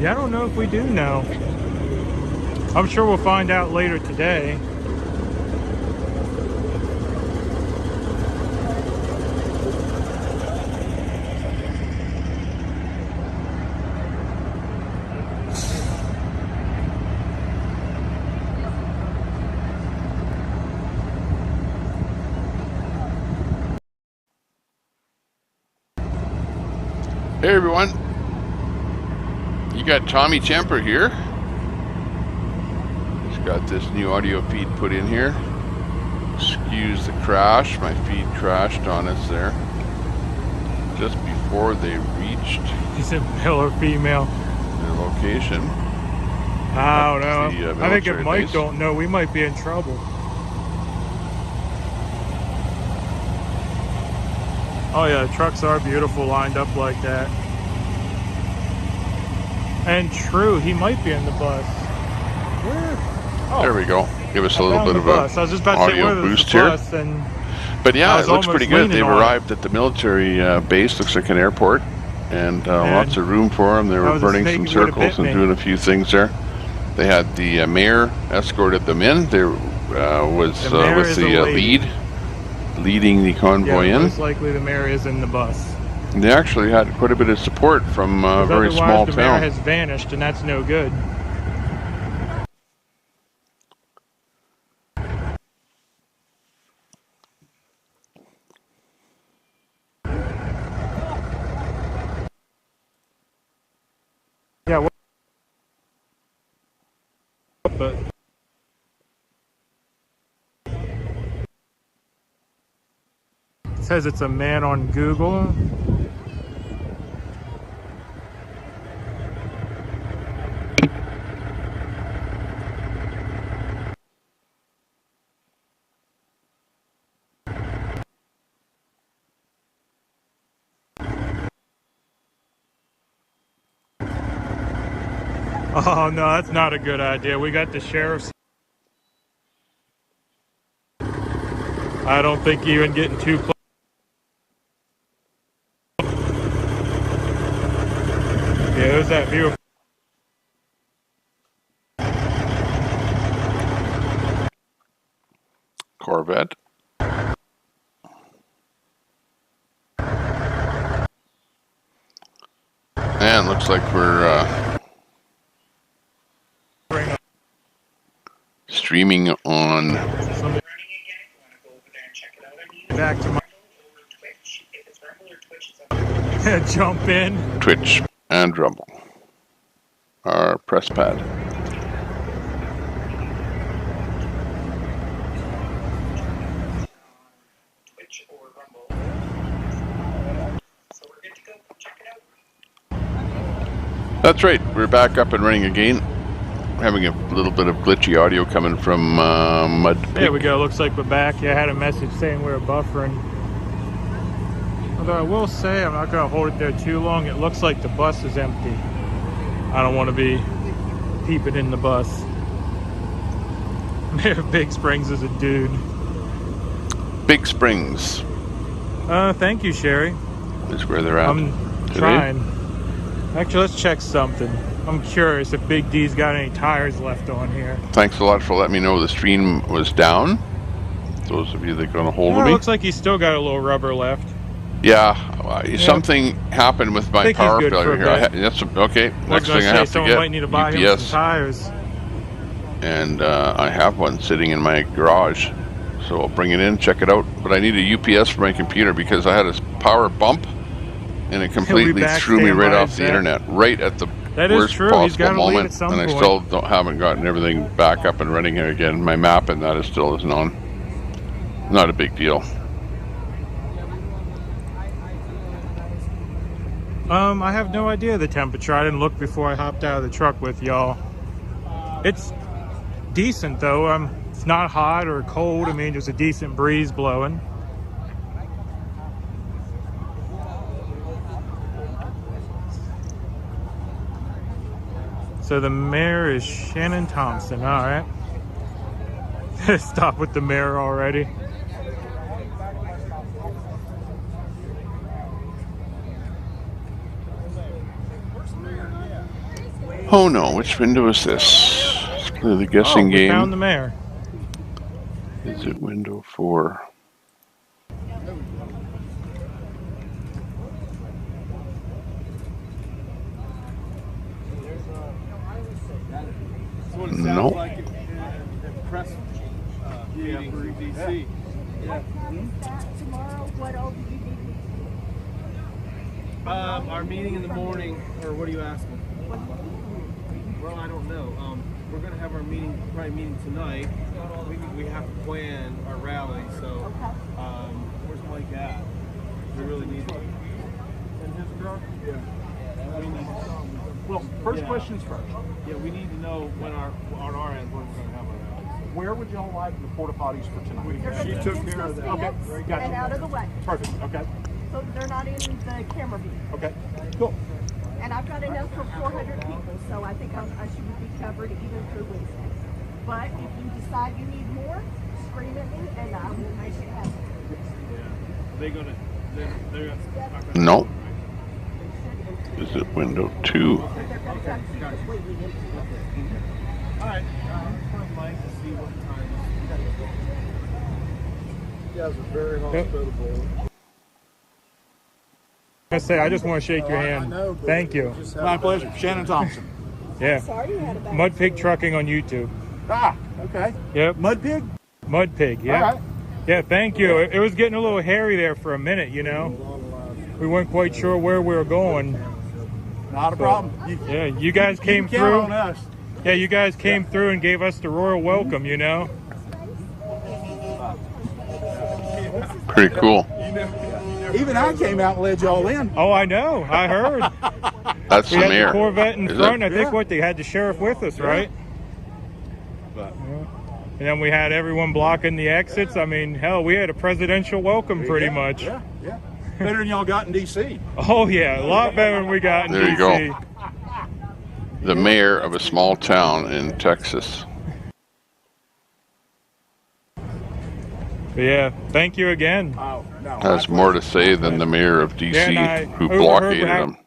Yeah, I don't know if we do know. I'm sure we'll find out later today. Hey everyone, you got Tommy Temper here. Just got this new audio feed put in here. Excuse the crash, my feed crashed on us there just before they reached Is it male or female? their location. I don't know. I think if Mike base. don't know, we might be in trouble. Oh yeah, the trucks are beautiful lined up like that. And true, he might be in the bus. Where? Oh, there we go. Give us a little bit of a I was just about to say, audio boost here. But yeah, it looks pretty good. They've arrived at the military base. Looks like an airport, and lots of room for them. They were burning some circles and doing a few things there. They had the mayor escorted them in. There was with the leading the convoy in. Most likely the mayor is in the bus. And they actually had quite a bit of support from a very small town. The mayor has vanished, and that's no good. Yeah, but it says it's a man on Google. Oh no, that's not a good idea. We got the sheriff's. I don't think even getting too close. Yeah, there's that view. Corvette. And looks like we're streaming on back to my jump in Twitch and Rumble, our PressPad. Twitch or Rumble. So we're good to go. Check it out. That's right. We're back up and running again. Having a little bit of glitchy audio coming from Mud Pig. There we go. Looks like we're back. Yeah, I had a message saying we were buffering. Although I will say, I'm not going to hold it there too long. It looks like the bus is empty. I don't want to be peeping in the bus. Mayor Big Springs is a dude. Big Springs. Thank you, Sherry. Is where they're at. I'm trying. Actually, let's check something. I'm curious if Big D's got any tires left on here. Thanks a lot for letting me know the stream was down. Those of you that got a hold of me. It looks like he's still got a little rubber left. Yeah, something happened with my power failure here. That's okay. Next thing I have to get might need to buy him some tires. And I have one sitting in my garage, so I'll bring it in, check it out. But I need a UPS for my computer because I had a power bump, and it completely threw me right off the internet, right at the worst possible moment. And I still haven't gotten everything back up and running here again. My map and that still isn't on. Not a big deal. I have no idea the temperature. I didn't look before I hopped out of the truck with y'all. It's decent though. It's not hot or cold. I mean, there's a decent breeze blowing. So the mayor is Shannon Thompson. All right. Stop with the mayor already. Oh no, which window is this? It's clearly the guessing we game. found the mayor. Is it window 4? No. Like press meeting for DC. Yeah. Tomorrow, what all do you need? Our meeting in the morning, or what are you asking? Well, I don't know. We're gonna have our private meeting tonight. We have to plan our rally, so where's Mike at? We really need him. In his truck? Yeah. Well, first questions first. Yeah, we need to know when on our end when we're gonna have our rally. Where would y'all like the porta potties for tonight? She took care of that. Okay, gotcha. And out of the way. Perfect. Okay. So they're not in the camera view. Okay. Cool. And I've got enough for 400 people, so I think I should be covered even through Wednesday. But if you decide you need more, scream at me and I will make it happen. They're No. Is it window 2? They're going to come to completely empty. Alright, find Mike to see what time. You guys are very hospitable. I just want to shake your hand. Thank you. My pleasure. Shannon Thompson. Yeah. Sorry you had a bad Mud Pig Trucking on YouTube. Ah, okay. Yep. Mud pig? Mud Pig, yeah. All right. Yeah, thank you. It was getting a little hairy there for a minute, you know. We weren't quite sure where we were going. Not a problem. Yeah, you guys came you can through. count on us. Yeah, you guys came through and gave us the royal welcome, you know. Pretty cool. Even I came out and led y'all in. Oh, I know. I heard. That's We the had mayor. the Corvette in Is front. it? I think Yeah. they had the sheriff with us, right? But And then we had everyone blocking the exits. I mean, hell, we had a presidential welcome pretty much. Yeah, yeah. Better than y'all got in D.C. Oh yeah, a lot better than we got in There you DC. go. The mayor of a small town in Texas. But yeah, thank you again. Oh, no. Has more to say than the mayor of DC, Yeah, and I who overheard blockaded how- him.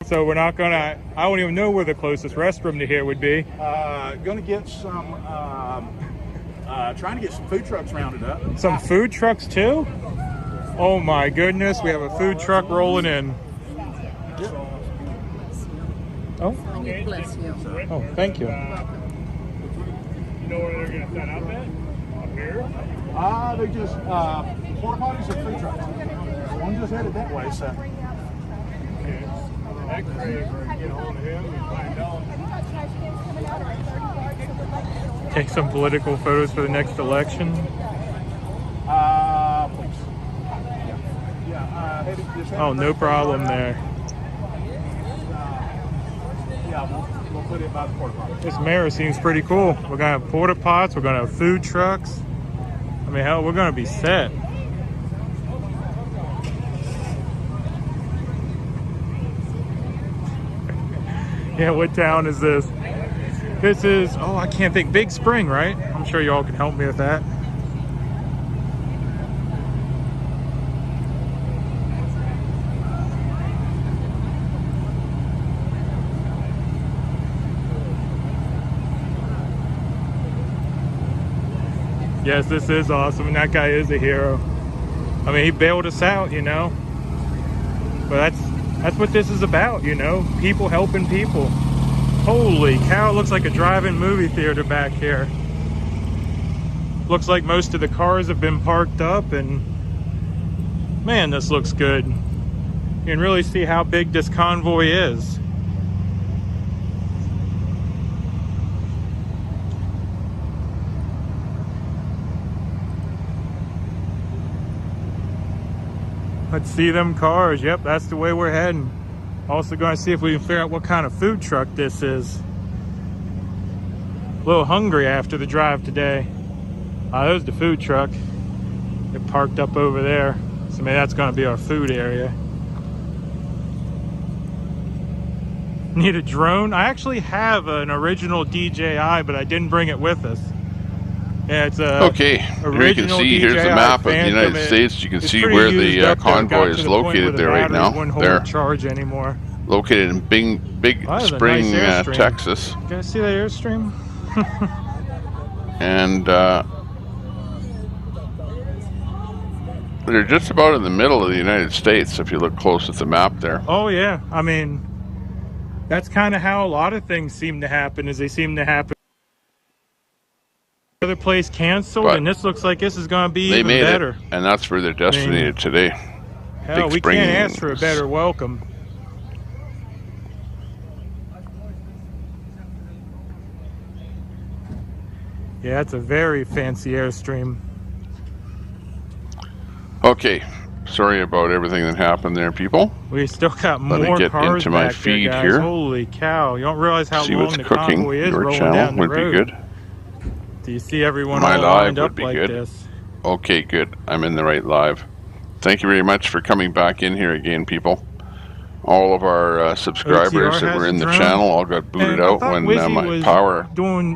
So we're not gonna. I don't even know where the closest restroom to here would be. Gonna get some, trying to get some food trucks rounded up. Some food trucks too. Oh my goodness, we have a food truck rolling in. Oh, Bless you. oh, thank you. You know where they're gonna set up at? Up here? They just, porta potties or food trucks. One just headed that way, so. X-ray, get hold of him and find out. Take some political photos for the next election. Please. Yeah, Oh, no problem there. Yeah, we'll put it by the porta potty. This mayor seems pretty cool. We're gonna have porta pots. We're gonna have food trucks. I mean, hell, we're gonna be set. Yeah, what town is this? This is, oh, I can't think. Big Spring, right? I'm sure y'all can help me with that. Yes, this is awesome, and that guy is a hero. I mean, he bailed us out, you know. But that's what this is about, you know. People helping people. Holy cow, it looks like a drive-in movie theater back here. Looks like most of the cars have been parked up, and man, this looks good. You can really see how big this convoy is. Let's see them cars. Yep, that's the way we're heading. Also going to see if we can figure out what kind of food truck this is. A little hungry after the drive today. There's the food truck. It parked up over there. So maybe that's going to be our food area. Need a drone? I actually have an original DJI, but I didn't bring it with us. Yeah, it's a Okay, here you can original see, here's the DJI map of the Phantom. United States. You can It's see pretty where used the up, though. Got convoy to is the point where located the there right batteries now. wouldn't hold There. a charge anymore. located in Big Wow, that's a Spring, nice Airstream. Texas. You guys see that Airstream? And they're just about in the middle of the United States if you look close at the map there. Oh yeah, I mean, that's kind of how a lot of things seem to happen, is they seem to happen. The other place canceled, But and this looks like this is going to be they even made better. it, and that's where they're destinated today. Hell, Big we Springs. can't ask for a better welcome. Yeah, it's a very fancy Airstream. Okay, sorry about everything that happened there, people. We still got Let me more get cars into my back feed there, guys. here. Holy cow! You don't realize how See long what's the cooking. convoy is Your rolling channel down the would road. be good. Do you see everyone My all live lined would up be like good. this? Okay, good. I'm in the right live. Thank you very much for coming back in here again, people. All of our subscribers OTR that were has in a the drone? channel all got booted And I out thought when Wizzy my was power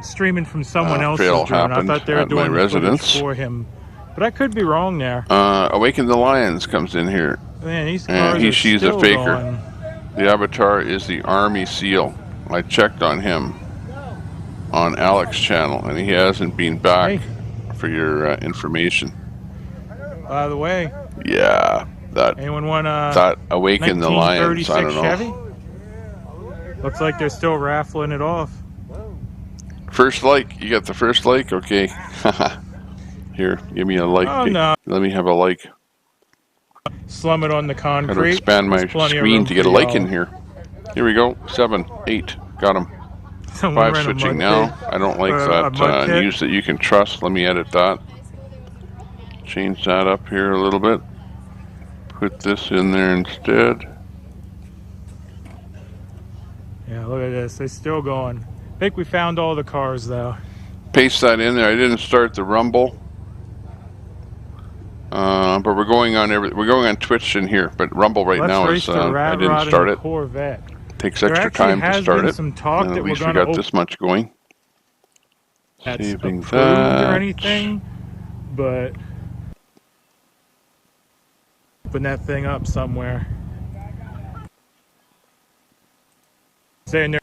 streaming from someone else's fail drone. I happened thought they were at my doing the footage residence. for him, but I could be wrong there. Awaken the Lions comes in here. Man, these And cars are she's still a faker. going. The avatar is the Army SEAL. I checked on him on Alex's channel, and he hasn't been back for your information. By the way, yeah, anyone want that Awaken the Lions. I 1936 don't know. Chevy? Looks like they're still raffling it off. First like, you got the first like? Okay. Here, give me a like. Oh no. Let me have a like. Slum it on the concrete. Got to expand my screen to get a like in here. Here we go. 7, 8. Got him. 5 switching now. I don't like that news that you can trust. Let me edit that. Change that up here a little bit. Put this in there instead. Yeah, look at this. They're still going. I think we found all the cars though. Paste that in there. I didn't start the Rumble. But we're going on Twitch in here. But Rumble right now is I didn't start it. Corvette. Takes extra time to start it. Some talk and that at least we're we got this much going. Saving that. Or anything, but open that thing up somewhere. Saying there.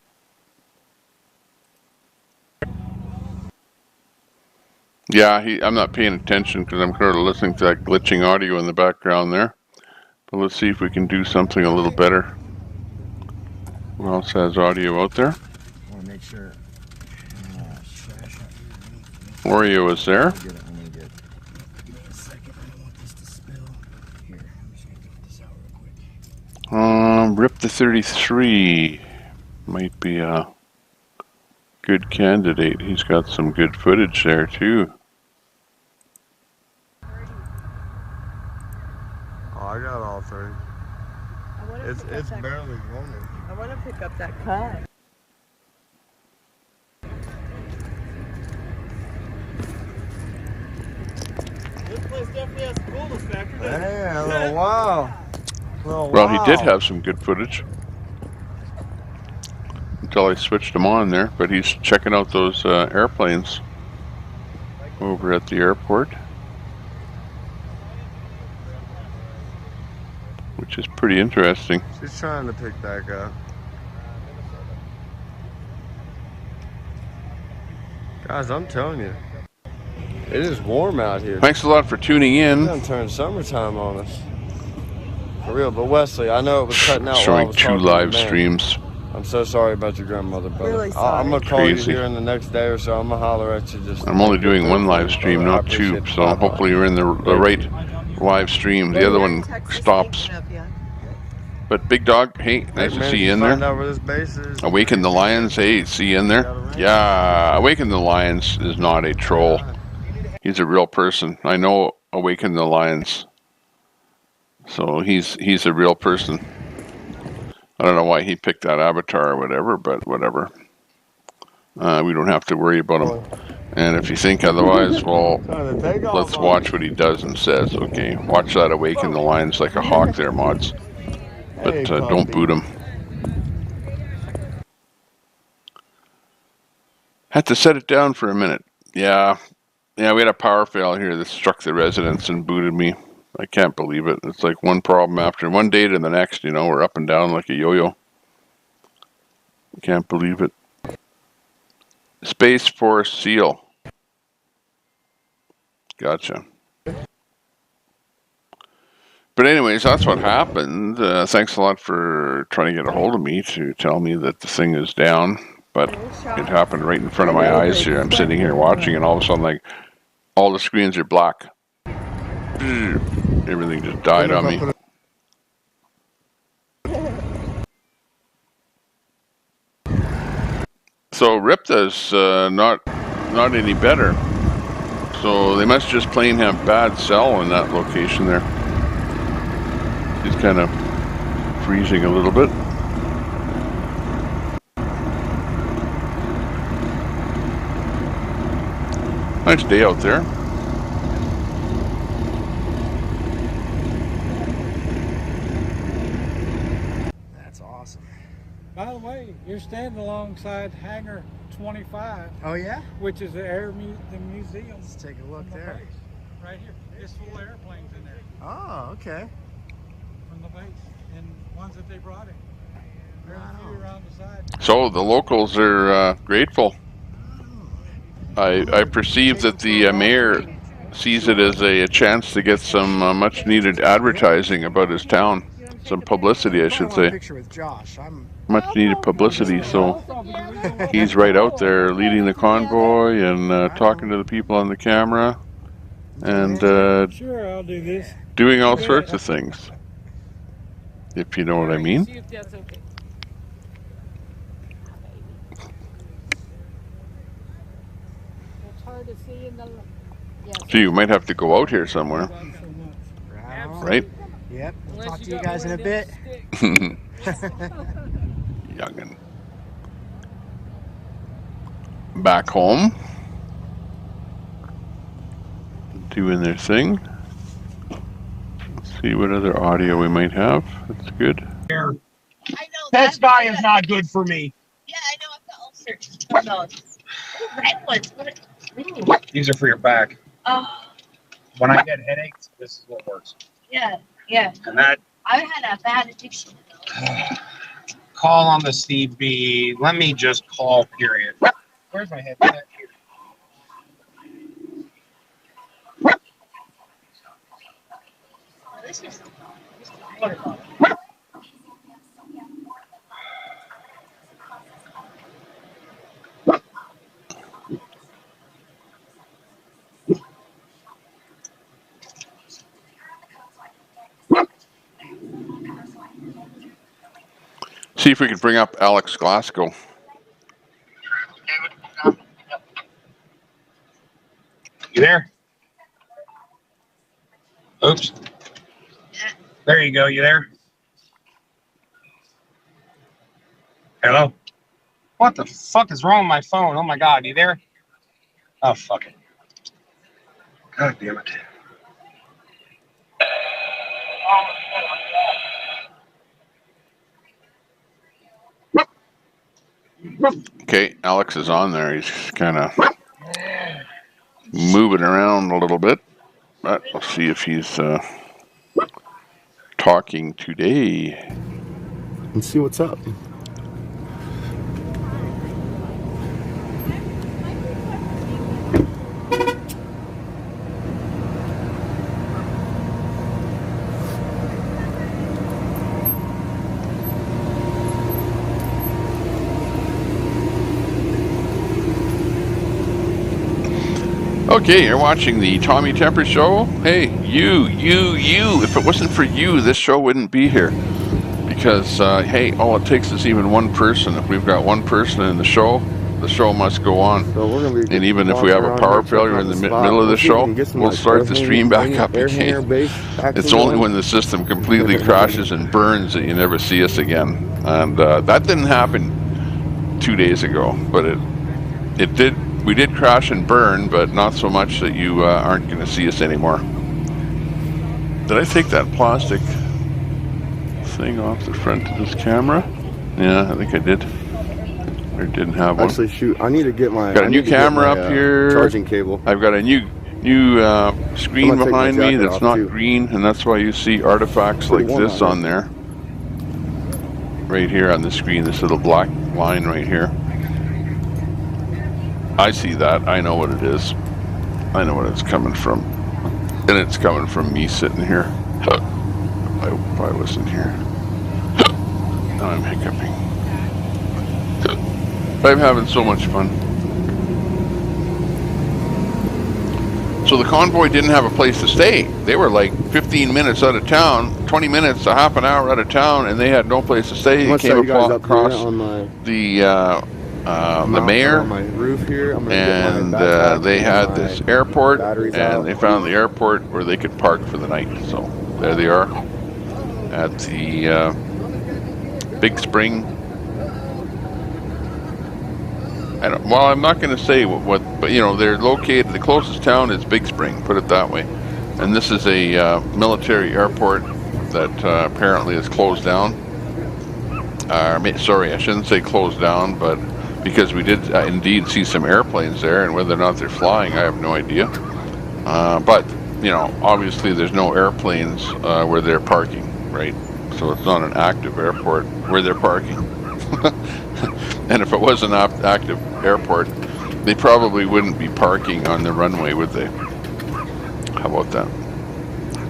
Yeah, I'm not paying attention because I'm sort of listening to that glitching audio in the background there. But let's see if we can do something a little better. Who else has audio out there? I want to make sure. Oreo is there. Rip the 33 might be a good candidate. He's got some good footage there too. Oh, I got all 3. It's barely rolling. I want to pick up that cut. This place definitely has a coolness factor. Hey, a little wow. Well, he did have some good footage until I switched him on there, but he's checking out those airplanes over at the airport, which is pretty interesting. She's trying to pick back up. Guys, I'm telling you, it is warm out here. Thanks a lot for tuning in. It's gonna turn summertime on us. For real, but Wesley, I know it was cutting out while I Showing was 2 talking live to the man. streams. I'm so sorry about your grandmother, brother. Really sorry. I'm gonna call Crazy. you here in the next day or so. I'm gonna holler at you. Just. I'm only doing 1 live stream, not 2, so hopefully you're in the right live stream. The other one stops. But Big Dog, hey, nice to see you in there. Find out where this base is. Awaken the Lions, hey, see you in there. Yeah, Awaken the Lions is not a troll. He's a real person. I know Awaken the Lions. So he's a real person. I don't know why he picked that avatar or whatever, but whatever. We don't have to worry about him. And if you think otherwise, well, let's watch what he does and says. Okay, watch that Awaken the Lions like a hawk there, mods. But don't boot him. Had to set it down for a minute. Yeah, we had a power fail here that struck the residence and booted me. I can't believe it. It's like one problem after one day to the next, you know, we're up and down like a yo-yo. Can't believe it. Space Force SEAL. Gotcha. But anyways, that's what happened. Thanks a lot for trying to get a hold of me to tell me that the thing is down. But it happened right in front of my eyes here. I'm sitting here watching, and all of a sudden, like, all the screens are black. Everything just died on me. So Ripta's not any better. So they must just plain have bad cell in that location there. He's kind of freezing a little bit. Nice day out there. That's awesome. By the way, you're standing alongside Hangar 25. Oh yeah? Which is the museum. Let's take a look there. Base, right here. It's full of airplanes in there. Oh, okay. From the base. And ones that they brought in. There's a few around the side. So the locals are grateful. I perceive that the mayor sees it as a chance to get some much needed advertising about his town. Some publicity, I should say. Much needed publicity, so he's right out there leading the convoy and talking to the people on the camera and Sure, I'll do this. doing all sorts of things, if you know what I mean. See if that's okay. It's hard to see in the... So you might have to go out here somewhere, right? Yep, we'll talk to you guys in a bit. Youngin. Back home. Doing their thing. Let's see what other audio we might have. That's good. I know That guy is not good for me. Yeah, I know. I've got ulcers. Oh no, red ones. These are for your back. Oh. When I get headaches, this is what works. Yeah, yeah. And that. I had a bad addiction. Call on the CB. Let me just call. Period. Where's my headset? This is wonderful. See if we can bring up Alex Glasgow. You there? Oops. There you go. You there? Hello? What the fuck is wrong with my phone? Oh my god, you there? Oh, fuck it. God damn it. Okay, Alex is on there. He's kind of moving around a little bit, but we'll see if he's talking today. Let's see what's up. Okay, you're watching the Tommy Temper Show. Hey, you. If it wasn't for you, this show wouldn't be here. Because, hey, all it takes is even one person. If we've got one person in the show must go on. So we're gonna be, and even if we have a power failure in the middle of the show, we'll start the stream back up again. It's only when the system completely crashes and burns that you never see us again. And that didn't happen 2 days ago, but it did. We did crash and burn, but not so much that you aren't going to see us anymore. Did I take that plastic thing off the front of this camera? Yeah, I think I did. Or didn't have one. Actually, shoot, I need to get my. Got a new camera up here. Charging cable. I've got a new screen behind me that's not green, and that's why you see artifacts like this on there. Right here on the screen, this little black line right here. I see that. I know what it is. I know what it's coming from. And it's coming from me sitting here. I hope I wasn't here. Now I'm hiccuping. I'm having so much fun. So the convoy didn't have a place to stay. They were like 15 minutes out of town, 20 minutes, a half an hour out of town, and they had no place to stay. They came across the mayor, on my roof here. I'm and they had this airport, and they found the airport where they could park for the night. So there they are at the Big Spring. Well, I'm not going to say what, but you know, they're located. The closest town is Big Spring. Put it that way. And this is a military airport that apparently is closed down. Sorry, I shouldn't say closed down, but because we did indeed see some airplanes there, and whether or not they're flying, I have no idea. But you know, obviously, there's no airplanes where they're parking, right? So it's not an active airport where they're parking. And if it was an active airport, they probably wouldn't be parking on the runway, would they? How about that?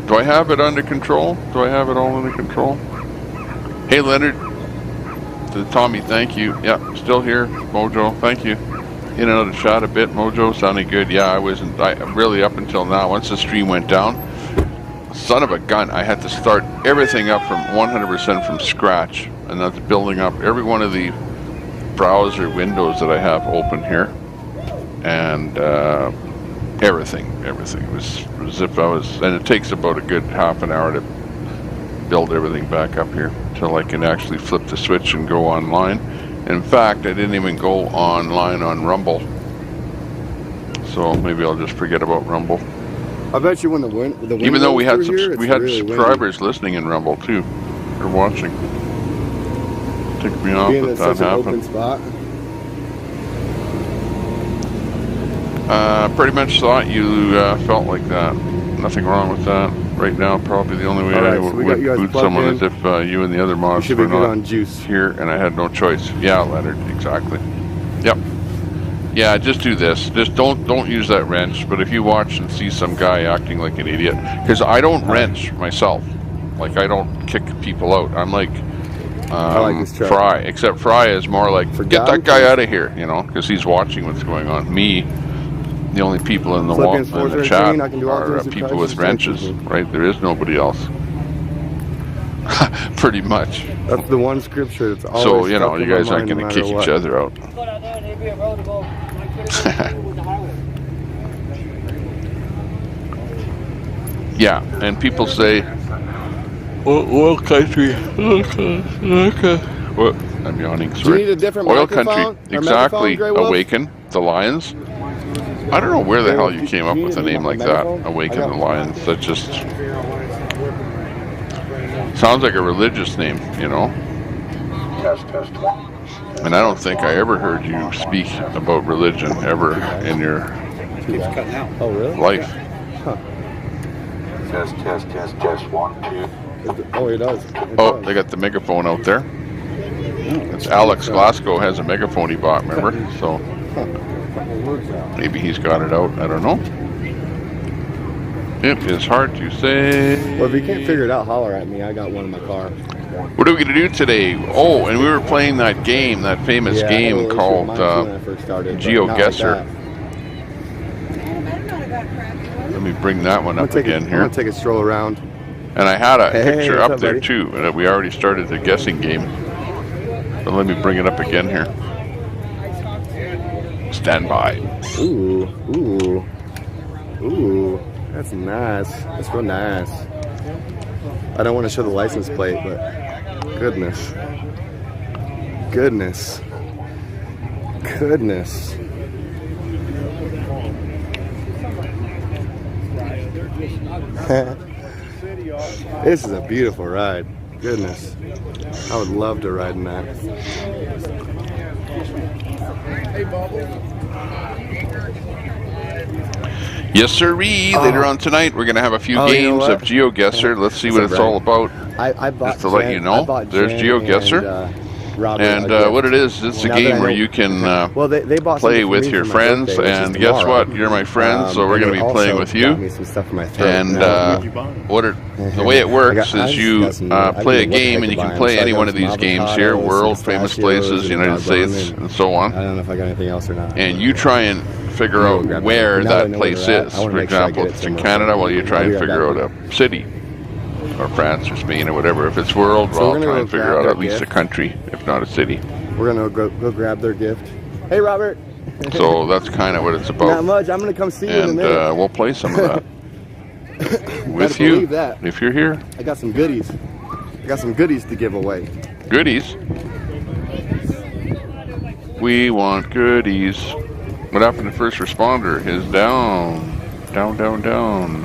Do I have it under control? Do I have it all under control? Hey, Leonard. Tommy, thank you. Yeah, still here. Mojo, thank you. In and out of shot a bit. Mojo, sounding good. Yeah, I wasn't really up until now. Once the stream went down, son of a gun, I had to start everything up from 100% from scratch. And that's building up every one of the browser windows that I have open here, and everything. It was as if I was, and it takes about a good half an hour to build everything back up here till I can actually flip the switch and go online. In fact, I didn't even go online on Rumble, so maybe I'll just forget about Rumble. I bet you when the wind even though we had really subscribers listening in Rumble too, or watching. Tick me off Being that that happened. Pretty much thought you felt like that. Nothing wrong with that. Right now, probably the only way I would boot someone is if you and the other mods were not on juice here, and I had no choice. Yeah, Leonard, exactly. Yep. Yeah, just do this. Just don't use that wrench. But if you watch and see some guy acting like an idiot, because I don't wrench myself. Like I don't kick people out. I'm like. I like this truck. Fry, except Fry is more like, get that guy out of here, you know, because he's watching what's going on. Me, the only people in the chat are people with wrenches, right? There is nobody else. Pretty much. That's the one scripture that's always so, you know, you guys aren't going to kick each other out. Yeah, and people say, oil country. Okay. What? I'm yawning. Sorry. Do you need a different oil microphone? Country. Exactly. Awaken the Lions. I don't know where the hell you came up with a name like that. Awaken the Lions. That just sounds like a religious name, you know. And I don't think I ever heard you speak about religion ever in your life. Huh. Test, 1, 2. Oh, he does. Oh, they got the megaphone out there. It's Alex Glasgow has a megaphone he bought, remember? So maybe he's got it out. I don't know. It is hard to say. Well, if you can't figure it out, holler at me. I got one in my car. What are we going to do today? Oh, and we were playing that game, that famous game called GeoGuessr. Let me bring that one up again here. I'm going to take a stroll around. And I had a picture up there too. We already started the guessing game. But let me bring it up again here. Stand by. Ooh, ooh, ooh. That's nice. That's real nice. I don't want to show the license plate, but goodness. Goodness. Goodness. This is a beautiful ride. Goodness. I would love to ride in that. Yes, sirree. Later on tonight, we're going to have a few games of GeoGuessr. Let's see what it's all about. I bought just to let you know, there's GeoGuessr. Robert. And what it is, it's a Now that game I where know- you can well, they bought play something for with me your for my friends, birthday, which is and guess tomorrow. what? You're my friend, so we're And going they to be playing also with you. got me some stuff for my throat. And the way it works is you play a game, and you can play any one of these games here, world, famous places, United States, and so on. I don't know if I got anything else or not. And you try and figure out where that place is. For example, if it's in Canada, well, you try and figure out a city, or France or Spain or whatever. If it's world, well, I'll try and figure out at least a country, if not a city. We're gonna go grab their gift. Hey, Robert. So that's kind of what it's about. Not much. I'm gonna come see you in a minute. And we'll play some of that with you if you're here. I got some goodies. I got some goodies to give away. Goodies? We want goodies. What happened to first responder is down. Down, down, down.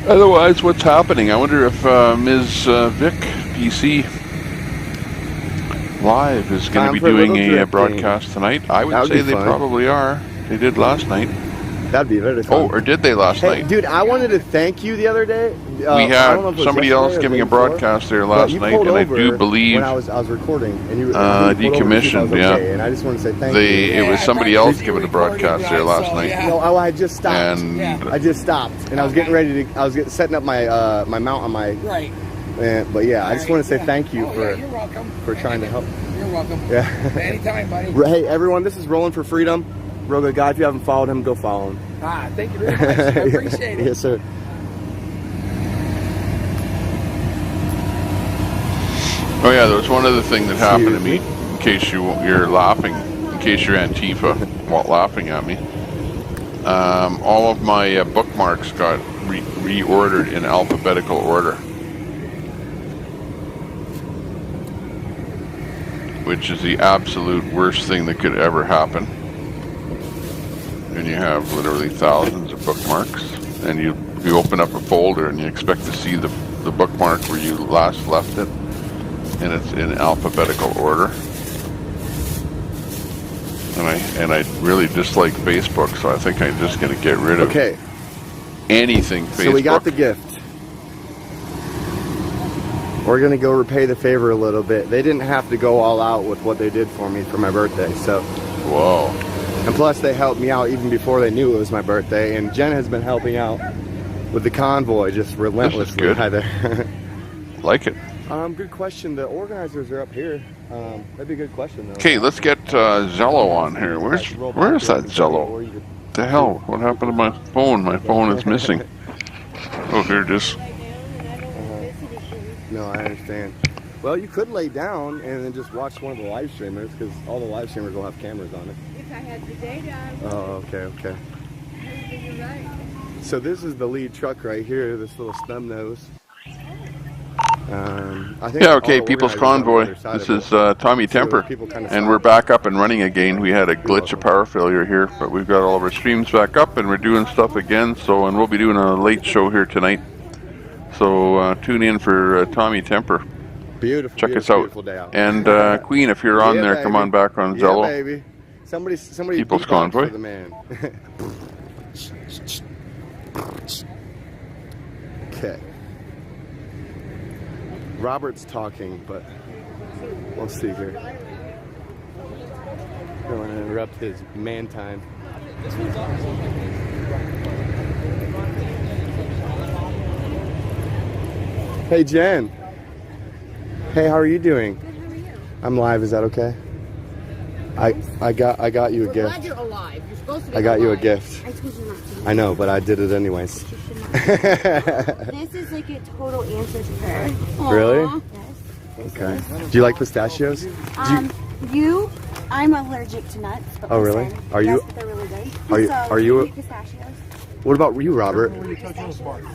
Otherwise, what's happening? I wonder if Ms. Vic PC Live is going to be doing a broadcast tonight. I would say they probably are. They did last night. That'd be very fun. Oh, or did they last night? Dude, I wanted to thank you the other day. We had somebody else giving a broadcast there last night, and I do believe when I was recording, and you decommissioned. Yeah, and I just want to say thank you. It was somebody else giving a broadcast there last night. No, I just stopped. I just stopped, and I was getting ready to. I was setting up my my mount on my. Right. But yeah, I just want to say thank you you're welcome. for trying to help. You're welcome. Yeah. Anytime, buddy. Hey, everyone, this is Rolling for Freedom. Real good guy. If you haven't followed him, go follow him. Thank you very much. I appreciate it. Yes, sir. Oh yeah, there was one other thing that happened to me. In case you're laughing, in case you're Antifa while laughing at me, all of my bookmarks got reordered in alphabetical order, which is the absolute worst thing that could ever happen. And you have literally thousands of bookmarks, and you open up a folder and you expect to see the bookmark where you last left it, and it's in alphabetical order. And I really dislike Facebook, so I think I'm just going to get rid of anything Facebook. So we got the gift. We're going to go repay the favor a little bit. They didn't have to go all out with what they did for me for my birthday, so. Whoa. And plus, they helped me out even before they knew it was my birthday. And Jen has been helping out with the convoy, just relentlessly. This is good. Hi there. Like it. Good question. The organizers are up here. That'd be a good question, though. Okay, let's get Zello on here. Where's that Zello? The hell? What happened to my phone? My phone is missing. Oh, here it is. No, I understand. Well, you could lay down and then just watch one of the live streamers, because all the live streamers will have cameras on it. If I had the data, I would. Oh, okay. You're right. So this is the lead truck right here, this little snub nose. I think yeah, okay, People's Convoy. This is Tommy Temper, and we're back up and running again. We had a glitch, a power failure here, but we've got all of our streams back up, and we're doing stuff again. So, and we'll be doing a late show here tonight. So tune in for Tommy Temper. Beautiful. Check us out. And Queen, if you're on there, come on back on Zello. Yeah, baby. Somebody. People's Convoy. For the man. Okay. Robert's talking, but we'll see here. Don't want to interrupt his man time. Hey, Jen. Hey, how are you doing? Good, how are you? I'm live. Is that okay? I got you a gift. Glad you're alive. You're supposed to be I got you a alive. gift. I told you not to. I know, but I did it anyways. This is like a total answer to her. Really? Yes. Okay. Do you like pistachios? I'm allergic to nuts. But Oh, really? listen, Are you? yes, but they're really Are good. So, you? eat pistachios? What about you, Robert?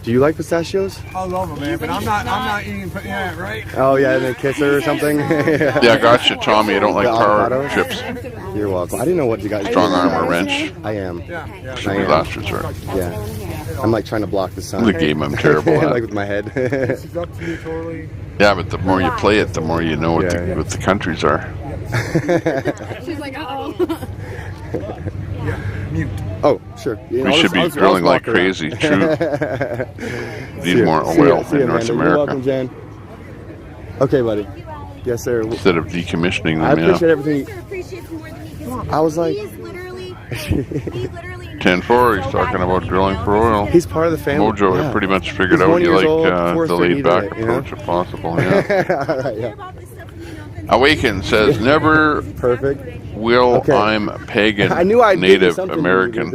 Do you like pistachios? I love them, man, but I'm not eating. Yeah, right. Oh yeah, and then kiss her or something. Yeah, I got you, Tommy. I don't like power chips. You're welcome. I didn't know what you got. Strong arm or wrench. I am. Yeah. Should be last resort. Yeah. I'm like trying to block the sun. The game I'm terrible at. Like with my head. This is up to you totally. Yeah, but the more you play it, the more you know what the countries are. She's like, uh-oh. Mute. Oh, sure. Yeah, We should be drilling like crazy. True. Need more oil in North America. You're welcome, Jen. Okay, buddy. Yes, sir. Instead of decommissioning them, I appreciate everything. I was like, 10-4, he's talking about drilling for oil. He's part of the family. Mojo yeah. pretty much figured He's out 1 you years like old, the laid back approach if possible. Yeah. All right, yeah. Awaken says, never Perfect. will I'm pagan, I knew I'd give you Native something American.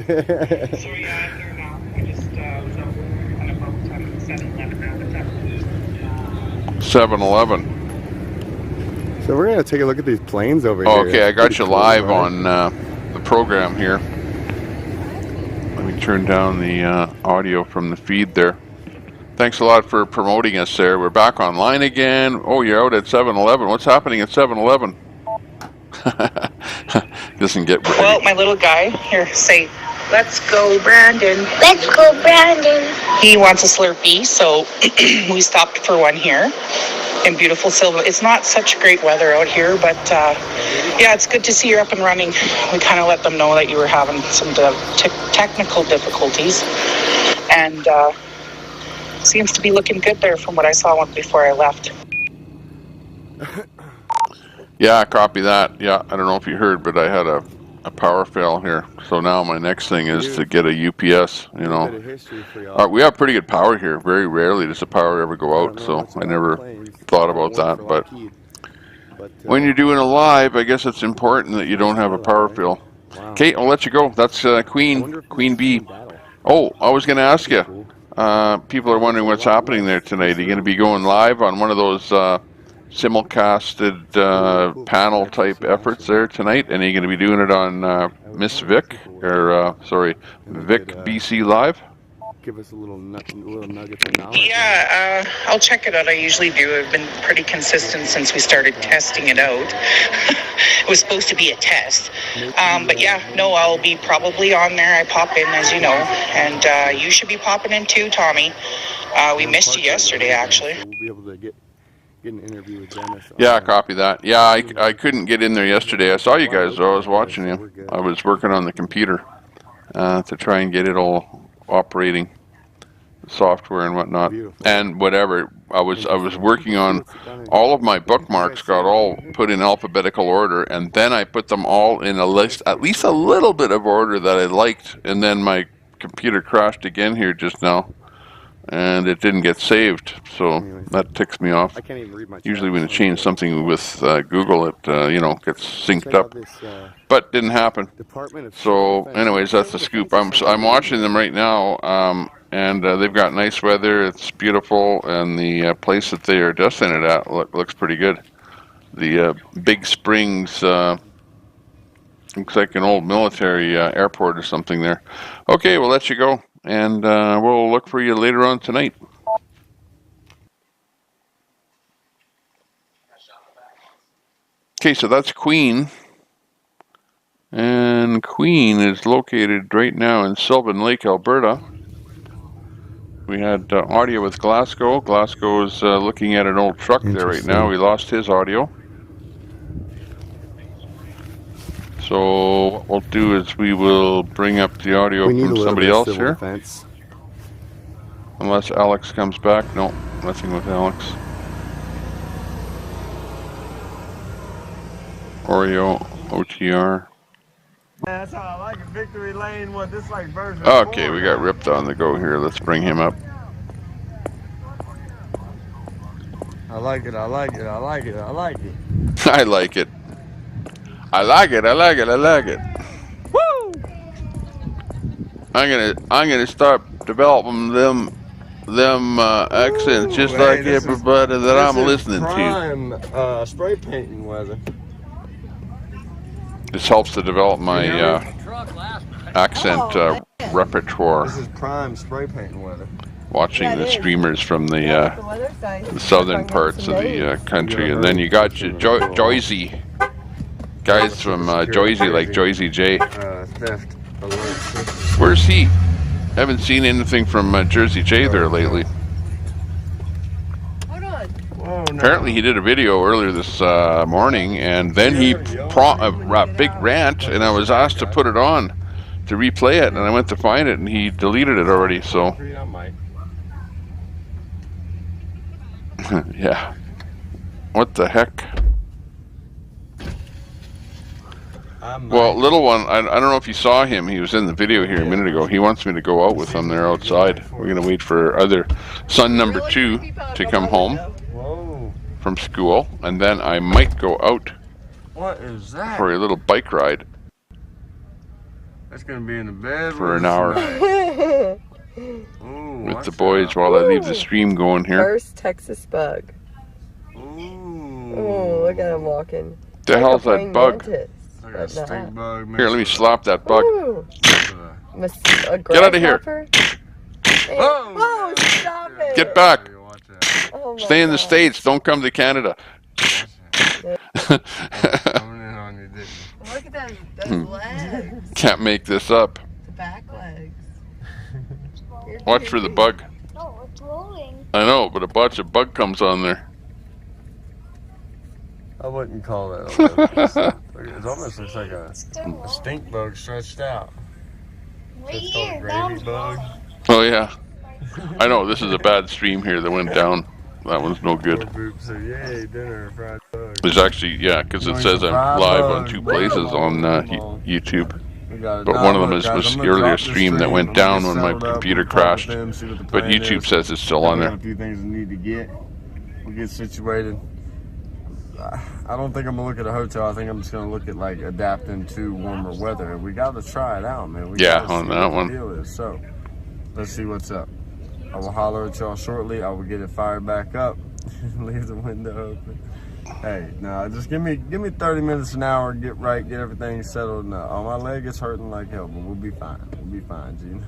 7-Eleven. So we're gonna take a look at these planes over here. Okay, I got you live on the program here. Let me turn down the audio from the feed there. Thanks a lot for promoting us there. We're back online again. Oh, you're out at 7-Eleven. What's happening at 7-Eleven? Doesn't get ready. Well, my little guy, here, say, let's go, Brandon. Let's go, Brandon. He wants a Slurpee, so we stopped for one here in beautiful Silva. It's not such great weather out here, but yeah, it's good to see you're up and running. We kind of let them know that you were having some technical difficulties, and seems to be looking good there from what I saw before I left. Yeah, copy that. Yeah, I don't know if you heard, but I had a power fail here. So now my next thing is to get a UPS, you know. We have pretty good power here. Very rarely does the power ever go out, so I never thought about that. But when you're doing a live, I guess it's important that you don't have a power fail. Kate, I'll let you go. That's Queen Bee. Oh, I was going to ask you. People are wondering what's happening there tonight. Are you going to be going live on one of those simulcasted panel type efforts there tonight? And are you going to be doing it on Miss Vic, or sorry, Vic BC Live? Give us a little nuggets of knowledge. Yeah, I'll check it out. I usually do. I've been pretty consistent since we started testing it out. It was supposed to be a test. But yeah, no, I'll be probably on there. I pop in, as you know. And you should be popping in too, Tommy. We missed you yesterday, actually. We'll be able to get an interview with Dennis. Yeah, copy that. Yeah, I couldn't get in there yesterday. I saw you guys, though. I was watching you. I was working on the computer to try and get it all operating, software and whatnot, and whatever. I was working on all of my bookmarks, got all put in alphabetical order, and then I put them all in a list, at least a little bit of order that I liked, and then my computer crashed again here just now, and it didn't get saved, so that ticks me off. Usually when you change something with Google, it gets synced up, but didn't happen. So anyways, that's the scoop. I'm watching them right now, and they've got nice weather. It's beautiful, and the place that they are destined it at looks pretty good. The Big Springs looks like an old military airport or something there. Okay, we'll let you go, and we'll look for you later on tonight. Okay, so that's Queen. And Queen is located right now in Sylvan Lake, Alberta. We had audio with Glasgow. Glasgow is looking at an old truck there right now. We lost his audio. So what we'll do is we will bring up the audio from somebody else here. Defense. Unless Alex comes back. No, nothing with Alex. Oreo, OTR. That's how I like it. Victory Lane, what this like version? Okay, we got Ripped on the go here. Let's bring him up. I like it, I like it, I like it, I like it. I like it. I like it, I like it, I like it. Woo! I'm gonna start developing them accents just like everybody that I'm listening to. Prime spray painting weather. This helps to develop my accent repertoire. This is prime spray painting weather. Watching the streamers from the southern parts of the country, and then you got your Joyzy guys from Joyzy, like Joyzy J. Theft alert. Where's he? Haven't seen anything from Jersey J there lately. Apparently he did a video earlier this morning, and then he big rant, and I was asked to put it on, to replay it, and I went to find it, and he deleted it already. So I might. yeah, what the heck? Well, little one, I don't know if you saw him. He was in the video here a minute ago. He wants me to go out with him there outside. We're gonna wait for other son number 2 to come home from school, and then I might go out. What is that? For a little bike ride. That's gonna be in the bed for an hour with the boys while I leave the stream going here. First Texas bug. Ooh, look at him walking. The hell's that bug? Like a stink bug. Here, let me slap that bug. Get out of here. Oh, stop it. Get back. Oh Stay in the States. Don't come to Canada. Look at those legs. Can't make this up. The back legs. Watch for the bug. Oh, it's rolling. I know, but a bunch of bug comes on there. I wouldn't call that a bug. It almost looks like a stink bug stretched out. Right It's called a here, gravy bug. Oh yeah. I know, this is a bad stream here that went down. That one's no good. So yay, dinner, fried bug. There's actually, yeah, because it says I'm live on 2 places on YouTube. But one of them is was the earlier stream that went down when my computer crashed. But YouTube says it's still on there. A few things we need to get. We'll get situated. I don't think I'm gonna look at a hotel. I think I'm just gonna look at like adapting to warmer weather. We gotta try it out, man. Yeah, on that one. The deal is. So let's see what's up. I will holler at y'all shortly. I will get it fired back up. Leave the window open. Hey, no, just give me 30 minutes an hour. Get right, get everything settled. No, oh, my leg is hurting like hell, but we'll be fine. We'll be fine, Gene.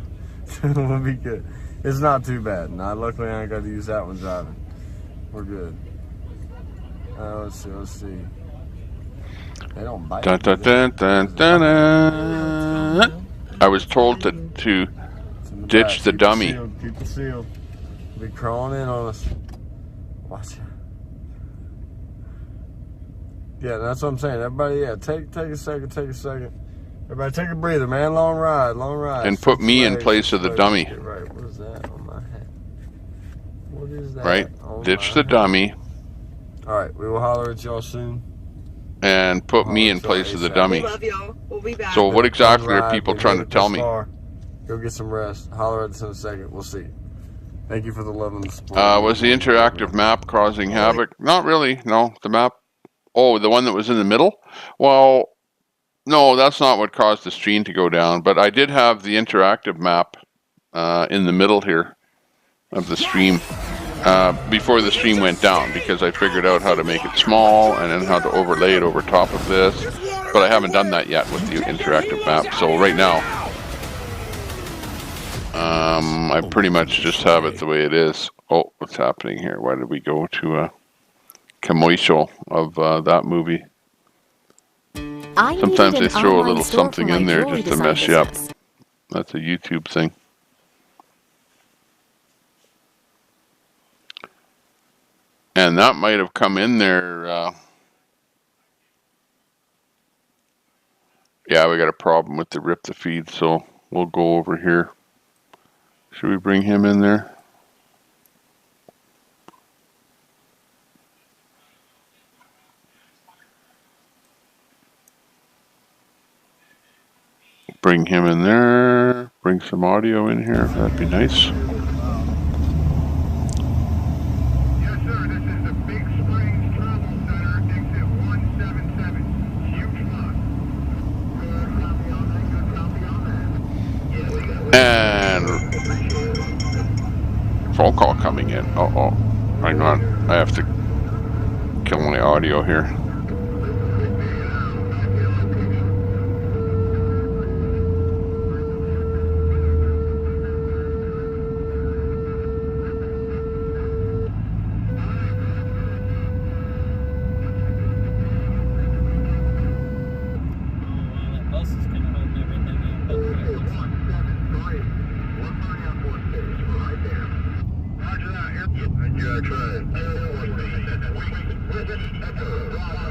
We'll be good. It's not too bad. Now, luckily, I ain't got to use that one driving. We're good. Let's see. They don't bite. Dun, dun, dun, dun, dun, dun. I was told to ditch the dummy. Keep it sealed. Be crawling in on us. Watch it. Yeah, that's what I'm saying. Everybody, yeah, take a second. Everybody, take a breather, man. Long ride. And put me in place of the dummy. Right, what is that on my head? What is that? Right, ditch the dummy. All right, we will holler at y'all soon. And put me in place of the dummy. We love y'all. We'll be back. So what exactly are people trying to tell me? Go get some rest. Holler at us in a second. We'll see. Thank you for the love and the support. Was the interactive map causing havoc? Not really. No, the map. Oh, the one that was in the middle? Well, no, that's not what caused the stream to go down. But I did have the interactive map in the middle here of the stream before the stream went down, because I figured out how to make it small and then how to overlay it over top of this. But I haven't done that yet with the interactive map. So right now, I pretty much just have it the way it is. Oh, what's happening here? Why did we go to a commercial of that movie? Sometimes they throw a little something in there just to mess you up. That's a YouTube thing. And that might have come in there. Yeah, we got a problem with the rip the feed, so we'll go over here. Should we bring him in there? Bring him in there. Bring some audio in here. That'd be nice. And phone call coming in. Uh-oh. Hang on. I have to kill my audio here. Roger that.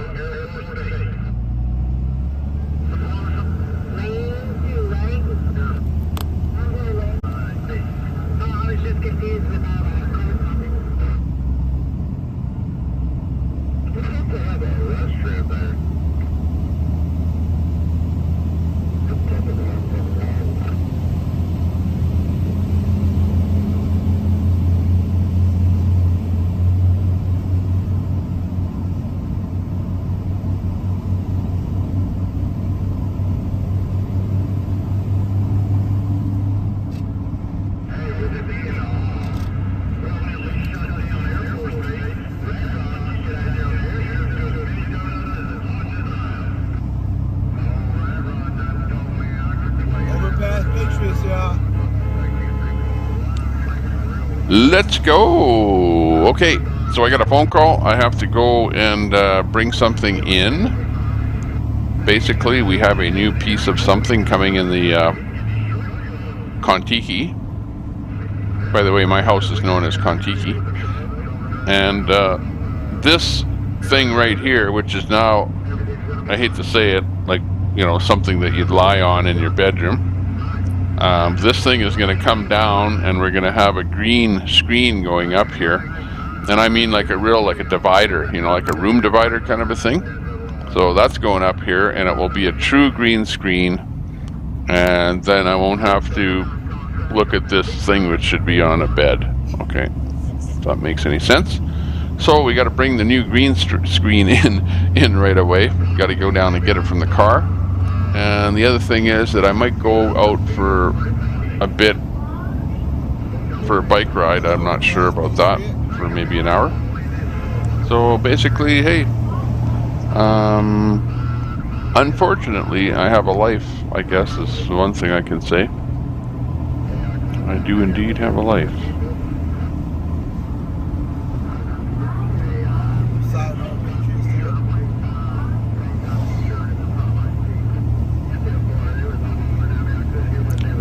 Let's go. Okay, so I got a phone call. I have to go and bring something in. Basically, we have a new piece of something coming in the Kontiki. By the way, my house is known as Kontiki. And this thing right here, which is now, I hate to say it, like, you know, something that you'd lie on in your bedroom. This thing is going to come down, and we're going to have a green screen going up here. And I mean like a real, like a divider, you know, like a room divider kind of a thing. So that's going up here, and it will be a true green screen. And then I won't have to look at this thing, which should be on a bed. Okay, if that makes any sense. So we got to bring the new green screen in right away. Got to go down and get it from the car. And the other thing is that I might go out for a bit for a bike ride. I'm not sure about that, for maybe an hour. So basically, hey, unfortunately, I have a life, I guess is the one thing I can say. I do indeed have a life.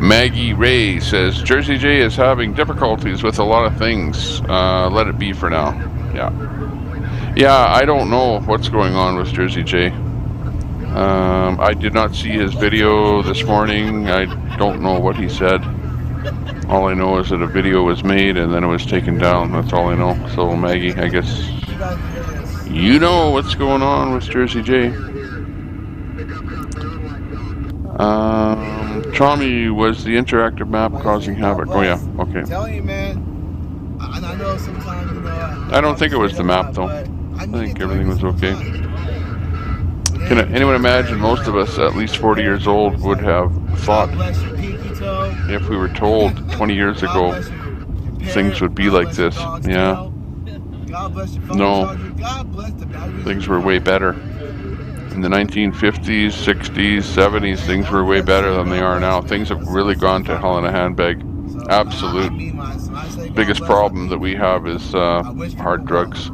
Maggie Ray says, Jersey J is having difficulties with a lot of things. Let it be for now. Yeah, I don't know what's going on with Jersey J. I did not see his video this morning. I don't know what he said. All I know is that a video was made and then it was taken down. That's all I know. So Maggie, I guess you know what's going on with Jersey J. Tommy, was the interactive map causing havoc? Oh yeah, okay. I'm telling you, man. And I know sometimes, you know, I don't think it was the map though. I think everything was okay. Can anyone imagine most of us, at least 40 years old, would have thought, if we were told 20 years ago things would be like this? Yeah. No. Things were way better. In the 1950s, 60s, 70s, things were way better than they are now. Things have really gone to hell in a handbag. Absolute. Biggest problem that we have is hard drugs.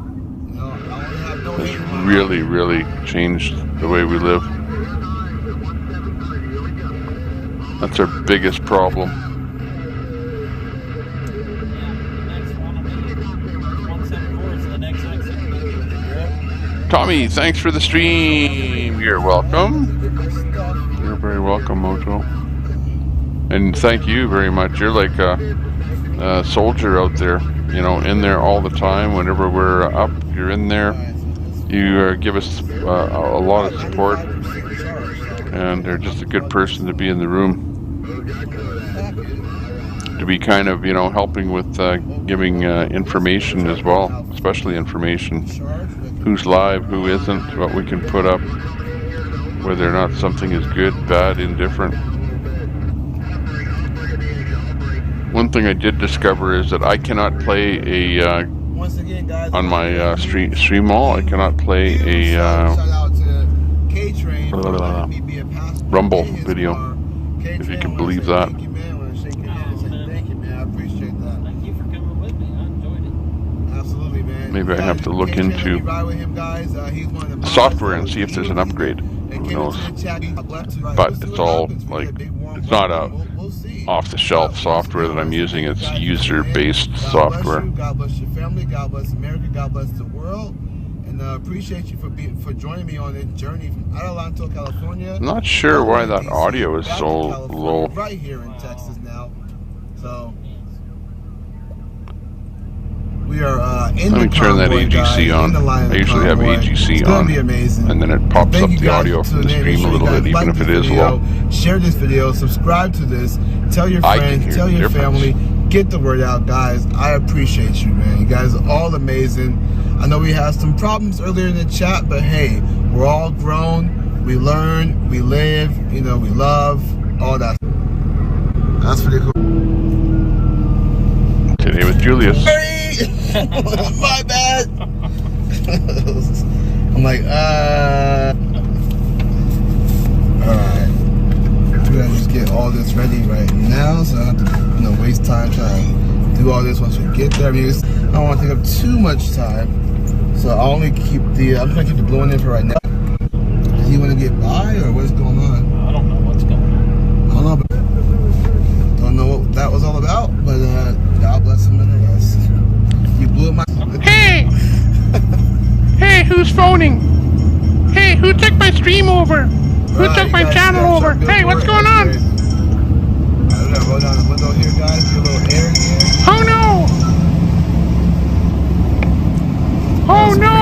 It's really, really changed the way we live. That's our biggest problem. Tommy, thanks for the stream. You're welcome. You're very welcome, Mojo. And thank you very much. You're like a soldier out there, you know, in there all the time. Whenever we're up, you're in there. You give us a lot of support. And they're just a good person to be in the room. To be kind of, you know, helping with giving information as well, especially information. Who's live, who isn't, what we can put up, whether or not something is good, bad, indifferent. One thing I did discover is that I cannot play a, on my stream all, I cannot play a Rumble video, if you can believe that. Maybe I have to look into software and see if there's an upgrade. Who knows? But it's all like, it's not a off-the-shelf software that I'm using. It's user-based software. God bless your family. God bless America. God bless the world. And appreciate you for joining me on this journey from Adelanto, California. I'm not sure why that audio is so low. Right here in Texas now. So we are in Let me turn that AGC on. I usually have AGC on, and then it pops up the audio from the stream a little bit, even if it is low. Share this video, subscribe to this, tell your friends, tell your family, get the word out, guys. I appreciate you, man. You guys are all amazing. I know we had some problems earlier in the chat, but hey, we're all grown. We learn, we live, you know, we love, all that. That's pretty cool. Today with Julius. My bad. I'm like, alright. We gotta just get all this ready right now, so I don't have to, you know, waste time trying to do do all this once we get there. I mean, I don't want to take up too much time, so I'll only keep the. I'm gonna keep the blue one in for right now. Do you want to get by, or what's going on? I don't know what's going on. I don't know. Don't know what that was all about, but God bless him nonetheless. You blew my. Hey! Hey, who's phoning? Hey, who took my stream over? Who took my channel over? Hey, what's going on? I'm gonna roll down the window here, guys. Get a little air here. Oh no! Oh no!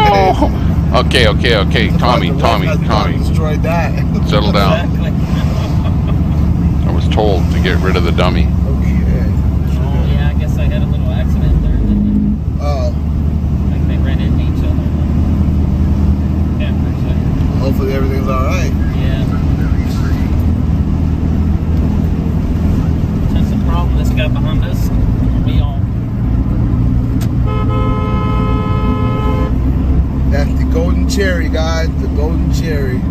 Okay. Tommy. Destroyed that. Settle down. I was told to get rid of the dummy. Oh yeah, I guess I had a little accident there. Oh. Like they ran into each other. Yeah, for sure. Hopefully everything's alright. Yeah. That's the problem. This guy behind us, we all. That's the golden cherry, guys. The golden cherry.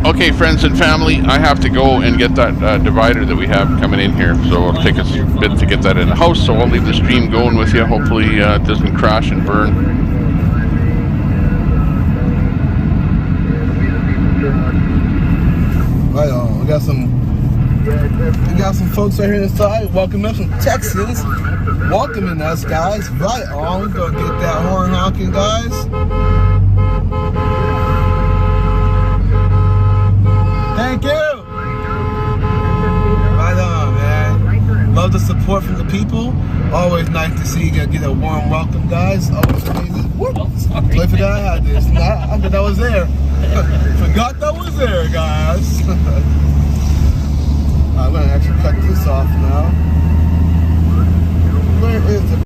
Okay, friends and family, I have to go and get that divider that we have coming in here. So it'll take us a bit to get that in the house. So I'll leave the stream going with you. Hopefully it doesn't crash and burn. Right on. We got some folks right here inside. Welcome us from Texas. Welcoming us, guys. Right on. We're gonna get that horn honking, guys. Thank you. Right on, man. Love the support from the people. Always nice to see you get a warm welcome, guys. Always amazing. I forgot I had this. I forgot I was there. Forgot that was there, guys. I'm gonna actually cut this off now. Where is the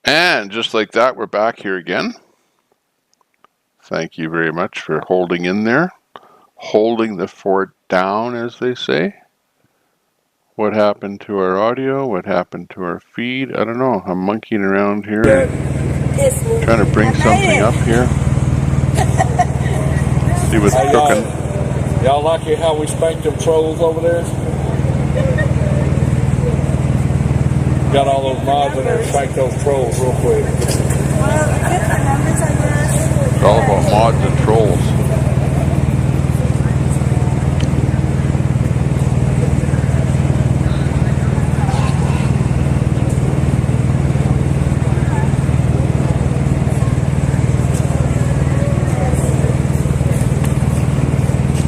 And just like that, we're back here again. Thank you very much for holding in there. Holding the fort down, as they say. What happened to our audio? What happened to our feed? I don't know. I'm monkeying around here. Trying to bring something up here. See what's cooking. Y'all like it how we spanked them trolls over there? Got all those mods in there, spank those trolls real quick. It's all about mods and trolls.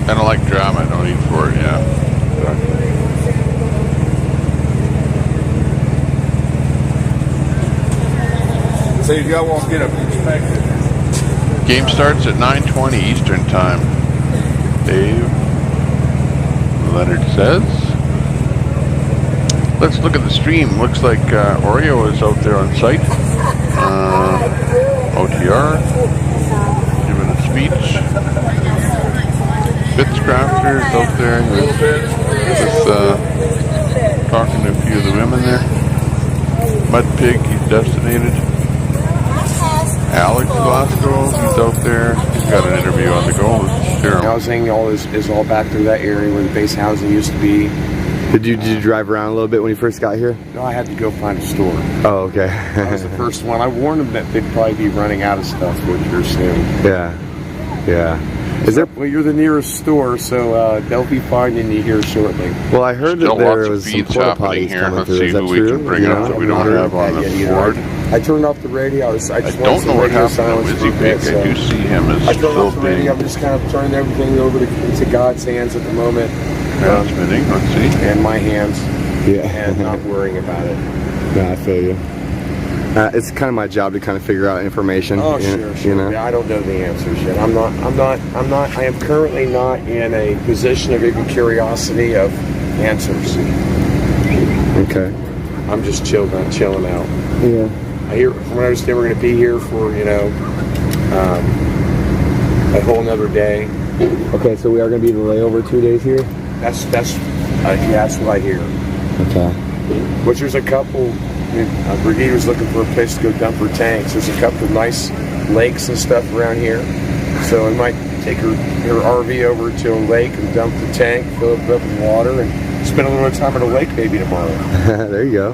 I don't like drama, no need for it, yeah. See if y'all won't get a perspective. Game starts at 9:20 Eastern Time. Dave Leonard says. Let's look at the stream. Looks like Oreo is out there on site. OTR. Giving a speech. Fitzcrafters out there with talking to a few of the women there. Mud Pig, he's destinated. Alex Glasgow, he's out there. He's got an interview on the go. Housing is all back through that area where the base housing used to be. Did you drive around a little bit when you first got here? No, I had to go find a store. Oh, okay. That was the first one. I warned them that they'd probably be running out of stuff here soon. Yeah. Is there? Well, you're the nearest store, so they'll be finding you here shortly. Well, I heard that there was some porta potties here. coming Let's through. see Is that who true? we can bring up that we don't have on the board. I turned off the radio. I don't know what happened to Wizzy Pig. I do see him as I turned off the being... radio. I'm just kind of turning everything over into God's hands at the moment. Transmitting, let's see. And my hands. Yeah. And not worrying about it. Yeah, I feel you. It's kind of my job to kind of figure out information. Oh, sure. You know? Yeah, I don't know the answers yet. I am currently not in a position of even curiosity of answers. Okay. I'm just chilling out. Yeah. I hear, from what I understand, we're going to be here for, a whole nother day. Okay, so we are going to be in the layover 2 days here? That's what I hear. Okay. Which there's a couple, Brigade was looking for a place to go dump her tanks. There's a couple of nice lakes and stuff around here. So we might take her RV over to a lake and dump the tank, fill it up with water, and spend a little time at a lake maybe tomorrow. There you go.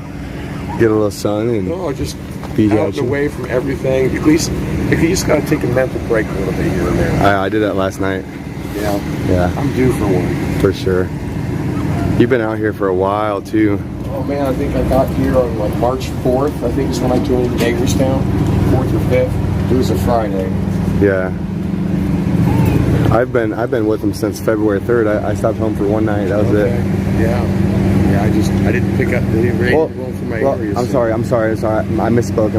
Get a little sun and just beach out action. away from everything. At least if you just got to take a mental break a little bit here and there. I did that last night. Yeah. I'm due for one. For sure. You've been out here for a while too. Oh man, I think I got here on like March 4th. I think is when I joined Hagerstown. 4th or 5th. It was a Friday. Yeah. I've been with them since February 3rd. I stopped home for one night. That was it. Yeah. I didn't pick up the radio from my area. I'm sorry. I misspoke.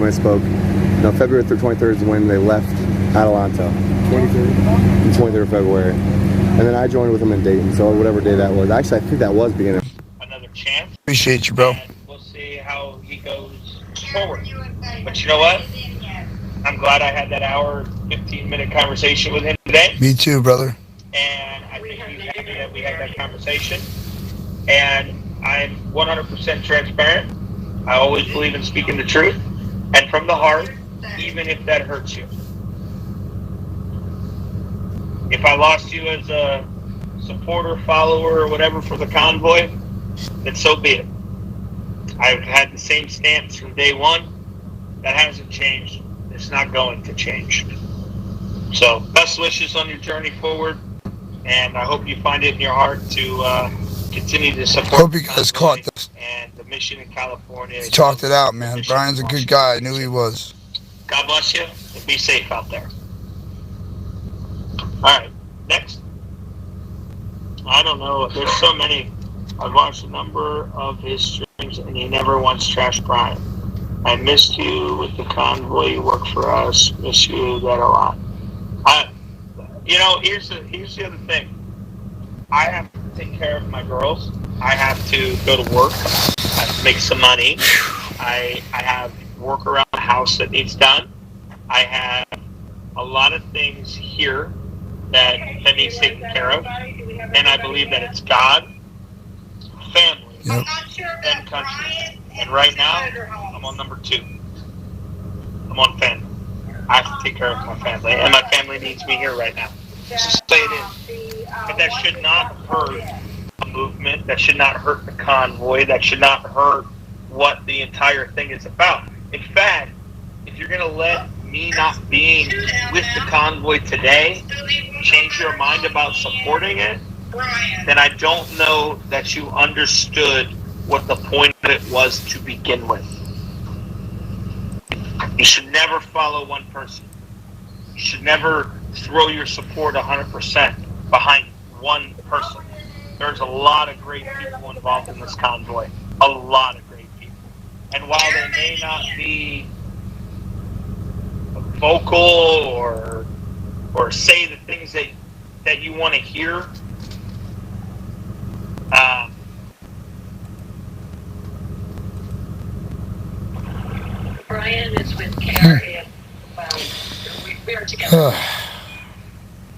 No, February 23rd is when they left Adelanto. 23rd? The 23rd of February. And then I joined with them in Dayton, so whatever day that was. Actually, I think that was beginning. Another chance. Appreciate you, bro. And we'll see how he goes forward. But you know what? I'm glad I had that hour, 15-minute conversation with him today. Me too, brother. And I think he's happy that we had that conversation. And I'm 100% transparent. I always believe in speaking the truth. And from the heart, even if that hurts you. If I lost you as a supporter, follower, or whatever for the convoy, then so be it. I've had the same stance from day one. That hasn't changed. It's not going to change. So, best wishes on your journey forward, and I hope you find it in your heart to continue to support. Hope you guys caught this. And the mission in California. He talked it out, man. Brian's a good guy. I knew he was. God bless you, and be safe out there. All right, next. I don't know. There's so many. I've watched a number of his streams, and he never once trashed Brian. I missed you with the convoy. You work for us. Miss you that a lot. Here's the other thing. I have to take care of my girls. I have to go to work. I have to make some money. I have work around the house that needs done. I have a lot of things here that needs taken care of, and I believe that it's God, family, and country. And right now, I'm on number 2. I'm on family. I have to take care of my family, and my family needs me here right now. Just say it is. But that should not hurt a movement. That should not hurt the convoy. That should not hurt what the entire thing is about. In fact, if you're going to let me not being with the convoy today change your mind about supporting it, then I don't know that you understood what the point of it was to begin with. You should never follow one person. You should never throw your support 100% behind one person. There's a lot of great people involved in this convoy. A lot of great people. And while they may not be vocal or say the things that you want to hear, Brian is with Carrie. We are together.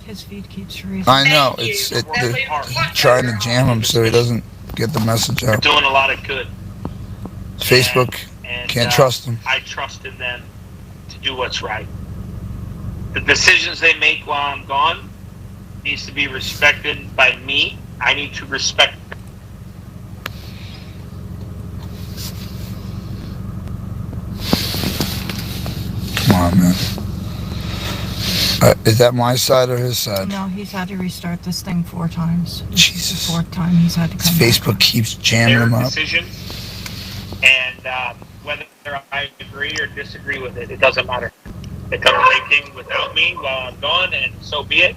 His feed keeps freezing. I know. They're trying to jam him so he doesn't get the message out. They're doing a lot of good. Facebook can't trust him. I trust in them to do what's right. The decisions they make while I'm gone needs to be respected by me. I need to respect them. Come on, man. Is that my side or his side? No, he's had to restart this thing 4 times. Jesus. The 4th time he's had to come Facebook back. keeps jamming him up. Decision, and whether I agree or disagree with it, it doesn't matter. They come making without me while I'm gone, and so be it.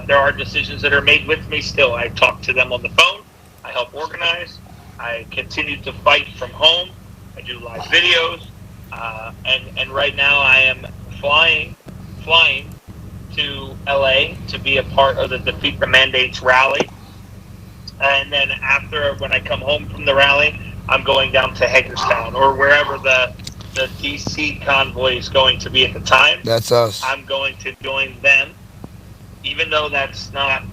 There are decisions that are made with me still. I talk to them on the phone. I help organize. I continue to fight from home. I do live videos. And right now I am flying to LA to be a part of the Defeat the Mandates rally. And then after, when I come home from the rally, I'm going down to Hagerstown or wherever the DC convoy is going to be at the time. That's us. I'm going to join them, even though that's not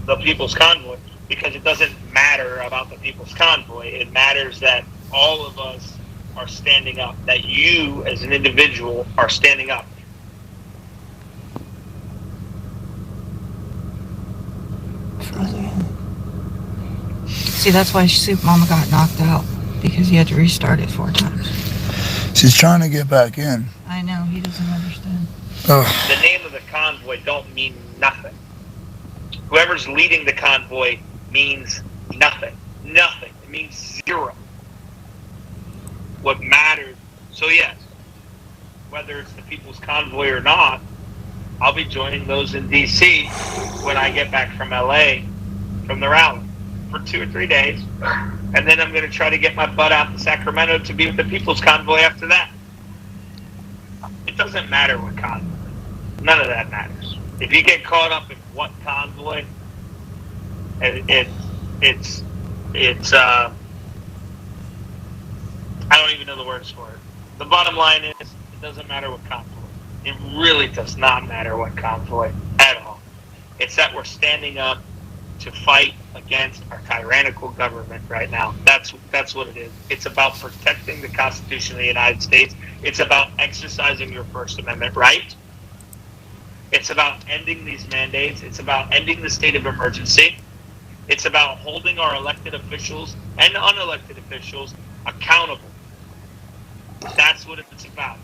the People's Convoy, because it doesn't matter about the People's Convoy. It matters that all of us are standing up, that you as an individual are standing up. See, that's why Soup Mama got knocked out, because he had to restart it 4 times. She's trying to get back in. I know, he doesn't understand. The name of the convoy don't mean nothing. Whoever's leading the convoy means nothing. Nothing. It means 0. What matters, so yes, whether it's the People's Convoy or not, I'll be joining those in DC when I get back from LA from the rally for 2 or 3 days, and then I'm going to try to get my butt out to Sacramento to be with the People's Convoy after that. It doesn't matter what convoy. None of that matters. If you get caught up in what convoy, it's I don't even know the words for it. The bottom line is, it doesn't matter what convoy. It really does not matter what convoy at all. It's that we're standing up to fight against our tyrannical government right now. That's what it is. It's about protecting the Constitution of the United States. It's about exercising your First Amendment right. It's about ending these mandates. It's about ending the state of emergency. It's about holding our elected officials and unelected officials accountable. That's what it's about.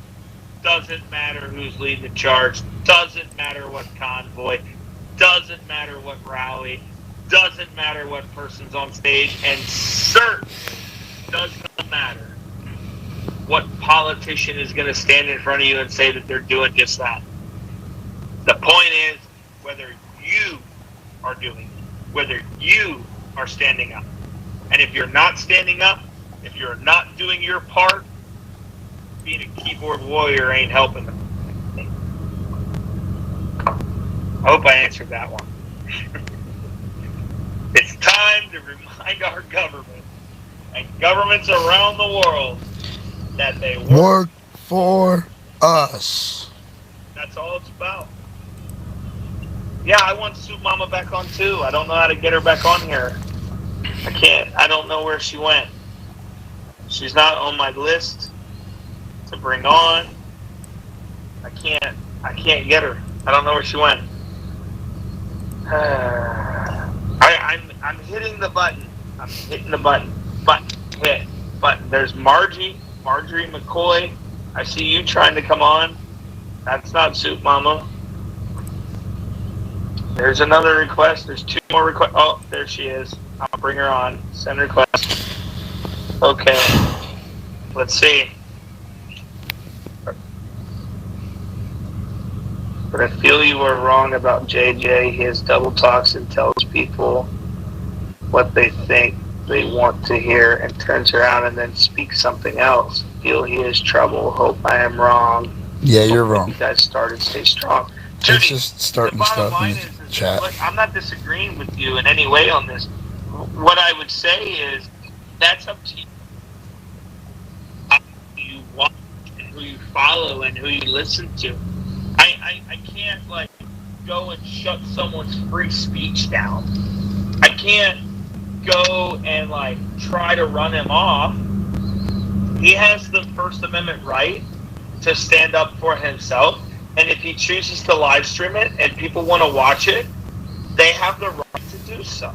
Doesn't matter who's leading the charge. Doesn't matter what convoy. Doesn't matter what rally. Doesn't matter what person's on stage. And certainly does not matter what politician is going to stand in front of you and say that they're doing just that. The point is whether you are doing it, whether you are standing up. And if you're not standing up, if you're not doing your part, being a keyboard warrior ain't helping them. I hope I answered that one. It's time to remind our government and governments around the world that they work for us. That's all it's about. Yeah, I want Soup Mama back on too. I don't know how to get her back on here. I can't. I don't know where she went. She's not on my list to bring on. I can't get her. I don't know where she went. I'm hitting the button. I'm hitting the button. Button. Hit. Button. There's Marjorie McCoy. I see you trying to come on. That's not Soup Mama. There's another request. There's 2 more requests. Oh, there she is. I'll bring her on. Send request. Okay. Let's see. But I feel you are wrong about JJ. He has double talks and tells people what they think they want to hear and turns around and then speaks something else. Feel he is trouble. Hope I am wrong. Yeah, you're wrong. You guys started. Stay strong. It's just starting stuff in the chat. Look, I'm not disagreeing with you in any way on this. What I would say is that's up to you. Who you watch and who you follow and who you listen to. I can't like go and shut someone's free speech down. I can't go and like try to run him off. He has the First Amendment right to stand up for himself, and if he chooses to live stream it and people want to watch it, they have the right to do so.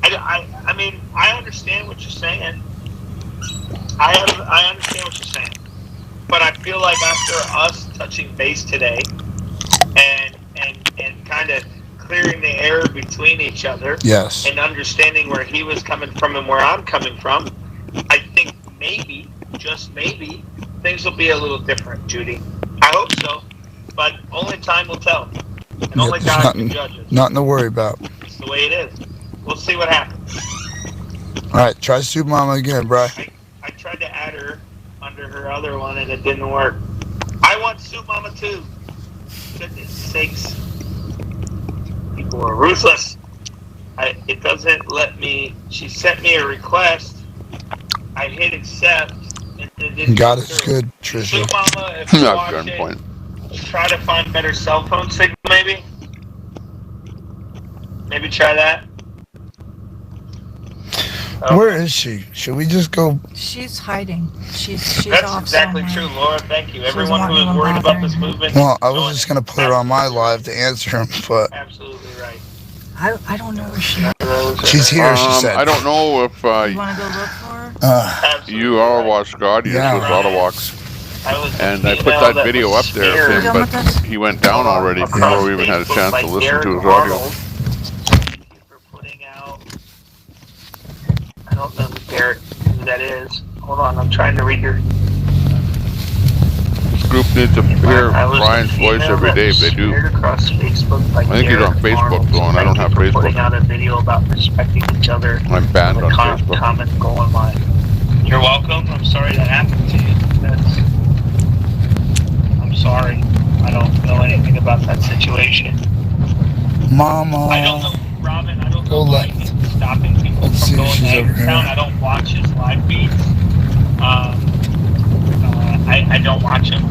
I mean, I understand what you're saying. I understand what you're saying. But I feel like after us touching base today and kind of clearing the air between each other, yes, and understanding where he was coming from and where I'm coming from, I think maybe, just maybe, things will be a little different, Judy. I hope so, but only time will tell. And only God can judge us. Nothing to worry about. It's the way it is. We'll see what happens. All right, try Soup Mama again, bro. I tried to add her under her other one and it didn't work. I want Soup Mama too. Goodness sakes. People are ruthless. It doesn't let me. She sent me a request. I hit accept and it didn't God is good, Trisha. Soup Mama, if you watch it, try to find better cell phone signal maybe. Maybe try that. Where is she? Should we just go? She's hiding. She's That's off exactly somewhere. true, Laura. Thank you. Everyone who is worried about this movement. Well, I was just going to put her on my live to answer him, but... Absolutely right. I don't know where she is. She's here, she said. I don't know if... you want to go look for her? You are Watch God. You're with Autowalks. And I put that video up there of him, but he went down already before we even had a chance to listen to his audio. I don't know who that is. Hold on, I'm trying to read your... This group needs to hear Brian's voice every day, if they do. I think he's on Facebook though, and I don't have Facebook. Putting out a video about respecting each other. I'm banned on Facebook. Common goal in life. You're welcome. I'm sorry that happened to you. I'm sorry. I don't know anything about that situation. Mama. I don't know, Robin. I don't go know left. Stopping people from going to Hagerstown. I don't watch his live feeds. I don't watch him.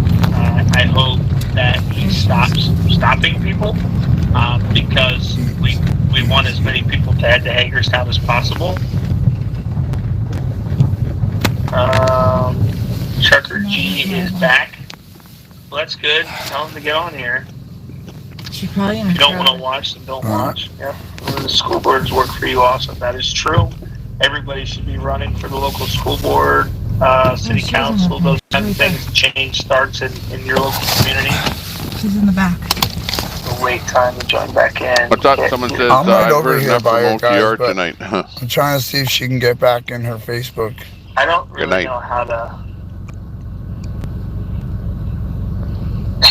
I hope that he stops stopping people because we want as many people to head to Hagerstown as possible. Trucker G is back. Well, that's good. Tell him to get on here. She's probably in If you don't want to watch, then don't watch. Yep. The school boards work for you also. That is true. Everybody should be running for the local school board, city council, those kind of things. Change starts in your local community. She's in the back. The wait time to join back in. I thought someone said I'm right I've over heard here enough by her, from guys, OTR but tonight. I'm trying to see if she can get back in her Facebook. I don't really know how to...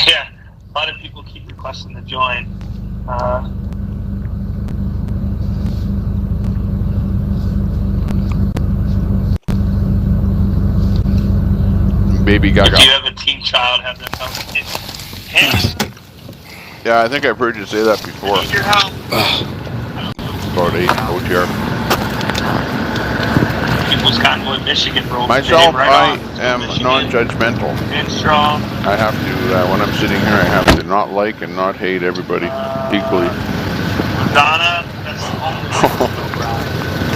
Yeah, a lot of people keep requesting to join. Baby Gaga. If you have a teen child, have them help. Yeah, I think I've heard you say that before. Need your help. About OTR. People People's Convoy, Michigan rolls Myself, right I on. am non-judgmental. And strong. I have to, when I'm sitting here, I have to not like and not hate everybody equally. Donna, that's the only way to go, Brian.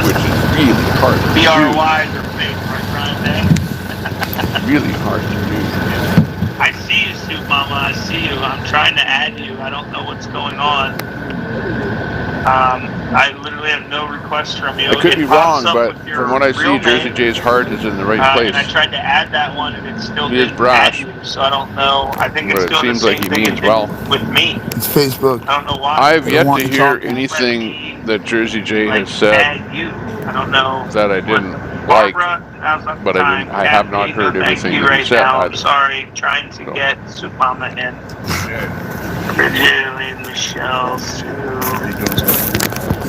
Which is really hard to BRYs are fake, right, Brian Day? Really hard to do. I see you, Soup Mama. I see you. I'm trying to add you. I don't know what's going on. I literally have no requests from you. I could be wrong, but from what I see, Jersey Jay's heart is in the right place. And I tried to add that one, and it still He is didn't brash, add you, so I don't know. I think but it's it doing seems the same like he thing means well. with me. It's Facebook. I don't know why. I've yet to hear anything that Jersey Jay has said I don't know that I didn't like, but I have not heard everything that he said either. I'm sorry, trying to get Soup Mama in. Originally Michelle, Sue.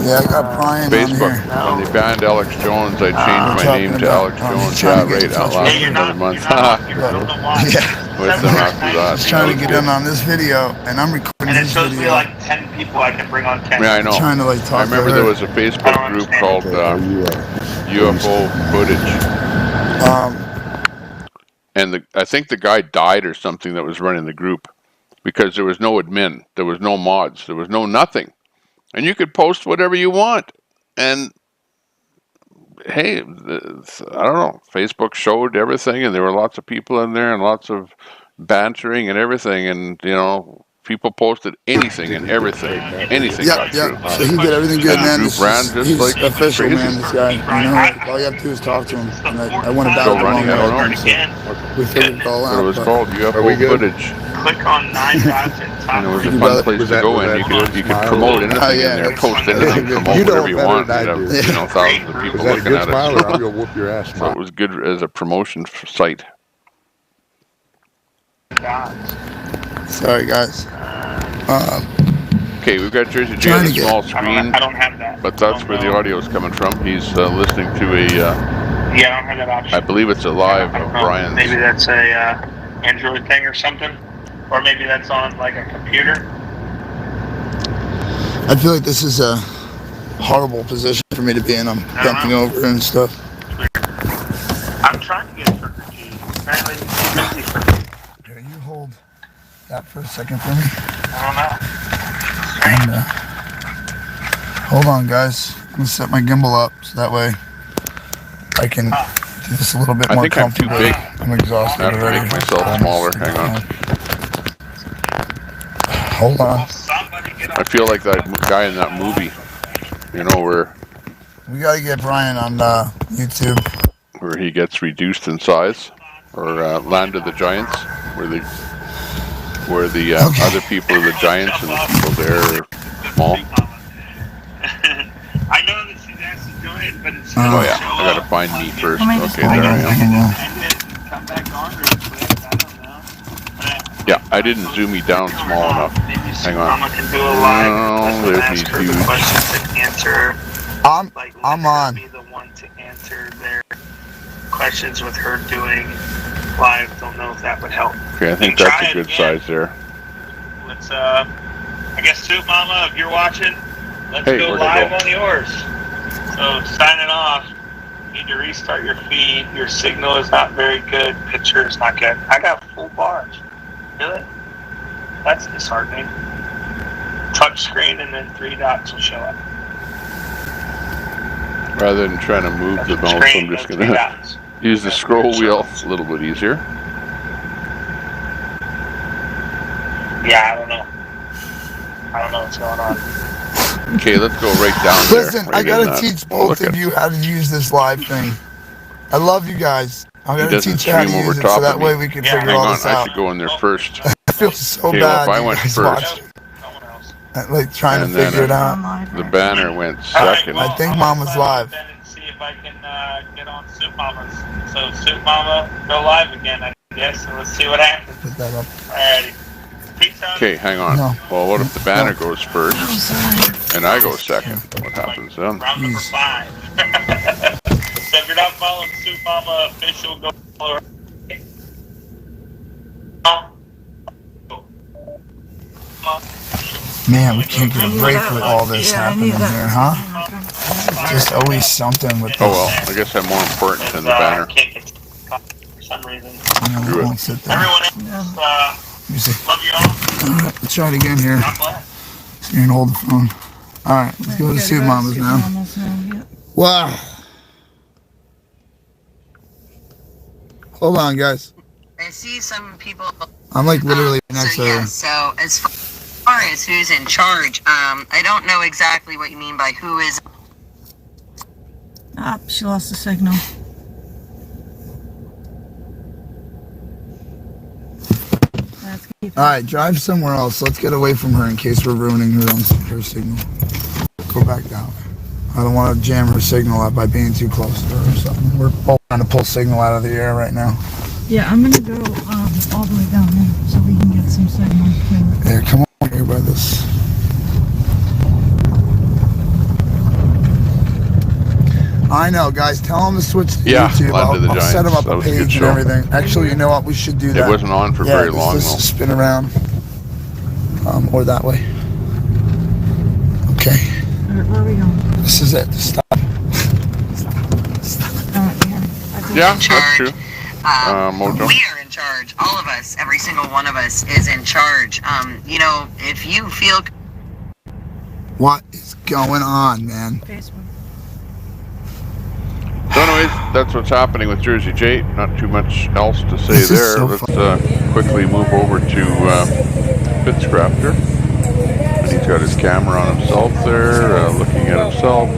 Yeah, I got Brian Facebook. on here. When they banned Alex Jones, I changed my name to Alex Jones. Yeah, right, that last another month. With them after that. He's trying to get in on this video, and I'm recording And it his shows me video. like 10 people I can bring on camera. Yeah, I know. Trying to, like, talk I remember to there her. was a Facebook group called UFO Footage. And I think the guy died or something that was running the group because there was no admin, there was no mods, there was no nothing. And you could post whatever you want. And hey, I don't know, Facebook showed everything, and there were lots of people in there and lots of bantering and everything, and you know, people posted anything and everything. Anything got through. So he did everything good, and man. the group ran just He's like official, crazy. man. This guy, you know, all you have to do is talk to him. And I went about it the wrong way. I don't know. We figured it all out. But it was called UFO Footage. Click on 9 dots and top. And it was a fun place to go in. You could promote anything in there, post anything, promote whatever you want. You'd have, you know, thousands of people looking at it. I'm gonna whoop your ass. So it was good as a promotion site. Sorry, guys. Okay, we've got Jersey Jay on a small screen. I don't have that. But that's where the audio is coming from. He's listening to a. Yeah, I don't have that option. I believe it's a live of Brian's. Maybe that's a Android thing or something, or maybe that's on like a computer. I feel like this is a horrible position for me to be in. I'm bending over and stuff. I'm trying to get it for G. Apparently, it's busy for me. Here, you hold that for a second for me. I don't know. And, hold on, guys. I'm gonna set my gimbal up so that way I can do this a little bit more comfortable. I think I'm too big. I'm exhausted I have to already. make myself smaller. Hang on. Hold on. I feel like that guy in that movie. You know, where we gotta get Brian on YouTube. Where he gets reduced in size, or Land of the Giants, where the other people are the giants and the people there are small. I know that she's asked to join it, but it's Oh yeah, I gotta find me first. Okay, there I am. Yeah, I didn't zoom me down small enough. Hang on. Oh, there's me huge. I'm on. Be the one to answer their questions with her doing live. Don't know if that would help. Okay, I think that's a good size there. Let's I guess Soup Mama, if you're watching, let's go where'd live it go? on yours. So signing off. You need to restart your feed. Your signal is not very good. Picture is not good. I got full bars. Really? That's disheartening. Touch screen and then 3 dots will show up. Rather than trying to move the mouse, I'm just going to use the scroll wheel. It's a little bit easier. Yeah, I don't know. I don't know what's going on. Okay, let's go right down there. Listen, I gotta teach both of you how to use this live thing. I love you guys. I'm gonna teach you how to use it so that way we can figure all this out. I should go in there first. I feel so okay, bad. Well, if I went first, like trying to figure it out. The banner went second. I think Mama's live. See if I can get on Soup Mama's. So Soup Mama, go live again, I guess, and let's see what happens. Put that up. Alrighty. Peace out. Okay, hang on. No. Well, what if the banner goes first and I go second? What happens then? Round number 5. So if you're not following Soup Mama official, go follow her. Man, we can't get a break with all this happening here, huh? Just always something with this. Oh well, I guess I'm more important than the banner. For some reason. No, it won't sit there. Everyone else, Let me see. love you all. Alright, let's try it again here. God bless. So you're gonna hold the phone. Alright, let's go to Soup Mamas now. Wow. Hold on, guys. I see some people. I'm like literally next to her. So as far as who's in charge, I don't know exactly what you mean by who is. Ah, she lost the signal. Alright, drive somewhere else. Let's get away from her in case we're ruining her signal. Go back down. I don't want to jam her signal up by being too close to her or something. We're both trying to pull signal out of the air right now. Yeah, I'm gonna go all the way down there so we can get some signal. There, come on here by this. I know, guys. Tell them to switch to YouTube. I'll set them up a page and everything. Actually, you know what? We should do that. It wasn't on for very long, though. Just spin around. Or that way. Okay. Where are we going? This is it. Stop. Yeah, that's true. We are in charge. All of us, every single one of us is in charge. You know, if you feel... What is going on, man? Facebook. So anyways, that's what's happening with Jersey J. Not too much else to say there. So Let's quickly move over to Fitzcrafter. And he's got his camera on himself there, looking at himself.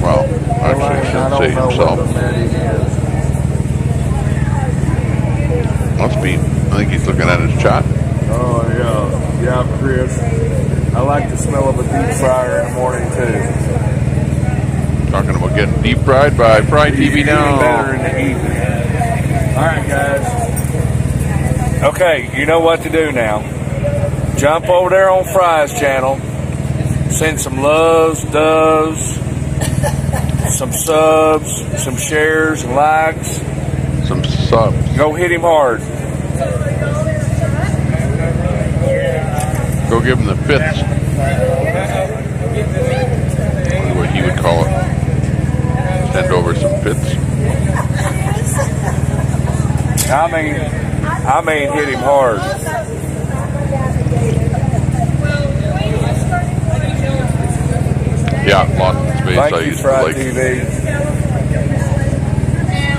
Well, actually, I shouldn't say himself. Must be. I think he's looking at his chat. Oh, yeah. Yeah, Chris. I like the smell of a deep fryer in the morning, too. Talking about getting deep fried by Fry TV now. Better in the evening. All right, guys. Okay, you know what to do now. Jump over there on Fry's channel. Send some loves, doves, some subs, some shares and likes. Some subs. Go hit him hard. Go give him the fits. I wonder what he would call it. Send over some fits. I mean, hit him hard. Yeah, Lost in Space. Thank I you, used to Fry like. TV.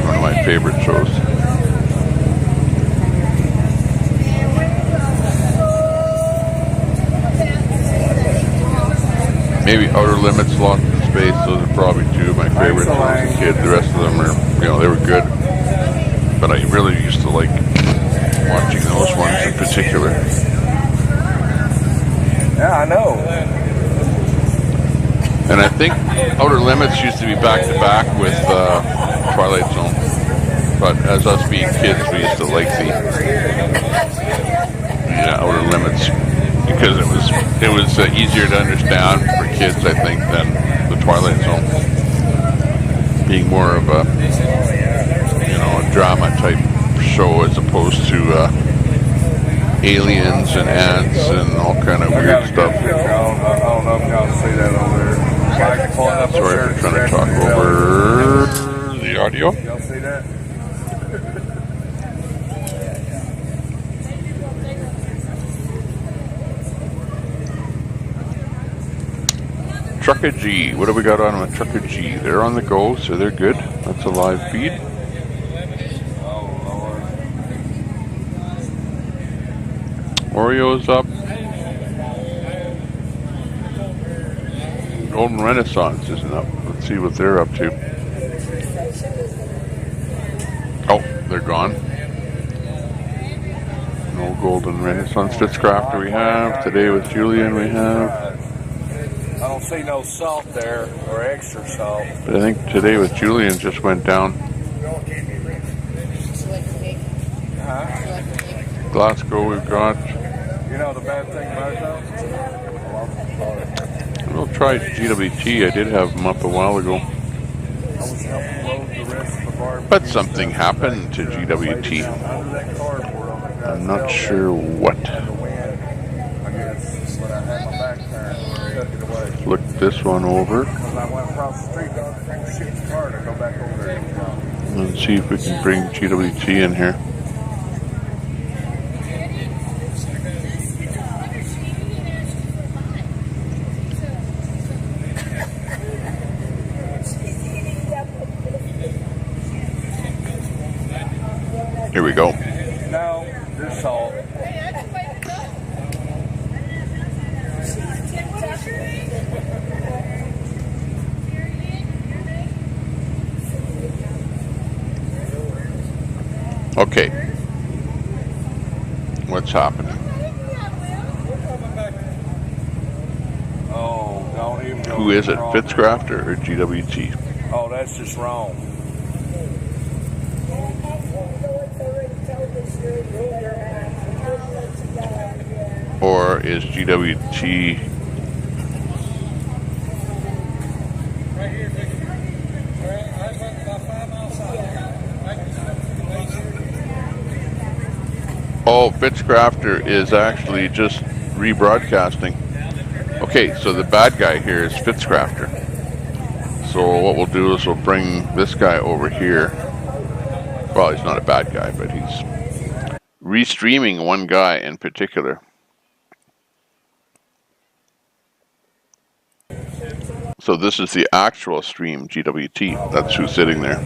One of my favorite shows. Maybe Outer Limits, Lost in Space. Those are probably two of my favorites when I was a kid. The rest of them are, they were good. But I really used to like watching those ones in particular. Yeah, I know. And I think Outer Limits used to be back to back with Twilight Zone. But as us being kids, we used to like the Outer Limits because it was easier to understand for kids, I think, than the Twilight Zone, being more of a a drama type show as opposed to aliens and ants and all kind of weird stuff. I don't know if y'all see that over there. Sorry for trying to talk over the audio. Y'all see that? Trucker G. What have we got on with Trucker G? They're on the go, so they're good. That's a live feed. Oreo's up. Golden Renaissance isn't up. Let's see what they're up to. Oh, they're gone. No Golden Renaissance. Fitzcrafter we have. Today with Julian we have. I don't see no salt there or extra salt. But I think Today with Julian just went down. Glasgow we've got. You know the bad thing about those? We'll try GWT. I did have them up a while ago. But something happened to GWT. I'm not sure what. flick this one over. Let's see if we can bring GWT in here. Here we go. No, there's salt. Okay. What's happening? Oh, don't even go. Who is it? Fitzcrafter or GWT? Oh, that's just wrong. Or is GWT Oh, Fitzcrafter is actually just rebroadcasting. Okay, so the bad guy here is Fitzcrafter. So what we'll do is we'll bring this guy over here. Well, he's not a bad guy, but he's restreaming one guy in particular. So this is the actual stream, GWT. That's who's sitting there.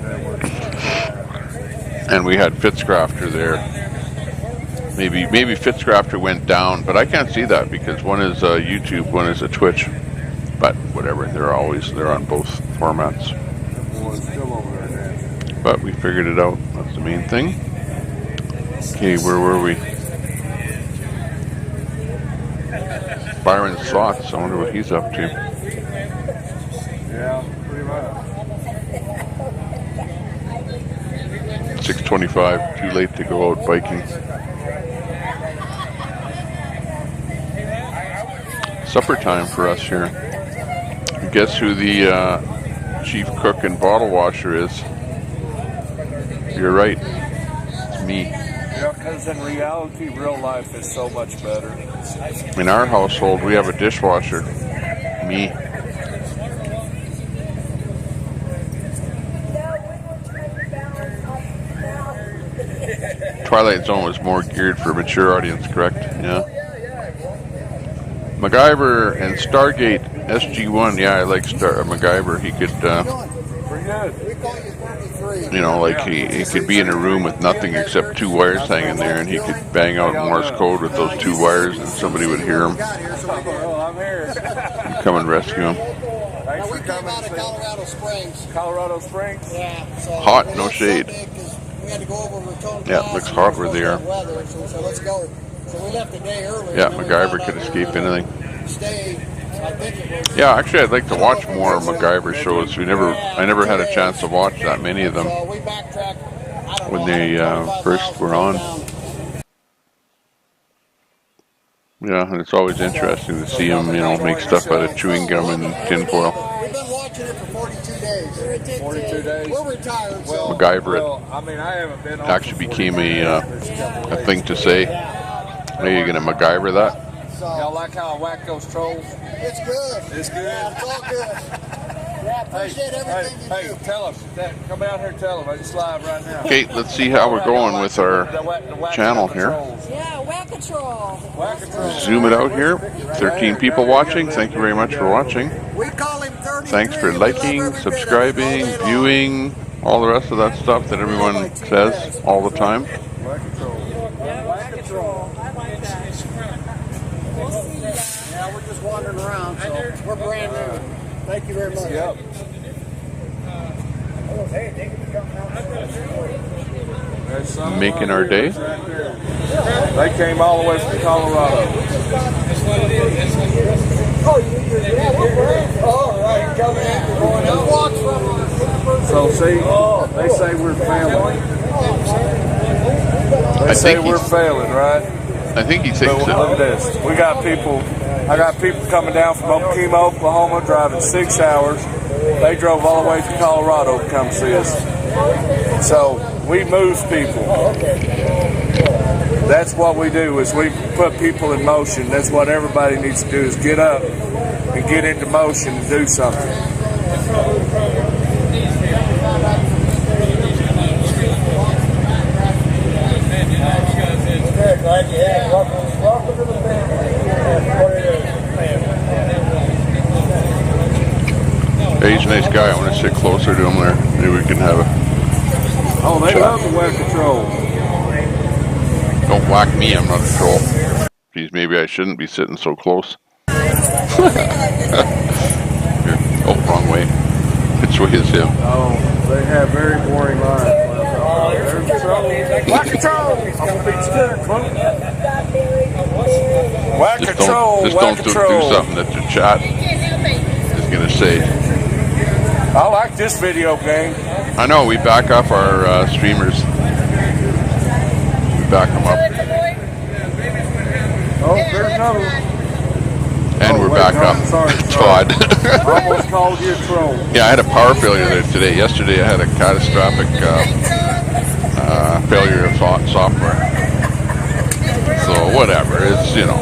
And we had Fitzcrafter there. Maybe Fitzcrafter went down, but I can't see that because one is YouTube, one is a Twitch. But whatever, they're on both formats. But we figured it out. That's the main thing. Okay, where were we? Byron Slots. I wonder what he's up to. Yeah, pretty much. 6:25. Too late to go out biking. Supper time for us here. Guess who the chief cook and bottle washer is? You're right. It's me. Yeah, because in reality, real life is so much better. In our household, we have a dishwasher. Me. Twilight Zone was more geared for a mature audience, correct? Yeah. MacGyver and Stargate SG-1. Yeah, I like MacGyver. He could, you know, like he could be in a room with nothing except two wires hanging there, and he could bang out Morse code with those two wires, and somebody would hear him. He'd come and rescue him. Now, we came out of Colorado Springs. Colorado Springs? Yeah. So hot, no shade. We had to go over Yeah, it looks hot where they are. Weather, so we said, let's go. So we left a day early. Yeah, MacGyver could escape anything. Stay, I think it was, yeah, actually, I'd like to watch more MacGyver shows. I never had a chance to watch that many of them so we backtracked, when they first were on. Yeah, and it's always interesting to see him, you know, make stuff out of chewing gum and tinfoil. We've been watching it for 42 days. 42 days? We're retired. So. MacGyver I mean, I haven't been on actually became a thing to say. Are you going to MacGyver that? Y'all like how I whack those trolls? It's good. It's good? Yeah, it's all good. Yeah, appreciate everything you do. Hey, tell them. Come out here and tell them. I just live right now. Okay, let's see how we're going with our channel here. Yeah, whack-a-troll. Zoom it out here. 13 people watching. Thank you very much for watching. We call him 33. Thanks for liking, subscribing, viewing, all the rest of that stuff that everyone says all the time. Yeah, we're just wandering around, so we're brand new. Thank you very much. Yep. Making our day. They came all the way from Colorado. So see, they say we're failing. They say we're failing, right? I think he thinks so. Look at this. I got people coming down from Okemo, Oklahoma, driving 6 hours. They drove all the way to Colorado to come see us. So we move people. That's what we do, is we put people in motion. That's what everybody needs to do, is get up and get into motion and do something. Glad you had. Welcome to the family. Hey, he's a nice guy. I want to sit closer to him there. Maybe we can have a Oh, they chat. love the whack control. Don't whack me, I'm not a troll. Geez, maybe I shouldn't be sitting so close. Here. Oh, wrong way. Which way is him? Oh, they have very boring lives. There's control. Whack control! I'm gonna beat you to it, folks. Whack control, Just whack don't control. do something that the chat is going to say. I like this video game. I know, we back up our streamers. We back them up. Oh, there's another one. And we're back up. Sorry, Todd. I almost called you a troll. Yeah, I had a power failure there today. Yesterday I had a catastrophic failure of software. So whatever, it's, you know,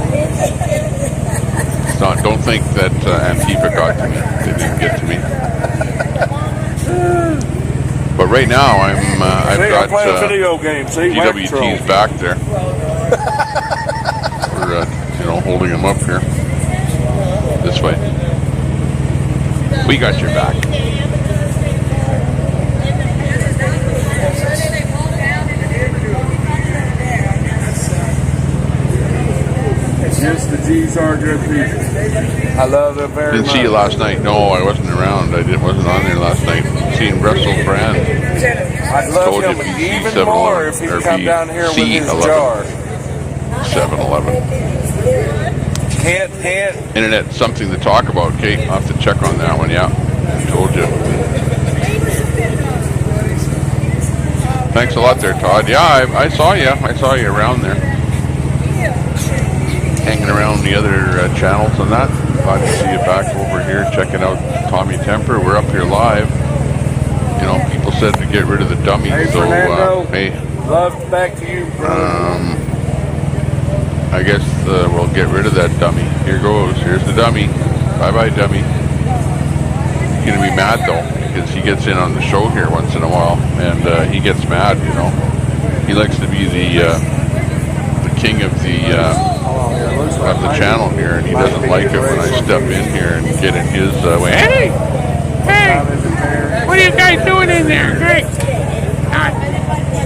it's not, don't think that Antifa got to me. They didn't get to me. But right now I've got video game. GWT's back there. We're you know, holding them up here. This way. We got your back. Just the G's are good people. I love them very much. Didn't see you last night. No, I wasn't around. Wasn't on there last night. Seen Russell Brand. I'd love him even more if he'd come down here with his jar. 7-Eleven. Can't. Internet, something to talk about, Kate. I'll have to check on that one. Yeah, I told you. Thanks a lot there, Todd. Yeah, I saw you. I saw you around there. Hanging around the other channels and that. Glad to see you back over here checking out Tommy Temper. We're up here live. You know, people said to get rid of the dummy. Hey, so, Fernando, hey. love back to you, brother. I guess we'll get rid of that dummy. Here goes. Here's the dummy. Bye-bye, dummy. He's going to be mad, though, because he gets in on the show here once in a while, and he gets mad, you know. He likes to be the king of the channel here, and he doesn't like it when I step in here and get in his way. Hey! Hey! What are you guys doing in there? Great!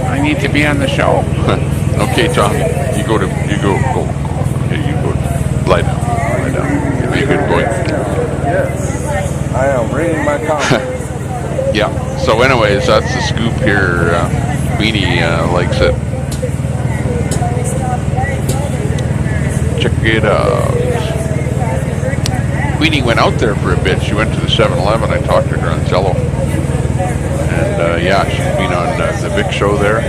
I need to be on the show. Okay, Tom. You go. Okay, you go. Lie down. Be a good boy. Yes. I am reading my comments. Yeah. So anyways, that's the scoop here. Weenie likes it. Check it out. Weenie went out there for a bit. She went to the 7-Eleven. I talked to her on Zello. And yeah, she's been on the Vic show there.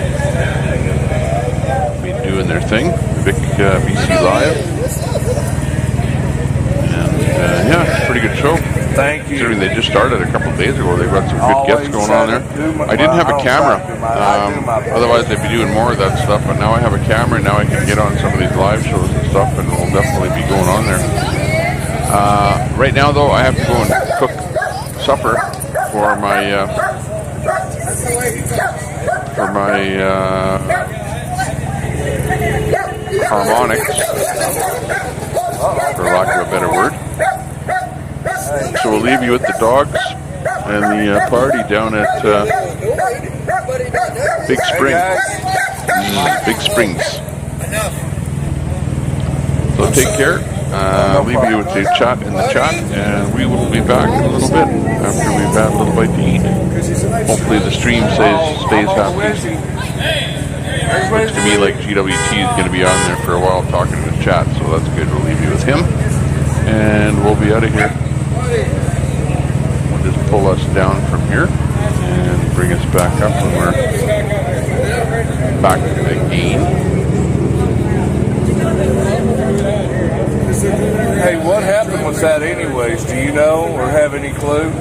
Been doing their thing. Vic BC Live. And yeah, pretty good show. Thank you. Considering they just started a couple of days ago, they've got some good guests going on there. I didn't have a camera. Otherwise, I'd be doing more of that stuff. But now I have a camera, and now I can get on some of these live shows and stuff, and we'll definitely be going on there. Right now, though, I have to go and cook supper for my harmonics, for lack of a better word. So we'll leave you with the dogs and the party down at Big Springs. Big Springs. So take care. Leave you with the chat in the chat, and we will be back in a little bit after we've had a little bite to eat. Hopefully the stream stays happy. Looks to me like GWT is going to be on there for a while talking to the chat, so that's good. We'll leave you with him, and we'll be out of here. We'll just pull us down from here and bring us back up when we're back again. Hey, what happened with that anyways? Do you know or have any clue?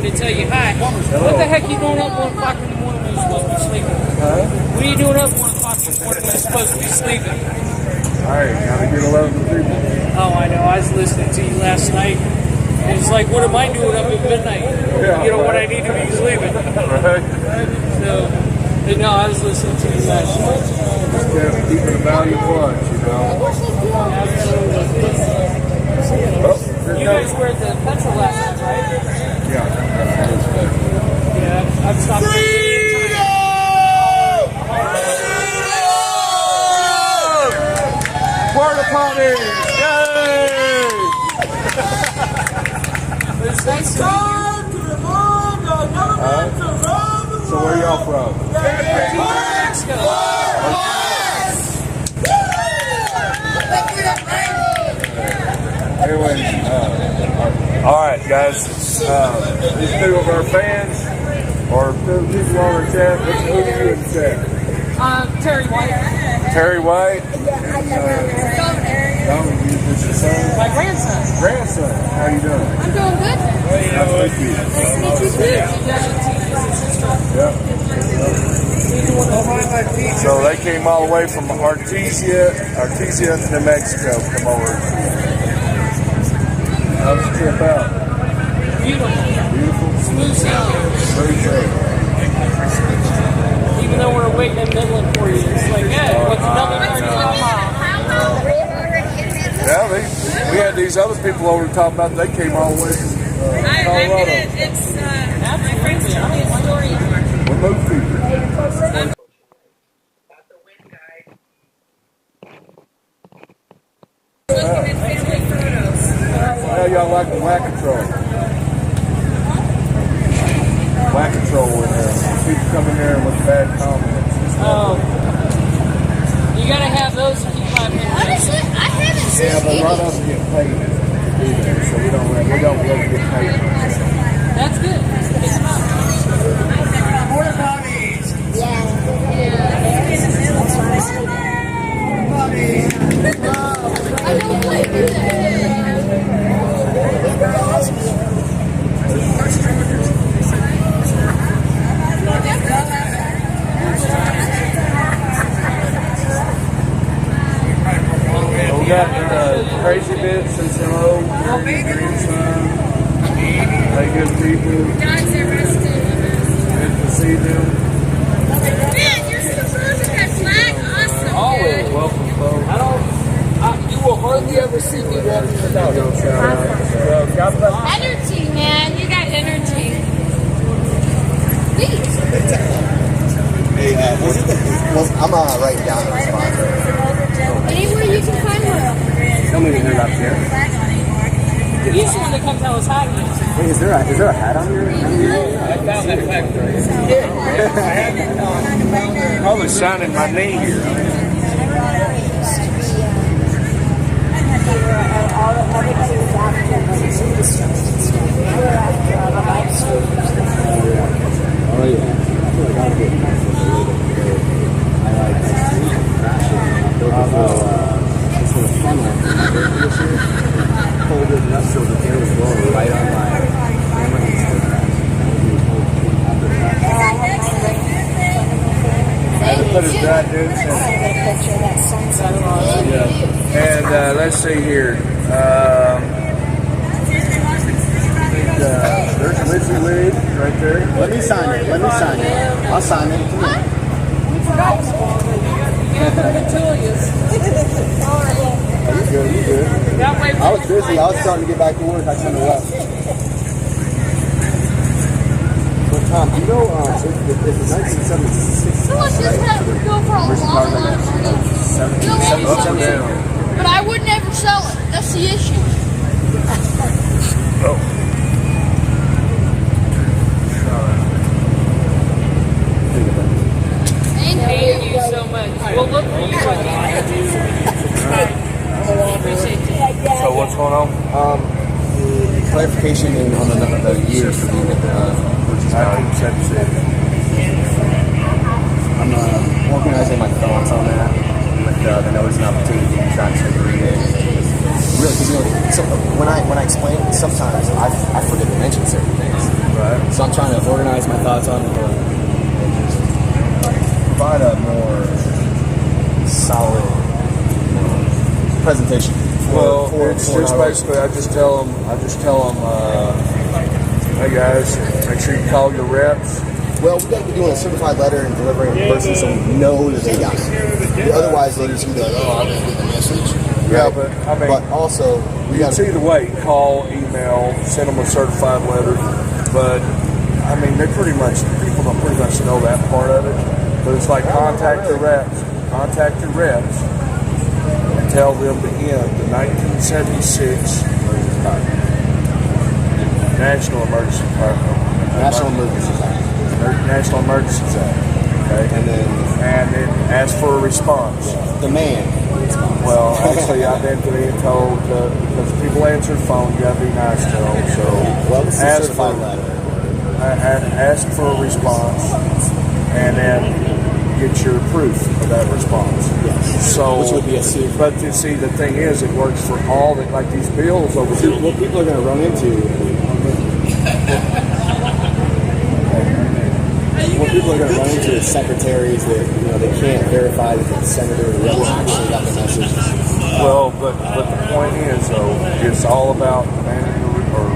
to tell you hi. What the heck are you doing up 1 o'clock in the morning when you're supposed to be sleeping? What are you doing up 1 o'clock in the morning when you're supposed to be sleeping? Alright, gotta get a load of people. Oh, I know. I was listening to you last night. It's like, what am I doing up at midnight? You know, when I need to be sleeping. So, no, I was listening to you last night. Yeah, keeping the value flush, you know. You guys were at the petrol last night, right? Yeah, I've stopped. Porta potties! Yay! It's time to remove the government around the world. So where y'all from? Mexico. Anyway, all right, guys. These two of our fans, or two people on our chat. Who do you in the chat? Terry White. Terry White. This your son? My grandson. Grandson. How you doing? I'm doing good. Nice to meet you. Nice to meet you too. Yep. So they came all the way from Artesia, New Mexico, come over. How's the trip out? Beautiful. Beautiful? Smooth sailing. Smooth sailing. Even though we're waiting in Midland for you, it's like, yeah, what's another 35 miles? Yeah, we had these other people over talking about they came all the way from Colorado. It's my friend's story. What movie? How y'all like the whack control? Whack control in there. People come in there with bad comments. You gotta have those to keep my opinion. Honestly, I haven't seen Yeah, but a lot of them get paid to do that, so we don't really get paid. That's good. Porta potties. Yeah. I don't play with We got Crazy Bits says hello. Grandson. They good people. Good to see them. Man, you're so close to that flag. Awesome. Always welcome, folks. You will hardly ever see me walking without it. Energy, man. You got energy. Please. Hey, I'm writing down the response. Anywhere you can find one. Tell me when you're up here. He's the one that comes out with hot. Wait, is there a hat on here? I found that flag for you. Probably signing my name here. Oh yeah. Folded it up so the hair was rolling right on my Put his dad in. And let's see here. There's Lizzie Lee right there. Let me sign it. I'll sign it. Come on. You forgot. You good. I was busy. I was starting to get back to work. I kind of left. But Tom, you know, it's the 1976. So let's just go for a long time. But I would never sell it. That's the issue. Oh. Thank you so much. We'll look for you So what's going on? Clarification on the years for the purchase value. I'm organizing my thoughts on that. But I know it's an opportunity to try to agree in. Really, because so when I explain, sometimes I forget to mention certain things. Right. thoughts on it, and just provide a more solid presentation. Well, it's just basically I just tell them, hey guys, make sure you call your reps. Well, we got to be doing a certified letter and delivering it in person so we know that they got it. Otherwise, they're just going to be like, oh, I didn't get the message. Yeah, but I mean, but also, it's either way, call, email, send them a certified letter. But I mean, people don't pretty much know that part of it. But it's like contact your reps, and tell them to end the 1976 National Emergency Act. Okay, and then ask for a response. Demand. Well, actually, I've been being told because people answer the phone, you gotta be nice to them. So ask for a response, and then get your proof of that response. Yes. So, which would be a suit. But you see, the thing is, it works for all that. Like these bills over here. What people are going to run into. What people are going to run into is secretaries that they can't verify that the senator or the rep actually got the message. Well, but the point is though, it's all about demanding or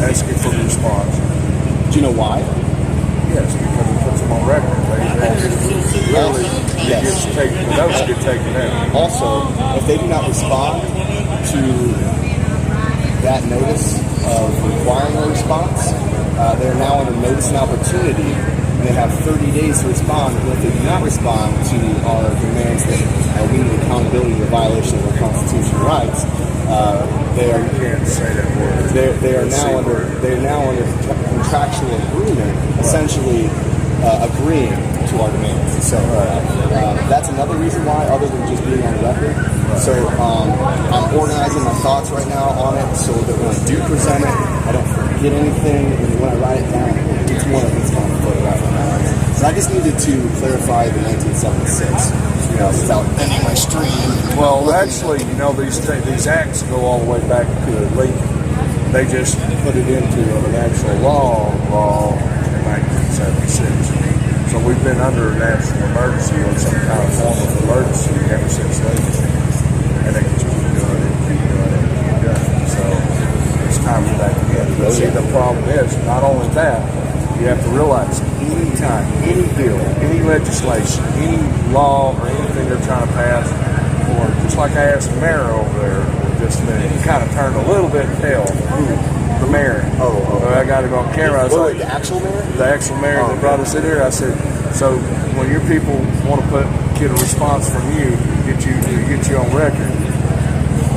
asking for a response. Do you know why? Yes, because it puts them on record. The notes get taken down. Also, if they do not respond to that notice of requiring a response, they are now under notice and opportunity. They have 30 days to respond, and if they do not respond to our demands that we need accountability for violation of their constitutional rights, they are now under contractual agreement, essentially agreeing to our demands. So that's another reason why, other than just being on the record. So I'm organizing my thoughts right now on it, so that when I do present it, I don't forget anything, and when I write it down, it's one of these kind of photographic memories. So I just needed to clarify the 1976, without ending my stream. Well, actually, these acts go all the way back to Lincoln. They just put it into an actual law in 1976. So we've been under a national emergency or some kind of form of emergency ever since Lincoln. And they just keep doing it. So it's time for that to end. But see, the problem is, not only that, you have to realize any time, any bill, any legislation, any law or anything they're trying to pass, or just like I asked the mayor over there just a minute, he kind of turned a little bit pale. The mayor. I got it on camera. I was like, the actual mayor? The actual mayor that brought us in here. I said, so when your people want to get a response from you, get you on record,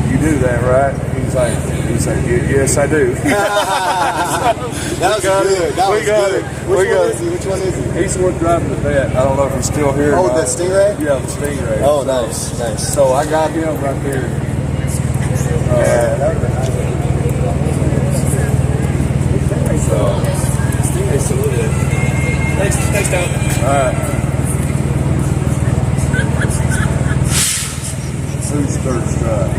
you do that, right? He's like, yes, I do. That was good. We got it. Which one is he? He's the one driving the vet. I don't know if he's still here. Oh, the Stingray? Yeah, the Stingray. Oh, nice. So I got him right there. Stingray's so good. Thanks, Don. All right. Who's third strike?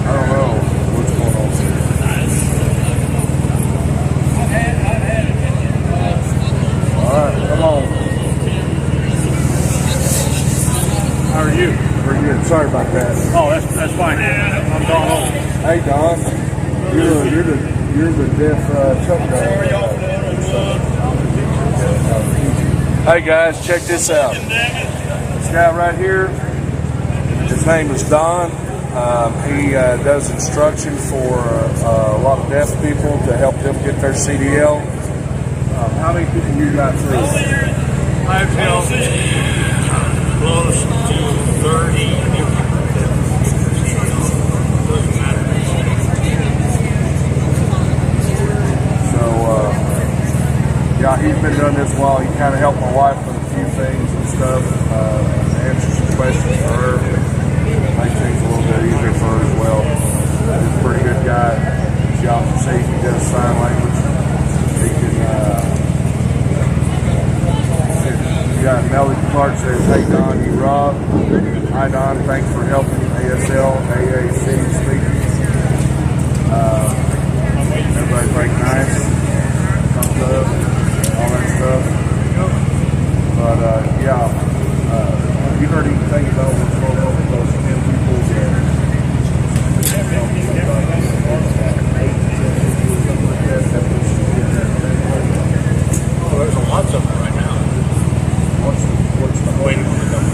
I don't know what's going on here. All right, come on. How are you? Pretty good. Sorry about that. Oh, that's fine. I'm Don Old. Hey, Don. You're the deaf truck driver. Hey guys, check this out. This guy right here, his name is Don. He does instruction for a lot of deaf people to help them get their CDL. How many people you got through? I've helped close to 30 Yeah, he's been doing this a while. He kind of helped my wife with a few things and stuff, answer some questions for her, make things a little bit easier for her as well. He's a pretty good guy. As y'all can see, he does sign language. He can Clark says, hey Don, you rock. Hi Don, thanks for helping ASL, AAC speakers. Everybody's very nice. Thumbs up, all that stuff. But yeah, you heard anything about what's going on with those 10 people that there's a lot of them right now. What's the waiting on the number?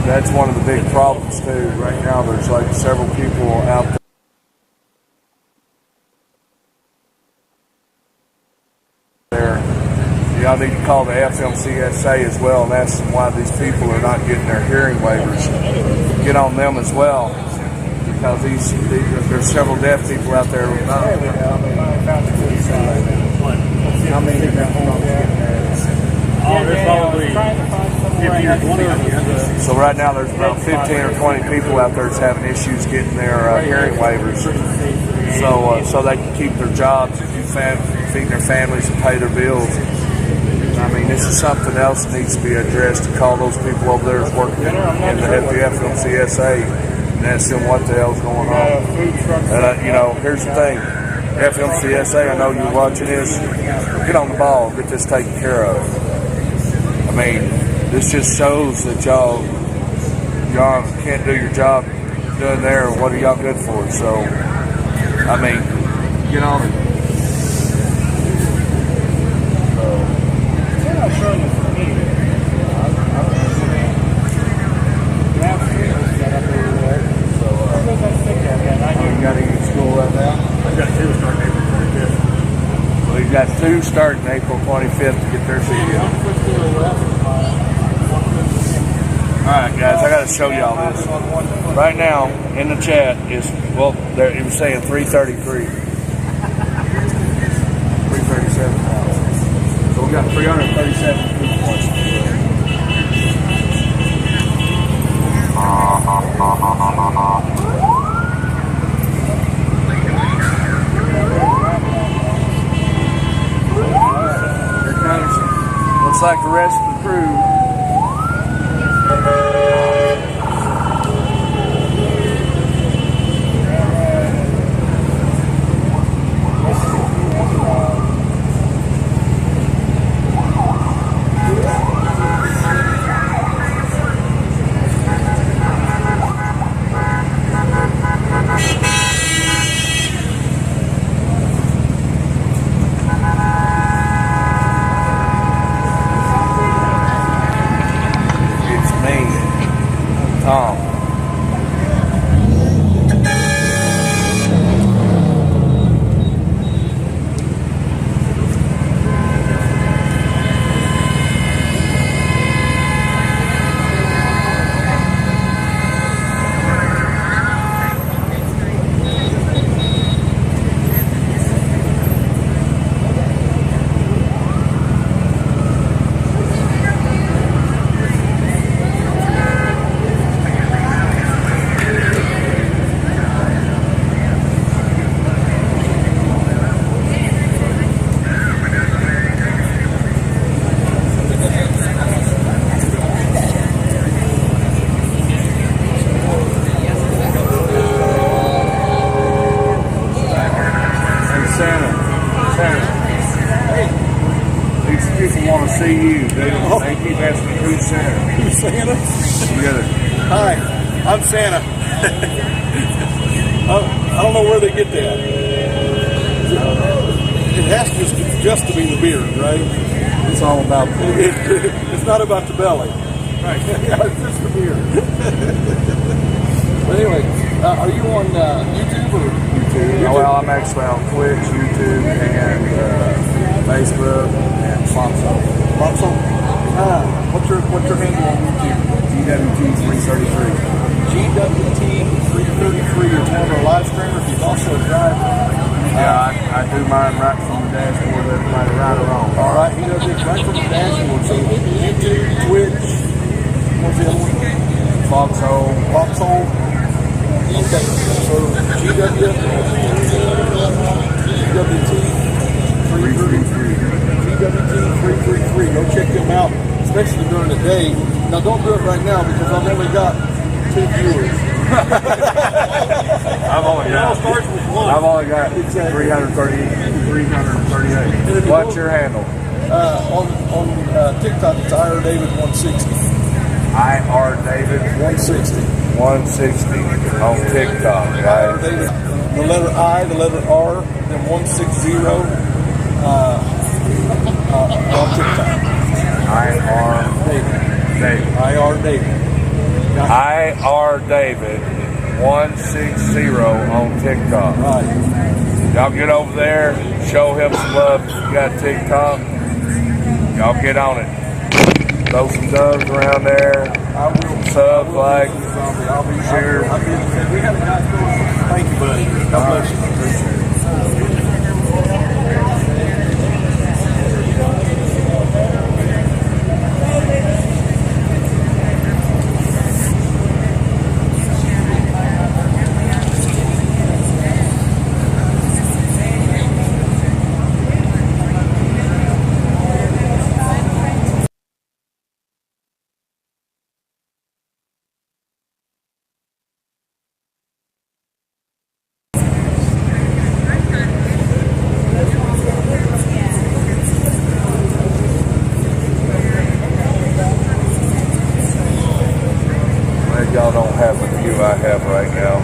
That's one of the big problems too. Right now there's like several people out there. Y'all need to call the FMCSA as well and ask them why these people are not getting their hearing waivers. Get on them as well, because there's several deaf people out there. How many there's probably 15 or 20 of them. So right now there's about 15 or 20 people out there that's having issues getting their hearing waivers, so they can keep their jobs and feed their families and pay their bills. I mean, this is something else that needs to be addressed. To call those people over there that's working at the FMCSA and ask them what the hell's going on. And here's the thing, FMCSA, I know you're watching this. Get on the ball, get this taken care of. I mean, this just shows that y'all can't do your job doing there. What are y'all good for? So, I mean, get on it. We've got 2 starting April 25th to get their seat. Alright guys, I gotta show y'all this. Right now, in the chat is, it was saying 333. 337,000. So we got 337 people watching. Looks like the rest of the crew. See you. They keep asking who's Santa. Who's Santa? Hi, I'm Santa. I don't know where they get that. It has just to be the beard, right? It's all about the beard. It's not about the belly. Right. It's just the beard. But anyway, are you on YouTube or YouTube? Well, I'm actually on Twitch, YouTube, and Facebook, and Foxhole. Foxhole? What's your handle on YouTube? GWT333. GWT333 is one of our live streamers. He's also a driver. Yeah, I do mine right from the dashboard, everybody right or wrong. All right, he does it right from the dashboard. So YouTube, Twitch, what's the other one? Foxhole. Okay, so GW. TWT333. Go check them out, especially during the day. Now don't do it right now because I've only got 2 viewers. I've only got 338. What's your handle? On TikTok, it's IRDavid160. IRDavid160 on TikTok, guys. The letter I, the letter R, then 160 on TikTok. IRDavid160 on TikTok. Right. Y'all get over there, show him some love. If you got TikTok, y'all get on it. Throw some doves around there. I will. Sub, like, share. We have a nice going. Thank you, buddy. God bless you. Appreciate it. Y'all don't have the view I have right now.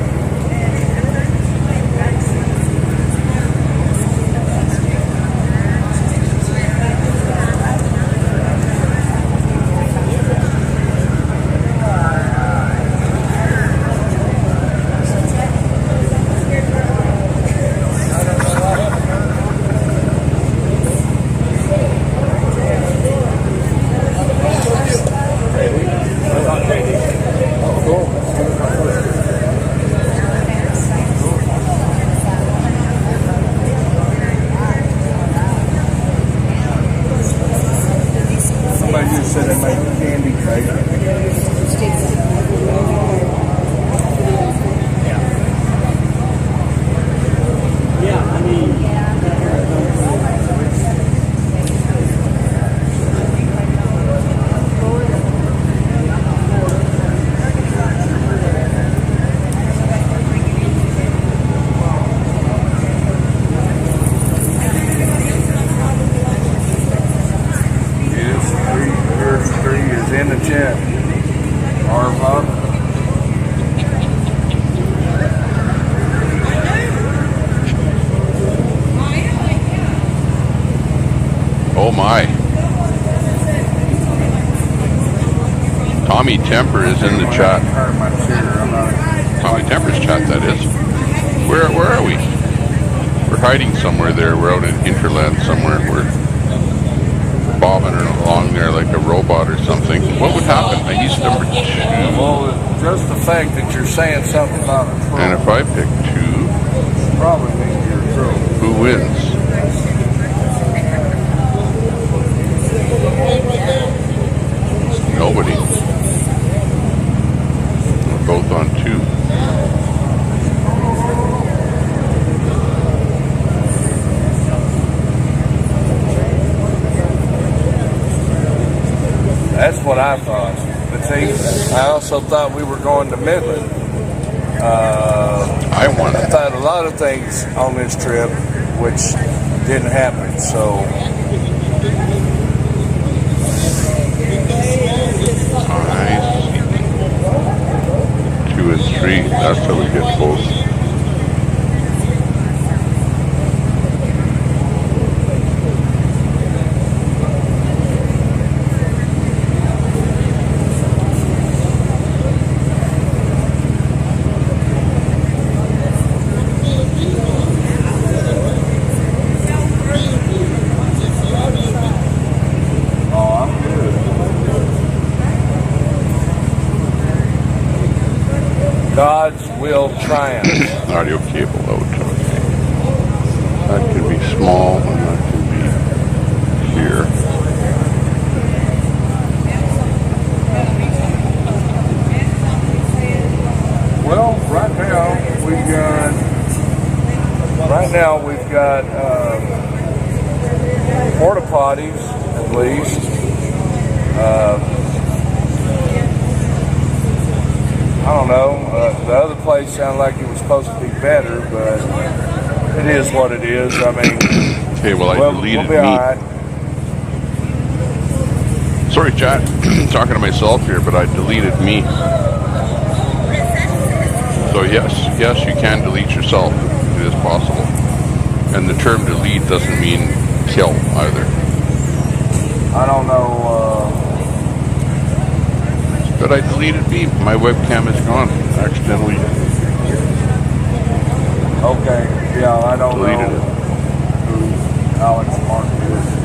Said they make candy cake. Yeah, I mean. In the chat. Oh my. Tommy Temper is in the chat. Tommy Temper's chat, that is. Where are we? We're hiding somewhere there. We're out in hinterland somewhere. We're bobbing along there like a robot or something. What would happen? He's number 2. Well, just the fact that you're saying something about a troll. And if I pick 2, probably means you're a troll. Who wins? Nobody. We're both on 2. That's what I thought. But see, I also thought we were going to Midland. I won. I thought a lot of things on this trip, which didn't happen. So. I see. 2 and 3. That's how we get both. God's will triumph. Audio cable out. Okay. That can be small and that can be here. Well, right now we've got porta potties, at least. I don't know. The other place sounded like it was supposed to be better, but it is what it is. I mean, okay, well, I deleted we'll be all right. Sorry, chat. Talking to myself here, but I deleted me. So yes, you can delete yourself. It is possible. And the term delete doesn't mean kill either. I don't know. But I deleted me. My webcam is gone. Accidentally. Okay. Yeah, I don't deleted know who Alex Mark is.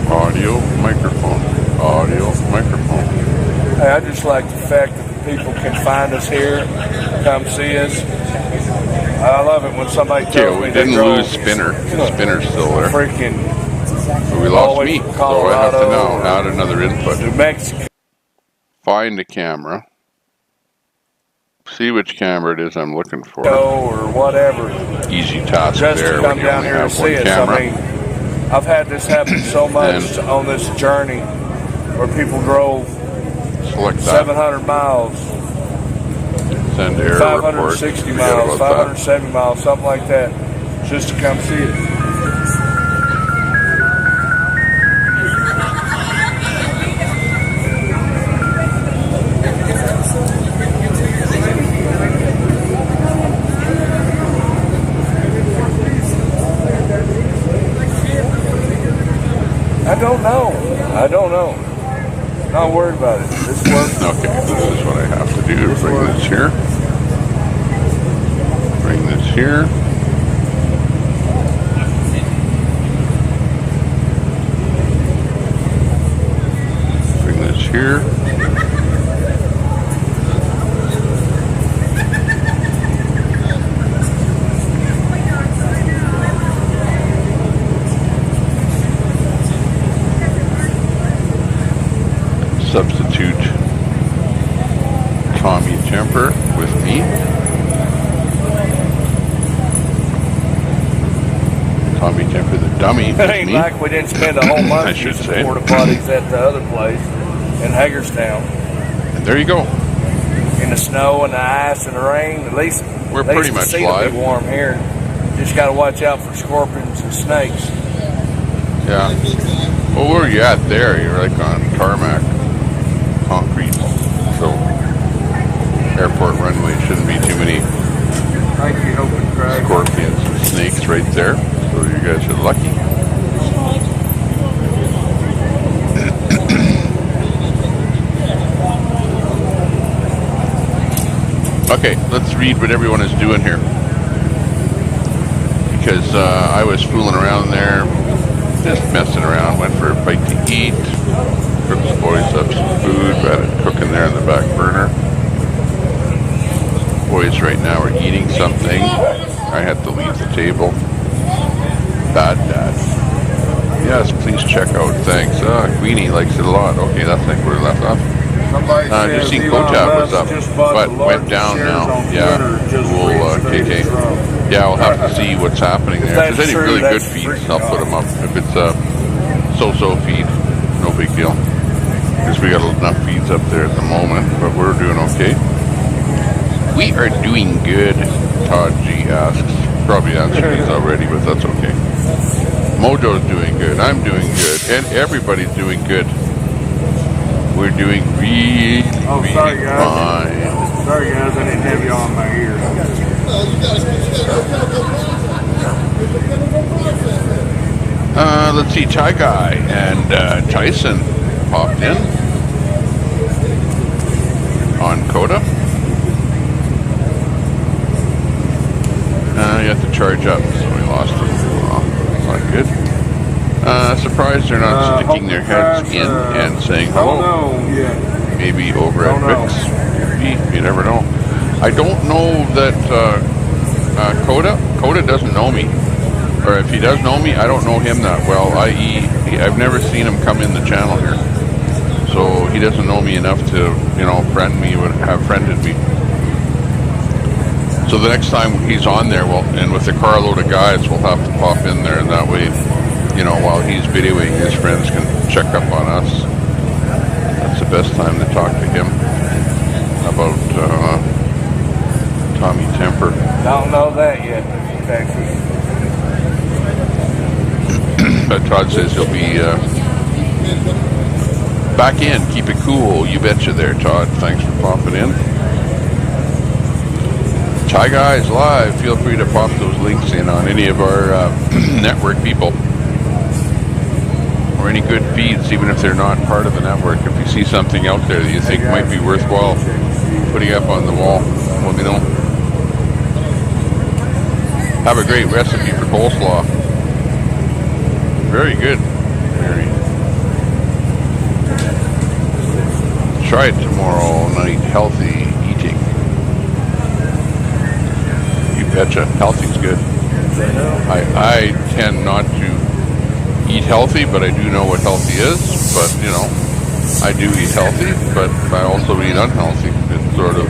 Audio microphone. Hey, I just like the fact that people can find us here, come see us. I love it when somebody tells me we didn't lose Spinner. Spinner's still there. Freaking. But we lost me, so I have to now add another input. New Mexico. Find the camera. See which camera it is I'm looking for. Or whatever. Easy task just there. To come down here and see us. I mean, I've had this happen so much on this journey where people drove 700 miles, send error 560 miles, 570 miles, something like that, just to come see it. I don't know. Not worried about it. This works. Okay, this is what I have to do. Bring this here. Bring this here. Bring this here. Substitute Tommy Temper with me. Tommy Temper the dummy with It ain't me. like we didn't spend a whole month I should say. porta potties at the other place in Hagerstown. And there you go. In the snow and the ice and the rain, at least we're pretty much live. Be warm here. Just got to watch out for scorpions and snakes. Yeah. Well, where are you at there? You're like on tarmac. Concrete, so airport runway shouldn't be too many scorpions and snakes right there, so you guys are lucky. Okay, let's read what everyone is doing here, because I was fooling around there, just messing around, went for a bite to eat. Cooked the boys up some food, got it cooking there in the back burner. Boys right now are eating something. I had to leave the table. Bad Dad. Yes, please check out. Thanks. Queenie likes it a lot. Okay, that's like where we left off. Just seen Kotab was up, but went down now. Yeah, cool, KK. Yeah, we'll have to see what's happening there. If there's any really good feeds, I'll put them up. If it's a so-so feed, no big deal. Because we got enough feeds up there at the moment, but we're doing okay. We are doing good, Todd G asks. Probably answered these already, but that's okay. Mojo's doing good, I'm doing good, and everybody's doing good. We're doing really, really fine. Sorry guys, I didn't have you on my ear. Let's see, Ty Guy and Tyson popped in on Coda. You have to charge up, so we lost him. Oh, not good. Surprised they're not sticking their heads in and saying hello. Maybe over at Rick's. You never know. I don't know that Coda doesn't know me. or if he does know me, I don't know him that well, i.e. I've never seen him come in the channel here. So he doesn't know me enough to, you know, friend me, would have friended me. So the next time he's on there, well, and with a carload of guys, we'll have to pop in there, and that way, you know, while he's videoing, his friends can check up on us. That's the best time to talk to him about Tommy Temper. Don't know that yet, Texas. But Todd says he'll be back in. Keep it cool. You betcha there, Todd. Thanks for popping in. Hi guys, live. Feel free to pop those links in on any of our network people. Or any good feeds, even if they're not part of the network. If you see something out there that you think might be worthwhile putting up on the wall, let me know. Have a great recipe for coleslaw. Very good, Mary. Try it tomorrow night. Healthy eating. You betcha. Healthy's good. I tend not to eat healthy, but I do know what healthy is. But, you know, I do eat healthy, but I also eat unhealthy. It's sort of,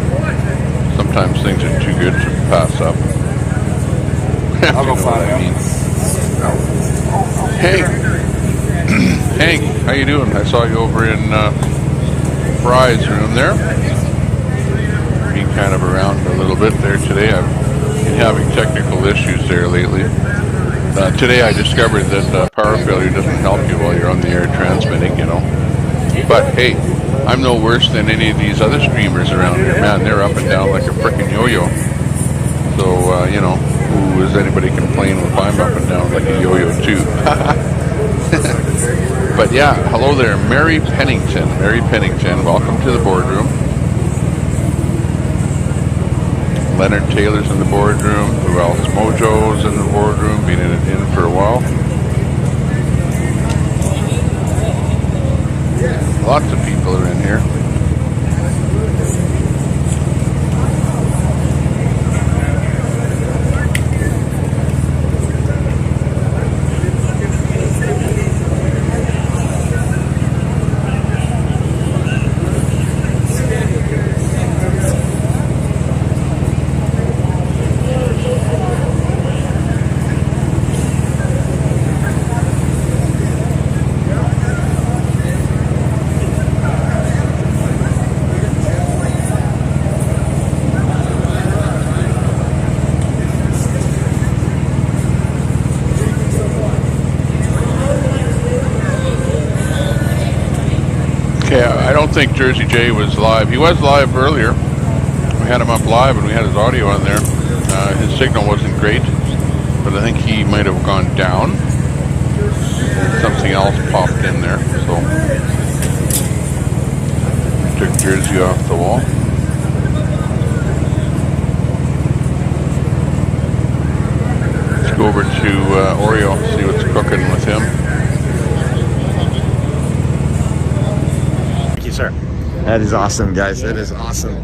sometimes things are too good to pass up. I'll go find out. Hank, how you doing? I saw you over in Fry's room there. Being kind of around a little bit there today. I've been having technical issues there lately. Today I discovered that power failure doesn't help you while you're on the air transmitting, you know. But hey, I'm no worse than any of these other streamers around here. Man, they're up and down like a frickin' yo-yo. So, you know, who is anybody complaining if I'm up and down like a yo-yo too? But yeah, hello there, Mary Pennington. Mary Pennington, welcome to the boardroom. Leonard Taylor's in the boardroom. Who else? Mojo's in the boardroom, been in for a while. Lots of people are in here. I don't think Jersey J was live. He was live earlier. We had him up live and we had his audio on there. His signal wasn't great, but I think he might have gone down. Something else popped in there, so took Jersey off the wall. Let's go over to Oreo, see what's cooking with him. Sir. That is awesome, guys. That is awesome.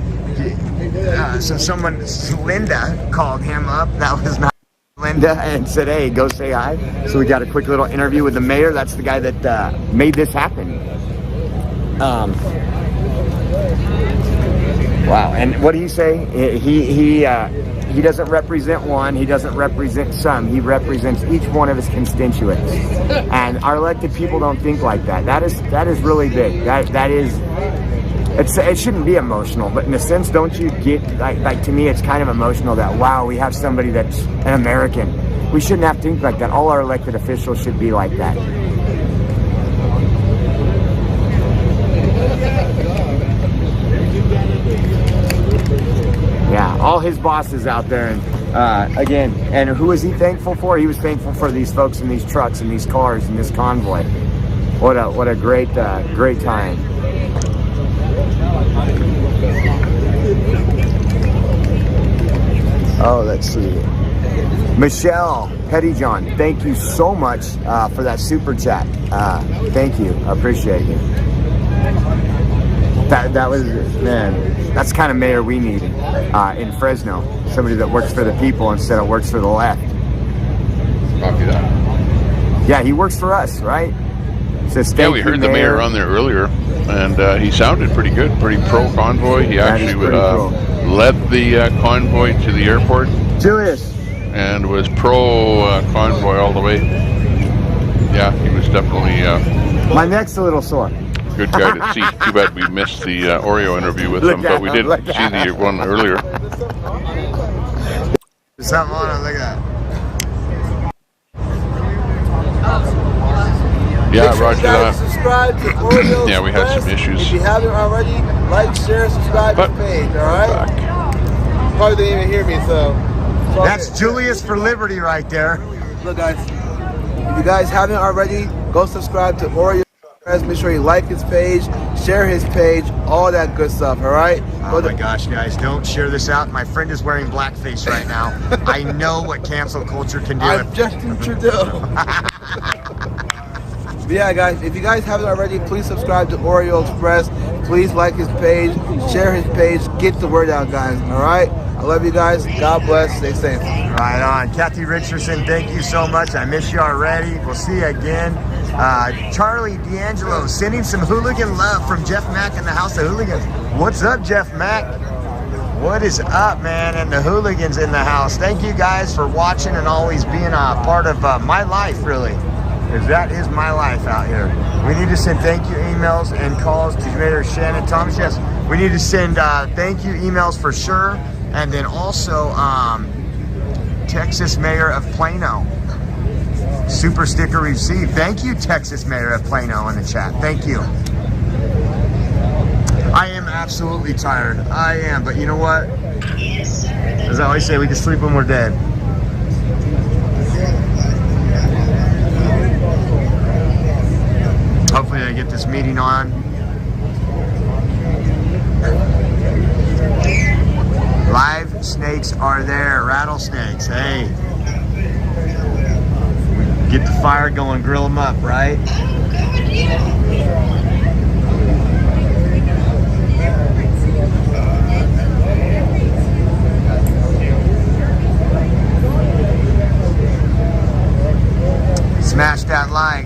So Linda called him up. That was not Linda, and said, hey, go say hi. So we got a quick little interview with the mayor. That's the guy that made this happen. Wow. And what did he say? He doesn't represent one. He doesn't represent some. He represents each one of his constituents. And our elected people don't think like that. That is really big. That is. It shouldn't be emotional, but in a sense, don't you get like to me, it's kind of emotional that wow, we have somebody that's an American. We shouldn't have to think like that. All our elected officials should be like that. Yeah, all his bosses out there, and again, and who is he thankful for? He was thankful for these folks in these trucks and these cars and this convoy. What a great time. Oh, let's see. Michelle Pettyjohn, thank you so much for that super chat. Thank you, I appreciate you. That was, man, that's the kind of mayor we need in Fresno. Somebody that works for the people instead of works for the left. Copy that. Yeah, he works for us, right? Says, Yeah, we heard the mayor on there earlier, and he sounded pretty good, pretty pro-convoy. He actually led the convoy to the airport. Julius. And was pro-convoy all the way. Yeah, he was definitely... my neck's a little sore. Good guy to see. Too bad we missed the Oreo interview with him, but we did see the one earlier. There's something on it, look at that. Yeah, Make sure roger you guys that. subscribe to Oreo Yeah, we had Express. some issues. If you haven't already, like, share, subscribe to the page, alright? Probably didn't even hear me, so. That's Julius for Liberty right there. Look, guys, if you guys haven't already, go subscribe to Oreo Express. Make sure you like his page, share his page, all that good stuff, alright? Oh my gosh, guys, don't share this out. My friend is wearing blackface right now. I know what cancel culture can do. I'm Justin Trudeau. But yeah, guys, if you guys haven't already, please subscribe to Oreo Express. Please like his page, share his page, get the word out, guys, alright? I love you guys. God bless. Stay safe. Right on. Kathy Richardson, thank you so much. I miss you already. We'll see you again. Charlie D'Angelo sending some hooligan love from Jeff Mack in the House of Hooligans. What's up, Jeff Mack? What is up, man? And the hooligans in the house. Thank you guys for watching and always being a part of my life, really. Because that is my life out here. We need to send thank you emails and calls to Mayor Shannon Thomas. Yes, we need to send thank you emails for sure. And then also Texas Mayor of Plano. Super sticker received. Thank you, Texas Mayor of Plano in the chat. Thank you. I am absolutely tired. I am, but you know what? As I always say, we can sleep when we're dead. Hopefully I get this meeting on. Live snakes are there, rattlesnakes, hey. Get the fire going, grill them up, right? Smash that like.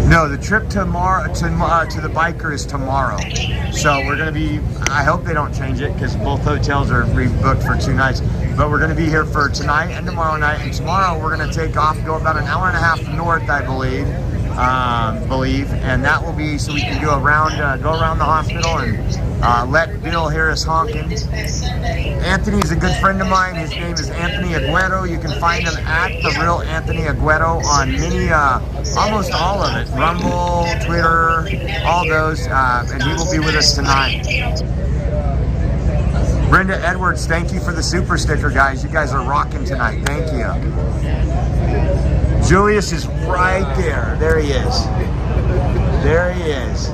No, the trip tomorrow to the biker is tomorrow. So we're gonna be, I hope they don't change it because both hotels are rebooked for 2 nights. But we're gonna be here for tonight and tomorrow night. And tomorrow we're gonna take off, go about an hour and a half north, I believe. And that will be so we can go around the hospital and let Bill hear us honking. Anthony's a good friend of mine. His name is Anthony Aguero. You can find him at The Real Anthony Aguero on many, almost all of it. Rumble, Twitter, all those. And he will be with us tonight. Brenda Edwards, thank you for the super sticker, guys. You guys are rocking tonight. Thank you. Julius is right there. There he is. There he is.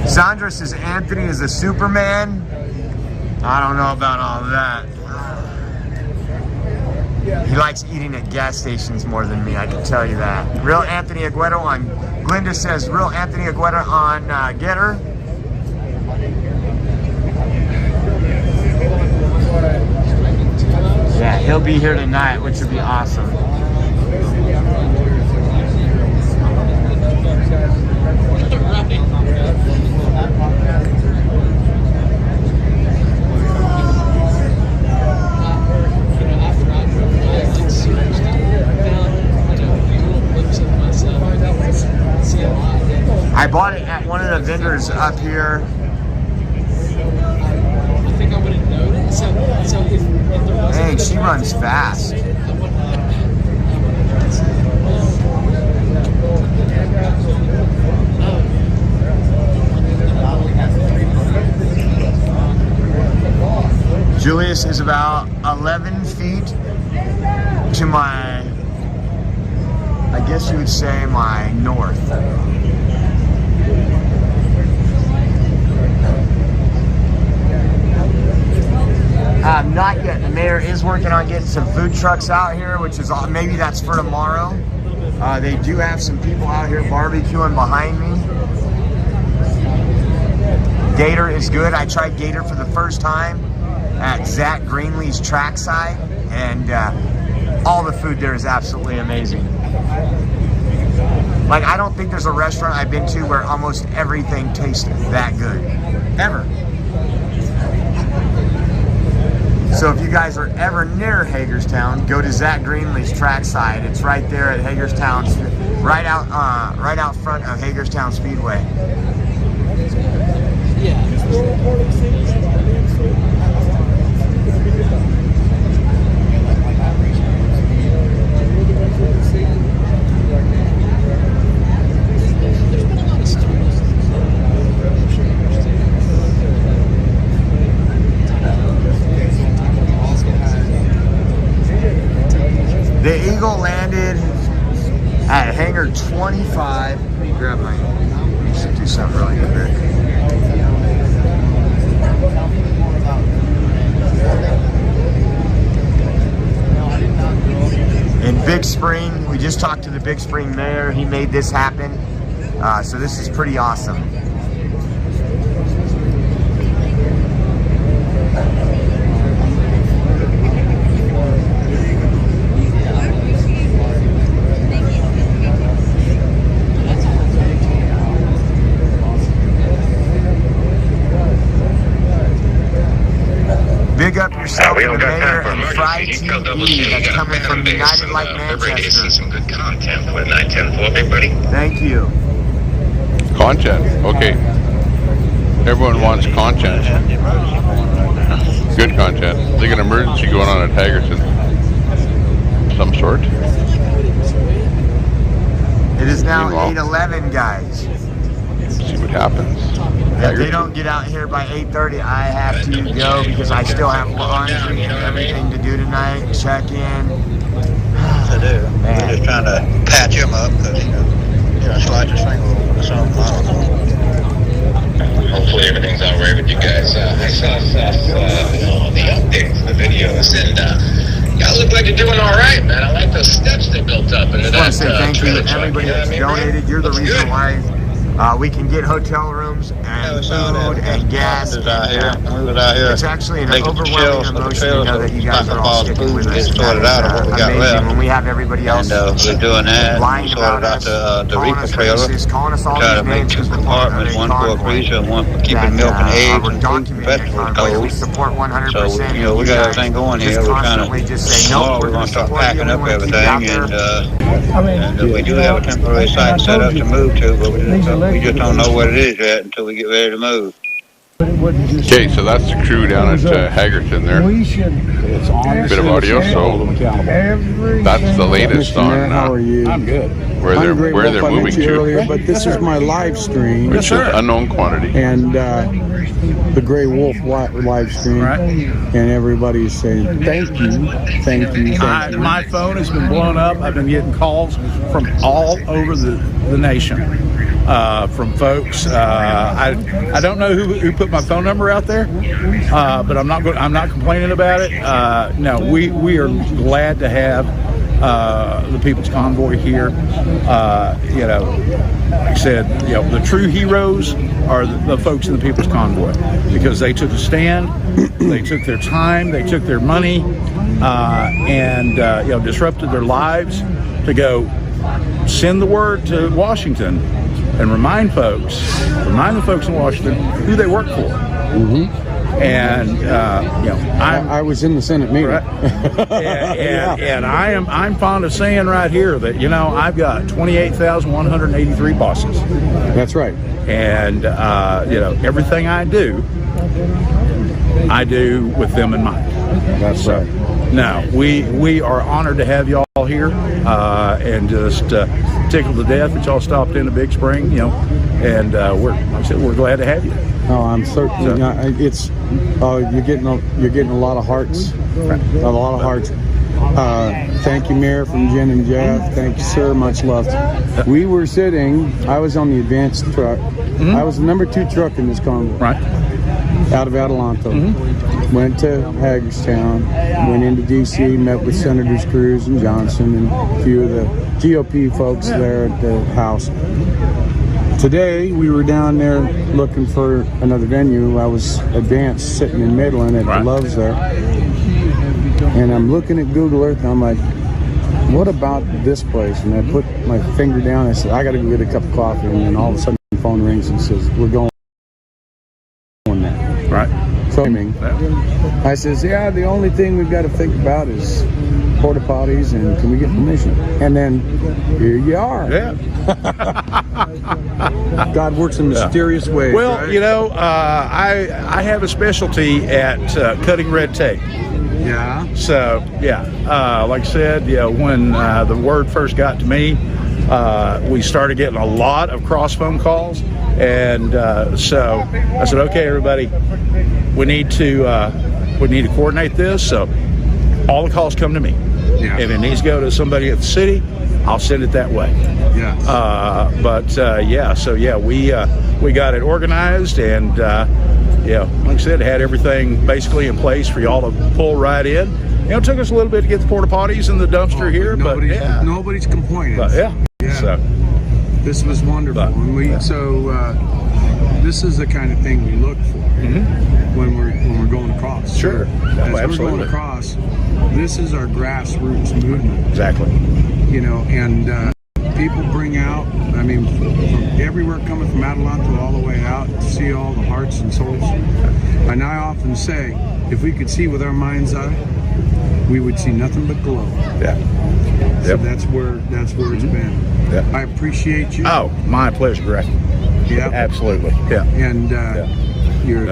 Sandra says Anthony is a Superman. I don't know about all of that. He likes eating at gas stations more than me, I can tell you that. Real Anthony Aguero on, Glenda says Real Anthony Aguero on Getter. Yeah, he'll be here tonight, which would be awesome. I bought it at one of the vendors up here. I think I would have known it. So if there wasn't, Dang, she runs fast. Julius is about 11 feet to my, I guess you would say, my north. Not yet. The mayor is working on getting some food trucks out here, which is maybe that's for tomorrow. They do have some people out here barbecuing behind me. Gator is good. I tried Gator for the first time at Zach Greenlee's trackside, and all the food there is absolutely amazing. Like, I don't think there's a restaurant I've been to where almost everything tastes that good, ever. So if you guys are ever near Hagerstown, go to Zach Greenlee's trackside. It's right there at Hagerstown, right out front of Hagerstown Speedway. The Eagle landed at hangar 25. Let me grab my, let me do something really quick. In Big Spring, we just talked to the Big Spring mayor. He made this happen. So this is pretty awesome. Big up yourself to the mayor and Fry TV that's coming from United Light Manchester. Some good content for 910-4, big buddy. Thank you. Content, okay. Everyone wants content. Good content. They got an emergency going on at Hagerton. Some sort. It is now 8:11, guys. See what happens. If they don't get out here by 8:30, I have to go because I still have laundry and everything to do tonight. Check in. To do. We're just trying to patch him up because, slide your thing over or something. I don't know. Hopefully everything's all right with you guys. I saw stuff on the updates, the videos, and y'all look like you're doing all right, man. I like those steps they built up into that. I want to say thank you to everybody that's man? donated. You're the reason why we can get hotel rooms and food and gas. We was out here. It's actually an overwhelming emotion to know that you guys are all sticking with us. Sorted out of what we got amazing left. when we have everybody else We're doing that. lying about us, the calling reefer us trailer. racist, calling us all Try to these make names two because we're compartments, one for a freezer and one for keeping milk and eggs we're and fruit and vegetables cold. We support 100%. So, we got everything going here. We're trying to, tomorrow we're going to start packing up everything, and we do have a temporary site set up to move to, but we just don't know what it is yet until we get ready to move. Okay, so that's the crew down at Hagerton there. Bit of audio, so that's the latest on how are you? I'm good. Where they're moving to. Earlier, but this is my live stream. Which is unknown quantity. And the Gray Wolf live stream. Right. And everybody's saying thank you, thank you, thank you. My phone has been blown up. I've been getting calls from all over the nation. From folks. I don't know who put my phone number out there, but I'm not complaining about it. No, we are glad to have the People's Convoy here. Like I said, the true heroes are the folks in the People's Convoy because they took a stand, they took their time, they took their money, and disrupted their lives to go send the word to Washington and remind the folks in Washington who they work for. Mm-hmm. And I was in the Senate meeting, right? and I'm fond of saying right here that I've got 28,183 bosses. That's right. And everything I do with them in mind. That's right. Now we are honored to have y'all here, and just tickled to death that y'all stopped in a Big Spring, and we're glad to have you. Oh, I'm certain. It's you're getting a lot of hearts, a lot of hearts. Thank you, Mayor, from Jen and Jeff. Thank you, sir. Much love. We were sitting. I was on the advanced truck. Mm-hmm. I was the number 2 truck in this convoy. Right. Out of Adelanto. Mm-hmm. Went to Hagerstown. Went into D.C. Met with Senators Cruz and Johnson and a few of the GOP folks there at the House. Today we were down there looking for another venue. I was advanced sitting in Midland at the Love's there, and I'm looking at Google Earth and I'm like, what about this place? And I put my finger down and I said, I got to go get a cup of coffee. And then all of a sudden the phone rings and says, we're going there. Right. Filming. I says, yeah, the only thing we've got to think about is porta potties and can we get permission? And then here you are. Yeah. God works in mysterious ways. Well, right? you know, I have a specialty at cutting red tape. Yeah. So, like I said, when the word first got to me, we started getting a lot of cross phone calls. And so I said, okay, everybody, we need to coordinate this. So all the calls come to me. Yeah. If it needs to go to somebody at the city, I'll send it that way. Yeah. We got it organized, and like I said, had everything basically in place for y'all to pull right in. It took us a little bit to get the porta potties in the dumpster here, but nobody's complaining. But so this was wonderful. And this is the kind of thing we look for when we're going across. Sure. As Absolutely. we're going across, this is our grassroots movement. Exactly. And people bring out, from everywhere, coming from Adelanto all the way out to see all the hearts and souls. And I often say, if we could see with our mind's eye, we would see nothing but glow. Yeah. So that's where it's been. Yeah. I appreciate you. Oh, my pleasure, Greg. Yeah. Absolutely. Yeah. And you're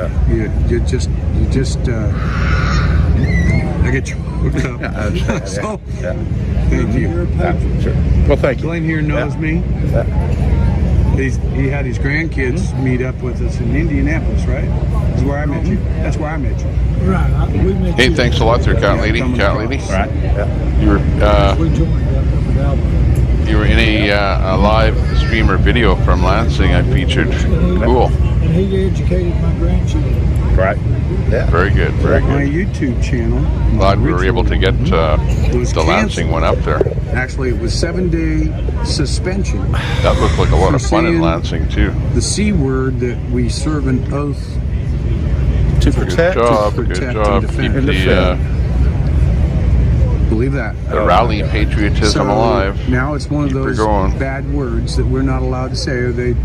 just I get you hooked up. So thank you. Sure. Well, thank you. Glenn here knows me. He had his grandkids meet up with us in Indianapolis, right? That's where I met you. Right. We met Hey, thanks a lot there, Cat Lady. Cat Lady. All right. Yeah. You were in a live stream or video from Lansing I featured. Cool. And he educated my grandchildren. Right. Yeah. Very good. Very My good. YouTube channel. Glad we were able to get the Lansing one up there. Actually, it was 7-day suspension. That looked like a lot of fun in Lansing too. The C word that we serve an oath to protect. Good job. Keep Believe that. the rally patriotism alive. Now it's one of those bad words that we're not allowed to say, or they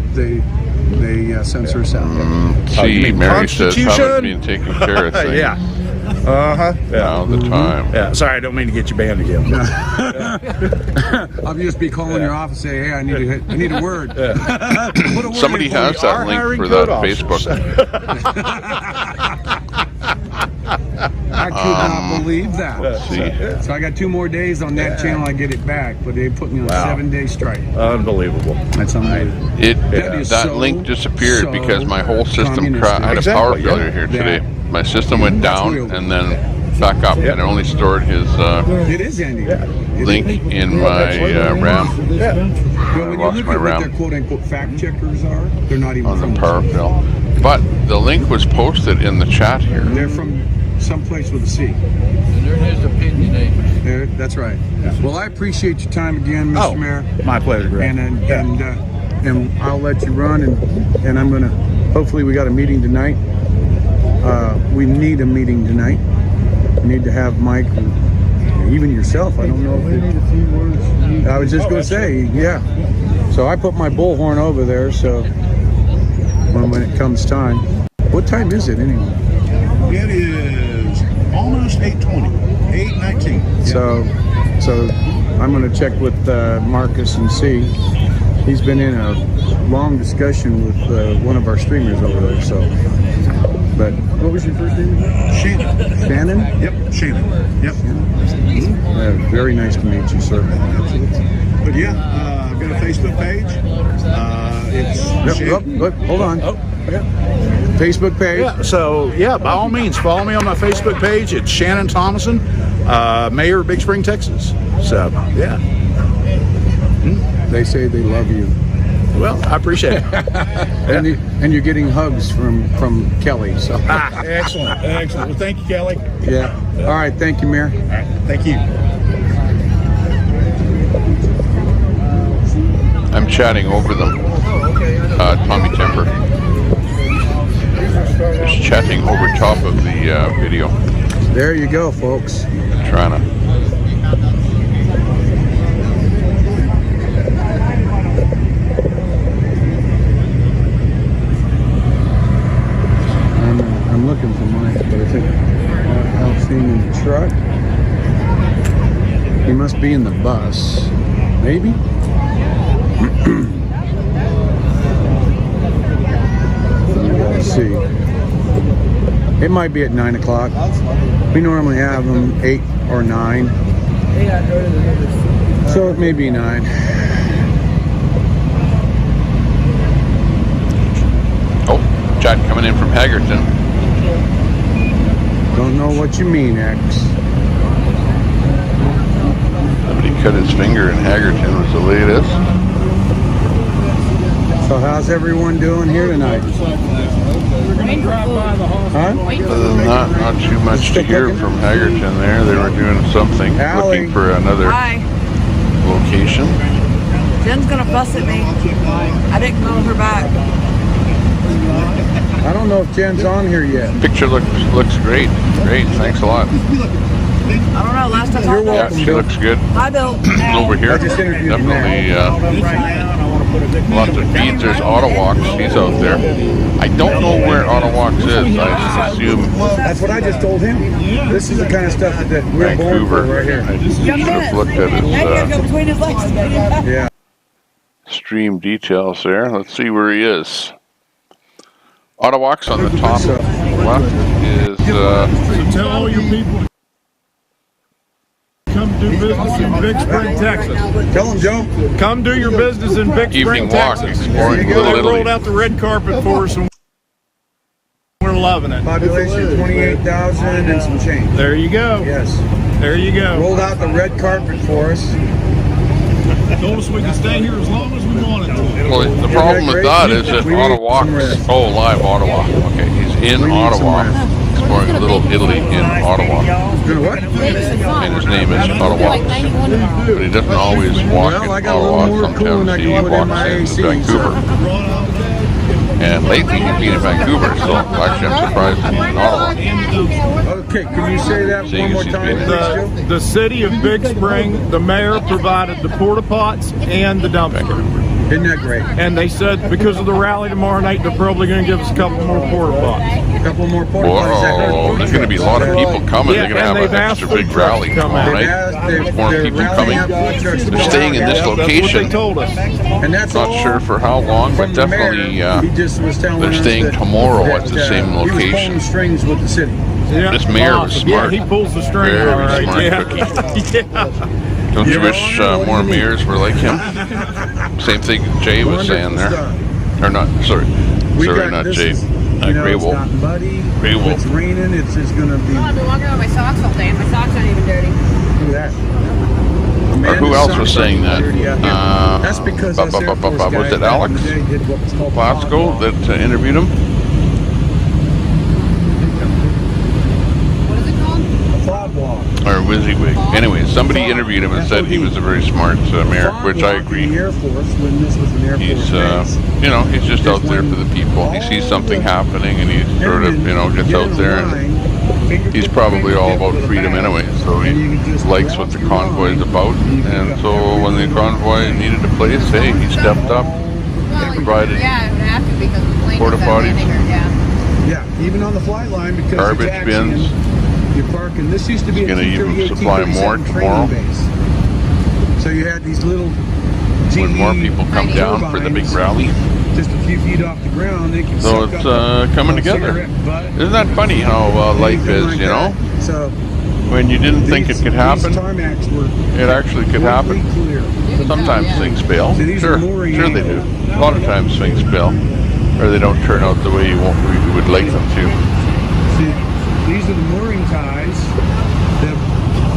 censor us out. See, Mary says how it's being taken care of. Thing. Yeah. Uh-huh. Yeah. Now the time. Yeah. Sorry, I don't mean to get you banned again. I'll just be calling your office and say, hey, I need a word. Put a word Somebody has that link for that Facebook. I could not believe that. Let's see. So I got 2 more days on that channel. I get it back, but they put me on a 7-day strike. Unbelievable. That's unbelievable. That link disappeared because my whole system crashed. I had a power failure here today. My system went down and then back up, and it only stored his link in my RAM. Well, when you look at what their quote-unquote fact checkers are, they're not even on from the power fail. But the link was posted in the chat here. They're from someplace with a C. And they're just opinionated. That's right. Yeah. Well, I appreciate your time again, Mr. Mayor. My pleasure, Greg. And I'll let you run, and I'm gonna. Hopefully, we got a meeting tonight. We need a meeting tonight. We need to have Mike, and even yourself. I don't know. We need a few words. I was just gonna say, yeah. So I put my bullhorn over there. So when it comes time, what time is it anyway? It is almost 8:20, 8:19. So I'm going to check with Marcus and see. He's been in a long discussion with one of our streamers over there. So, but what was your first name? Shannon. Shannon? Yep, Shannon. Yep. Very nice to meet you, sir. But yeah, I've got a Facebook page. It's hold on. Facebook page. Yeah, so by all means, follow me on my Facebook page. It's Shannon Thomason, Mayor of Big Spring, Texas. So they say they love you. Well, I appreciate it. and you're getting hugs from Kelly. So excellent. Well, thank you, Kelly. Yeah. All right. Thank you, Mayor. All right. Thank you. I'm chatting over them. Tommy Temper. Just chatting over top of the video. There you go, folks. Trying to. I'm looking for Mike, but I think I'll see him in the truck. He must be in the bus. Maybe? Let's see. It might be at 9 o'clock. We normally have them 8 or 9. So it may be 9. Oh, chat coming in from Hagerton. Don't know what you mean, X. Somebody cut his finger in Hagerton was the latest. So how's everyone doing here tonight? Huh? Other than that, not too much to hear from Hagerton there. They were doing something, looking for another location. Jen's gonna fuss at me. I didn't call her back. I don't know if Jen's on here yet. Picture looks great. Great, thanks a lot. I don't know, last time I Yeah, she looks good. Hi, Bill. Over here, definitely lots of feeds. There's Ottawax, he's out there. I don't know where Ottawax is. I just assume That's what I just told him. This is the kind of stuff that we're born for right here. I just should have looked at his stream details there. Let's see where he is. Ottawax on the top left is So tell all your people to come do business in Big Spring, Texas. Tell them, Joe. Come do your business in Big Evening Spring, walk, Texas. exploring They Little Italy. rolled out the red carpet for us and we're loving it. Population 28,000 and some change. There you go. Yes. There you go. Rolled out the red carpet for us. Told us we could stay here as long as we wanted to. Well, the problem with that is that Ottawa, live Ottawa. Okay, he's in Ottawa, exploring Little Italy in Ottawa. What? And his name is Ottawa. But he doesn't always walk in Ottawa. Sometimes he walks in Vancouver. And lately he's been in Vancouver, so actually I'm surprised he's in Ottawa. Okay, can you say that one more time? The city of Big Spring, the mayor provided the porta pots and the dumpster. Isn't that great? And they said because of the rally tomorrow night, they're probably going to give us a couple more porta pots. A couple more porta pots. Whoa, there's going to be a lot of people coming. They're going to have an extra big rally tomorrow night. There's more people coming. They're staying in this location. That's what they told us. And that's not sure for how long, but definitely they're staying tomorrow at the same He was location. pulling strings with the city. Yeah, This mayor was smart. Yeah, he pulls the string. Very All right. smart Yeah. cookie. Don't you wish more mayors were like him? Same thing Jay was saying there. Or not, sorry, not Jay. Grey Wolf. Grey Wolf. It's raining, it's just going to be... I've been walking around with my socks all day and my socks aren't even dirty. Do that. Or who else was saying that? That's because was it Alex Glasgow that interviewed him? What is it called? Cloud walk. Or WYSIWYG. Anyway, somebody interviewed him and said he was a very smart mayor, which I agree. The Air Force, when this was an Air He's, Force base. he's just out there for the people. He sees something happening and he sort of, gets out there and he's probably all about freedom anyway. So he likes what the convoy is about. And so when the convoy needed a place, hey, he stepped up and provided Yeah, it would have to because the plane porta was potties, Yeah, even on the flight line because garbage it's bins. You're parking. This used to be He's a going to even T-38, supply more T-37 tomorrow. training base. So you had these little When more people come down for the big rally. just a few feet off the ground. They can So suck it's up coming a together. cigarette butt, Isn't that funny how life is, like that. So When you didn't think it could happen, these tarmacs were it actually could happen. clear. Sometimes things fail. So these are Sure mooring they do. A lot of times things fail. Or they don't turn out the way you would like them to. See, these are the mooring ties that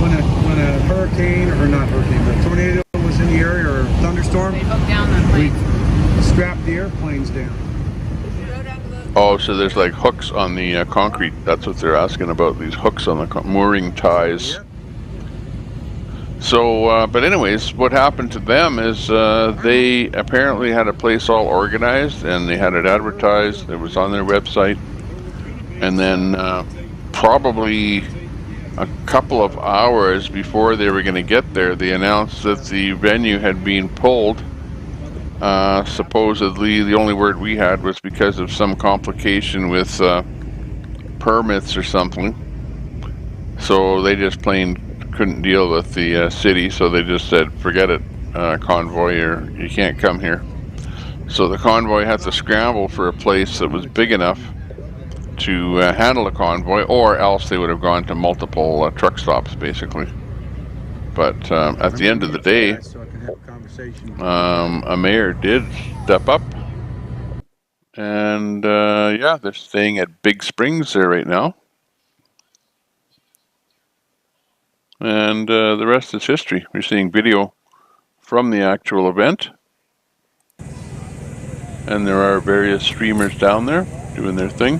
when a hurricane, or not hurricane, but a tornado was in the area or a thunderstorm, They hooked down the we plane. strap the airplanes down. Oh, so there's like hooks on the concrete. That's what they're asking about, these hooks on the mooring ties. So, but anyways, what happened to them is they apparently had a place all organized and they had it advertised. It was on their website. And then probably a couple of hours before they were going to get there, they announced that the venue had been pulled. Supposedly, the only word we had was because of some complication with permits or something. So they just plain couldn't deal with the city, so they just said, forget it, Convoy, or you can't come here. So the Convoy had to scramble for a place that was big enough to handle a convoy, or else they would have gone to multiple truck stops, basically. But at the end of the day, a mayor did step up, and yeah, they're staying at Big Springs there right now. And the rest is history. We're seeing video from the actual event. And there are various streamers down there doing their thing.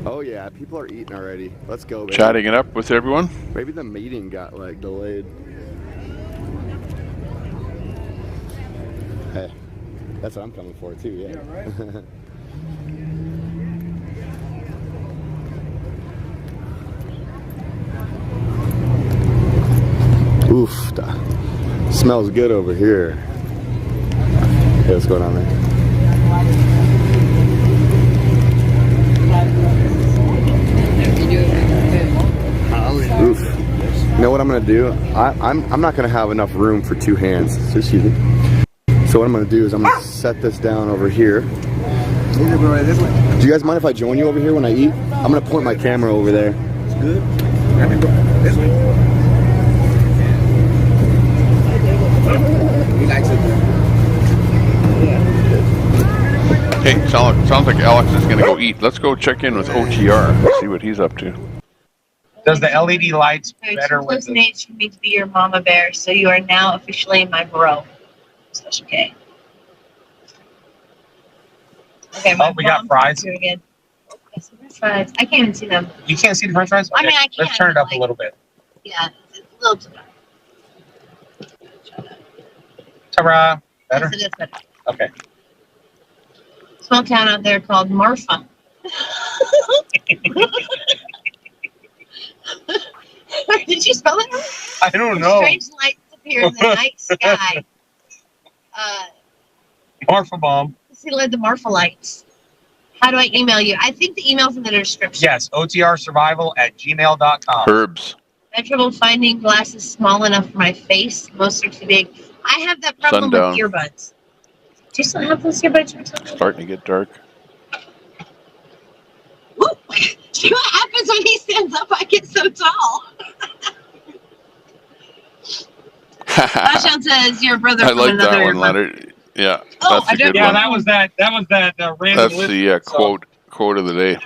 Oh yeah, people are eating already. Let's go, baby. Chatting it up with everyone. Maybe the meeting got like delayed. Hey, that's what I'm coming for too, yeah. Right? Oof, smells good over here. Hey, what's going on there? Oof. You know what I'm gonna do? I'm not gonna have enough room for two hands. So what I'm gonna do is I'm gonna set this down over here. Do you guys mind if I join you over here when I eat? I'm gonna point my camera over there. It's good. This way. He likes it. Hey, sounds like Alex is going to go eat. Let's go check in with OTR, see what he's up to. Does the LED lights better with close in age for me to be your mama bear, so you are now officially my bro. That's okay. Okay, oh, we got fries. Again. Yes, fries. I can't even see them. You can't see the French fries? Okay. I mean, I can. Let's turn it up a little bit. Yeah, it's a little too dark. Ta-ra! Better? Yes, it is better. Okay. Small town out there called Marfa. Did you spell it? I don't know. Strange lights appear in the night sky. Marfa bomb. See, led the Marfa lights. How do I email you? I think the email's in the description. Yes, otrsurvival@gmail.com. Herbs. I have trouble finding glasses small enough for my face. Most are too big. I have that problem Sundown. with earbuds. Do you still have those earbuds or something? Starting to get dark. Woo! See what happens when he stands up? I get so tall. Ashan says your brother I from like another that one, Leonard. Yeah, Oh, that's a good yeah, one. that was that random That's list, the so. quote of the day.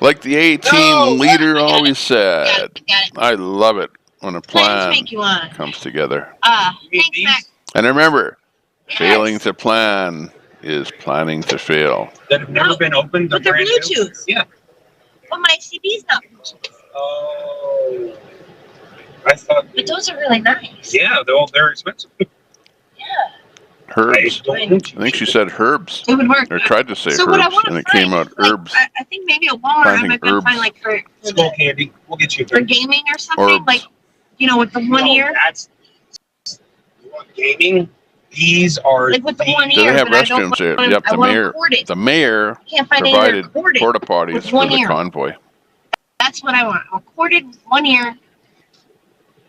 Like the A-team leader always said. Got it. I love it when a plan make you on. comes together. Thanks, Mac. And remember, failing to plan is planning to fail. That have never been opened. But they're Bluetooth. Yeah. But my CB's not Bluetooth. Oh. I thought. But those are really nice. Yeah, they're expensive. Yeah. Herbs. I think she said herbs. It would work. Or tried to say So herbs, what I want to and it find, came out like, herbs. I think maybe a Walmart I Planting might be able to herbs. find like for Skull candy. We'll get you for gaming or something. Herbs. Like, you know, with the one ear. That's gaming. These are Like with the one So ear. they have but I don't restrooms there. want- Yep, I the want mayor. corded. The mayor Can't find any provided other corded porta potties with for one the ear. convoy. That's what I want. A corded one ear.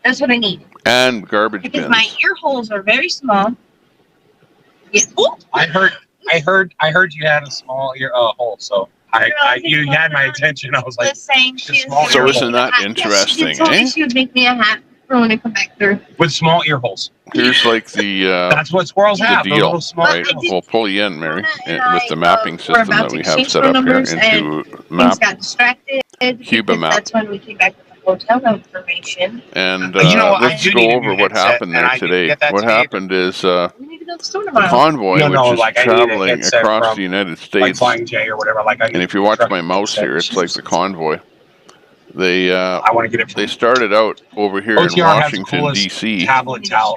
That's what I need. And garbage Because bins. my ear holes are very small. Yeah. Ooh. I heard you had a small ear hole, so you had my attention. I was like, Just saying, she small So ear isn't hole. that interesting, She told me eh? she would make me a hat for when I come back through. With small ear holes. Here's like the That's what squirrels the have. those deal, little small right? ear holes. We'll pull you in, Mary, and with the mapping we're system about that to we have exchange set phone up here numbers, into Things map. got distracted. Cuba because map. That's when we came back with the hotel information. And You know what? I let's do go need a over new what headset, happened and there I need to today. get that What to you. happened is We need to go to the store the tomorrow. convoy, No, no, which is like I need a traveling headset across from, the United Like States. Flying J or whatever. Like I And if you watch my mouse here, it's like the convoy. They I want to get it. They started out over here OTR in has Washington, coolest D.C. tablet towel.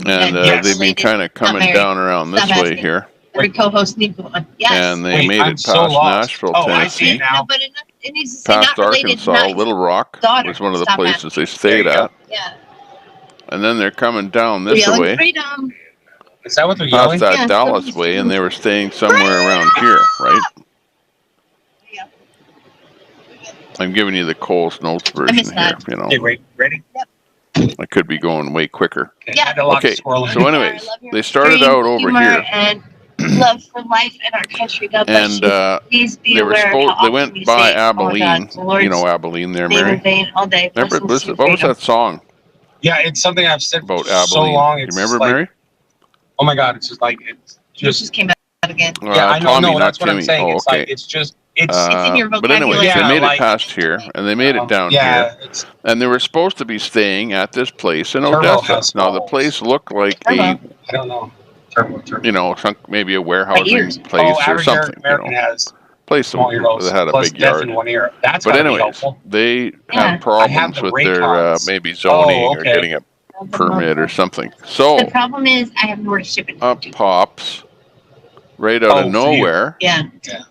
And they've been kind of coming down around this way here. Every co-host needs one. Yes. And they made it past Nashville, Tennessee, No, but it needs to say not past related. Arkansas. Not Little Rock daughter. was one of the Stop places they stayed at. Yeah. And then they're coming down We're this yelling way, freedom. Is that what they're past yelling? that Yeah, Dallas way, and they were staying somewhere around here, right? I'm giving you the Cole's Notes version here, you know. Okay, wait, ready? I could be going way quicker. Yeah. Okay, so anyways, they started out over here. And love for life and our country. God bless And you. Please be they were aware how they often went you by say, Abilene. "Oh my God, You know Abilene there, name Mary? in vain all day." Remember, Blessings to what was freedom. that song Yeah, it's something I've said about for so Abilene? long. You It's remember, like, Mary? oh my God, it's just like it's Just came out again. yeah, I know, Tommy, no, not that's what I'm Timmy. saying. Oh, It's okay. like it's just it's in your But anyway, vocabulary. they made like, it past here, and they made it down yeah, here. And they were supposed to be staying at this place in Turbo Odessa. has Now, the smalls. place looked like Turbo. a, I don't know. Turbo. you know, maybe a warehousing ears. place or average something. American You know, has place small ear holes that had a plus big deaf yard. in one ear. That's But gotta be anyways, helpful. they Yeah. had I have problems the with their Raycons. maybe zoning or okay. getting a permit or something. So The problem is I have nowhere to ship it. up pops, right out of for you. nowhere, Yeah.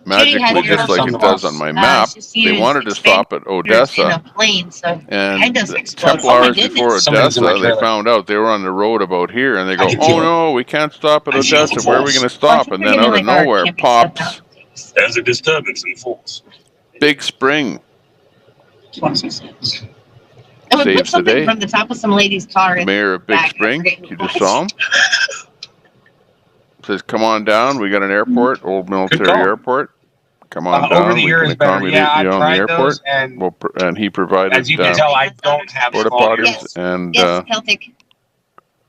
magically, Judy has just like it does on my map, she's they used wanted to stop at in a Odessa. plane, so And head doesn't explode. Temple Oh my hours before goodness. Somebody's in my Odessa, they trailer. found out they were on the road about here, and they go, I can "Oh feel it. no, we can't stop at I feel Odessa. the Where are we force. going to stop?" Well, And then you're out of like our nowhere camping stuff pops There's a disturbance in the force. Big Spring. And we put Saves the something day. from the top of some lady's car The in mayor of Big back. I Spring, forget who you it just was. saw him. Says, "Come on down. We got an airport, old military call. airport. Come on Over down. the We year can is better. accommodate Yeah, you I've on the tried airport." those, and And he provided as you can tell, I don't have porta small ears. potties and Yes, Celtic.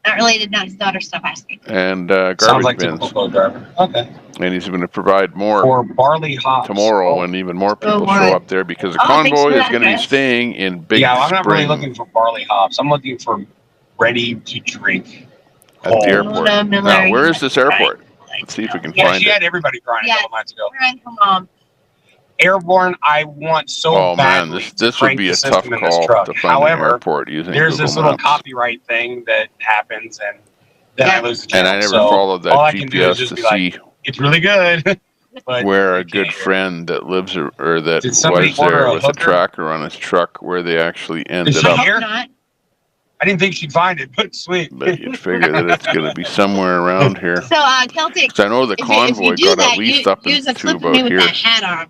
Not related, not his daughter. Stop asking. Sounds garbage like bins. typical boat driver. Okay. And he's going to provide more For barley hops. tomorrow Oh. when even more people boy. show up there, because the Oh, thanks convoy for is that, going to be Chris. staying in Big Yeah, I'm not really Spring looking for barley hops. I'm looking for ready to drink. at the airport. Mona Miller, Now, where is this airport? Let's see if we can Yeah, find she it. had everybody crying a couple nights ago. Crying for mom. Airborne, I want so Oh man, badly this to would crank be the a tough system in this call truck. to find an However, airport using there's Google this little Maps. copyright thing that happens, and then I lose the channel. And I never So followed that all I can do is GPS just to be like, see it's really good. But where a good friend that lives or that Did somebody was there order a with a hooker? tracker on his truck where they actually ended Is she up. here? I didn't think she'd find it, but sweet. But you'd figure that it's going to be somewhere around here. So, Celtic. 'Cause I know the if convoy you do got that, at least you up use a into clip of about me with here. that hat on.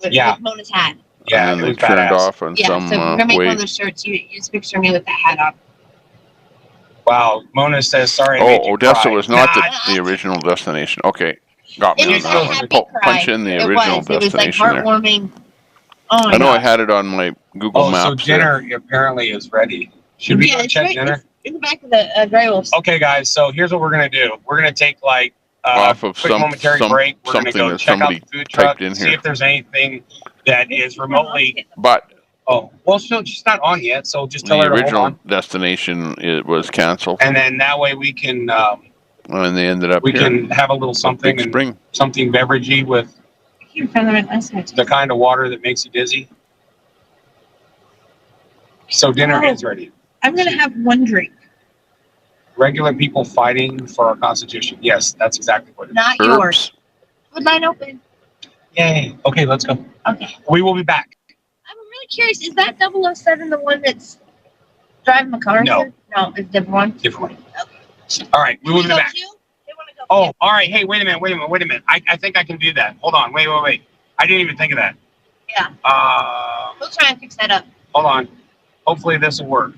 With Mona's hat. Yeah, and then it they was turned badass. off on Yeah, some so if we're gonna make one way. of those shirts, you use a picture of me with that hat on. Wow, Mona says sorry. I made you Odessa cry. was not Nah, the original destination. Okay, got me It on was that a one. happy cry. Punch in the It original was. It was like destination there. heartwarming. Oh my I know I God. had it on my Google Oh, so Maps there. dinner apparently is ready. Should we Yeah, go it's check right- dinner? it's in the back of the Grey Wolves. Okay, guys. So here's what we're gonna do. We're gonna take like Off of quick momentary break. We're gonna something go that check out somebody the food truck, typed in see here. if there's anything that is remotely. But Oh, well, she's not on yet, so just tell the her to hold original on, destination it was canceled, and then that way we can and they ended up we here. can have a little something Big Spring. and something beveragey with You found the right last night. the kind of water that makes you dizzy. So dinner is ready. I'm gonna have one drink. Regular people fighting for our Constitution. Yes, that's exactly what it is. Not yours. Food line open. Yay. Okay, let's go. Okay. We will be back. I'm really curious. Is that 007 the one that's driving the car? No. No, it's a different one. Different one. All right, we will be back. Oh, all right. Hey, wait a minute. I think I can do that. Hold on. Wait. I didn't even think of that. Yeah. We'll try and fix that up. Hold on. Hopefully this will work.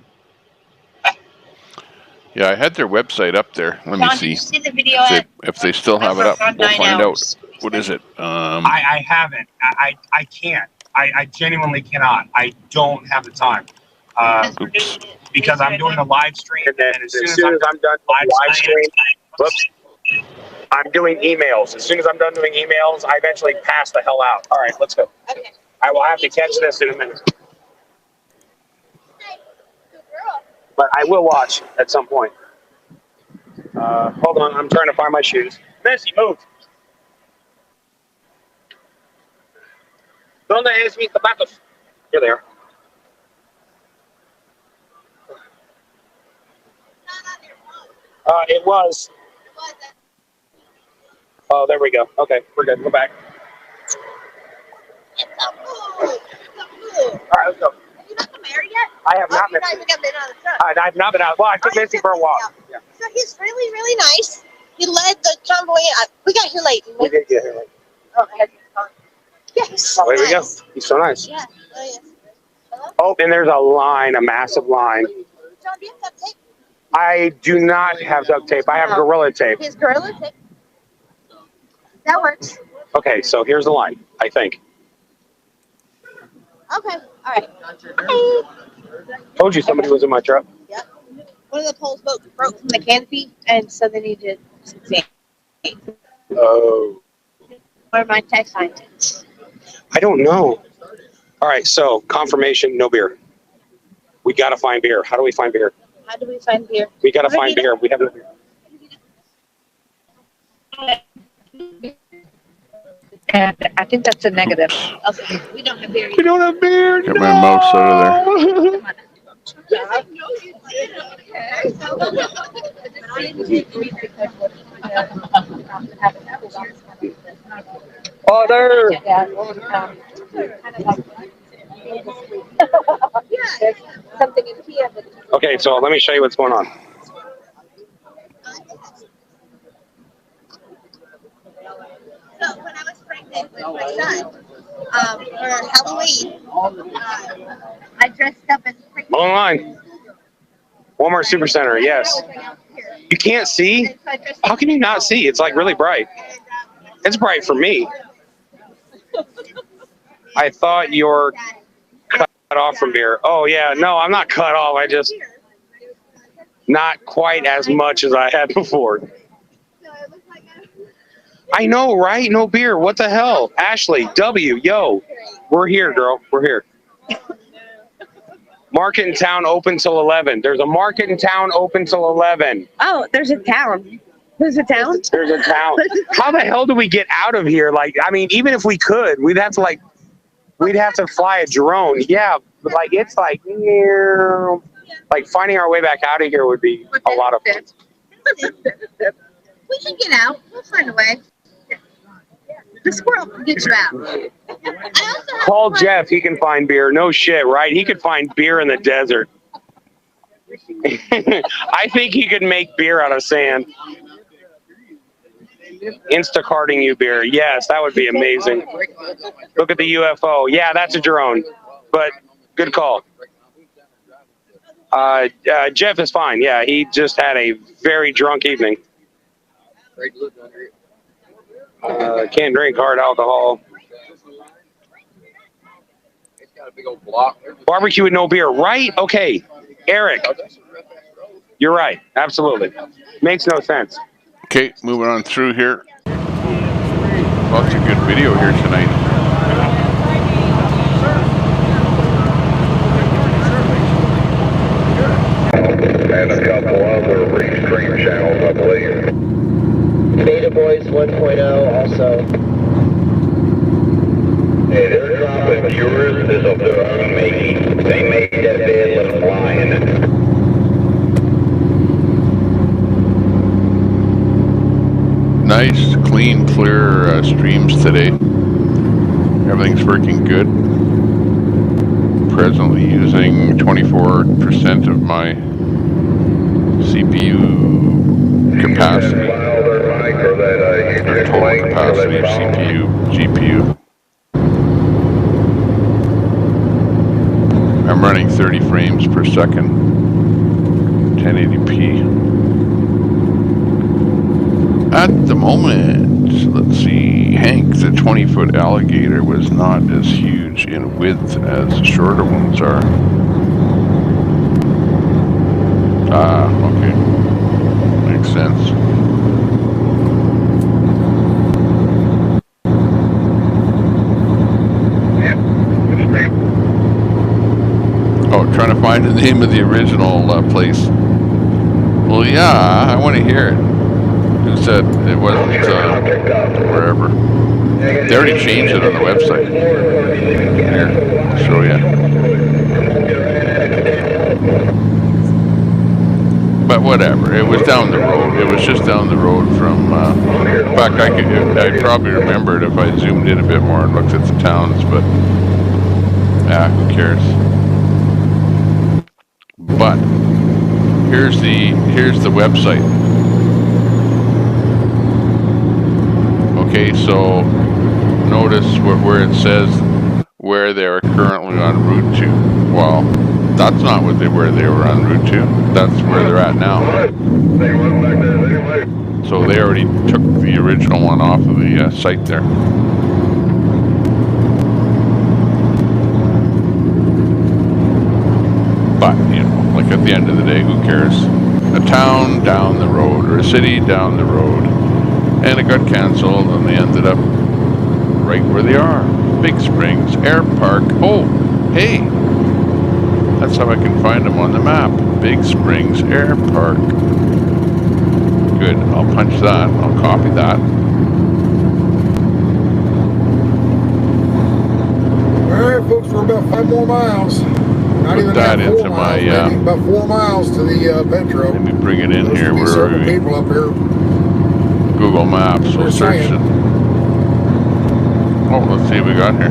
Yeah, I had their website up there. Let me John, see did you see the video if they still have it up. We'll find out. What is it? I haven't. I can't. I genuinely cannot. I don't have the time. Because I'm doing the live stream, and then as soon as I'm done live stream, whoops, I'm doing emails. As soon as I'm done doing emails, I eventually pass the hell out. All right, let's go. Okay. I will have to catch this in a minute. But I will watch at some point. Hold on, I'm trying to find my shoes. Messi, move. ¿Dónde es mis zapatos? You're there. It was. Oh, there we go. Okay, we're good. We're back. All right, let's go. Have you not been married yet? I have not been. Not even been out of the truck. I've not been out. Well, I took Missy for a walk. Yeah. So he's really, really nice. He led the convoy. We got here late. We did get here late. Oh, yeah, he's so There nice. we go. He's so nice. Yeah. Oh, yes. Oh, and there's a line, a massive line. John, do you have duct tape? I do not have duct tape. I have Gorilla tape. His Gorilla tape. That works. Okay, so here's the line, I think. Okay. All right. Told you somebody was in my truck. Yep. One of the poles broke from the canopy, and so they needed some tape. Oh. Where are my tech scientists? I don't know. All right, so confirmation, no beer. We got to find beer. How do we find beer? How do we find beer? We got to find beer. We have no beer. And I think that's a negative. Okay. We don't have beer. We don't have beer. Get my mouse out of there. Order. Okay, so let me show you what's going on. So when I was pregnant with my son, for Halloween, I dressed up as pregnant. Online. Walmart Supercenter, yes. You can't see? How can you not see? It's like really bright. It's bright for me. I thought you're cut off from beer. Oh, yeah. No, I'm not cut off. I just not quite as much as I had before. I know, right? No beer. What the hell? Ashley, W, yo. We're here, girl. We're here. Market in town open till 11. There's a market in town open till 11. Oh, there's a town. There's a town? There's a town. How the hell do we get out of here? Like, I mean, even if we could, we'd have to fly a drone. Yeah, but like, it's like finding our way back out of here would be a lot of fun. We can get out. We'll find a way. The squirrel can get you out. Call Jeff. He can find beer. No shit, right? He could find beer in the desert. I think he could make beer out of sand. Instacarting you beer. Yes, that would be amazing. Look at the UFO. Yeah, that's a drone. But good call. Jeff is fine. Yeah, he just had a very drunk evening. Can't drink hard alcohol. Barbecue with no beer. Right? Okay. Eric. You're right. Absolutely. Makes no sense. Okay, moving on through here. Lots of good video here tonight. And a couple other restream channels, I believe. Beta Boys 1.0 also. Hey, they're dropping viewers is of their own making. They made that bed look flying. Nice, clean, clear streams today. Everything's working good. Presently using 24% of my CPU capacity, or total capacity of CPU, GPU. I'm running 30 frames per second, 1080p. At the moment, let's see, Hank, the 20-foot alligator, was not as huge in width as the shorter ones are. Ah, okay. Makes sense. Oh, trying to find the name of the original place. Well, yeah, I want to hear it. Who said it wasn't wherever? They already changed it on the website. Here, I'll show you. But whatever, it was down the road. It was just down the road from. In fact, I'd probably remember it if I zoomed in a bit more and looked at the towns. But who cares? But here's the website. Okay, so notice where it says where they are currently en route to. Well, that's not where they were en route to. That's where they're at now. So they already took the original one off of the site there. But, you know, like at the end of the day, who cares? A town down the road or a city down the road. And it got canceled and they ended up right where they are. Big Springs Air Park. Oh, hey, that's how I can find them on the map. Big Springs Air Park. Good, I'll punch that. I'll copy that. Alright folks, we're about 5 more miles. Not even that about 4 into miles, my maybe about 4 miles to the Petro. Let me bring it in here. Where are we? People up here. Google Maps. We'll search it. Oh, let's see what we got here.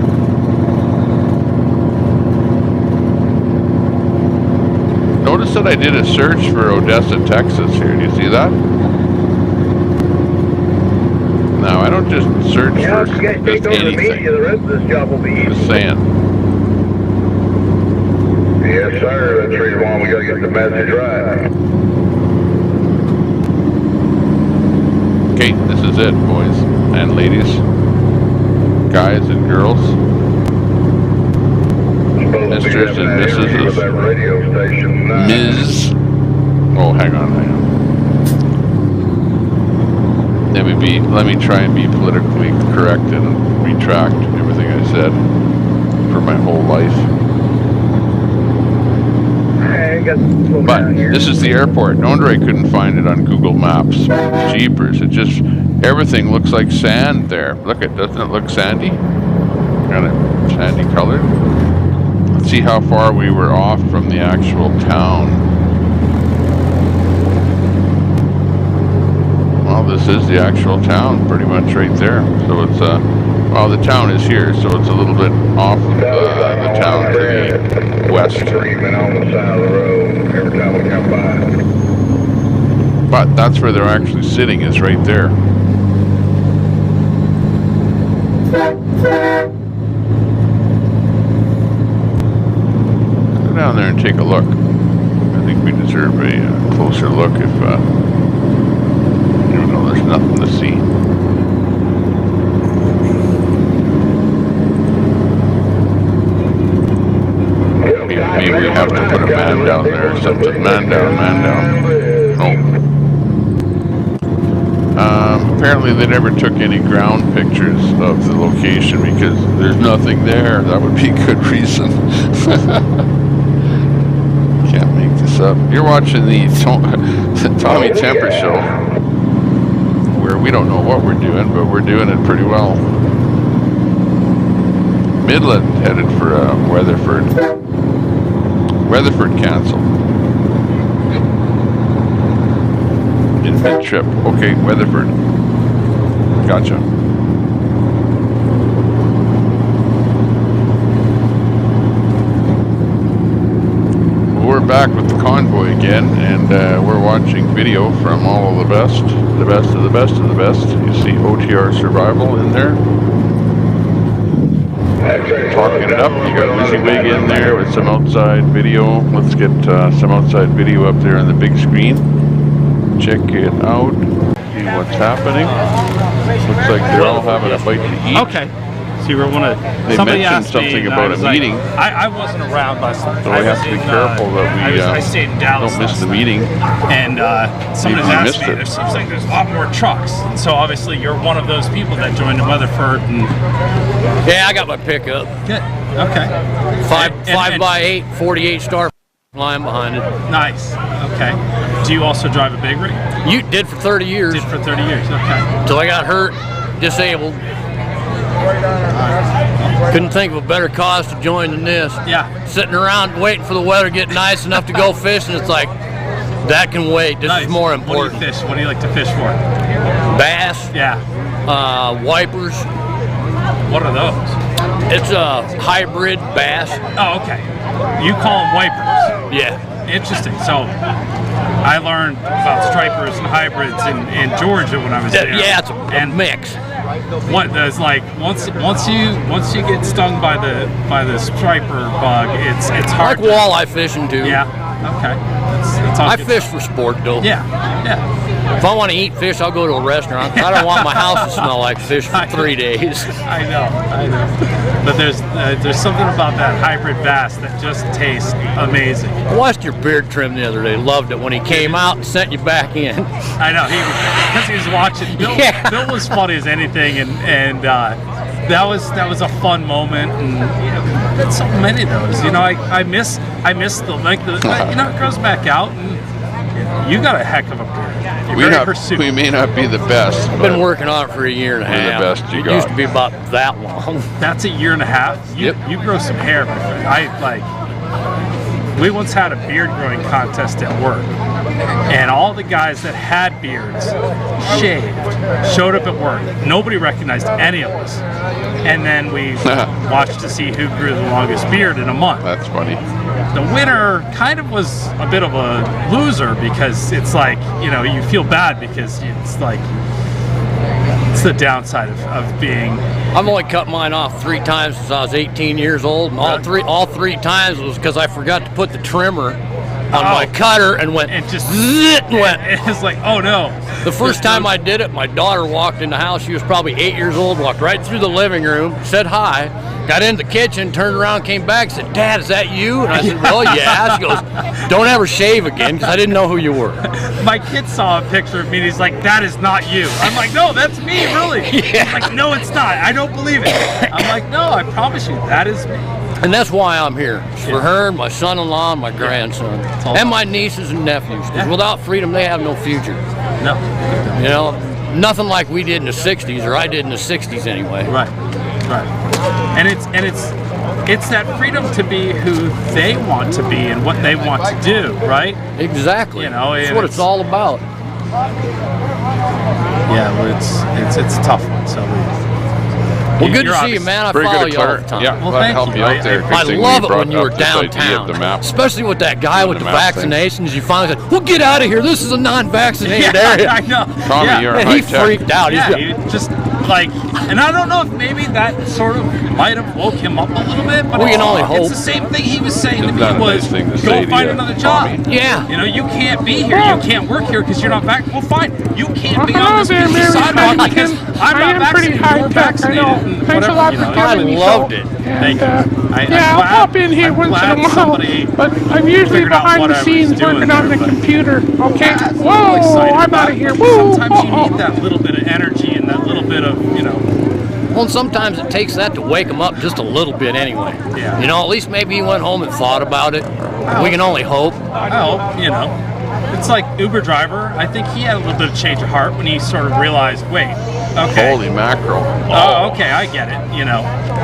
Notice that I did a search for Odessa, Texas here. Do you see that? Now, I don't just search for just anything. The rest of this job will be easy. Just saying. Yes, sir. That's the reason why we got to get the message right. Okay, this is it, boys and ladies, guys and girls, Misters and Mrs. Ms. Oh, hang on. Let me try and be politically correct and retract everything I said for my whole life. But this is the airport. No wonder I couldn't find it on Google Maps. Jeepers, everything looks like sand there. Look, doesn't it look sandy? Kind of sandy colored. Let's see how far we were off from the actual town. Well, this is the actual town, pretty much right there. So it's, well, the town is here, so it's a little bit off of the town to the west. But that's where they're actually sitting, is right there. Go down there and take a look. I think we deserve a closer look if, even though there's nothing to see. Maybe we have to put a man down there or something. Man down. Apparently they never took any ground pictures of the location because there's nothing there. That would be a good reason. Can't make this up. You're watching the Tommy Temper Show, where we don't know what we're doing, but we're doing it pretty well. Midland headed for Weatherford. Weatherford canceled. In mid-trip. Okay, Weatherford. Gotcha. We're back with the convoy again, and we're watching video from all of the best of the best of the best. You see OTR Survival in there. Talking it up. You got WYSIWYG in there with some outside video. Let's get some outside video up there on the big screen. Check it out. See what's happening. Looks like they're all having a bite to eat. Okay. See, we're one of. They mentioned something about a meeting. I wasn't around last night. So we have to be careful that we I stayed in Dallas don't miss the meeting. And someone has asked me, there seems like there's a lot more trucks. And so obviously you're one of those people that joined the Weatherford. And yeah, I got my pickup. Good. Okay. 5x8, 48 star line behind it. Nice. Okay. Do you also drive a big rig? You did for 30 years. Did for 30 years. Okay. Till I got hurt, disabled. Couldn't think of a better cause to join than this. Yeah. Sitting around waiting for the weather to get nice enough to go fishing, it's like, that can wait. This is more important. What do you fish? What do you like to fish for? Bass. Yeah. Wipers. What are those? It's a hybrid bass. Oh, okay. You call them wipers. Yeah. Interesting. So I learned about stripers and hybrids in Georgia when I was there. Yeah, it's a mix. What does like once you get stung by the striper bug, it's hard. Like walleye fishing too. Yeah. Okay. That's all I good fish stuff. for sport though. Yeah. Yeah. If I want to eat fish, I'll go to a restaurant. I don't want my house to smell like fish for 3 days. I know. But there's something about that hybrid bass that just tastes amazing. I watched your beard trim the other day. Loved it when he came out and sent you back in. I know, because he was watching. Bill was funny as anything, and that was a fun moment, and so many of those. You know, I miss the length of it grows back out, and you got a heck of a beard. We may not be the best. I've been working on it for a year and a half. We're the best you got. It used to be about that long. That's a year and a half. You grow some hair, my friend. We once had a beard growing contest at work, and all the guys that had beards shaved showed up at work. Nobody recognized any of us, and then we watched to see who grew the longest beard in a month. That's funny. The winner kind of was a bit of a loser because it's like, you feel bad because it's like, it's the downside of being. I've only cut mine off 3 times since I was 18 years old, and all three times was because I forgot to put the trimmer on my cutter and went and just zit and went. It's like, oh no. The first time I did it, my daughter walked in the house. She was probably 8 years old, walked right through the living room, said hi, got in the kitchen, turned around, came back, said, "Dad, is that you?" And I said, "Well, yeah." She goes, "Don't ever shave again," because I didn't know who you were. My kid saw a picture of me and he's like, "That is not you." I'm like, "No, that's me, really." Yeah. He's like, "No, it's not. I don't believe it." I'm like, "No, I promise you, that is me." And that's why I'm here. It's for her, my son-in-law, and my grandson, and my nieces and nephews. Because without freedom, they have no future. No. You know, nothing like we did in the '60s, or I did in the '60s anyway. Right. And it's that freedom to be who they want to be and what they want to do, right? Exactly. That's what it's all about. Yeah, but it's a tough one. So well, good to see you, man. I follow you all the time. Yeah, well, thank you. I love it when you were downtown, especially with that guy with the vaccinations. You finally said, "Well, get out of here. This is a non-vaccinated area." I know. Tommy, you're and he freaked out. He just like, and I don't know if maybe that sort of might have woke him up a little bit, but we can only hope. It's the same thing he was saying to me was, "Go find another job." Yeah. You can't be here. You can't work here because you're not vaccinated. Well, fine. You can't be on this piece of sidewalk because I'm not vaccinated. You're vaccinated. Thanks a lot for having me. I loved it. Thank you. I'll pop in here once in a while, but I'm usually behind the scenes working on the computer. Okay. Whoa! I'm out of here. Woo! Sometimes you need that little bit of energy and that little bit of, Well, sometimes it takes that to wake them up just a little bit anyway. Yeah. At least maybe he went home and thought about it. We can only hope. I hope, It's like Uber driver. I think he had a little bit of change of heart when he sort of realized, wait, okay. Holy mackerel. Oh, okay, I get it,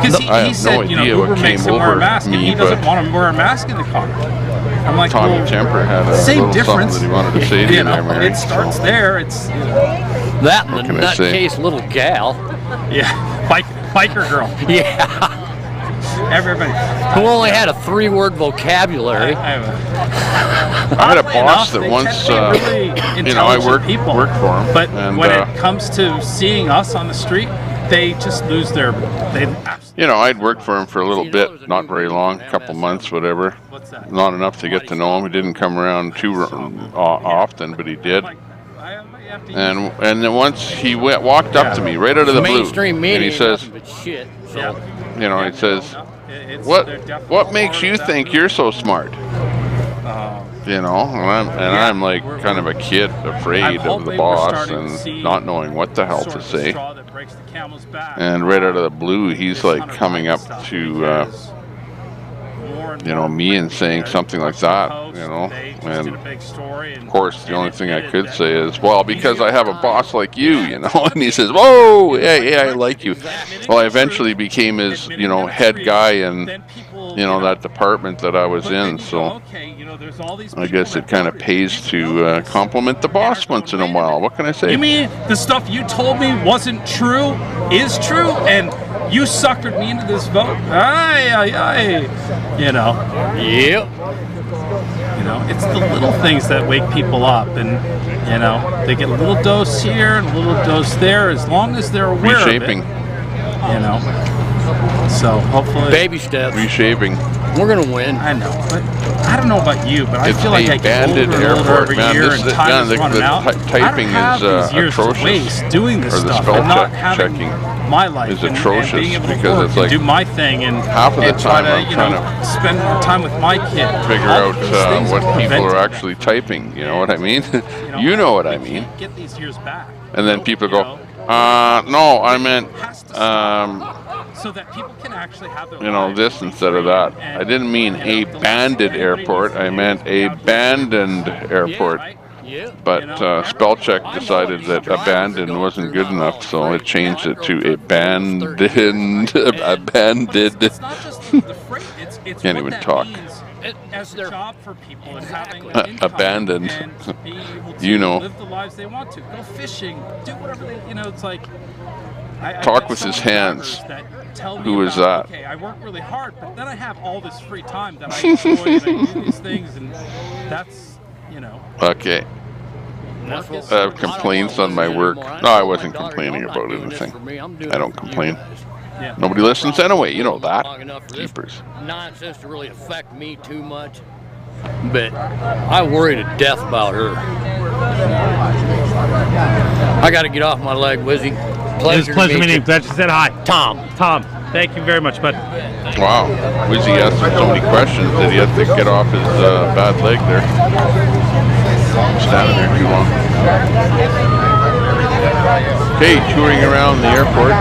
Because he said, Uber makes him wear a mask, and he doesn't want to wear a mask in the car. I'm like, Tommy Temper had a same little difference. something that he wanted to say to you there, Mary. It starts there. It's that and the nutcase little gal. Yeah, biker girl. Yeah. Everybody. Who only had a 3-word vocabulary. I had a boss that once, I worked for him. But when it comes to seeing us on the street, they just lose their. I'd worked for him for a little bit, not very long, a couple months, whatever. Not enough to get to know him. He didn't come around too often, but he did. And then once he walked up to me right out of the blue, mainstream media, and he says, shit. he says, "What makes you think you're so smart?" And I'm like kind of a kid afraid of the boss and not knowing what the hell to say. And right out of the blue, he's like coming up to you know, me and saying something like that, you know, and of course the only thing I could say is, well, because I have a boss like you, you know, and he says, whoa, yeah, I like you. Well, I eventually became his, you know, head guy in, you know, that department that I was in, so I guess it kind of pays to compliment the boss once in a while. What can I say? You mean the stuff you told me wasn't true is true, and you suckered me into this vote? Aye. You know. Yep. You know, it's the little things that wake people up, and you know, they get a little dose here and a little dose there, as long as they're aware Reshaping. of it. You know. So hopefully. Baby steps. Reshaping. We're gonna win. I know, but I don't know about you, but I feel like I get older and older every year, and time is running out. Typing is atrocious. Doing this or the stuff, spell and not having checking my life is and atrocious being able to because work it's like and do my thing, and half of the time try to, I'm trying to spend more time with my kid. Figure out what people are actually typing. You know what I mean? You know what I mean. Get these years back. And then people go, no, I meant, so that people can actually have their you know, this instead of that. I didn't mean a banded airport. I meant a abandoned airport. But spell check decided that abandoned wasn't good enough, so it changed it to abandoned. Abandoned. Can't even talk. As a job for people and having abandoned. and being able to You know. live the lives they want to. Go fishing, do whatever they, you know, it's like Talk with his hands. Who is that? Okay, I work really hard, but then I have all this free time that I enjoy and I do these things, and that's, you know. Okay. I have complaints on my work. No, I wasn't complaining about anything. I don't complain. Nobody listens anyway, you know that. Keepers. Nonsense to really affect me too much. But I worry to death about her. I got to get off my leg, Wizzy. Pleasure meeting you. Glad you said hi. Tom, thank you very much, bud. Wow. Wizzy asked him so many questions that he had to get off his bad leg there. Standing there too long. Okay, touring around the airport.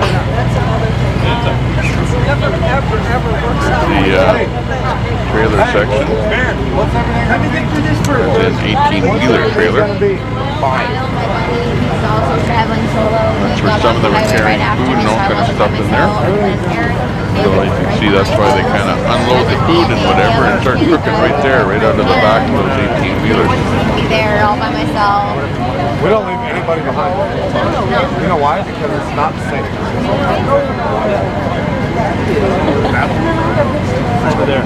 The trailer section. There's an 18-wheeler trailer. That's where some of them are carrying food and all kind of stuff in there. So you can see that's why they kind of unload the food and whatever and start cooking right there, right out of the back of those 18-wheelers. Be there all by myself. We don't leave anybody behind. You know why? Because it's not safe. Over there.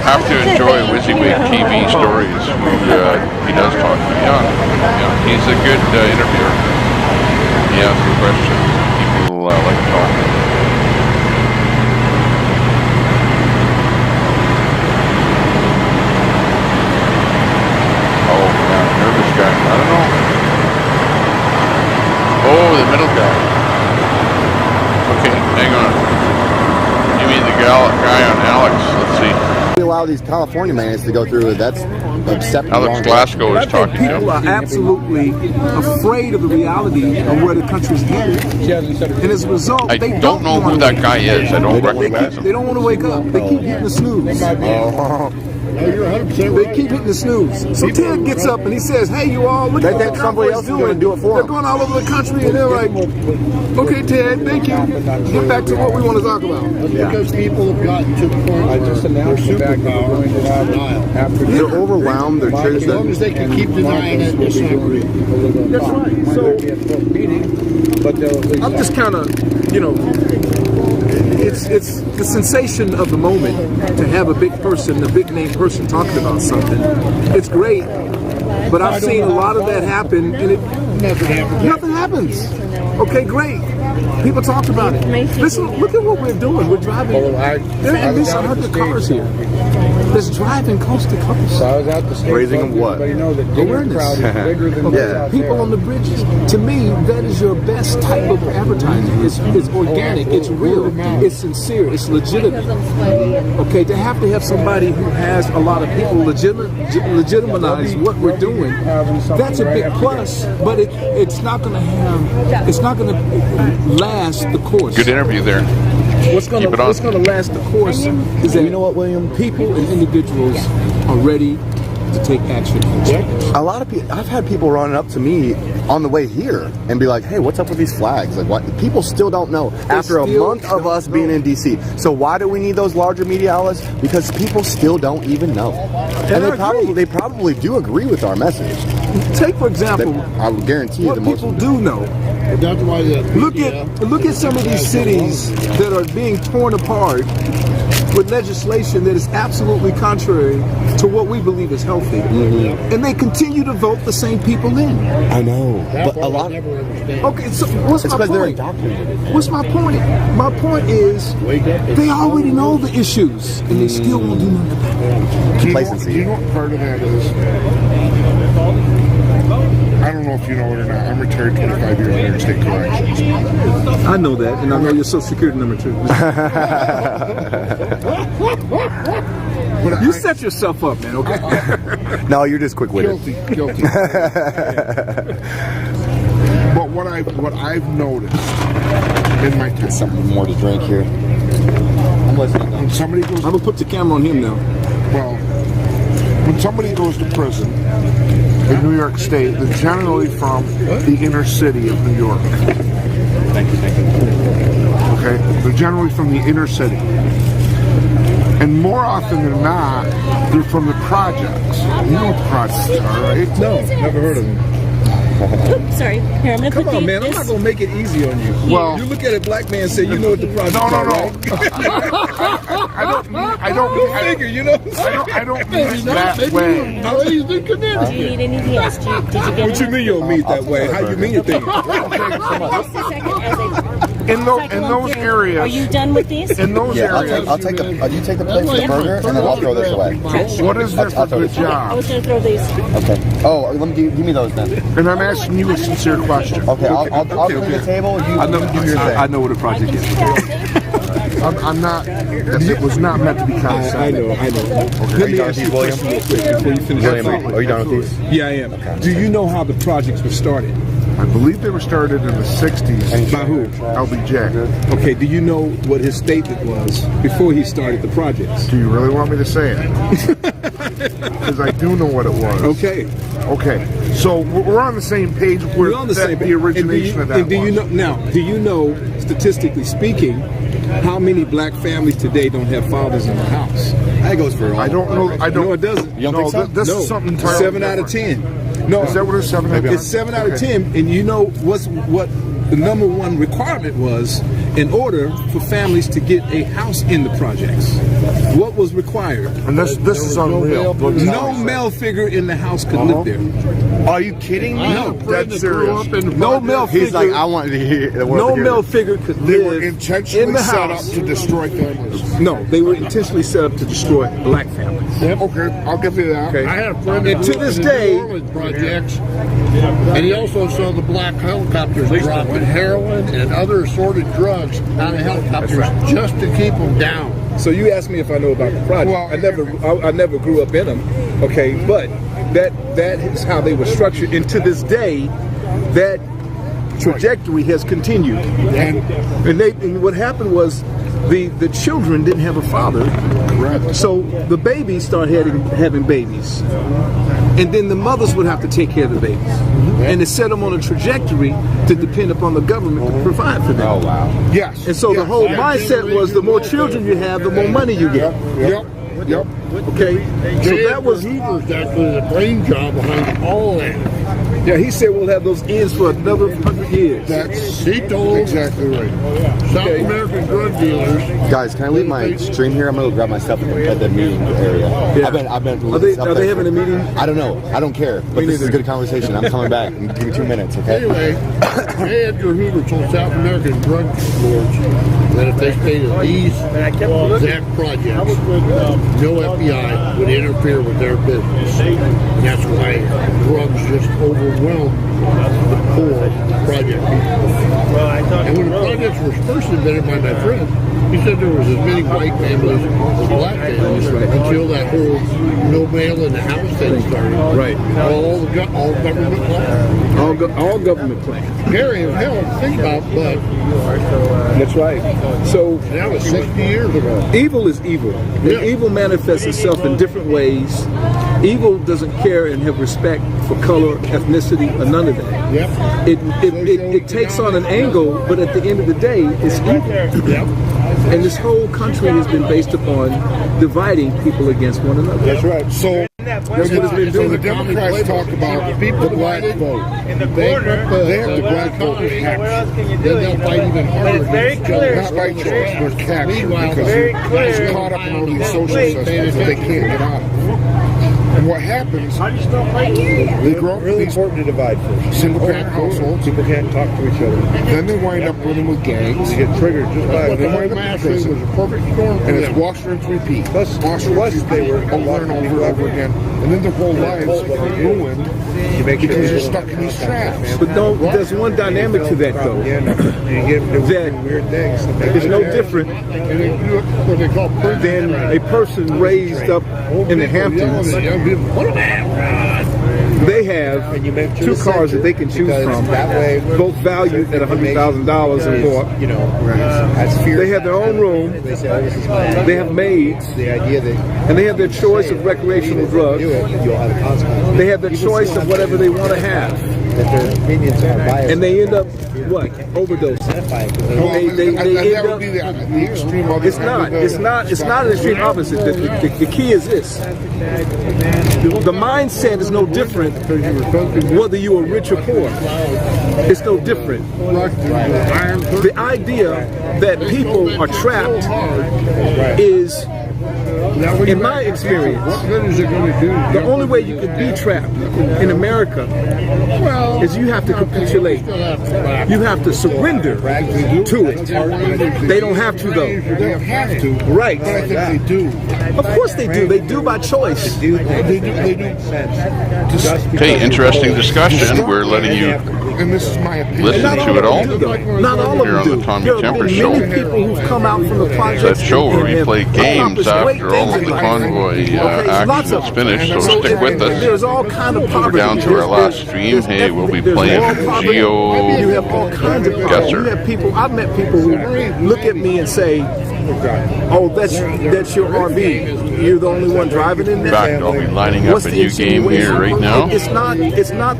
Have to enjoy WYSIWYG TV stories. He does talk to me. Yeah, he's a good interviewer. He asks the questions. People like talking. Oh, yeah, nervous guy. I don't know. Oh, the middle guy. Okay, hang on. You mean the guy on Alex? Let's see. We allow these California mans to go through. That's accepting. Alex Glasgow is talking to him. People are absolutely afraid of the reality of where the country's headed, and as a result, I they don't know who that guy is. I don't recognize him. They don't want to wake up. They keep hitting the snooze. They keep hitting the snooze. So Ted gets up and he says, "Hey, you all, look at what the Convoy's doing. Do it for They're going all over the country, and they're like, okay, Ted, thank you. Get back to what we want to talk about." Because people have gotten to the point where they're superpower denial. They're overwhelmed. They're triggered. As long as they can keep denying it, it's not real. That's right. So I'm just kind of, you know, it's the sensation of the moment to have a big person, a big name person talking about something. It's great, but I've seen a lot of that happen, and nothing happens. Okay, great. People talked about it. Listen, look at what we're doing. We're driving. There are at least 100 cars here. That's driving coast to coast. Raising what? Awareness. Okay. People on the bridges. To me, that is your best type of advertising. It's organic. It's real. It's sincere. It's legitimate. Okay, to have somebody who has a lot of people legitimize what we're doing. That's a big plus, but it's not going to last the course. Good interview there. What's going to last the course is that, you know what, William? People and individuals are ready to take action. A lot of people, I've had people running up to me on the way here and be like, hey, what's up with these flags? Like, what? People still don't know after a month of us being in DC. So why do we need those larger media outlets? Because people still don't even know. And they probably do agree with our message. Take, for example, I would guarantee you what people do know. That's why look at some of these cities that are being torn apart with legislation that is absolutely contrary to what we believe is healthy. And they continue to vote the same people in. I know. But a lot. Okay, so what's my point? They're indoctrinated. What's my point? My point is they already know the issues and they still won't do nothing about it. Complacency. Do you know what part of that is? I don't know if you know it or not. I'm retired 25 years in interstate corrections. I know that, and I know your social security number too. You set yourself up, man, okay? No, you're just quick-witted. Guilty. But what I've noticed in my time, something more to drink here. I'm listening. When somebody goes, I'm gonna put the camera on him now. Well, when somebody goes to prison in New York State, they're generally from the inner city of New York. Okay, they're generally from the inner city. And more often than not, they're from the projects. You know what the projects are, right? No, never heard of them. Oops, sorry. Here, I'm gonna Come put on, man. I'm not gonna make it easy on you. Well, you look at a black man and say, you know what the project is. I don't figure, you know. I don't mean it that way. Oh, he's been committed. Do you need anything else? Did you get What you mean you don't mean it that way? How you mean it then? Just a second. As I in those areas. Are you done with these? In those areas. I'll take the. You take the plate for the burger, and then I'll throw this away. What is there for good job? I was gonna throw these. Okay. Oh, let me give me those then. And I'm asking you a sincere question. Okay, I'll clean the table. You do your thing. I know what a project is. I'm not. It was not meant to be condescending. I know. Okay. Are you done with these, William? Real quick before you finish. Are you done with these? Yeah, I am. Okay. Do you know how the projects were started? I believe they were started in the 60s. By who? LBJ. Okay, do you know what his statement was before he started the projects? Do you really want me to say it? Because I do know what it was. Okay. Okay. So we're on the same page. We're on the same page. The origination of that. And do you know now? Do you know, statistically speaking, how many black families today don't have fathers in the house? That goes for all. I don't know. I don't. No, it doesn't. You don't think so? This is something entirely 7 out of 10. No, is that what it's 7 out of 10? It's 7 out of 10, and you know what the number one requirement was in order for families to get a house in the projects. What was required? And this is unreal. No male figure in the house could live there. Are you kidding me? No, that's serious. No male figure. He's like, I wanted to hear. No male figure could They were live intentionally in the set house up to destroy families. No, they were intentionally set up to destroy black families. Yep. Okay, I'll give you that. Okay. I had a friend And to this day, projects, and he also saw the black helicopters dropping heroin and other assorted drugs out of helicopters just to keep them down. So you asked me if I know about the project. Well, I never grew up in them. Okay, but that is how they were structured, and to this day, that trajectory has continued. And what happened was the children didn't have a father. Correct. So the babies started having babies. And then the mothers would have to take care of the babies. And it set them on a trajectory to depend upon the government to provide for them. Oh, wow. Yes. And so the whole mindset was the more children you have, the more money you get. Yep. Okay? So that was Hoover's actually the brain job behind all that. Yeah, he said we'll have those ends for another 100 years. He told exactly right. South American drug dealers. Guys, can I leave my stream here? I'm gonna go grab my stuff at the meeting area. Yeah. I've been. Are they having a meeting? I don't know. I don't care. But this is a good conversation. I'm coming back. Give me 2 minutes, okay? Anyway, J. Edgar Hoover told South American drug lords that if they stayed at these exact projects, no FBI would interfere with their business. And that's why drugs just overwhelm the poor project people. And when the projects was first invented by my friend. He said there was as many white families as black families until that whole no mail in the house thing started. Right. All government plans. All government plans. Scary as hell to think about, but that's right. So that was 60 years ago. Evil is evil. And evil manifests itself in different ways. Evil doesn't care and have respect for color, ethnicity, or none of that. Yep. It takes on an angle, but at the end of the day, it's evil. Yep. And this whole country has been based upon dividing people against one another. That's right. So that's what it's been doing. The Democrats talk about the black vote. They have the black vote capped. Then they'll fight even harder. Not by choice, but capped. Because it's caught up in all these social systems that they can't get out of. And what happens, they grow up in these important to divide first. single-parent households. People can't talk to each other. Then they wind up running with gangs. They get triggered just by They wind up in prison. was a perfect storm. And it's wash, rinse, repeat. Plus, Wash, rinse, repeat, over and over again. And then their whole lives are ruined because they're stuck in these traps. But no, there's one dynamic to that, though. That is no different than a person raised up in the Hamptons. They have two cars that they can choose from, both valued at $100,000 and more. They have their own room. They have maids, and they have their choice of recreational drugs. They have their choice of whatever they want to have. And they end up what? Overdosing. That would be the extreme other. It's not an extreme opposite. The key is this. The mindset is no different whether you are rich or poor. It's no different. The idea that people are trapped is, in my experience, the only way you could be trapped in America is you have to capitulate. You have to surrender to it. They don't have to, though. They don't have to. Right. But I think they do. Of course they do. They do by choice. They do. Okay, interesting discussion. We're letting you and this is my opinion. listen to it all Not all of here them on do. the Tommy There have Temper been Show. many people who've come out from the That projects show where and we have play games accomplished great after all things of in the life. convoy Lots action of is them. finished, so stick with us. There's all kind of We're poverty. down to our last stream. Hey, we'll be playing Geo. You have all kinds of poverty. Yes, sir. You have people. I've met people who look at me and say, "Oh, that's your RV. You're the only one driving in there." In fact, I'll be lining up What's a the new game here right now. It's not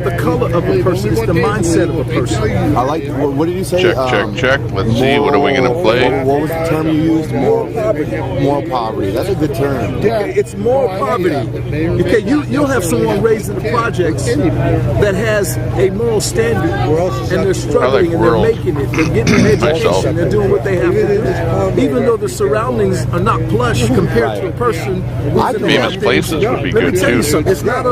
the color of a person. It's the mindset of a person. I like. What did you say? Check. Let's see. What are we going to play? What was the term you used? More poverty. That's a good term. Yeah, it's more poverty. Okay, you'll have someone raised in the projects that has a moral standard, and they're struggling and they're making it. They're getting an education. They're doing what they have to do, even though the surroundings are not plush compared to a person who's in the Famous places would be Let me good tell you too. something. It's not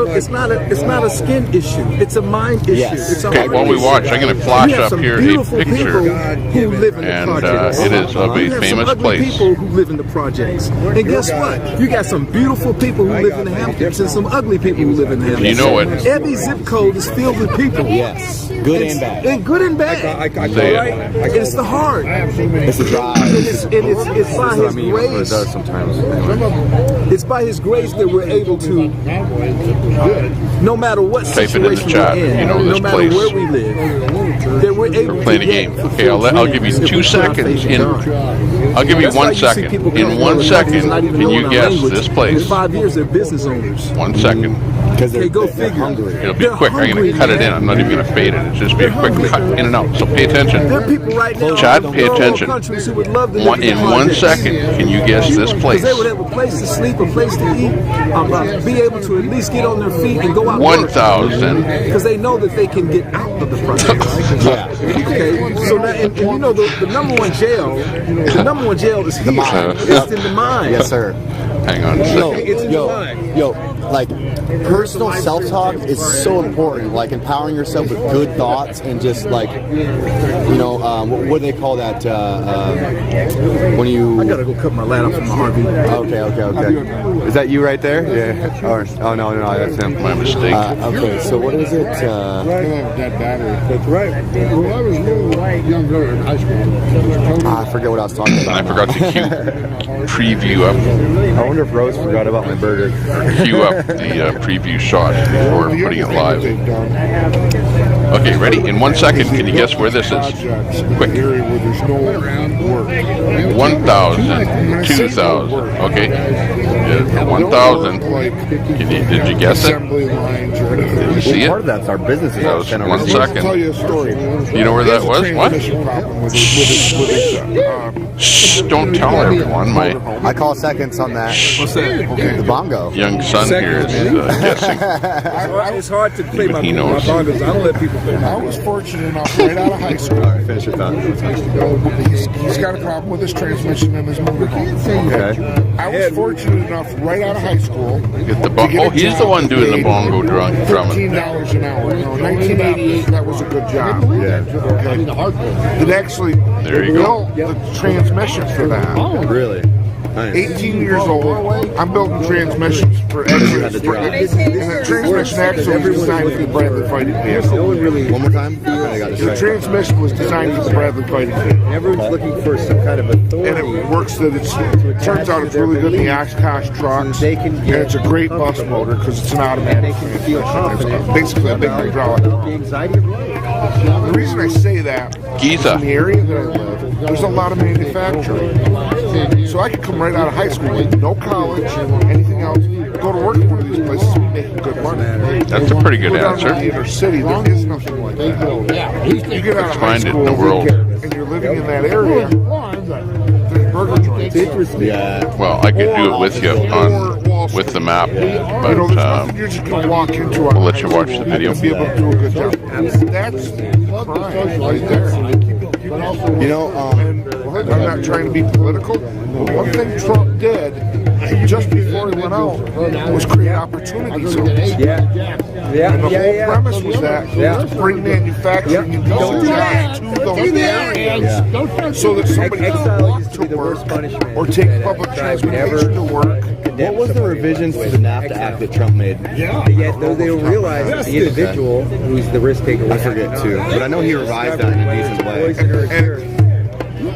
a skin issue. It's a mind issue. Yes. It's a Okay, heart while we issue. watch, I'm going to flash You have up some here a beautiful picture, people who live in the and projects. it is of You a have famous some ugly place. people who live in the projects. And guess what? You got some beautiful people who live in the Hamptons and some ugly people who live in the Hamptons. You know it. Every zip code is filled with people. Yes. Good and bad. And good and bad. Say it. Right? It's the heart. It's a drive. It's by His grace. It's by His grace that we're able to, no matter what Type it in the situation chat, we're in, you know no this matter place. where we live, that we're able We're playing a to game. get Okay, I'll give you 2 seconds. I'll give you 1 second. In 1 second, can you guess this place? In 5 years, they're business owners. 1 second. Okay, go figure. It'll be quick. I'm going to cut it in. I'm not even going to fade it. It's just be a quick cut in and out. So pay attention. There are people right now Chad, in pay third world attention. countries who would love to live In 1 projects. second, can you guess this place? Because they would have a place to sleep, a place to eat, be able to at least get on their feet and go out. 1,000. Because they know that they can get out of the project. Yeah. Okay. So now, and you know, the number one jail is here. mind. It's in the mind. Yes, sir. Hang on a second. Yo, like personal self-talk is so important, like empowering yourself with good thoughts and just like, you know, what do they call that, when you... I gotta go cut my ladder from my RV. Okay. Is that you right there? Yeah. Oh, no, that's him. My mistake. Okay, so what is it? That battery. That's right. Well, I was younger in high school. I forget what I was talking about. I forgot to preview up. I wonder if Rose forgot about my burger. Cue up the preview shot before putting it live. Okay, ready? In 1 second, can you guess where this is? Quick. 1,000, 2,000. Okay. 1,000. Did you guess it? Did you see it? Part of that's our business. That was 1 second. You know where that was? What? Shh, don't tell everyone. I call seconds on that. What's that? Okay. The bongo. Young son here is guessing. It's hard to play my knows. bongos. I don't let people play my I was fortunate enough right out of high school. All right, finish your thought. He's got a problem with his transmission and his motor. Okay. I was fortunate enough right out of high school. Get the oh, he's the one doing the bongo drumming. $15 an hour. You know, in 1988, that was a good job. Yeah. Okay. It actually There you go. built the transmission for that. Really? Nice. 18 years old. I'm building transmissions for extras. And the transmission actually was designed for the Bradley fighting vehicle. One more time? The transmission was designed for the Bradley fighting vehicle. Everyone's looking for some kind of authority. And it works that it turns out it's really good in the Oshkosh trucks. And it's a great bus motor because it's an automatic transmission. It's basically a big hydraulic. The reason I say that Giza. in the area that I live, there's a lot of manufacturing. So I could come right out of high school with no college, anything else, go to work in one of these places and be making good money. That's a pretty good answer. In the inner city, there is nothing like that. You get out of high Find it in school the world. and you're living in that area, there's burger joints. Yeah. Well, I could do it with you with the map, You know, but there's nothing you're just going to walk into. we'll let you watch the video. And be able to do a good job. That's crime right there. You know, I'm not trying to be political, but one thing Trump did just before he went out was create opportunity zones. And the whole premise was that was to bring manufacturing and jobs to those areas so that somebody could walk to work or take public transportation to work. what was the revisions to the NAFTA Act that Trump made? Yet, though they don't realize that the individual who's the risk taker. I forget too, but I know he revised that in a decent way.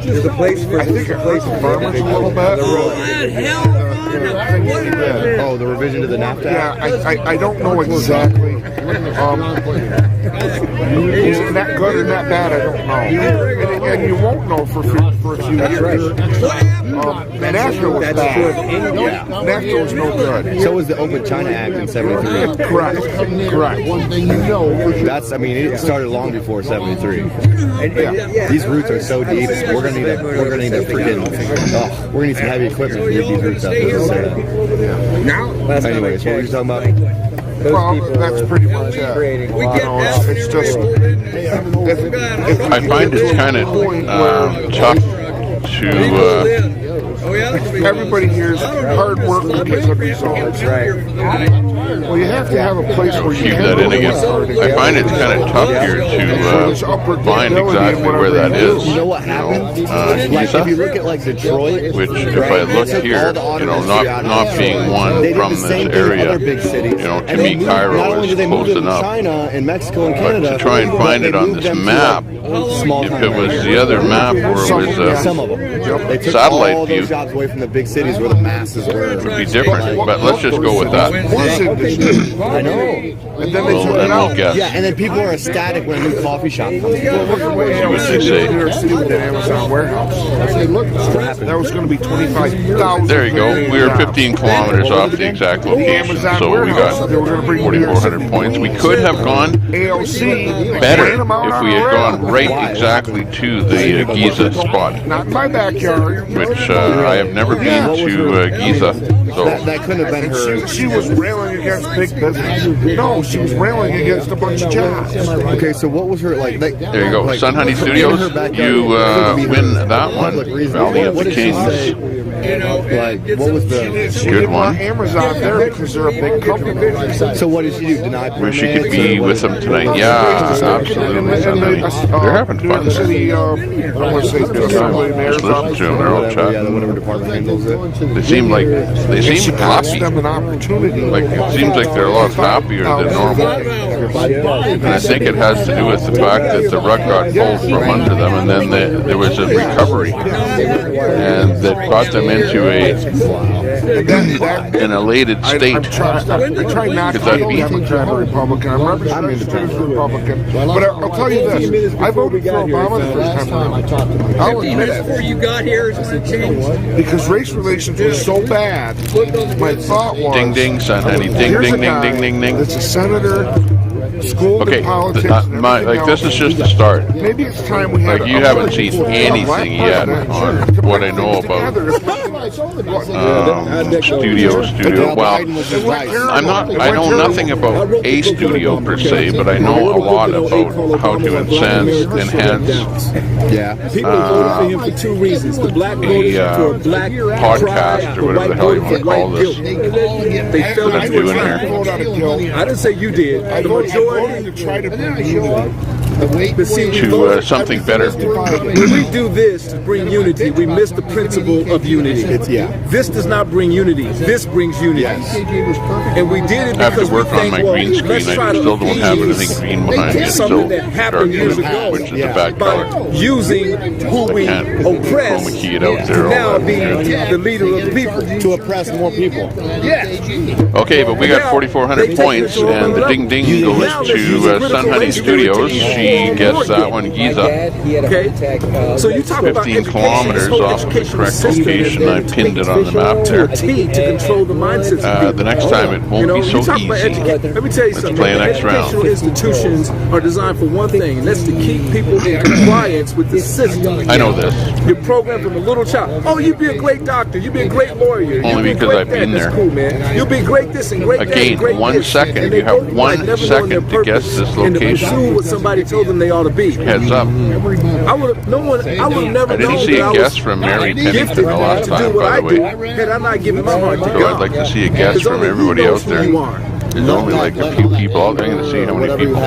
There's a place for. I think it hurts farmers a little bit. Oh, the revision to the NAFTA Act? Yeah, I don't know exactly. Is it that good or that bad? I don't know. And you won't know for a few years. NAFTA was bad. NAFTA was no good. So was the Open China Act in '73. Correct. One thing you know. That's, I mean, it started long before '73. These roots are so deep. We're gonna need a freaking. We're gonna need some heavy equipment to get these roots up there. Anyways, what were you talking about? Well, that's pretty much it. It's just. I find it's kind of tough to. Everybody hears hard work will get good results. Right. Well, you have to have a place where you keep can that in again. I find it's kind of tough here to find exactly where that is. You know what happened? Like if you look at like Detroit, which if I look here, not being one from this area, to me Cairo is close enough. China and Mexico and Canada, but to try and find it on this map, if it was the other map where it was some of them, they took satellite all view, those jobs away from the big cities where the masses were. It would be different, but let's just go with that. I know. And then they took it out. Yeah, and then people are ecstatic when a new coffee shop comes. See what they say. New York City with that Amazon warehouse. That was going to be 25,000. There you go. We were 15 kilometers off the exact location, so we got 4,400 points. We could have gone better if we had gone right exactly to the Giza spot. Not in my backyard. Which I have never been to Giza. So that couldn't have been her. She was railing against big business. No, she was railing against a bunch of jobs. Okay, so what was her like? There you go, Sun Honey Studios. You win that one. Valley of the Kings. Like, what was the good one? Amazon there because they're a big company. So what did she do? Deny permits? Wish she could be with them tonight. Yeah, absolutely. Sun Honey. They're having fun. City, I want to say Just listen to them. They're all chatting. Whatever department handles it. They seem happy. An opportunity. Like it seems like they're a lot happier than normal. And I think it has to do with the fact that the rug got pulled from under them, and then there was a recovery, and that brought them into an elated state. I'm trying not to be Democrat or Republican. I'm representing as a Republican. But I'll tell you this. I voted for Obama the first time around. I'll admit it. Before you got here, is it changed? Because race relations were so bad, my thought was... Ding, ding, Sun Honey. Ding, ding, ding, ding, ding, ding. It's a senator... School okay, politics this is just the start. Maybe it's time we you haven't seen anything yet on what I know about studio. Well, I know nothing about a studio per se, but I know a lot about how to enhance. People voted for him for two reasons: the black voters for a black podcast or whatever the hell you want to call this. They fell What I'm into doing a trap. here. I didn't say you did. The majority to try to bring unity. To something better. When we do this to bring unity, we miss the principle of unity. This does not bring unity. This brings unity. And we did it I have because to work we on my think, green screen. I still don't have anything green behind me. It's something still that happened years ago, which is a bad color. using who we oppress Chroma key it out there. to now be the leader of the people. To oppress more people. Okay, but we got 4,400 points, and the ding ding goes to Sun Honey Studios. She gets that one, Giza. Okay, so you talk about 15 kilometers off of the correct location. I pinned it on the map there. to control the mindsets of people. The next time it won't be so easy. Let me tell you something. Play next round. Educational institutions are designed for one thing, and that's to keep people in compliance with the system. I know this. You're programmed from a little child. Oh, you'd be a great doctor. You'd be a great lawyer. Only because I've been there. That's cool, man. You'll be great this and great that. Again, Great 1 this. second. You have 1 second to guess this And to location. pursue what somebody told them they ought to be. Heads up. I would have never I didn't known see that a guess from Mary Pennington the last time, by the way. Had I not given my heart to So God. I'd like to see a guess from everybody out there. There's only like a few people out there. I'm going to see how many people.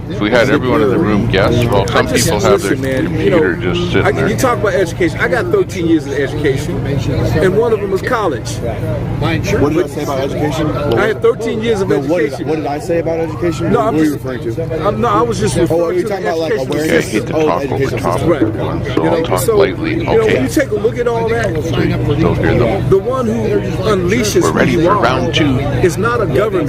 If we had everyone in the room guess, well, some people have their computer just sitting there. You talk about education. I got 13 years of education, and one of them was college. What did I say about education? I had 13 years of education. What did I say about education? No, what were you referring to? No, I was just referring to talking about like Okay, I awareness. hate to talk over top of everyone, so I'll talk lightly. When Okay. you take a look at all that, Still hear them. the one who unleashes We're ready who you for are round 2. is not a government.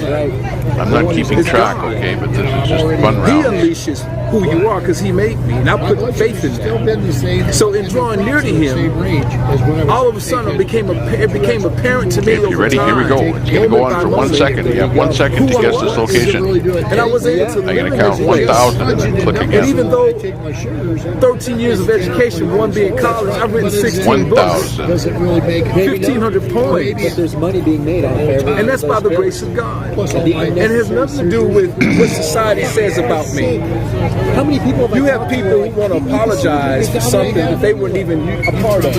I'm not keeping track, okay, but this is just fun He round. unleashes who you are because he made me, and I put faith in that. So in drawing near to him, all of a sudden it became apparent to me. Okay, if you're ready, here we go. It's going to go on for 1 second. You have 1 second to guess this location. And I was able to I'm going to count 1,000 and then click And again. even though 13 years of education, one being college, I've written 16 books, 1,500 poems. But there's money being made off every. And that's by the grace of God. And it has nothing to do with what society says about me. How many people You have people who want to apologize for something that they weren't even a part of.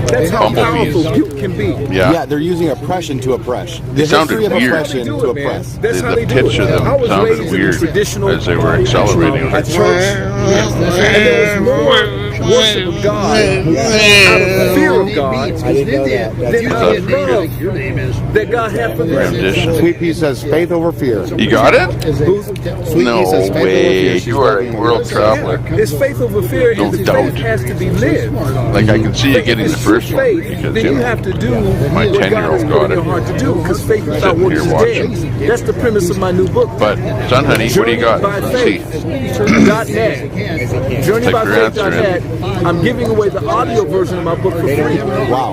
That's how powerful people can be. Yeah, they're using oppression to oppress. The It sounded history of weird. oppression to oppress. That's how The they do pitch it. of them I was sounded raised in weird traditional as they were accelerating. at church, and there was more worship of God out of fear of God than out of love that God had for them. Rendition. Sweet Pea says faith over fear. You got it? Sweet No Pea says faith over way. fear. You are a world traveler. It's faith over fear, No and the doubt. faith has to be lived. Like I can see you getting the first one Faith, because then you have to do my what God 10-year-old has put got in your it. heart to do, because faith without Sitting works here is watching. dead. That's the premise of my new book. But Sun Honey, what do you got? By See, faith.net. JourneyByFaith.net. I'm giving away the audio version of my book for free. Wow.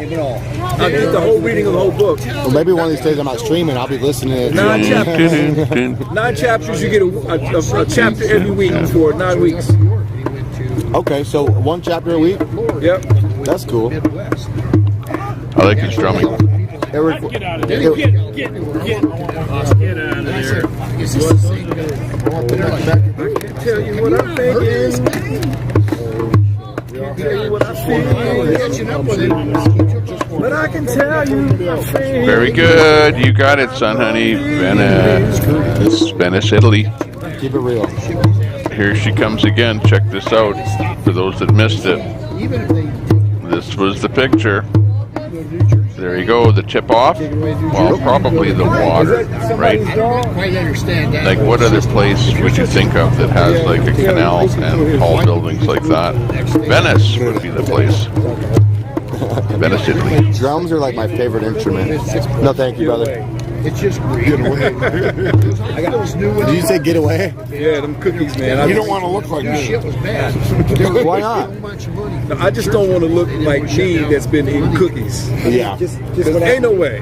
I did the whole reading of the whole book. Well, maybe one of these days I'm not streaming. I'll be listening. 9 chapters. 9 chapters. You get a chapter every week for 9 weeks. Okay, so 1 chapter a week? Yep. That's cool. I like his drumming. Get out of there. Get out of there. I can tell you what I'm thinking. Tell you what I feel. But I can tell you what I feel. Very good. You got it, son, honey. Venice, Italy. Keep it real. Here she comes again. Check this out. For those that missed it, this was the picture. There you go. The tip off. Well, probably the water, right? Like, what other place would you think of that has like a canal and tall buildings like that? Venice would be the place. Venice, Italy. Drums are like my favorite instrument. No, thank you, brother. It's just get away. I got those new ones. Did you say get away? Yeah, them cookies, man. You don't want to look like me. Shit was bad. Why not? No, I just don't want to look like me that's been eating cookies. Yeah. Just ain't no way.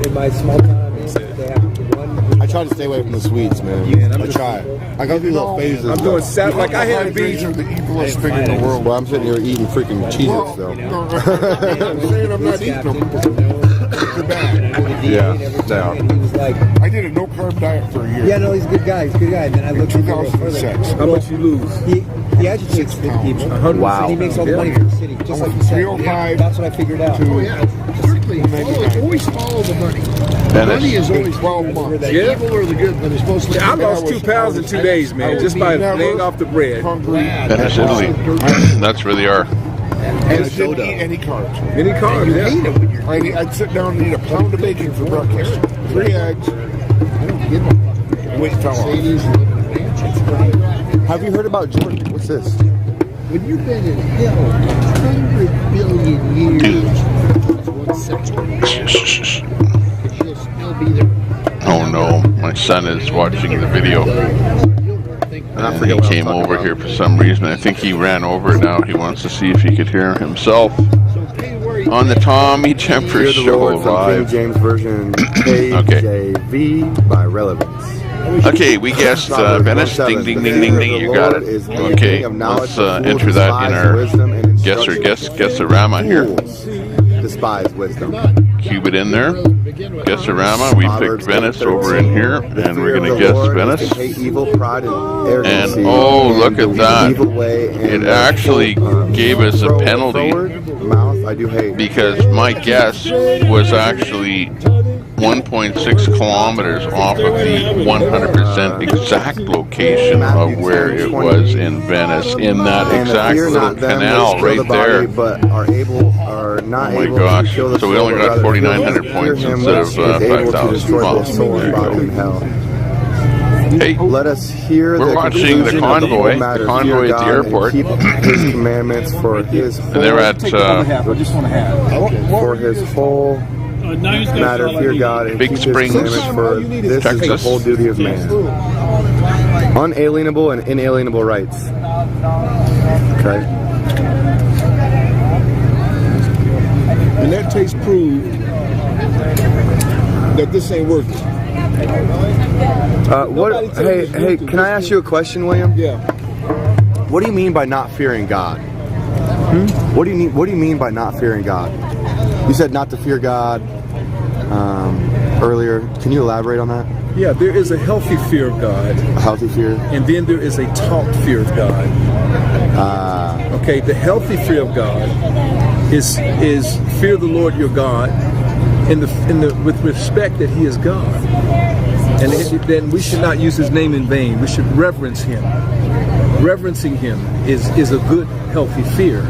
In my small time, they have one. I try to stay away from the sweets, man. I try. I go through little phases. I'm doing salad like I had beef. Are the evilest thing in the world. Well, I'm sitting here eating freaking Cheez-Its, though. I'm saying I'm not eating them. They're bad. Yeah. I did a no carb diet for a year. Yeah, no, he's a good guy. He's a good guy. And then I looked at 2006. How much you lose? He agitates the people. Wow. And he makes all the money for the city, just like you said. 305. That's what I figured out. Always follow the money. Venice. Money is always 12 months. The evil or the good, but it's supposed to. I lost 2 pounds in 2 days, man, just by laying off the bread. Venice, Italy. That's where they are. And I didn't eat any carbs. Any carbs, yeah. I'd sit down and eat a pound of bacon for breakfast, 3 eggs. Weight fell off. Have you heard about Jordan? What's this? When you've been in hell 100 billion years, one second. She'll still be there. Oh no, my son is watching the video. And he came over here for some reason. I think he ran over now. He wants to see if he could hear himself on the Tommy Temper Hear the Show Lord from live. King James Version KJV by relevance. Okay, we guessed Venice. Ding, ding, ding, ding, ding. You got it. Okay, let's enter that in our guess-a-rama here. Despise wisdom. Cube it in there. Guess-a-rama. We picked Venice over in here, and we're going to guess Venice. And oh, look at that. It actually gave us a penalty because my guess was actually 1.6 kilometers off of the 100% exact location of where it was in Venice, in that exact little canal right there. Oh my gosh. So we only got 4,900 points instead of 5,000. Wow. Hey, let us hear we're watching the Convoy. The Convoy at the airport. Keep his commandments for his and they're at for his whole matter, fear God, and Big keep Springs, his commandments, for this is the whole duty of man. Unalienable and inalienable rights. Okay. And that taste proved that this ain't worth it. Hey, can I ask you a question, William? Yeah. What do you mean by not fearing God? What do you mean by not fearing God? You said not to fear God earlier. Can you elaborate on that? Yeah, there is a healthy fear of God. A healthy fear? And then there is a taught fear of God. Okay, the healthy fear of God is fear the Lord your God with respect that He is God. And then we should not use His name in vain. We should reverence Him. Reverencing Him is a good, healthy fear.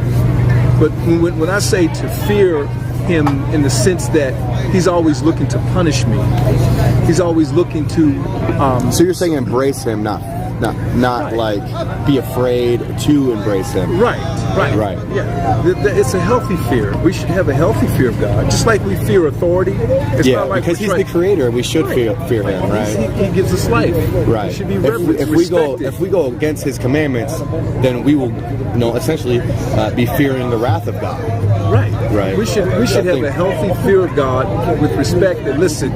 But when I say to fear Him in the sense that He's always looking to punish me, He's always looking to... so you're saying embrace Him, not right. Like be afraid to embrace Him. Right. Yeah, it's a healthy fear. We should have a healthy fear of God, just like we fear authority. It's not like because He's the Creator, we should fear Him, right? He gives us life. Right. He should be reverenced, if we go against His commandments, then we will, essentially be fearing the wrath of God. Right. We should have a healthy fear of God with respect. That listen,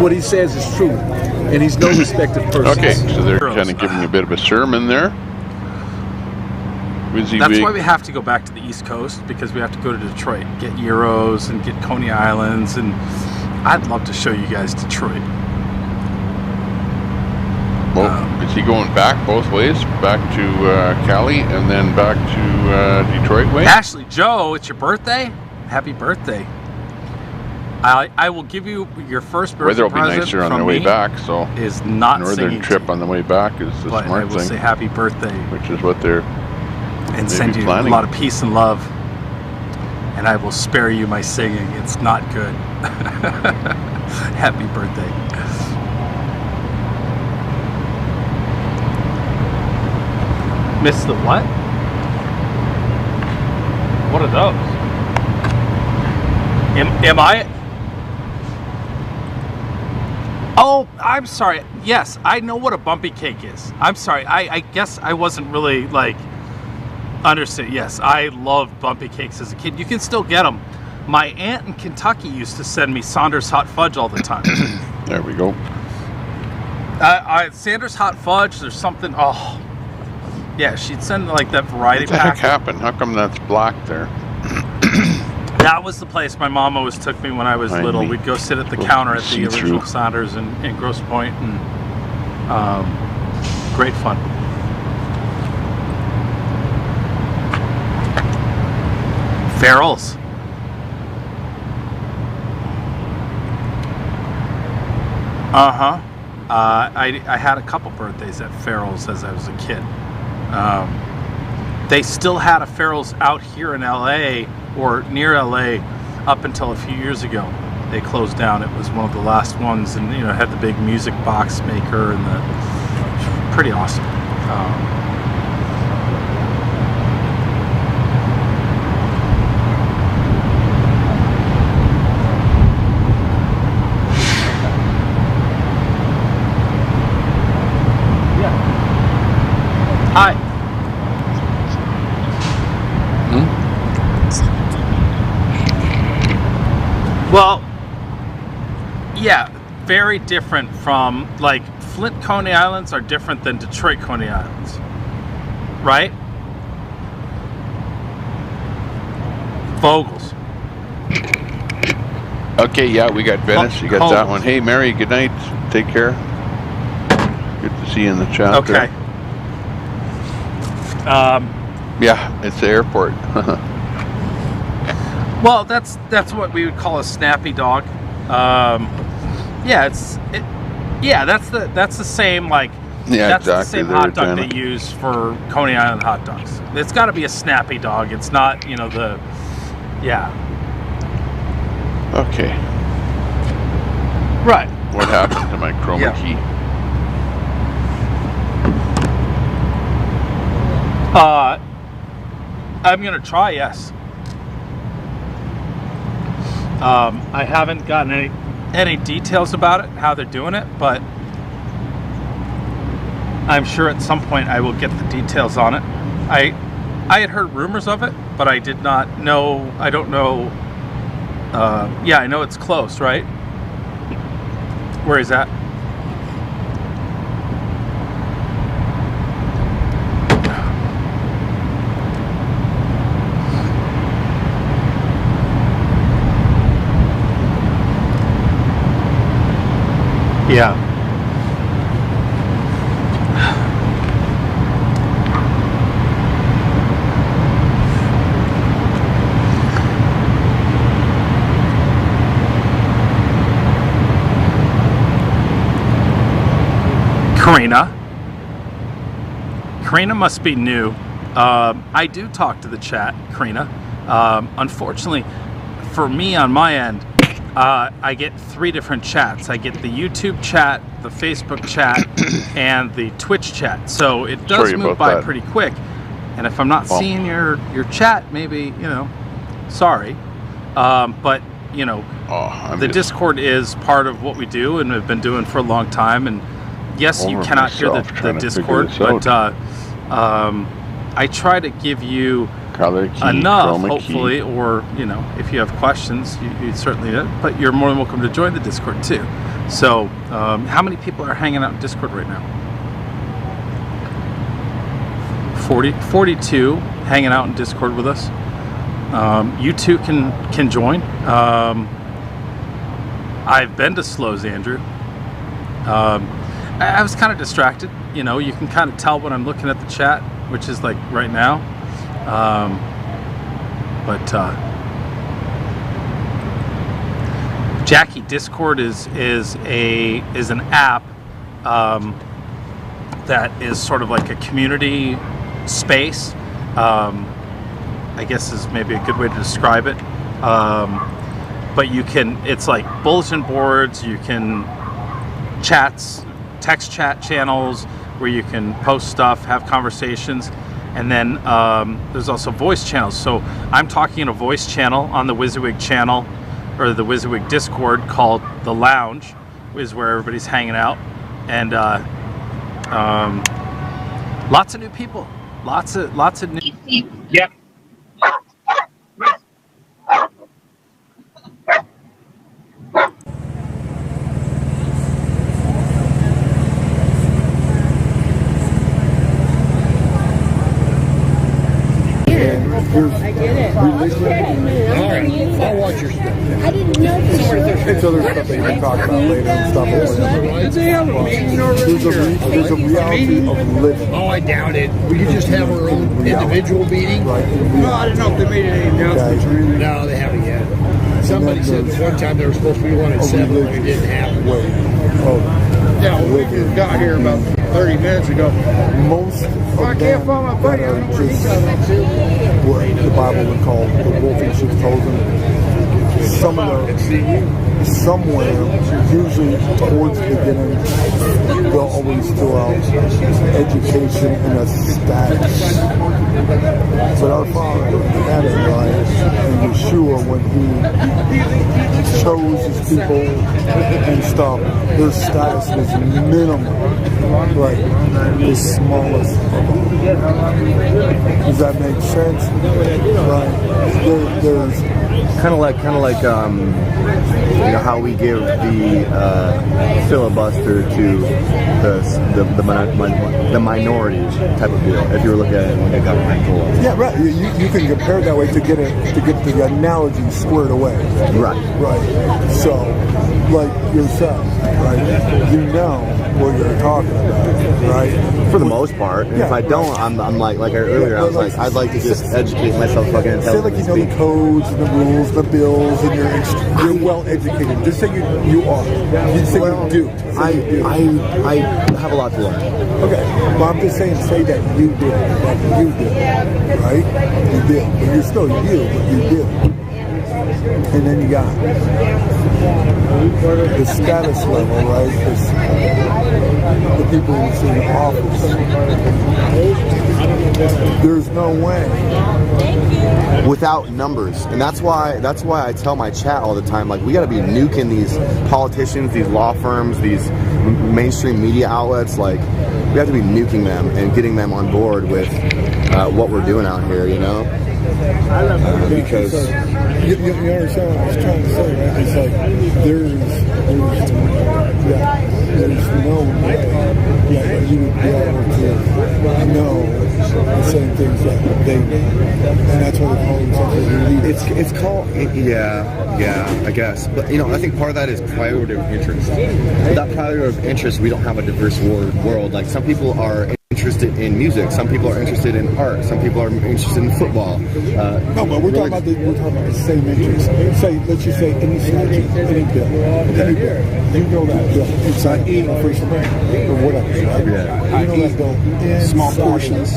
what He says is true, and He's no respect of persons. Okay, so they're kind of giving a bit of a sermon there. That's why we have to go back to the East Coast, because we have to go to Detroit, get Euros and get Coney Islands and I'd love to show you guys Detroit. Well, is he going back both ways? Back to Cali and then back to Detroit way? Ashley Joe, it's your birthday? Happy birthday. I will give you your first birthday Weather will be present nicer on from the way me back, so is not northern trip on the way back is the but smart I will thing. say happy birthday. Which is what they're and send you planning. a lot of peace and love. And I will spare you my singing. It's not good. Happy birthday. Miss the what? What are those? Am I? Oh, I'm sorry. Yes, I know what a bumpy cake is. I'm sorry. I guess I wasn't really like understood. Yes, I loved bumpy cakes as a kid. You can still get them. My aunt in Kentucky used to send me Saunders hot fudge all the time. There we go. Sanders hot fudge. There's something. Oh, yeah. She'd send like that variety What the pack. heck happened? How come that's black there? That was the place my mom always took me when I was little. We'd go sit at the counter at the original Saunders in Grosse Pointe, and great fun. Farrell's. I had a couple birthdays at Farrell's as I was a kid. They still had a Farrell's out here in LA or near LA up until a few years ago. They closed down. It was one of the last ones, and it had the big music box maker and the pretty awesome. Hi. Well, yeah, very different from, like, Flint Coney Islands are different than Detroit Coney Islands, right? Vogels. Okay, yeah, we got Venice. You got that one. Hey, Mary, good night. Take care. Good to see you in the chat. Okay. There. Yeah, it's the airport. Well, that's what we would call a snappy dog. Yeah, that's the same, like, yeah, that's exactly. the same hot dog they use for Coney Island hot dogs. It's got to be a snappy dog. It's not, yeah. Okay. Right. What happened to my chroma key? I'm gonna try, yes. I haven't gotten any details about it, how they're doing it, but I'm sure at some point I will get the details on it. I had heard rumors of it, but I did not know. I don't know. Yeah, I know it's close, right? Where is that? Yeah. Karina must be new. I do talk to the chat, Karina. Unfortunately, for me on my end, I get 3 different chats. I get the YouTube chat, the Facebook chat, and the Twitch chat. So it does move by pretty quick. And if I'm not seeing your chat, maybe, sorry. But, the Discord is part of what we do and have been doing for a long time. And yes, you cannot hear the Discord, but I try to give you enough, hopefully, or if you have questions, you certainly do. But you're more than welcome to join the Discord too. So, how many people are hanging out in Discord right now? 42 hanging out in Discord with us. You too can join. I've been to Slows Andrew. I was kind of distracted. You know, you can kind of tell when I'm looking at the chat, which is like right now. Jackie, Discord is an app that is sort of like a community space. I guess is maybe a good way to describe it. But you can, it's like bulletin boards, you can chats, text chat channels where you can post stuff, have conversations, and then there's also voice channels. So I'm talking in a voice channel on the WYSIWYG channel, or the WYSIWYG Discord, called The Lounge, is where everybody's hanging out. And lots of new people, lots of new. Yep. I get it. All right, I'll watch your stuff. I didn't know this. It's other stuff that you can talk about later and stuff. There's a reality of living. Oh, I doubt it. We could just have our own individual meeting. Right. No, I don't know if they made any announcements or anything. No, they haven't yet. Somebody said one time there was supposed to be one at 7, but it didn't happen. Yeah, we just got here about 30 minutes ago. Most of I can't find my buddy. I don't know where he's at. What the Bible would call the wolf in sheep's clothing. Some of the, somewhere, usually towards the beginning, they'll always throw out education and a status. But our Father had it right, and Yeshua, when he chose his people and stuff, their status was minimal, like the smallest of them. Does that make sense? Right? There's kind of like you know how we give the filibuster to the minority type of deal. If you were looking at it like a governmental, yeah, right. You can compare it that way to get the analogy squared away. Right. So, like yourself, right? You know what you're talking about, right? For the most part. And if I don't, I'm like earlier, I was like, I'd like to just educate myself fucking intelligently. Say like you know the codes and the rules, the bills, and you're well educated. Just say you are. You say you do. I have a lot to learn. Okay, but I'm just saying, say that you did, right? You did, but you're still you, but you did. And then you got the status level, right? The people who's in office. There's no way without numbers, and that's why I tell my chat all the time, like, we got to be nuking these politicians, these law firms, these mainstream media outlets. Like, we have to be nuking them and getting them on board with what we're doing out here, you know. Because you understand what I was trying to say, right? It's like there's no way that you would be able to know the same things that they know, and that's why they call themselves elite. It's called, yeah, I guess. But you know, I think part of that is priority of interest. Without priority of interest, we don't have a diverse world. Like, some people are interested in music, some people are interested in art, some people are interested in football. No, but we're talking about the same interest. Say, let's just say any statute, any bill. You know that bill. It's not eating First Amendment or whatever. Right? Yeah. You know that bill. Small portions.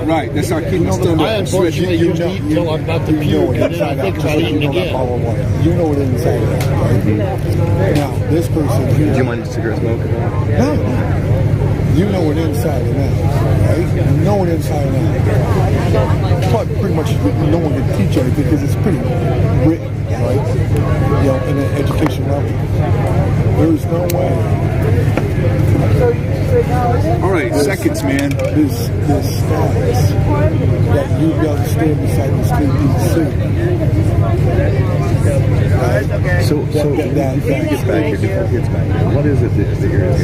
Right. That's not keeping them. I unfortunately until I'm about to puke, and then I think about eating again. You know what inside of that, right? Now, this person here. Do you mind a cigarette smoke? No. You know what inside of that, right? You know what inside of that. Probably pretty much no one can teach anything because it's pretty written, right? You know, in an education level. There's no way. All right, seconds, man. This status that you got to stand beside the street and see. So before he gets back here, what is it that you're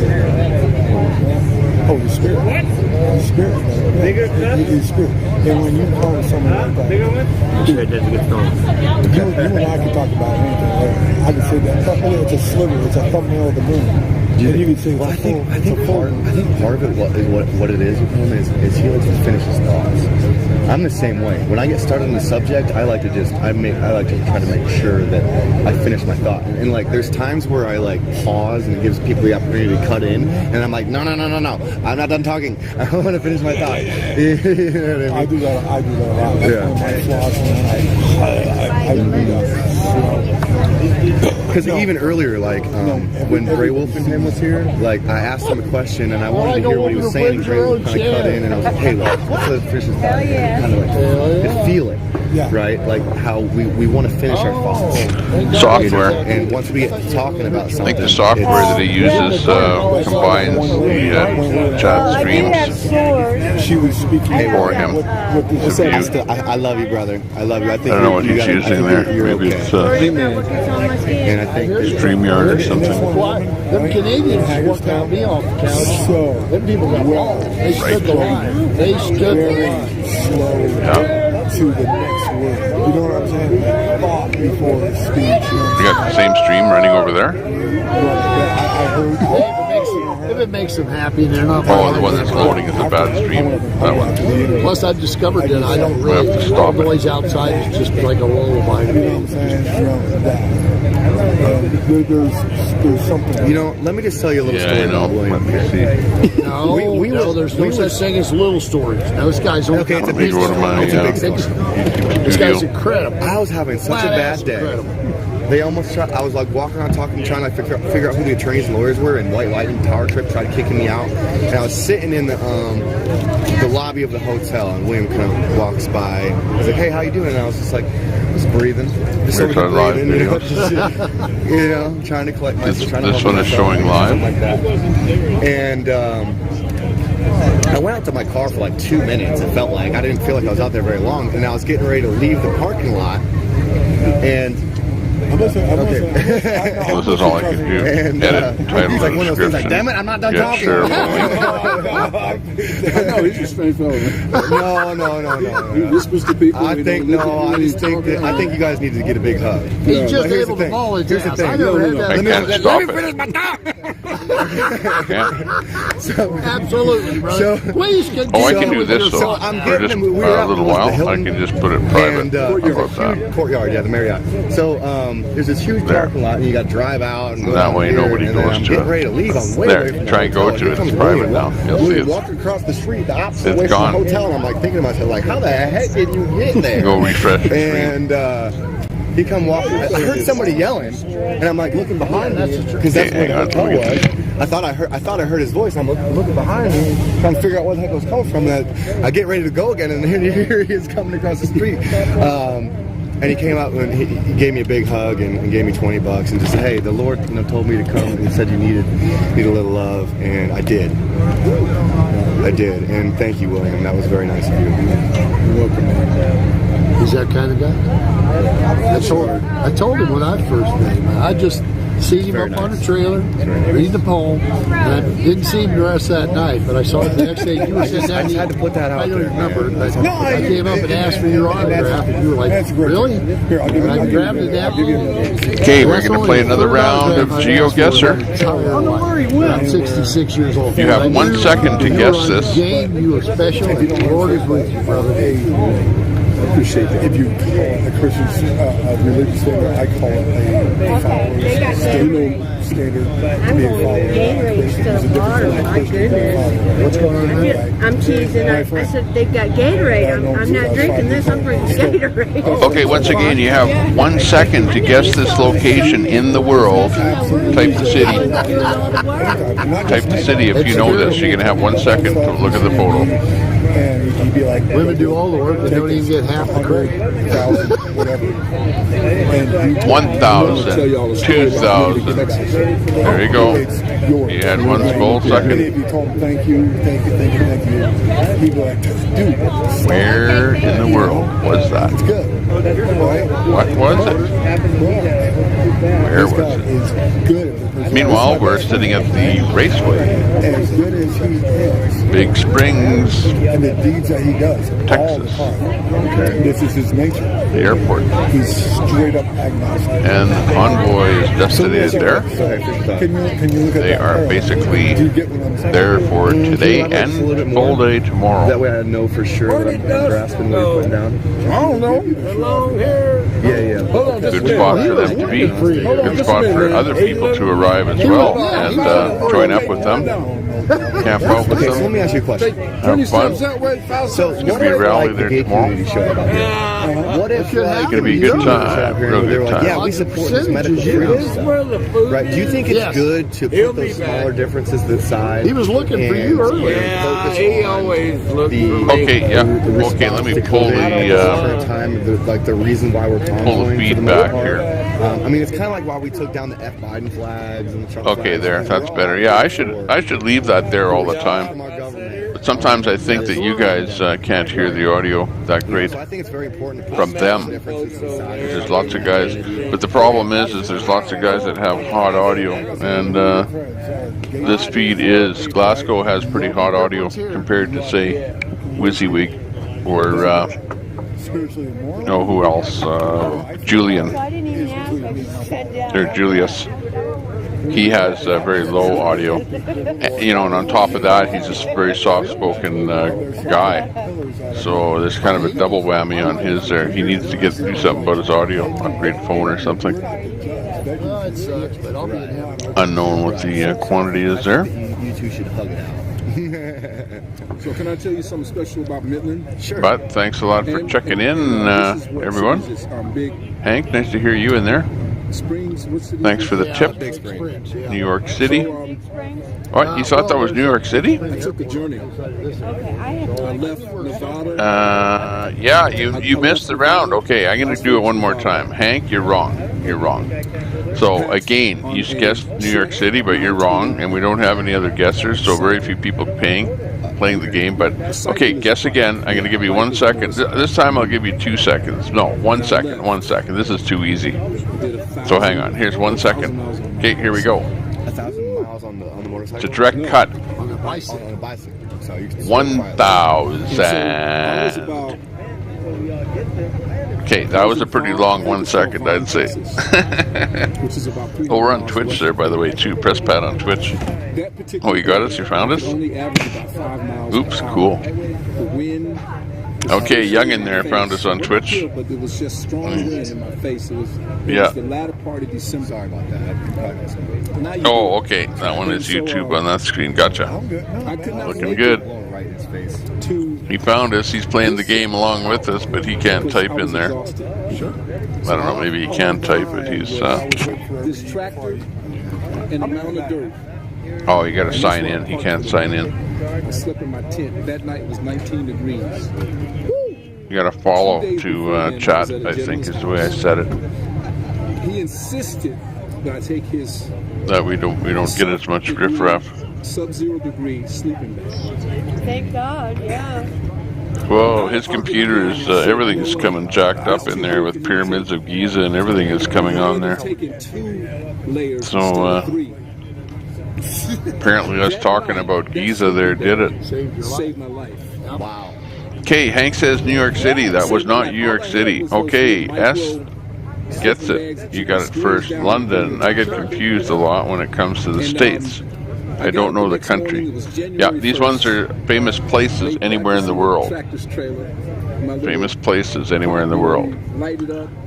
Holy Spirit. Holy Spirit. His Spirit. And when you call someone like that, you and I can talk about anything. I can say that it's a sliver, it's a thumbnail of the moon. And you can say, well, I think part of it, what it is with him is he likes to finish his thoughts. I'm the same way. When I get started on the subject, I like to try to make sure that I finish my thought. And like, there's times where I like pause and it gives people the opportunity to cut in, and I'm like, no, I'm not done talking. I want to finish my thought. You know what I do that a lot. That's one of my flaws, and I do that. Because even earlier, like when Grey Wolf and him was here, like I asked him a question and I wanted to hear what he was saying. And Grey Wolf kind of cut in, and I was like, hey, let's finish this thought. Kind of like feel it, right? Like how we want to finish our thoughts. Software. And once we get talking about something, I think the software that he uses combines the chat streams. She was speaking for him. I love you, brother. I love you. I think I don't know what he's using there. Maybe it's and I think StreamYard or something. Them Canadians worked out me off the couch. So them people got balls. They stood the line. They stood the line. Slow to the next word. You know what I'm saying? Thought before the speech. You got the same stream running over there? I heard. If it makes them happy, they're not. Oh, the one that's loading is a bad stream. That one. Plus, I've discovered that I don't really. Have to stop noise outside is just like a lullaby. You know what I'm saying? There's something. You know, let me just tell you a little story about William. No, there's no such thing as little stories. Now, this guy's okay. It's a big story. This guy's incredible. I was having such a bad day. They almost shot. I was like walking around talking, trying to figure out who the attorneys and lawyers were, and White Lightning Tower Trip tried kicking me out. And I was sitting in the lobby of the hotel, and William kind of walks by. I was like, "Hey, how you doing?" And I was just like, just breathing, just breathing, you know, trying to collect myself. This one is showing live, like that. And I went out to my car for like 2 minutes. It felt like I didn't feel like I was out there very long, and I was getting ready to leave the parking lot, and. This is all I can do. And, edit title he's like one of those things like, description. damn it, I'm not done talking. No, he's just straight forward. No. He whispers to people. I think you guys need to get a big hug. He's just able to ball his ass. I never heard that. Let me finish my thought. Absolutely, brother. Please continue. I can do this though. So I'm getting for just a little while. I can just put it private. And Courtyard, yeah, the Marriott. So there's this huge parking lot, and you got to drive out and go that way. Nobody goes I'm to getting it. ready to leave. I'm way There, away from try and go to it. It's private now. You'll see it. Walking across the street, the opposite way gone. from the hotel, and I'm like thinking to myself, like, how the heck did you get there? Go refresh the And he come walking. I heard somebody yelling, and I'm like looking behind me because that's where the hotel was. I thought I heard his voice. I'm looking behind me, trying to figure out where the heck it was coming from. That I get ready to go again, and here he is coming across the street. And he came out and he gave me a big hug and gave me $20 and just said, hey, the Lord told me to come and said you need a little love, and I did. And thank you, William. That was very nice of you. You're welcome, man. He's that kind of guy. I told him when I first met him. I just seen him up on a trailer, reading the poem. And I didn't see him the rest of that night, but I saw him the next day. You were sitting down. I just had to put that out. I don't remember. I came up and asked for your autograph, and you were like, really? And I grabbed it down. Okay, we're going to play another round of GeoGuessr. I'm 66 years old. You have 1 second to guess this. You were special. The Lord is with you, brother. I appreciate that. If you call it a Christian religious thing, I call it a follower's standard to be a follower. What's going on here? I'm teasing. I said they've got Gatorade. I'm not drinking this. I'm drinking Gatorade. Okay, once again, you have 1 second to guess this location in the world. Type the city. Type the city if you know this. You're going to have 1 second to look at the photo. And he'd be like, women do all the work, they don't even get half the credit. 1,000, 2,000. There you go. He had 1 full second. If you told him thank you, he'd be like, dude. Where in the world was that? It's good. Right? What was it? Where was it? Meanwhile, we're sitting at the raceway. As good as he is, Big Springs, and the deeds that he does all the time. Okay. This is his nature. The airport. He's straight up agnostic. And the Convoy is designated there. Can you look at They are basically there for today and full day tomorrow. That way I know for sure that I'm grasping what you're putting down. I don't know. Long hair. Yeah. Good spot for them to be. Good spot for other people to arrive as well and join up with them. Camp out with Okay, so let them. me ask you a question. Have fun. So It's going to be a rally there tomorrow. What if It's going to be a good time. Real good time. Yeah, we support this medical freedom stuff. Right? Do you think it's good to put those smaller differences aside? He was looking for you earlier. He always looked Okay, yeah. Okay, let me pull the reason why we're pull the feed back here. I mean, it's kind of like why we took down the F. Biden flags and the Trump Okay, flags. there. That's better. Yeah, I should leave that there all the time. But sometimes I think that you guys can't hear the audio that great So I think it's very important to from them. There's lots of guys, but the problem is there's lots of guys that have hot audio, and this feed is Glasgow has pretty hot audio compared to say WYSIWYG or who else? Julian or Julius. He has very low audio, and on top of that, he's a very soft-spoken guy. So there's kind of a double whammy on his there. He needs to do something about his audio, upgrade phone or something. Unknown what the quantity is there. You two should hug it out. So can I tell you something special about Midland? Sure. But thanks a lot for checking in, everyone. Hank, nice to hear you in there. Thanks for the tip. New York City. What? You thought that was New York City? I took a journey. I left Nevada. Yeah, you missed the round. Okay, I'm going to do it one more time. Hank, you're wrong. You're wrong. So again, you guessed New York City, but you're wrong, and we don't have any other guessers, so very few people playing the game. But okay, guess again. I'm going to give you 1 second. This time I'll give you 2 seconds. No, 1 second. 1 second. This is too easy. So hang on. Here's 1 second. Okay, here we go. 1,000 miles on the motorcycle. It's a direct cut. On a bicycle. So you can 1,000. Okay, that was a pretty long 1 second, I'd say. Oh, we're on Twitch there, by the way, too. PressPad on Twitch. Oh, you got us? You found us? Oops, cool. Okay, Young in there found us on Twitch. But there was just strong wind in my face. It was the latter part of December. Sorry about that. Oh, okay. That one is YouTube on that screen. Gotcha. Looking good. He found us. He's playing the game along with us, but he can't type in there. I don't know. Maybe he can type, but he's... This tractor and amount of dirt. Oh, you got to sign in. He can't sign in. I slept in my tent. That night was 19 degrees. You got to follow to chat, I think is the way I said it. He insisted that I take his... That we don't get as much riffraff. Sub-0 degree sleeping bag. Thank God, yeah. Whoa, his computer is, everything is coming jacked up in there with pyramids of Giza and everything is coming on there. So, apparently us talking about Giza there did it. Saved my life. Wow. Okay, Hank says New York City. That was not New York City. Okay, S gets it. You got it first. London. I get confused a lot when it comes to the States. I don't know the country. Yeah, these ones are famous places anywhere in the world. Famous places anywhere in the world.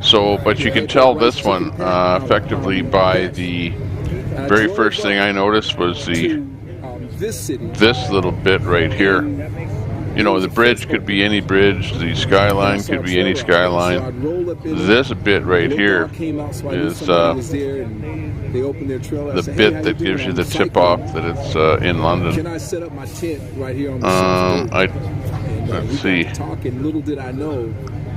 So, but you can tell this one effectively by the very first thing I noticed was this little bit right here. You know, the bridge could be any bridge, the skyline could be any skyline. This bit right here is the bit that gives you the tip off that it's in London. Can I set up my tent right here on the let's see. Little did I know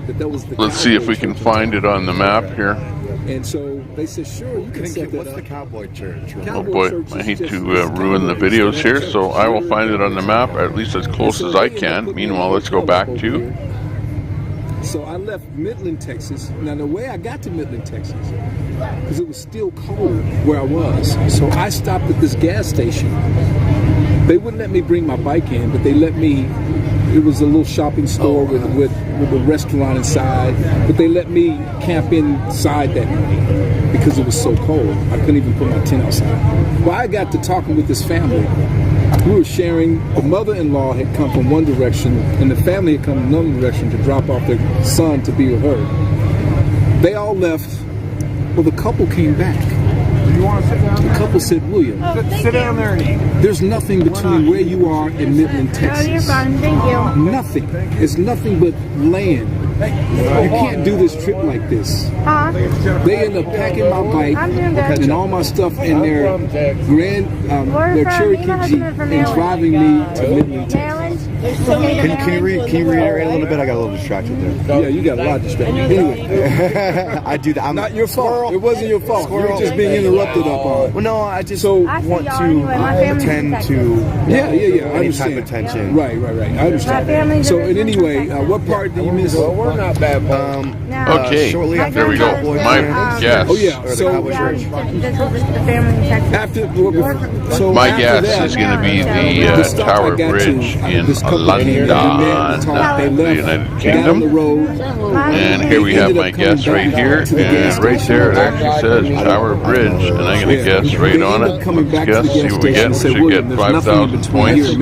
that was the Let's see if we can find it on the map here. And so they said, sure, you can set that up. What's the Cowboy Church? Oh boy, I hate to ruin the videos here, so I will find it on the map, at least as close as I can. Meanwhile, let's go back to So I left Midland, Texas. Now the way I got to Midland, Texas, because it was still cold where I was. So I stopped at this gas station. They wouldn't let me bring my bike in, but they let me. It was a little shopping store with a restaurant inside, but they let me camp inside that night because it was so cold. I couldn't even put my tent outside. Well, I got to talking with this family. We were sharing. The mother-in-law had come from one direction, and the family had come in another direction to drop off their son to be with her. They all left. Well, the couple came back. You want to sit down? The couple said, William, sit down there and eat. There's nothing between where you are and Midland, Texas. Oh, you're fine. Thank you. Nothing. It's nothing but land. You can't do this trip like this. Huh? They end up packing my bike and all my stuff in their their Cherokee Jeep and driving me to Midland, Texas. Can you reiterate a little bit? I got a little distracted there. Yeah, you got a lot distracted. Anyway, I do that. I'm not your fault. It wasn't your fault. You were just being interrupted up on. Well, no, I just want to attend to any type of tension. Right. I understand. So, anyway, what part did you miss? Well, we're not bad. Okay, shortly there we go. My guess. Oh yeah. So my guess is going to be the Tower Bridge in London, the United Kingdom. And here we have my guess right here, and right there it actually says Tower Bridge, and I'm going to guess right on it. Let's guess, see what we get. We should get 5,000 points.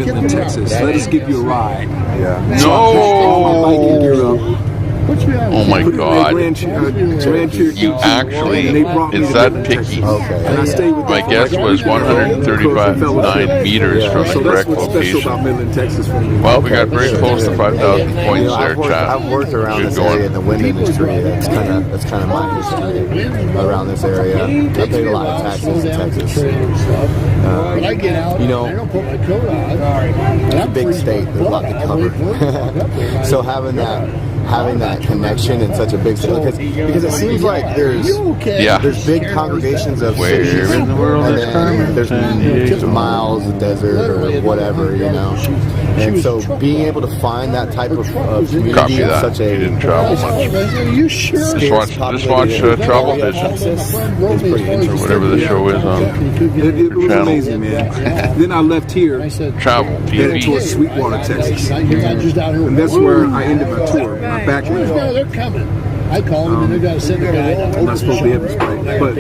Let us give you a ride. No! Oh my God! You actually, is that picky? My guess was 139 meters from the correct location. Well, we got very close to 5,000 points there, Chad. I've worked around this area in the wind industry. That's kind of my history around this area. I paid a lot of taxes in Texas. You know, it's a big state. There's a lot to cover. So having that connection in such a big city, because it seems like there's big congregations of cities, in the world and then there's miles of desert or whatever, you know. And so being able to find that type of community in such a you didn't travel much. Are you sure? Just watch Travel Vision or whatever the show is on. It was amazing, man. Then I left here, Travel headed towards Sweetwater, Texas, and that's where I ended my tour. My back went off. They're coming. I called them and they got to send a guy. I'm not supposed to be able to spray, but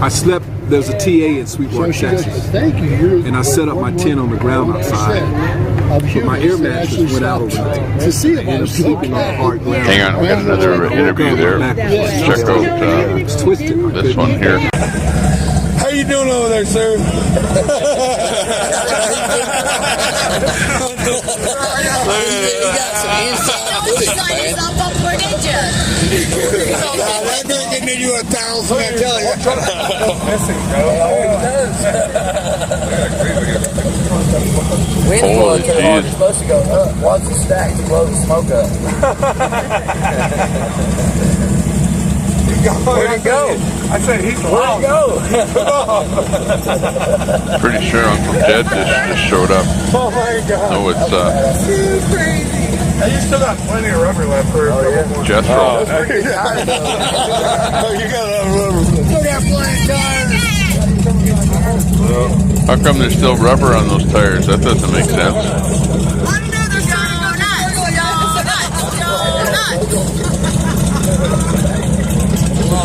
I slept. There's a TA in Sweetwater, Texas, and I set up my tent on the ground outside. But my air mattress went out overnight. To see it, I'm sleeping on the hard ground. Hang on, we got another interview there. Let's check out this one here. How you doing over there, sir? You got some inside footage, man. That girl can give you 1,000, I tell you. Wind blowing too hard, you're supposed to go up. Watch the stacks, blow the smoke up. Where'd he go? I said he's loud. Where'd he go? Pretty sure Uncle Jed just showed up. Oh my God. No, it's This is crazy. And you still got plenty of rubber left for Jethro. Oh, you got rubber. Still got plenty of tires. How come there's still rubber on those tires? That doesn't make sense.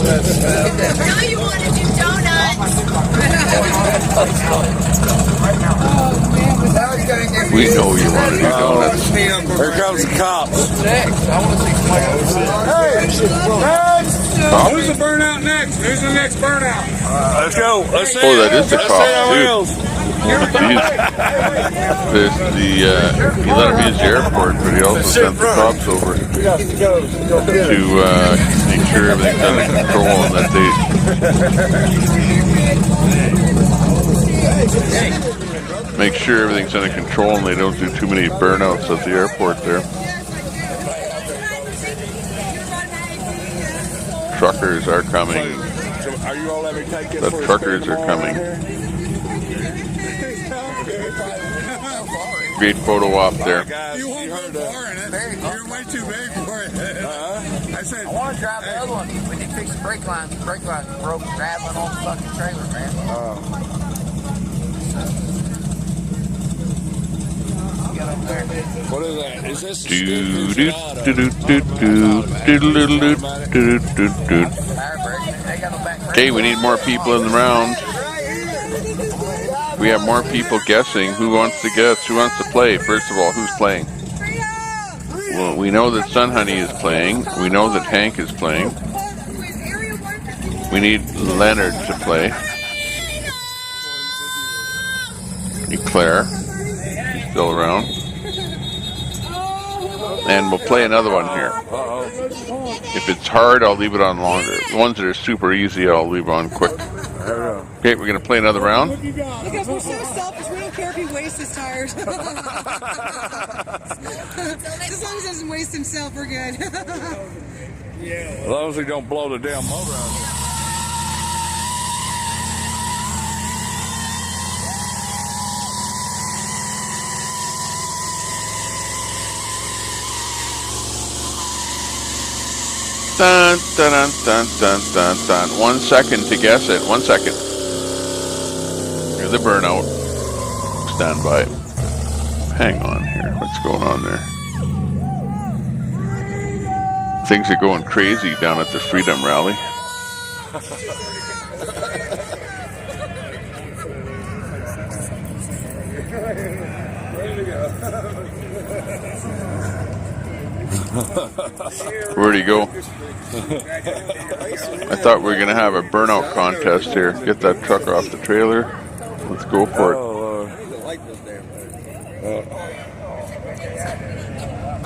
Now you want to do donuts. We know you want to do donuts. Here comes the cops. Next, I want to see Hey, next. Who's the burnout next? Who's the next burnout? Let's go. Let's see. Oh, that is the cop, too. He let him use the airport, but he also sent the cops over to make sure everything's under control and that they make sure everything's under control and they don't do too many burnouts at the airport there. Truckers are coming. The truckers are coming. great photo op there. You won't go far in it. You're way too big for it. I said, I want to drive the other one. We need to fix the brake line. The brake line broke, rattling on the fucking trailer, man. what is that? Is this Okay, we need more people in the round. We have more people guessing. Who wants to guess? Who wants to play? First of all, who's playing? Well, we know that Sun Honey is playing. We know that Hank is playing. We need Leonard to play. Claire, still around. And we'll play another one here. If it's hard, I'll leave it on longer. The ones that are super easy, I'll leave on quick. Okay, we're going to play another round. Because we're so selfish, we don't care if he wastes his tires. As long as he doesn't waste himself, we're good. As long as he don't blow the damn motor out. Dun, dun, dun, dun, dun, dun, dun. 1 second to guess it. 1 second. Here's the burnout. Stand by. Hang on here. What's going on there? Things are going crazy down at the Freedom Rally. Where'd he go? I thought we were going to have a burnout contest here. Get that truck off the trailer. Let's go for it.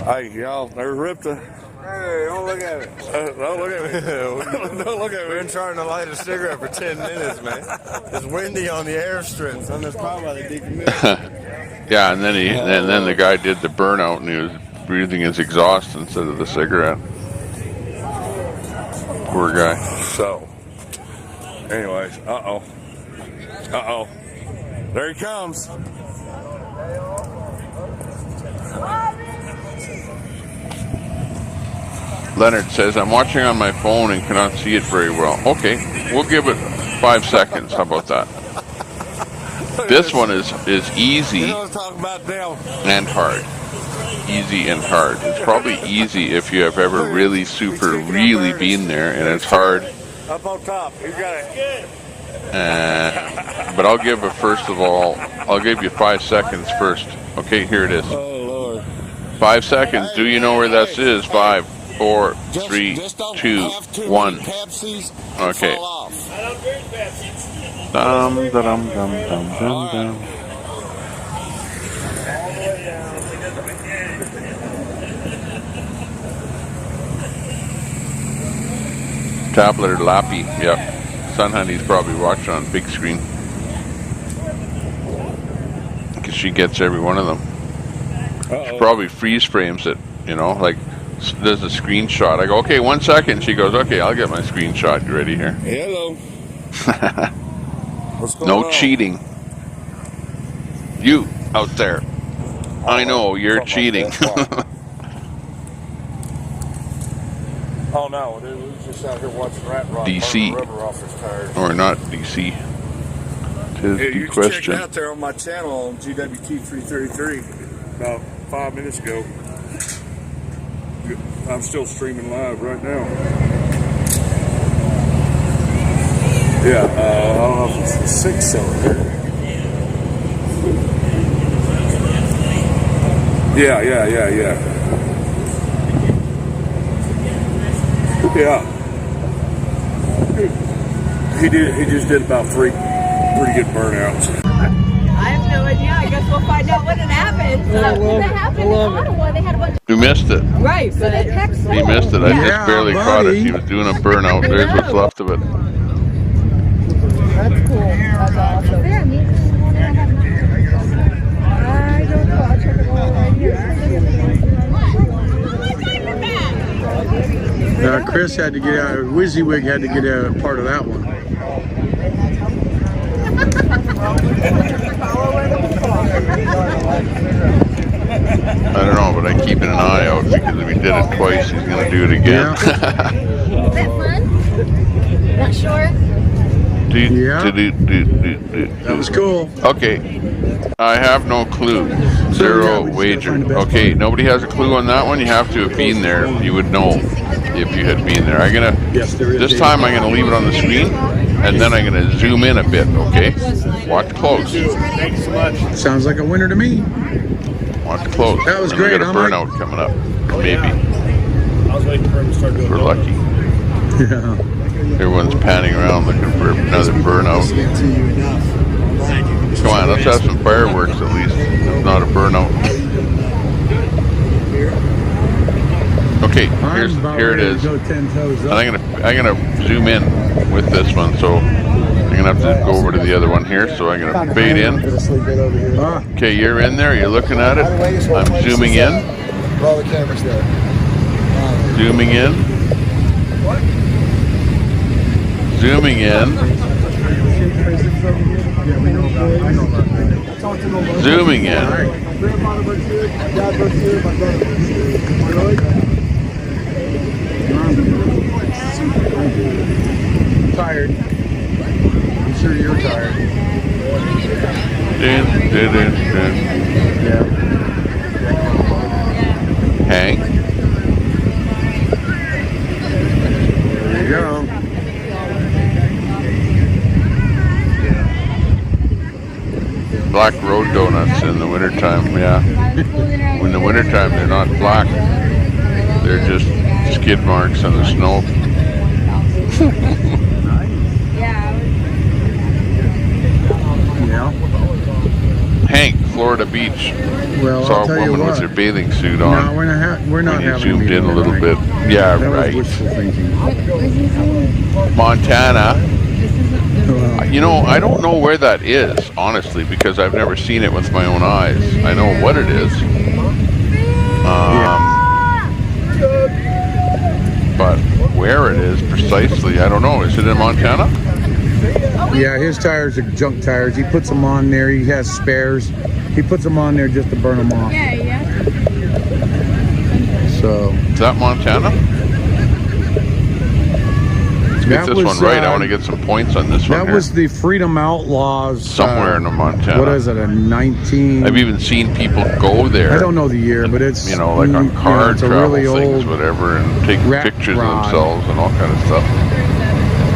Hey, y'all, there's Ripta. Hey, don't look at it. Don't look at me. Don't look at me. We've been trying to light a cigarette for 10 minutes, man. It's windy on the airstrip, so that's probably why they decommitted. Yeah, and then the guy did the burnout and he was breathing his exhaust instead of the cigarette. Poor guy. So, anyways, uh-oh. There he comes. Leonard says, I'm watching on my phone and cannot see it very well. Okay, we'll give it 5 seconds. How about that? This one is easy and hard. Easy and hard. It's probably easy if you have ever really been there, and it's hard. Up on top. You got it. But I'll give it first of all. I'll give you 5 seconds first. Okay, here it is. Oh, Lord. 5 seconds. Do you know where this is? 5, 4, 3, 2, 1. Okay. Dum dum dum dum dum dum. Tablet or lappy, yep. Sun Honey's probably watching on big screen. Because she gets every one of them. She probably freeze frames it, you know, like does a screenshot. I go, okay, 1 second. She goes, okay, I'll get my screenshot ready here. Hello. What's going No on? cheating. You out there. I know you're cheating. Oh no, dude, we was just out here watching Rat Rock. DC. Rubber off his tires. Or not DC. Tis Yeah, the you can check question. it out there on my channel on GWT333 about 5 minutes ago. I'm still streaming live right now. Yeah, I don't know if it's the 6-cylinder. Yeah. Yeah. He just did about 3 pretty good burnouts. I have no idea. I guess we'll find out when it happens. When it happened in Ottawa, they had a bunch of... You missed it. Right, but He missed it. I just barely caught it. He was doing a burnout. There's what's left of it. That's cool. That's awesome. I don't know. I'll check it all right here. Chris had to get out. WYSIWYG had to get a part of that one. I don't know, but I'm keeping an eye out because if he did it twice, he's going to do it again. Is that fun? Not sure. That was cool. Okay. I have no clue. Zero wager. Okay, nobody has a clue on that one. You have to have been there. You would know if you had been there. This time I'm gonna leave it on the screen, and then I'm gonna zoom in a bit. Okay, watch close. Thanks so much. Sounds like a winner to me. Watch close. That was and great. We got a burnout coming up. Maybe. I was waiting for him to start doing. We're lucky. Yeah. Everyone's panning around looking for another burnout. Come on, let's have some fireworks at least. It's not a burnout. Okay, here it is. And I'm gonna zoom in with this one, so I'm gonna have to go over to the other one here. So I'm gonna fade in. Okay, you're in there. You're looking at it. I'm zooming in. All the cameras there. Zooming in. Zooming in. Zooming in. Tired. I'm sure you're tired. Dun. Yeah. Hank. There you go. Black road donuts in the wintertime, yeah. In the wintertime, they're not black. They're just skid marks on the snow. Yeah. Hank, Florida Beach. Well, Saw I'll a tell you woman what. with her bathing suit on. No, we're not When you having zoomed in a little bit. Yeah, that right. was wishful thinking. Montana. You know, I don't know where that is, honestly, because I've never seen it with my own eyes. I know what it is. But where it is precisely, I don't know. Is it in Montana? Yeah, his tires are junk tires. He puts them on there. He has spares. He puts them on there just to burn them off. Yeah. So. Is that Montana? Get this one right. I want to get some points on this one. That was the Freedom Outlaws. Somewhere in Montana. What is it, a 19? I've even seen people go there. I don't know the year, but it's... You know, like on car travel really things, whatever, and take pictures of themselves and all kind of stuff.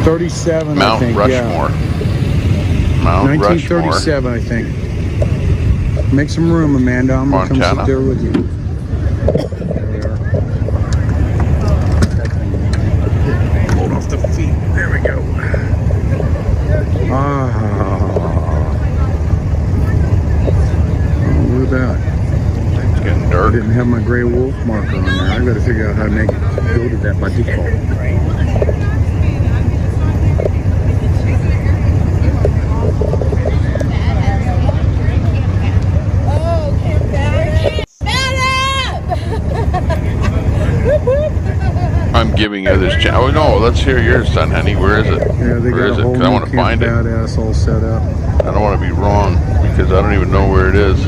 37, Mount I think, Rushmore. Yeah. Mount 1937, Rushmore. I think. Make some room, Amanda. I'm going to come sit there with you. What about? It's getting dark. I didn't have my gray wolf marker on there. I got to figure out how to make it go to that by default. I'm giving you this chance. Oh no, let's hear yours, son, honey. Where is it? Yeah, they Where got is a it? whole 'Cause I want to find it. badass all set up. I don't want to be wrong because I don't even know where it is.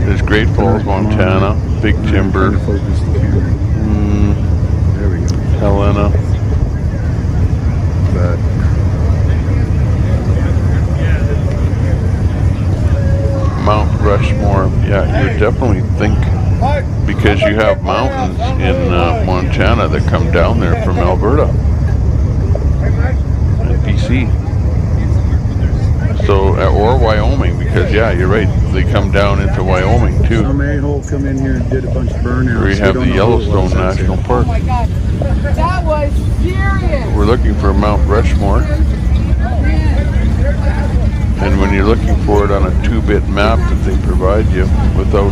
There's Great Falls, Montana, Big Timber, There we go. Helena. But Mount Rushmore. Yeah, you would definitely think, because you have mountains in Montana that come down there from Alberta and BC. So, or Wyoming, because yeah, you're right. They come down into Wyoming too. some a-hole come in here and did a bunch of burnouts. Where you have We the don't know who it Yellowstone was. That's National it. Park. my God. That was serious. We're looking for Mount Rushmore. And when you're looking for it on a 2-bit map that they provide you without,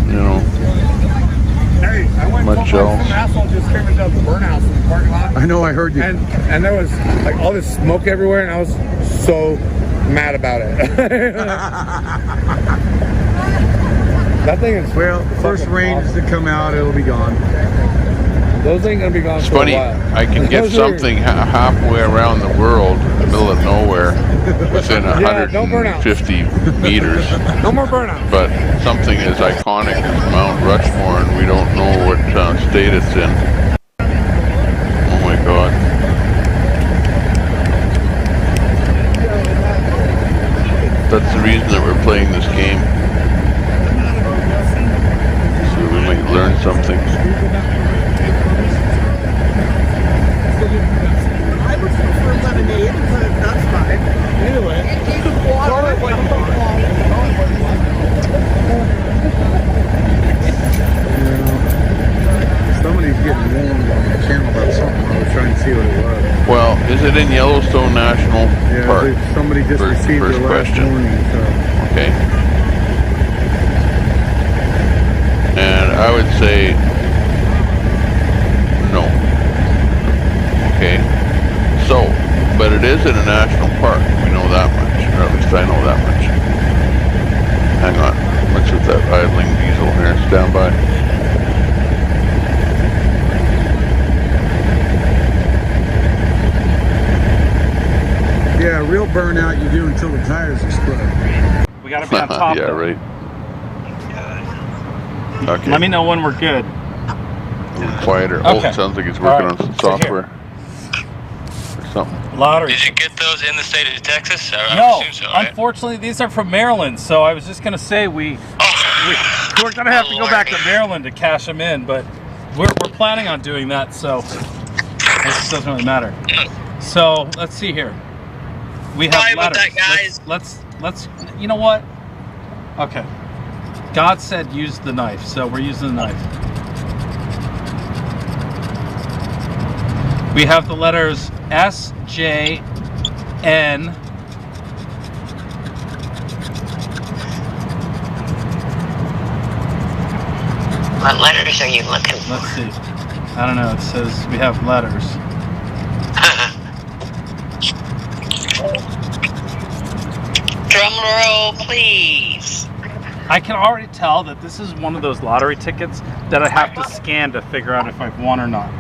you know, Hey, I went much some else. asshole just came into the burnhouse in the parking lot. I know, I heard you. And there was like all this smoke everywhere, and I was so mad about it. That thing is Well, first rain is to come out, it'll be gone. Those ain't gonna be gone It's for funny, a while. I can get Those are- something halfway around the world in the middle of nowhere within Yeah, don't burn out. 150 meters. No more burnout. But something as iconic as Mount Rushmore, and we don't know what state it's in. Oh my God. That's the reason that we're playing this game. So we might learn something. I would prefer lemonade, but that's fine. Anyway, water. Somebody's getting warned on the channel about something. I was trying to see what it was. Well, is it in Yellowstone National Park? Somebody just received their last warning. So. Okay. And I would say no. Okay. So, but it is in a national park. We know that much, or at least I know that much. Hang on. What's with that idling diesel here? Stand by. Yeah, real burnout you do until the tires explode. We gotta be on top. Yeah, right. Okay. Let me know when we're good. A little quieter. Okay. Oh, it sounds like it's working on some So here. software or something. Lottery. Did you get those in the state of Texas? I No, assume so, right? unfortunately, these are from Maryland. So I was just gonna say we're gonna have to go back to Maryland to cash them in, but we're planning on doing that. So this doesn't really matter. So let's see here. We have Sorry about letters. that, guys. Let's. You know what? Okay. God said use the knife, so we're using the knife. We have the letters S, J, N. What letters are you looking for? Let's see. I don't know. It says we have letters. Drum roll, please. I can already tell that this is one of those lottery tickets that I have to scan to figure out if I've won or not.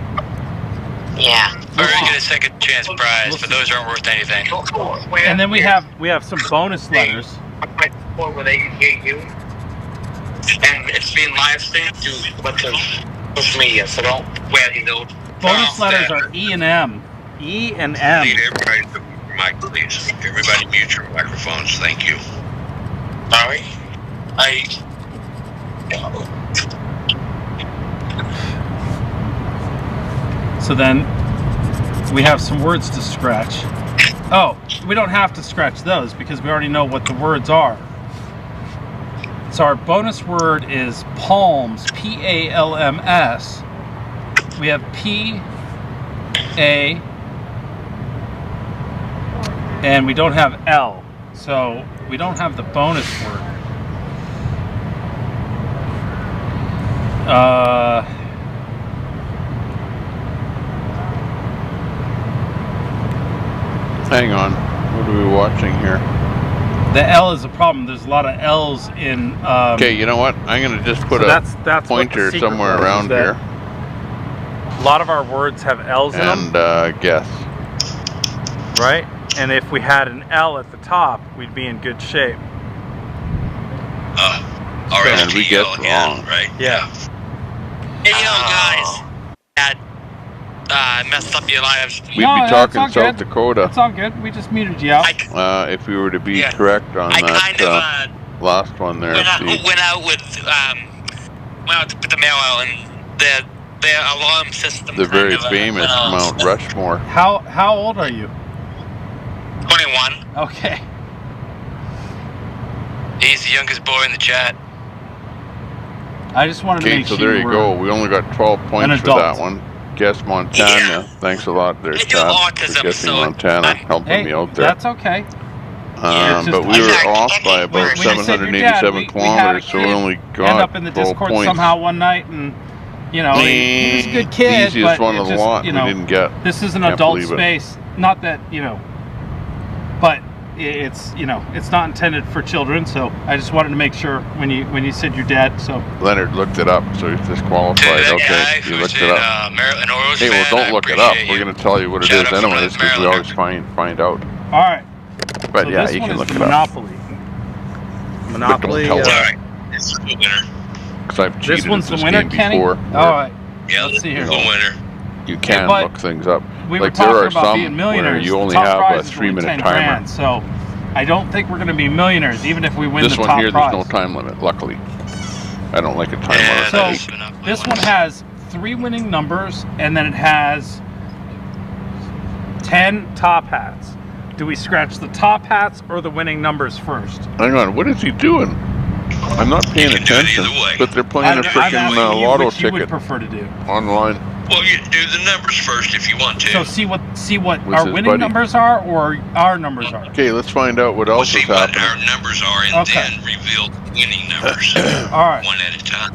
Yeah. Or you get a second chance prize, but those aren't worth anything. And then we have some bonus letters. Where they can hear you. And it's being live streamed to social media, so don't wear those. Bonus letters are E and M. E and M. Need everybody to mic, please. Everybody mute your microphones. Thank you. Sorry? So then we have some words to scratch. Oh, we don't have to scratch those because we already know what the words are. So our bonus word is palms, P-A-L-M-S. We have P, A, and we don't have L. So we don't have the bonus word. Hang on. What are we watching here? The L is a problem. There's a lot of L's in. Okay, you know what? I'm going to just put so a that's pointer somewhere around here. A lot of our words have L's in them. And guess. Right? And if we had an L at the top, we'd be in good shape. And we guess wrong. Right? Yeah. Hey, guys. That messed up your lives. We'd be talking South Dakota. It's all good. We just muted you out. If we were to be correct on that last one there. Went out with to put the mail out, and their alarm system. The very famous Mount Rushmore. How old are you? 21. Okay. He's the youngest boy in the chat. I just wanted to make sure. Okay, so there you go. We only got 12 points for that one. Guess Montana. Yeah. Thanks a lot there, Chad, for guessing Montana, helping me out there. That's okay. But we were off by about 787 kilometers, so we only got end up in the 12 Discord points. somehow one night, and you know, he was a good kid, the easiest but one of the lot you know, we didn't get. This is an Can't adult believe it. space. Not that, you know, but it's it's not intended for children. So I just wanted to make sure when you said your dad. So Leonard looked it up, so he's disqualified. Okay, you looked it up. Hey, well, don't look it up. We're gonna tell you what it is anyways, because we always find out. All right. But so yeah, this you one can is look the it Monopoly. Monopoly. Monopoly. It's the winner. Because I've cheated This one's at the this winner, game Kenny. before. All right. Yeah, Let's see here. the winner. You can but look things up. We like were there talking are about some being millionaires. where you The only top have prize a is only 3-minute 10 timer. grand, so I don't think we're going to be millionaires, even if we win This the one top here, prize. there's no time limit. Luckily, I don't like a time limit. So this one has 3 winning numbers, and then it has 10 top hats. Do we scratch the top hats or the winning numbers first? Hang on, what is he doing? I'm not paying attention, but they're playing a freaking lotto which you would ticket prefer to do. online. Well, you do the numbers first if you want to. So see what With our his winning buddy. numbers are, or our numbers are. Okay, let's find out what else is See what happening. our numbers are and then reveal winning numbers. All right. One at a time.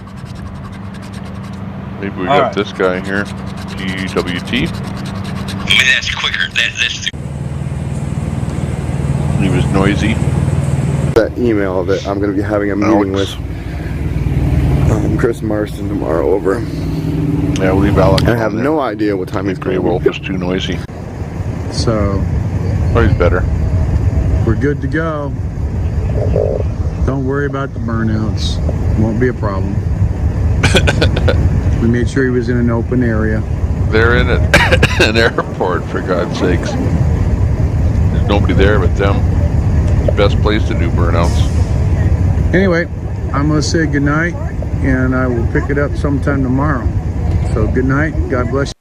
Maybe we All got right. this guy here, GWT. I mean, that's quicker. That's the He was noisy. That email that I'm going to be having a meeting with Chris Marston tomorrow over. Yeah, we'll leave Alex. I have no idea what time he's Grey going. Wolf is too noisy. So, oh, he's better. We're good to go. Don't worry about the burnouts. Won't be a problem. We made sure he was in an open area. They're in an airport, for God's sakes. There's nobody there but them. The best place to do burnouts. Anyway, I'm going to say goodnight, and I will pick it up sometime tomorrow. So good night. God bless you.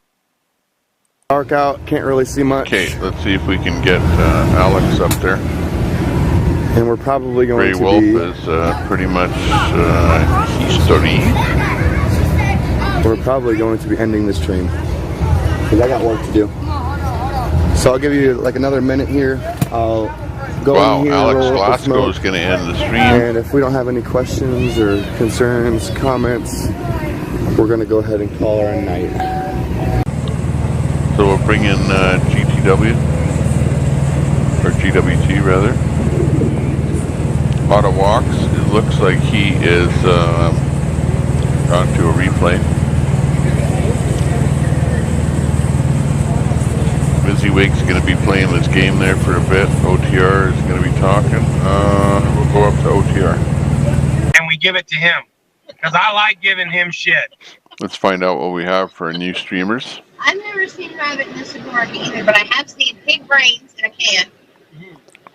Dark out, can't really see much. Okay, let's see if we can get Alex up there. And we're probably going Grey to Wolf be... is pretty much history. We're probably going to be ending this stream. Because I got work to do. So I'll give you like another minute here. I'll go in here, Alex roll up the Glasgow smoke. is going to end the stream. And if we don't have any questions or concerns, comments, we're going to go ahead and call our night. So we'll bring in GTW, or GWT rather. A lot of walks. It looks like he is gone to a replay. WYSIWYG's going to be playing this game there for a bit. OTR is going to be talking. We'll go up to OTR. And we give it to him. Because I like giving him shit. Let's find out what we have for new streamers. I've never seen rabbit in a supermarket either, but I have seen pig brains in a can.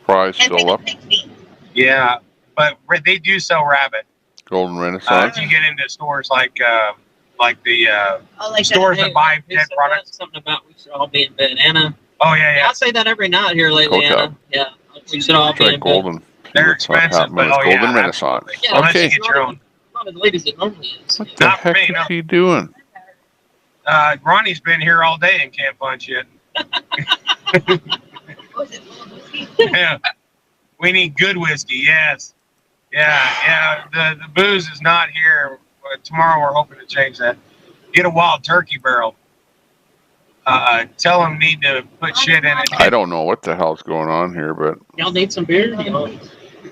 Prize And still up. pig feet. Yeah, but they do sell rabbit. Golden Renaissance. You get into stores like the like stores Hey, that buy he dead said products. something about we should all be in bed. Anna. Oh yeah. I say that every night here lately, Coca. Anna. Yeah. We should all be Try in bed. Golden. They're What's expensive, happening but with oh yeah, Golden Renaissance. Yeah, unless Okay. you get your own. Not as late as it normally is. What the heck is he doing? Ronnie's been here all day and can't find shit. Yeah. We need good whiskey, yes. Yeah. The booze is not here. Tomorrow we're hoping to change that. Get a wild turkey barrel. Tell them need to put shit in it. I don't know what the hell's going on here, but Y'all need some beer?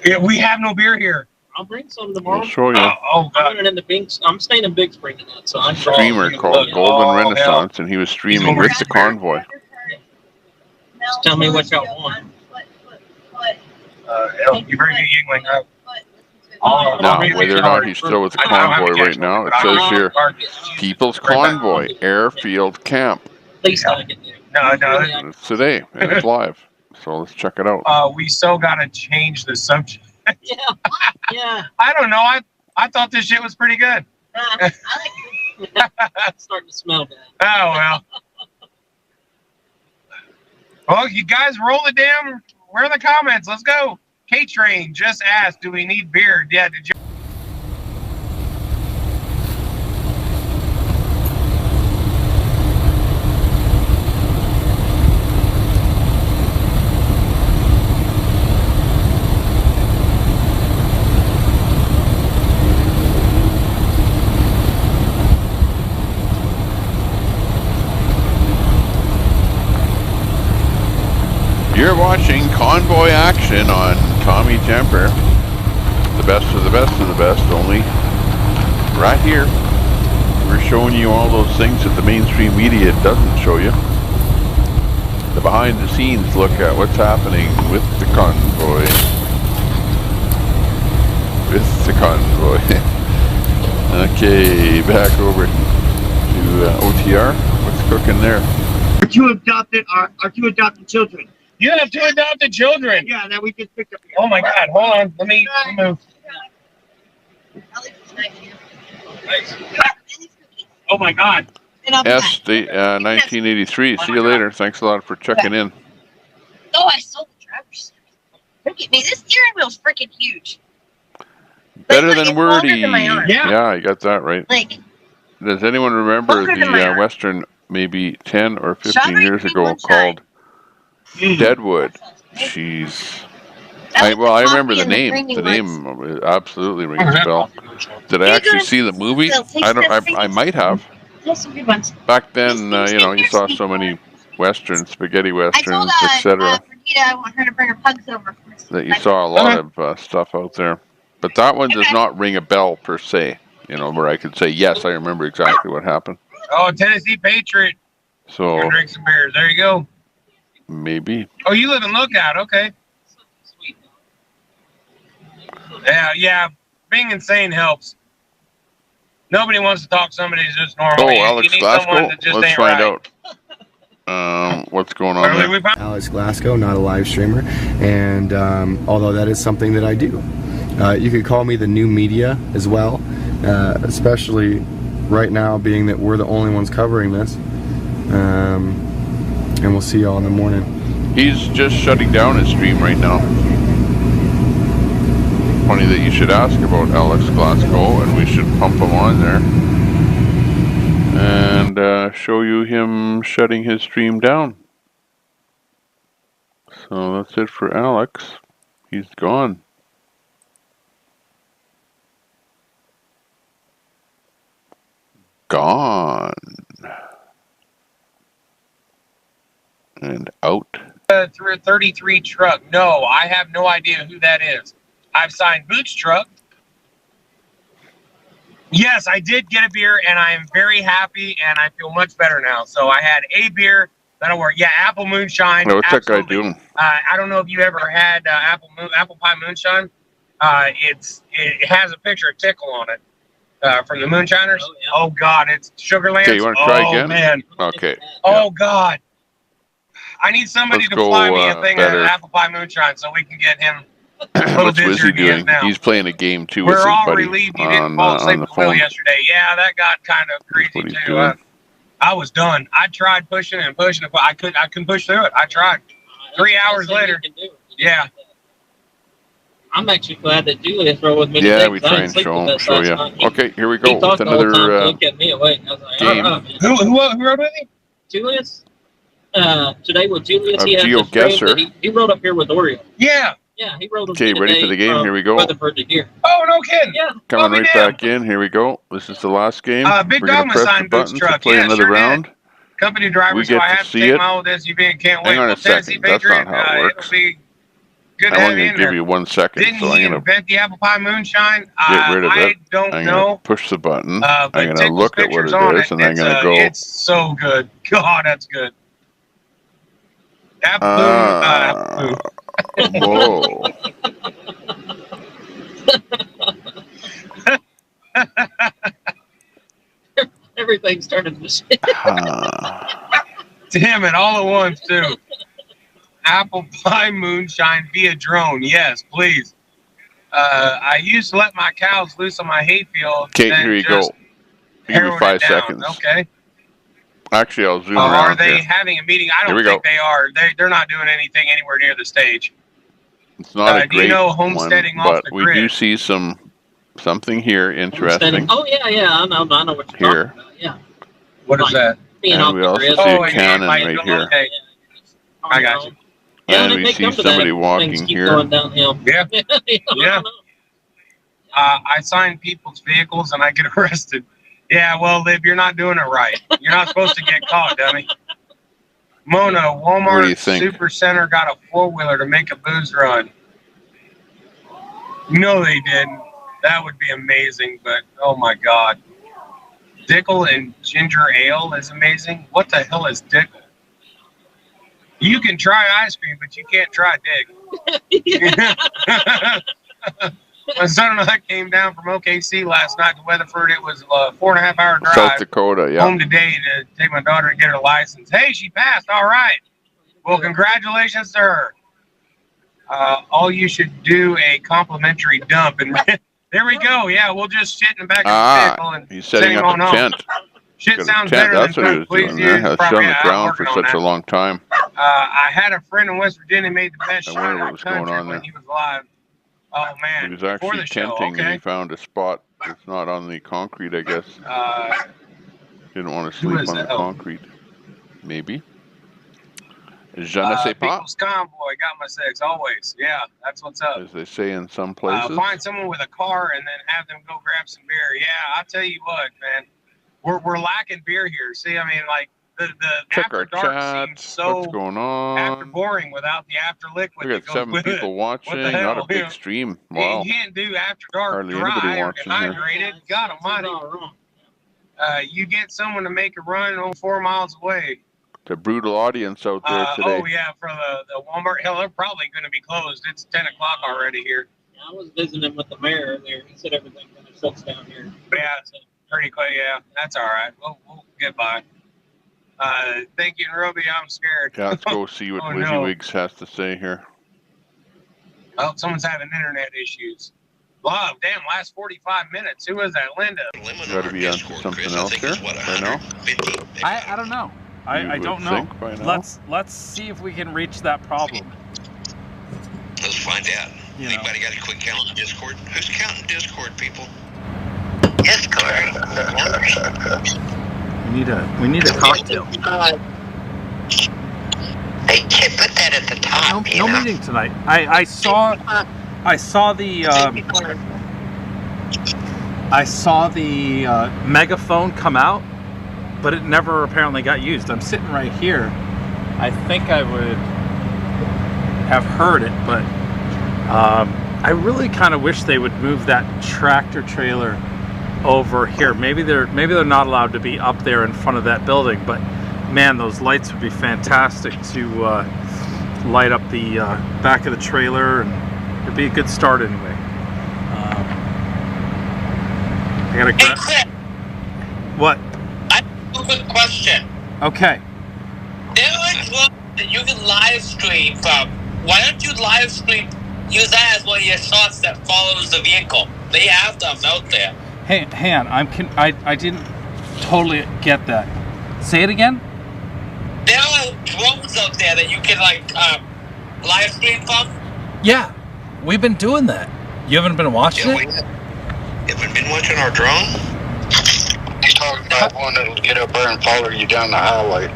Yeah, we have no beer here. I'll bring some tomorrow. I'll show you. Oh I'm running in the I'm staying in Big Spring tonight, so I'm Streamer called Golden Renaissance, and he was streaming with the Convoy. Just tell me what y'all want. You bring me Yingling up. Now, whether or not he's still with the Convoy right now, it says here, People's Convoy Airfield Camp. Least I can do. No. It's today, and it's live. So let's check it out. We still gotta change the subject. Yeah. I don't know. I thought this shit was pretty good. It's starting to smell bad. Oh well. Well, you guys roll the damn. Where are the comments? Let's go. K-Train just asked, do we need beer? Yeah, did you? You're You're watching Convoy action on Tommy Jumper. The best of the best of the best, only right here. We're showing you all those things that the mainstream media doesn't show you. The behind the scenes look at what's happening with the convoy. With the convoy. Okay, back over to OTR. What's cooking there? Our two adopted children. You have two adopted children? Yeah, that we just picked up here. Oh my God, hold on. Let me move. Nice. Oh my God. Yes, the 1983. See you later. Thanks a lot for checking in. Oh, I sold the driver's. Look at me. This steering wheel's freaking huge. Better than Wordy. Yeah, you got that right. Like, does anyone remember the Western maybe 10 or 15 years ago called Deadwood? Jeez. I remember the name. The name absolutely rings a bell. Did I actually see the movie? I might have. Back then, you saw so many westerns, spaghetti westerns, etc. I want her to bring her pugs over. That you saw a lot of stuff out there. But that one does not ring a bell per se. Where I could say yes, I remember exactly what happened. Oh, Tennessee Patriot. So drink some beers. There you go. Maybe. Oh, you live in Lookout. Okay. Yeah. Being insane helps. Nobody wants to talk to somebody who's just normal. Oh, Alex Glasgow. Let's find out. What's going on there? Alex Glasgow, not a live streamer, and although that is something that I do. You could call me the new media as well, especially right now, being that we're the only ones covering this. And we'll see y'all in the morning. He's just shutting down his stream right now. Funny that you should ask about Alex Glasgow, and we should pump him on there and show you him shutting his stream down. So that's it for Alex. He's gone. Gone. And out. 33 truck. No, I have no idea who that is. I've signed Boots truck. Yes, I did get a beer, and I am very happy, and I feel much better now. So I had a beer that'll work. Yeah, apple moonshine. What's that guy doing? I don't know if you ever had apple pie moonshine. It has a picture of Tickle on it from the Moonshiners. Oh, yeah. Oh God, it's Sugarland. Okay, you want to try again? Oh man. Okay. Oh God. I need somebody to fly me a thing of apple pie moonshine so we can get him. What's Wizzy doing? He's playing a game too with his buddy on the phone. Yesterday. Yeah, that got kind of crazy too. I was done. I tried pushing and pushing. I couldn't push through it. I tried. 3 hours later. Yeah. I'm actually glad that Julia throw with me. Yeah, we try and show you. Okay, here we go with another kept me awake. I was like, game. Who rode with me? Julius. Today with Julius, he Geo Guesser. He rode up here with Oreo. Yeah. Yeah, he rode. Okay, ready for the game? Here we go. Rutherford to here. Oh, no kidding. Yeah. Coming right back in. Here we go. This is the last game. Big We're going to press the button to play another round. Company driver, we so get I to have to see take it. my old SUV and can't wait. Hang on a second. That's not how it works. It'll be good I'm only going to give you 1 second. Didn't so he I'm going to invent the apple pie moonshine? get rid of it. I don't I'm know. going to push the button. I'm But going to look at what it is, and I'm going to go. It's so good. God, that's good. Apple Whoa. Everything started to shit. Damn it, all at once, too. Apple pie moonshine via drone. Yes, please. I used to let my cows loose on my hayfield. Okay, here you go. Give me 5 seconds. Okay. Actually, I'll zoom around. Are they having a meeting? I don't think they are. They're not doing anything anywhere near the stage. It's not a great homesteading one, off but the we grid? do see something here interesting. Oh yeah, I know what you're talking here. about. Yeah. What is that? And we also see a cannon right here. Okay. I got you. And we see somebody walking here. Yeah. Yeah. I sign people's vehicles and I get arrested. Yeah, well, Lib, you're not doing it right. You're not supposed to get caught, dummy. Mona, What do you Walmart think? Super Center got a four-wheeler to make a booze run. No, they didn't. That would be amazing, but oh my God. Dickel and ginger ale is amazing. What the hell is Dickel? You can try ice cream, but you can't try Dick. My son-in-law came down from OKC last night to Weatherford. It was a 4.5 hour drive. South Dakota, yeah. Home today to take my daughter to get her license. Hey, she passed. All right. Well, congratulations to her. All you should do a complimentary dump. And there we go. Yeah, we'll just shit in the back of the vehicle and he's setting send him up on a home. tent. Shit Got a sounds tent. better That's than what he was please doing there. use. Has Probably, been on the I'm ground for working on such that. a long time. I had a friend in West Virginia made the best I shot wonder in what the was going country on when there. he was alive. Oh man! He was Before actually the show, tenting, and okay. he found a spot that's not on the concrete, I guess. Didn't want to who sleep is on the that? Oh. concrete. Maybe. Je ne sais pas, People's Convoy got my six always. Yeah, that's what's up. as they say in some places. Find someone with a car and then have them go grab some beer. Yeah, I'll tell you what, man. We're lacking beer here. See, I mean, like the Check after our dark chat. seems so What's going on? after boring without the after liquid. We got that goes 7 with people it. watching. What the hell? Not a big stream. Wow. You can't do after dark Hardly dry anybody or watching here. dehydrated. God almighty. You get someone to make a run 4 miles away. It's a brutal audience out there today. Oh yeah, for the Walmart. Hell, they're probably going to be closed. It's 10 o'clock already here. I was visiting with the mayor earlier. He said everything kind of shuts down here. Yeah, pretty quick. Yeah, that's all right. We'll get by. Thank you, Roby. I'm scared. Yeah, let's go see what Oh, WYSIWYGs has to say here. Oh, someone's having internet issues. Love, damn, last 45 minutes. Who is that? Linda. Got to be onto something else here right now. I don't know. I You don't would know. think by now. Let's see if we can reach that problem. Let's find out. You know. Anybody got a quick count on Discord? Who's counting Discord, people? Discord. We need a cocktail. They can't put that at the top. No meeting tonight. I saw the megaphone come out, but it never apparently got used. I'm sitting right here. I think I would have heard it, but I really kind of wish they would move that tractor trailer over here. Maybe they're not allowed to be up there in front of that building, but man, those lights would be fantastic to light up the back of the trailer, and it'd be a good start anyway. I gotta grab. Hey, What? I have a quick question. Okay. There are drones that you can live stream from. Why don't you live stream? Use that as one of your shots that follows the vehicle. They have them out there. Hey, Han, I didn't totally get that. Say it again. There are drones out there that you can live stream from. Yeah, we've been doing that. You haven't been watching it? Haven't been watching our drone? He's talking about one that'll get up there and follow you down the highway.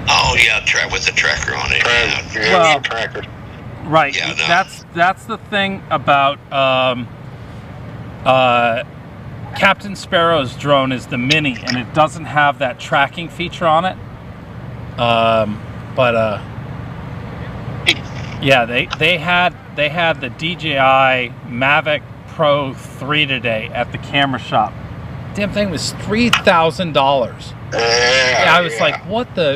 Oh yeah, with the tracker on it. Well, tracker. Right. Yeah, no. That's the thing about Captain Sparrow's drone is the Mini, and it doesn't have that tracking feature on it. Yeah, they had the DJI Mavic Pro 3 today at the camera shop. Damn thing was $3,000. Yeah, I was like, what the?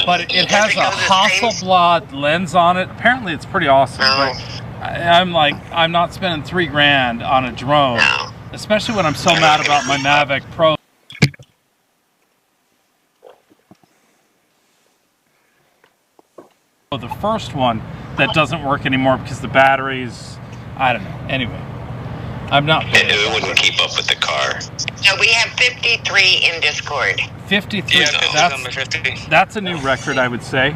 But it has a Hasselblad lens on it. Apparently, it's pretty awesome. But I'm like, I'm not spending $3,000 on a drone, especially when I'm so mad about my Mavic Pro. The first one that doesn't work anymore because the batteries, I don't know. Anyway, I'm not. It wouldn't keep up with the car. So we have 53 in Discord. 53. Yeah, That's a new record, I would say.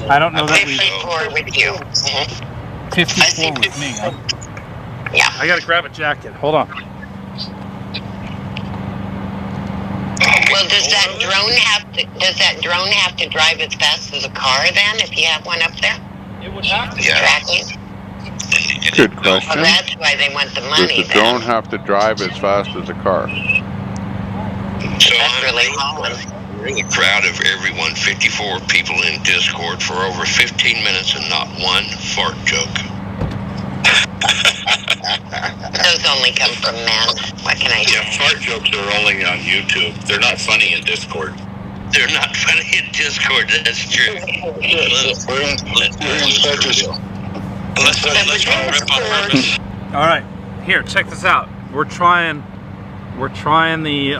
I don't know that we. 54 with you. 54 with me. Huh? Yeah. I gotta grab a jacket. Hold on. Well, does that drone have to drive as fast as a car then? If you have one up there, it would have to. Tracking. Good question. Well, that's why they want the money. Does the drone have to drive as fast as a car? That's really common. really proud of everyone. 54 people in Discord for over 15 minutes and not one fart joke. Those only come from men. What can I say? Yeah, fart jokes are only on YouTube. They're not funny in Discord. They're not funny in Discord, that's true. All right, here, check this out. We're trying the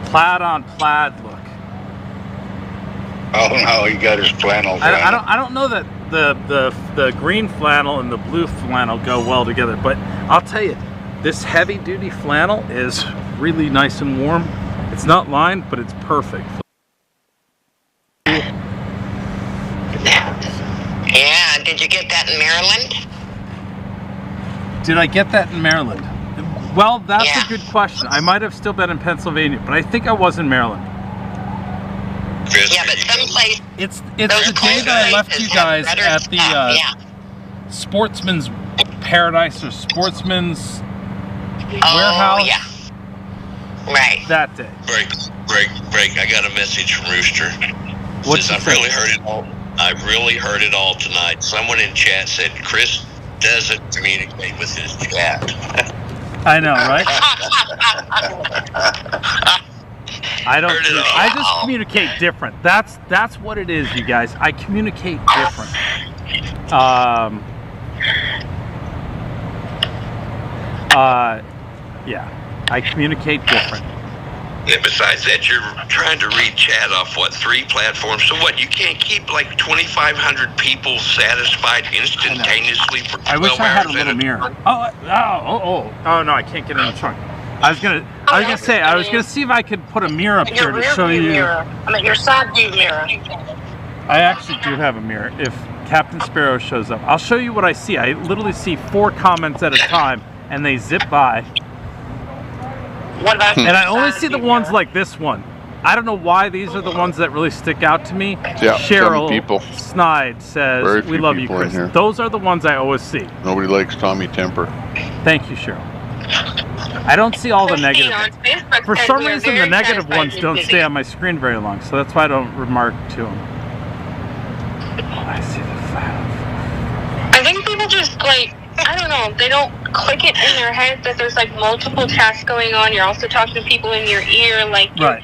plaid on plaid look. Oh no, he got his flannel. I don't know that the green flannel and the blue flannel go well together, but I'll tell you, this heavy duty flannel is really nice and warm. It's not lined, but it's perfect. Yeah, did you get that in Maryland? Did I get that in Maryland? Well, that's a good question. I might have still been in Pennsylvania, but I think I was in Maryland. Yeah, but someplace... It's the day that I left you guys at the Sportsman's Paradise or Sportsman's Warehouse. Oh, yeah. Right. That day. Break. I got a message from Rooster. What's I've really heard it all. I've really heard it all tonight. Someone in chat said Chris doesn't communicate with his chat. I know, right? I don't. I just communicate different. That's what it is, you guys. I communicate different. Yeah, I communicate different. And besides that, you're trying to read chat off, what, 3 platforms? So what, you can't keep like 2,500 people satisfied instantaneously for 12 hours? I wish I had a little mirror. Oh no, I can't get in the trunk. I was gonna see if I could put a mirror up here to show you. Your side view mirror. I actually do have a mirror. If Captain Sparrow shows up, I'll show you what I see. I literally see 4 comments at a time, and they zip by. And I only see the ones like this one. I don't know why these are the ones that really stick out to me. Yeah, Cheryl people. Snide says, Very "We few love you, people in Chris." here. Those are the ones I always see. Nobody likes Tommy Temper. Thank you, Cheryl. I don't see all the negative ones. For some reason, the negative ones don't stay on my screen very long, so that's why I don't remark to them. I see the flat. I think people just like, I don't know, they don't click it in their head that there's like multiple tasks going on. You're also talking to people in your ear, like you're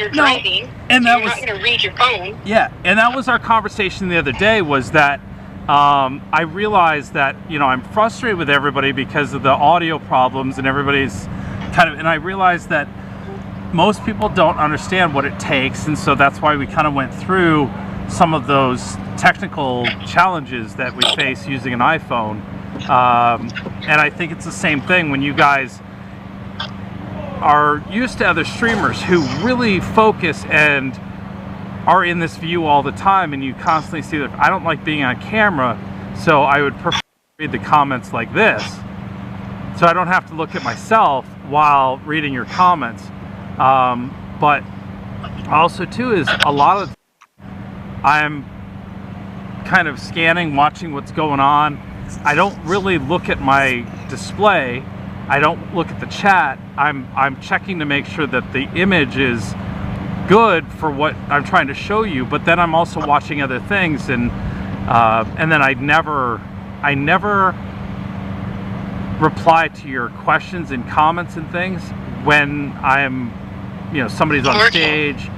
driving, and so that you're not going to read your phone. Yeah, and that was our conversation the other day, was that I realized that, I'm frustrated with everybody because of the audio problems and everybody's and I realized that most people don't understand what it takes, and so that's why we kind of went through some of those technical challenges that we face using an iPhone. And I think it's the same thing when you guys are used to other streamers who really focus and are in this view all the time, and you constantly see that I don't like being on camera, so I would prefer to read the comments like this, so I don't have to look at myself while reading your comments. But also too is a lot of I'm kind of scanning, watching what's going on. I don't really look at my display. I don't look at the chat. I'm checking to make sure that the image is good for what I'm trying to show you, but then I'm also watching other things, and then I never reply to your questions and comments and things when I'm, somebody's on stage.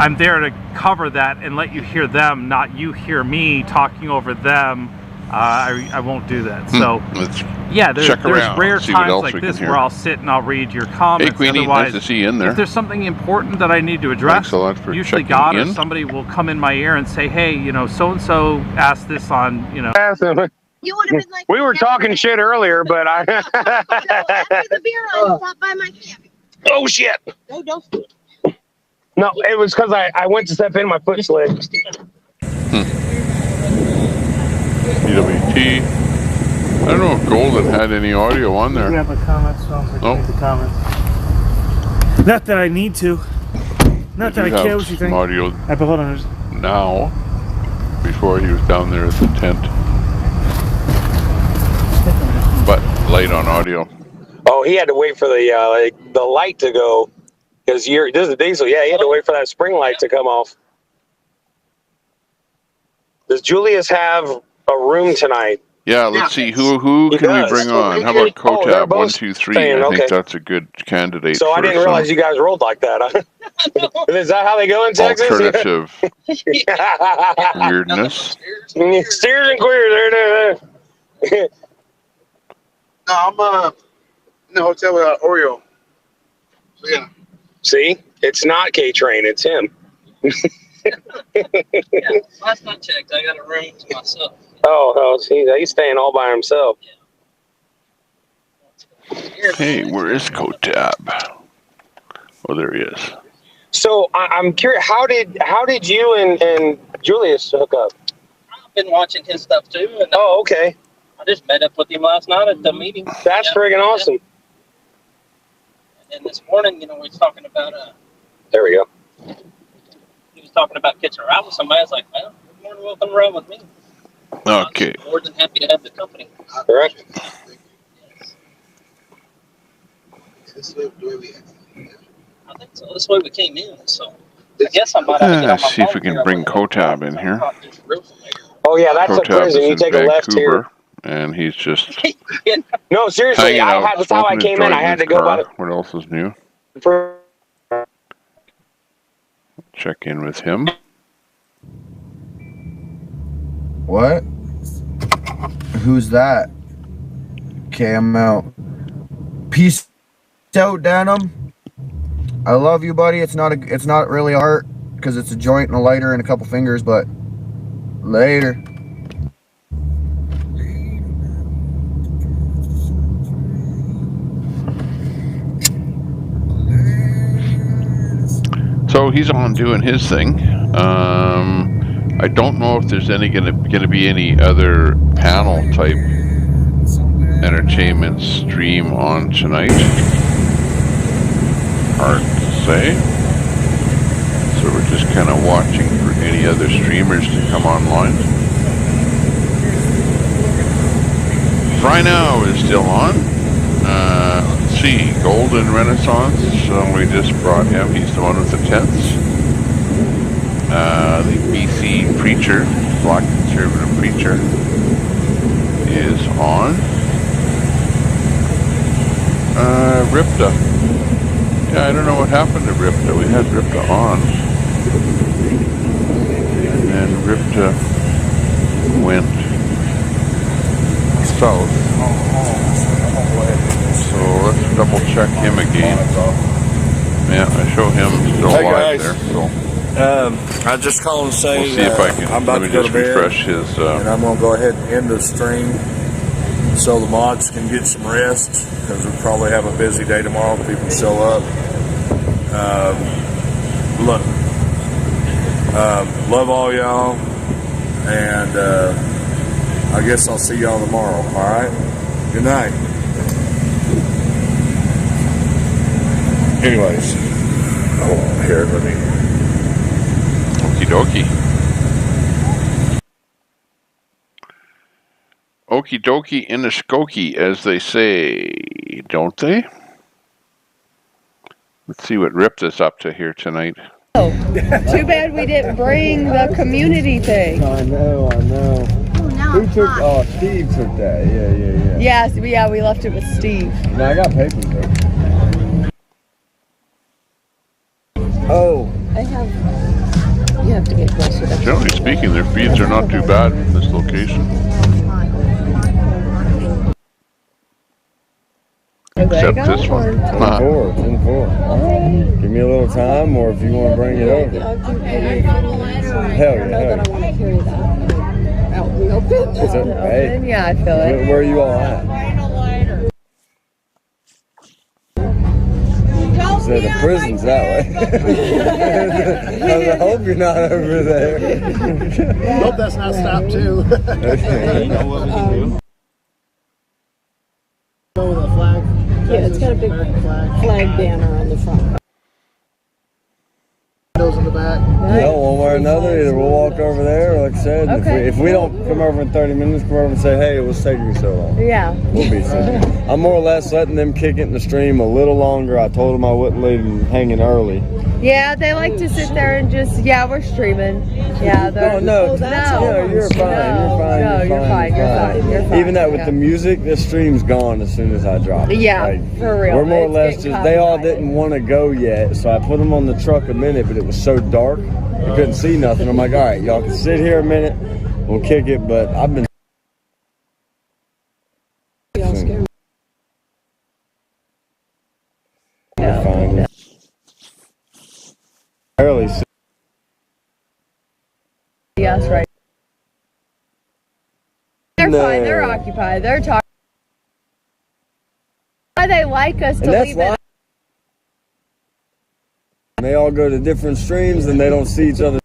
I'm there to cover that and let you hear them, not you hear me talking over them. I won't do that. So, yeah, there's rare times like this where I'll sit and I'll read your comments. Hey, Queenie, otherwise, nice to see you in there. if there's something important that I need to address, Thanks a lot for usually checking God or in. somebody will come in my ear and say, hey, so-and-so asked this on, We were talking shit earlier, but I. So after the beer, I stopped by my camp. Oh shit! No, don't. No, it was because I went to step in, my foot slid. PWT. I don't know if Golden had any audio on there. We have a comment, so I'll read the comments. Not that I need to. Not that I care what you think. Audio But hold on. now, before he was down there at the tent. But light on audio. Oh, he had to wait for the light to go because this is a diesel. Yeah, he had to wait for that spring light to come off. Does Julius have a room tonight? Yeah, let's see who can we bring on. How about Kotab 1, 2, 3? I think that's a good candidate. So I didn't realize you guys rolled like that. Is that how they go in Texas? Alternative weirdness. Steers and queers. There. No, I'm in the hotel with Oreo. So yeah. See, it's not K-Train. It's him. Yeah, last I checked, I got a room to myself. Oh, he's staying all by himself. Hey, where is Kotab? Oh, there he is. So I'm curious, how did you and Julius hook up? I've been watching his stuff too. And okay. I just met up with him last night at the meeting. That's friggin' awesome. And then this morning, we was talking about There we go. He was talking about catching a ride with somebody. I was like, well, you're more than welcome to ride with me. Okay. I'm more than happy to have the company. Correct. I think so. This way we came in, so I guess I might have to get on my Let's see if we phone can bring Kotab in here. Oh yeah, that's a prison. You take a left here. And he's just no, seriously. That's how I came in. I had to go by the. What else is new? Check in with him. What? Who's that? Okay, I'm out. Peace out, Denim. I love you, buddy. It's not really art because it's a joint and a lighter and a couple fingers, but later. So he's on doing his thing. I don't know if there's gonna be any other panel type entertainment stream on tonight. Hard to say. So we're just kind of watching for any other streamers to come online. Fry Now is still on. Let's see, Golden Renaissance. So we just brought him. He's the one with the tents. The BC Preacher, Black Conservative Preacher, is on. Ripta. Yeah, I don't know what happened to Ripta. We had Ripta on. And then Ripta went south. So let's double check him again. Yeah, I show him still Hey alive guys. there. So I just called and say we'll see if I can. I'm about Let me to go just to bed, refresh his. and I'm going to go ahead and end the stream so the mods can get some rest because we'll probably have a busy day tomorrow if people show up. Look, love all y'all, and I guess I'll see y'all tomorrow. All right. Good night. Anyways, here, let me. Okie dokie. Okie dokie in the skokie, as they say, don't they? Let's see what Ripta's up to here tonight. Oh, too bad we didn't bring the community thing. I know. Who took? Oh, Steve took that. Yeah. Yes, we left it with Steve. No, I got papers though. Oh. I have. You have to get closer. Generally speaking, their feeds are not too bad from this location. Except this one. 10-4. Give me a little time, or if you want to bring it over. Hell yeah. Hey, Yeah, I feel it. where are you all at? So the prison's that way. I hope you're not over there. Hope that's not stopped too. Yeah, it's got a big flag banner on the front. Those in the back. No, one way or another, either we'll walk over there. Like I said, Okay. if we don't come over in 30 minutes, come over and say, hey, what's taking you so long? Yeah. We'll be sitting. I'm more or less letting them kick it in the stream a little longer. I told them I wouldn't leave them hanging early. Yeah, they like to sit there and just, we're streaming. Yeah, they're, no, no, you're fine. You're fine. Even that with the music, the stream's gone as soon as I drop it. Yeah, for real. We're more or less just, they all didn't want to go yet, so I put them on the truck a minute, but it was so dark, you couldn't see nothing. I'm like, all right, y'all can sit here a minute, we'll kick it, but I've been fine. Barely see. Yes, right. They're fine. They're occupied. They're talking. Why they like us to leave it. They all go to different streams and they don't see each other.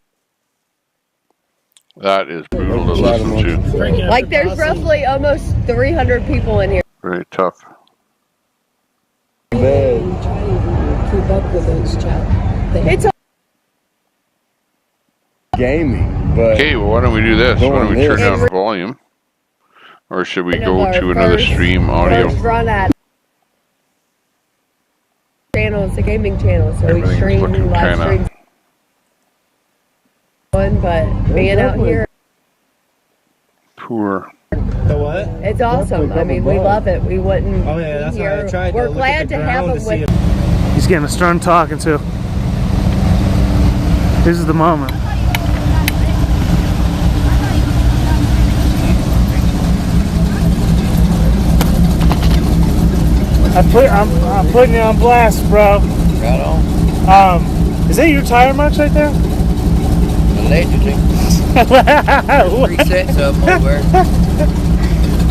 That is brutal to listen to. Like there's roughly almost 300 people in here. Very tough. Trying to keep up with those chat things. It's gaming, but okay, well, why don't we do this? Why don't we turn down the volume? Or should we go to another stream audio? Run at channel, it's a gaming channel, so we stream live streams. But being out here, poor. The what? It's awesome. I mean, we love it. We wouldn't. Oh yeah, that's why I tried. We're glad to have them with. He's getting a stern talking to. This is the moment. I'm putting you on blast, bro. Right on. Is that your tire marks right there? Allegedly. 3 sets of them over.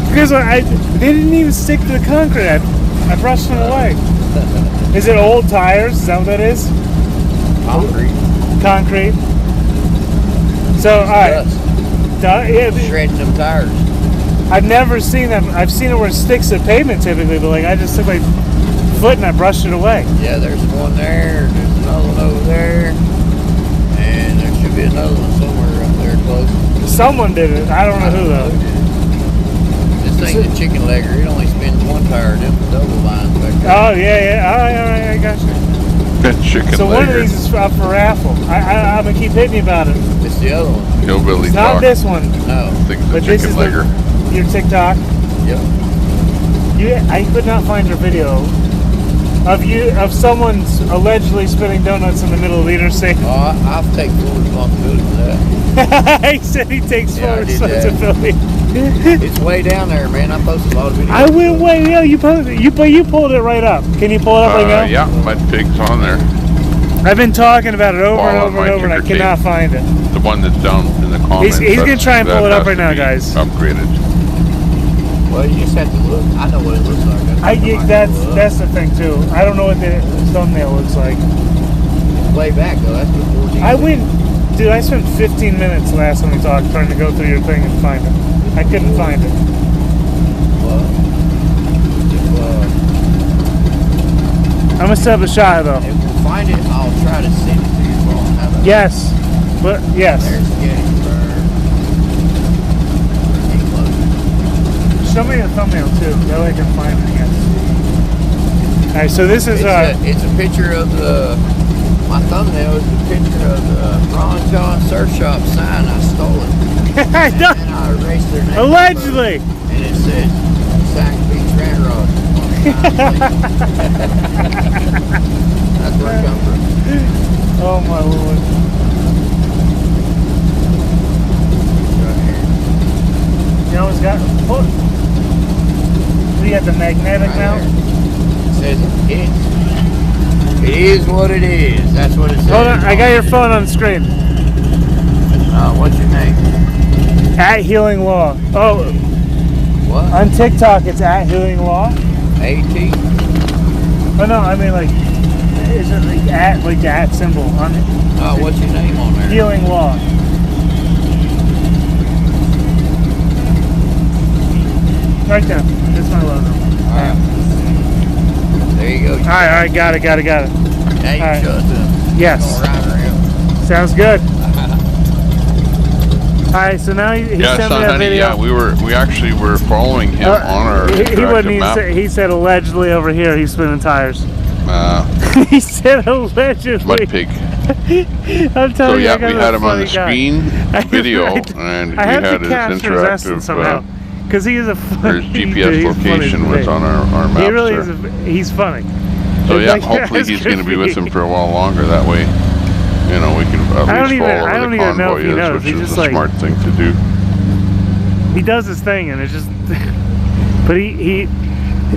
Because they didn't even stick to the concrete. I brushed them away. Is it old tires? Is that what that is? Concrete. So, alright. Yeah, shredding them tires. I've never seen them. I've seen it where it sticks to pavement typically, but like I just took my foot and I brushed it away. Yeah, there's one there, there's another one over there, and there should be another one somewhere up there close. Someone did it. I don't know who though. This ain't the chicken legger. It only spins one tire. Them double lines back there. Oh yeah. All right, I got you. Chicken so legger. One of these is up for raffle. I'm gonna keep hitting you about it. It's the other one. Hillbilly It's not this one. No. I think it's a chicken legger. Your TikTok. Yep. I could not find your video of someone allegedly spitting donuts in the middle of the interstate. Oh, I'll take full responsibility for that. He said he takes full responsibility. It's way down there, man. I posted a lot of videos. I went way. Yeah, you posted. You pulled it right up. Can you pull it up right now? Yeah, my pig's on there. I've been talking about it over and over, and I cannot find it. The one that's down in the comments. He's gonna try and pull it up right now, guys. Upgraded. Well, you just have to look. I know what it looks like. That's the thing too. I don't know what the thumbnail looks like. Way back though. That's before Jesus. Dude, I spent 15 minutes last time we talked trying to go through your thing and find it. I couldn't find it. I'm gonna set up a shot though. If we find it, I'll try to send it to your phone. How about yes, but yes. There's the Gettysburg. Show me the thumbnail too. That way I can find it again. All right, so this is it's a picture of my thumbnail is a picture of the Ron John Surf Shop sign. I stole it. And I erased their name. Allegedly. And it said Sac Beach Ramrod. That's where it comes from. Oh my lord. You always got we got the magnetic now. It says it is what it is. That's what it says. Hold on, I got your phone on the screen. What's your name? At Healing Law. Oh. What? On TikTok, it's at Healing Law. AT? Oh no, I mean like, is it like the at symbol on it? What's your name on there? Healing Law. Right there. That's my logo. Alright. There you go. Alright, got it. Now you can show it to them. Yes. Go right around. Sounds good. right, so now he Yeah, sent son, me that honey, video. yeah, we actually were following him on our He wouldn't interactive even map. say, he said allegedly over here he's spinning tires. He said allegedly. Mud pig. I'm telling So you, yeah, that guy's we a had him on the funny guy. screen video, and we I had had to his capture his essence somehow, interactive. because he is a funny. His GPS location was on our maps. He really there. is. He's funny. So yeah, Like, hopefully as he's could going to be with be. him for a while longer. That way, you know, we can at least follow where the convoy is, which is a smart thing to do. He does his thing, and it's just. But he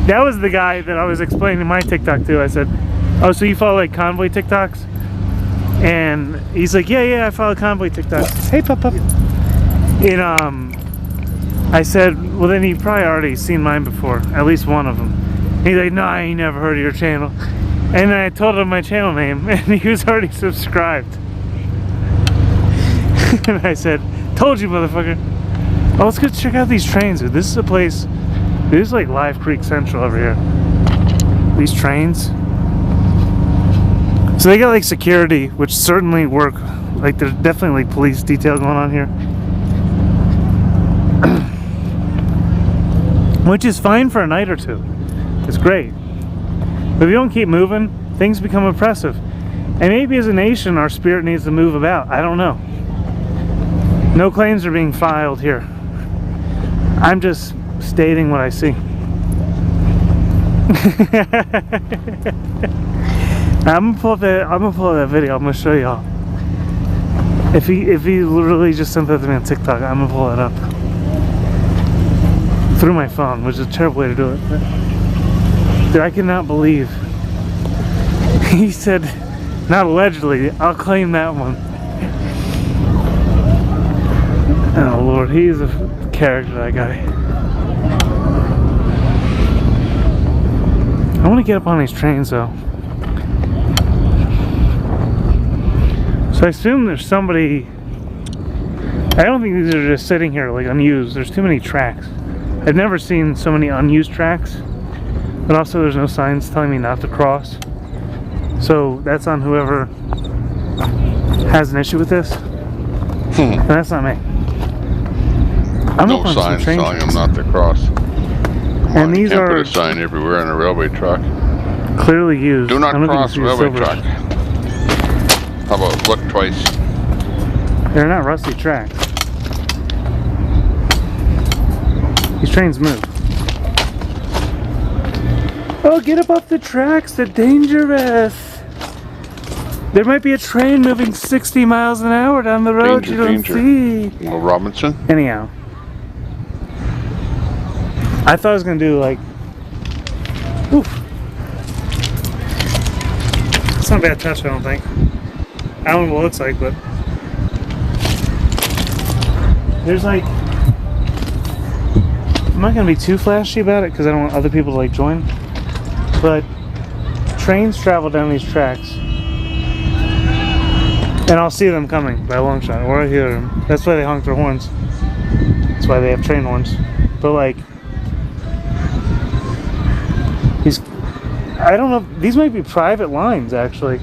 that was the guy that I was explaining my TikTok to. I said, "Oh, so you follow like Convoy TikToks?" And he's like, "Yeah, I follow Convoy TikToks." Hey, pup. And I said, "Well, then you've probably already seen mine before, at least one of them." And he's like, "No, I ain't never heard of your channel." And then I told him my channel name, and he was already subscribed. And I said, "Told you, motherfucker." Oh, let's go check out these trains, dude. This is a place. This is like Live Creek Central over here. These trains. So they got like security, which certainly work. Like there's definitely like police detail going on here. Which is fine for a night or two. It's great. But if you don't keep moving, things become oppressive. And maybe as a nation, our spirit needs to move about. I don't know. No claims are being filed here. I'm just stating what I see. I'm gonna pull up that video. I'm gonna show y'all. If he literally just sent that to me on TikTok, I'm gonna pull it up through my phone, which is a terrible way to do it. Dude, I cannot believe he said, not allegedly. I'll claim that one. Oh Lord, he's a character, that guy. I want to get up on these trains though. So I assume there's somebody. I don't think these are just sitting here like unused. There's too many tracks. I've never seen so many unused tracks, but also there's no signs telling me not to cross. So that's on whoever has an issue with this. And that's not me. I'm No signs telling them not to cross. And these can't are put a sign everywhere on a railway track. Clearly used. Do not cross railway silver. track. How about look twice? They're not rusty tracks. These trains move. Oh, get up off the tracks. They're dangerous. There might be a train moving 60 miles an hour down the road. Danger, you don't danger. see. Well, Robinson? Anyhow. I thought I was going to do like... Oof. It's not a bad touch, I don't think. I don't know what it looks like, but... There's like... I'm not going to be too flashy about it because I don't want other people to like join. But trains travel down these tracks. And I'll see them coming by a long shot, or I hear them. That's why they honk their horns. That's why they have train horns. But like... I don't know, these might be private lines actually.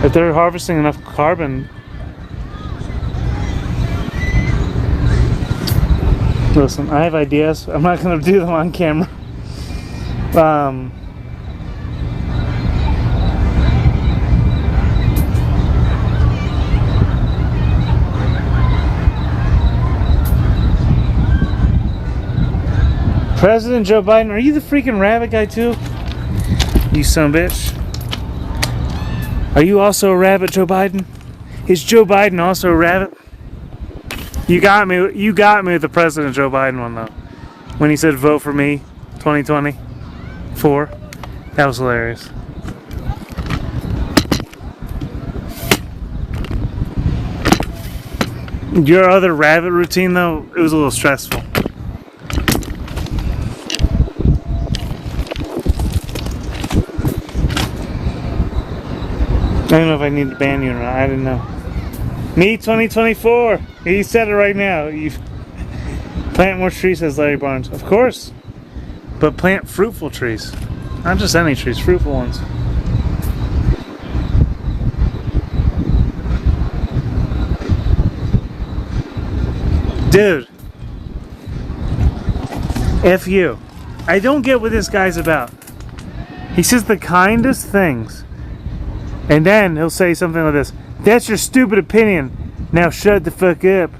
If they're harvesting enough carbon. Listen, I have ideas. I'm not going to do them on camera. President Joe Biden, are you the freaking rabbit guy too? You son of a bitch. Are you also a rabbit, Joe Biden? Is Joe Biden also a rabbit? You got me with the President Joe Biden one though. When he said vote for me 2024. That was hilarious. Your other rabbit routine though, it was a little stressful. I don't know if I need to ban you or not. I didn't know. Me 2024. He said it right now. You plant more trees, says Larry Barnes. Of course. But plant fruitful trees. Not just any trees, fruitful ones. Dude. F you. I don't get what this guy's about. He says the kindest things. And then he'll say something like this. That's your stupid opinion. Now shut the fuck up.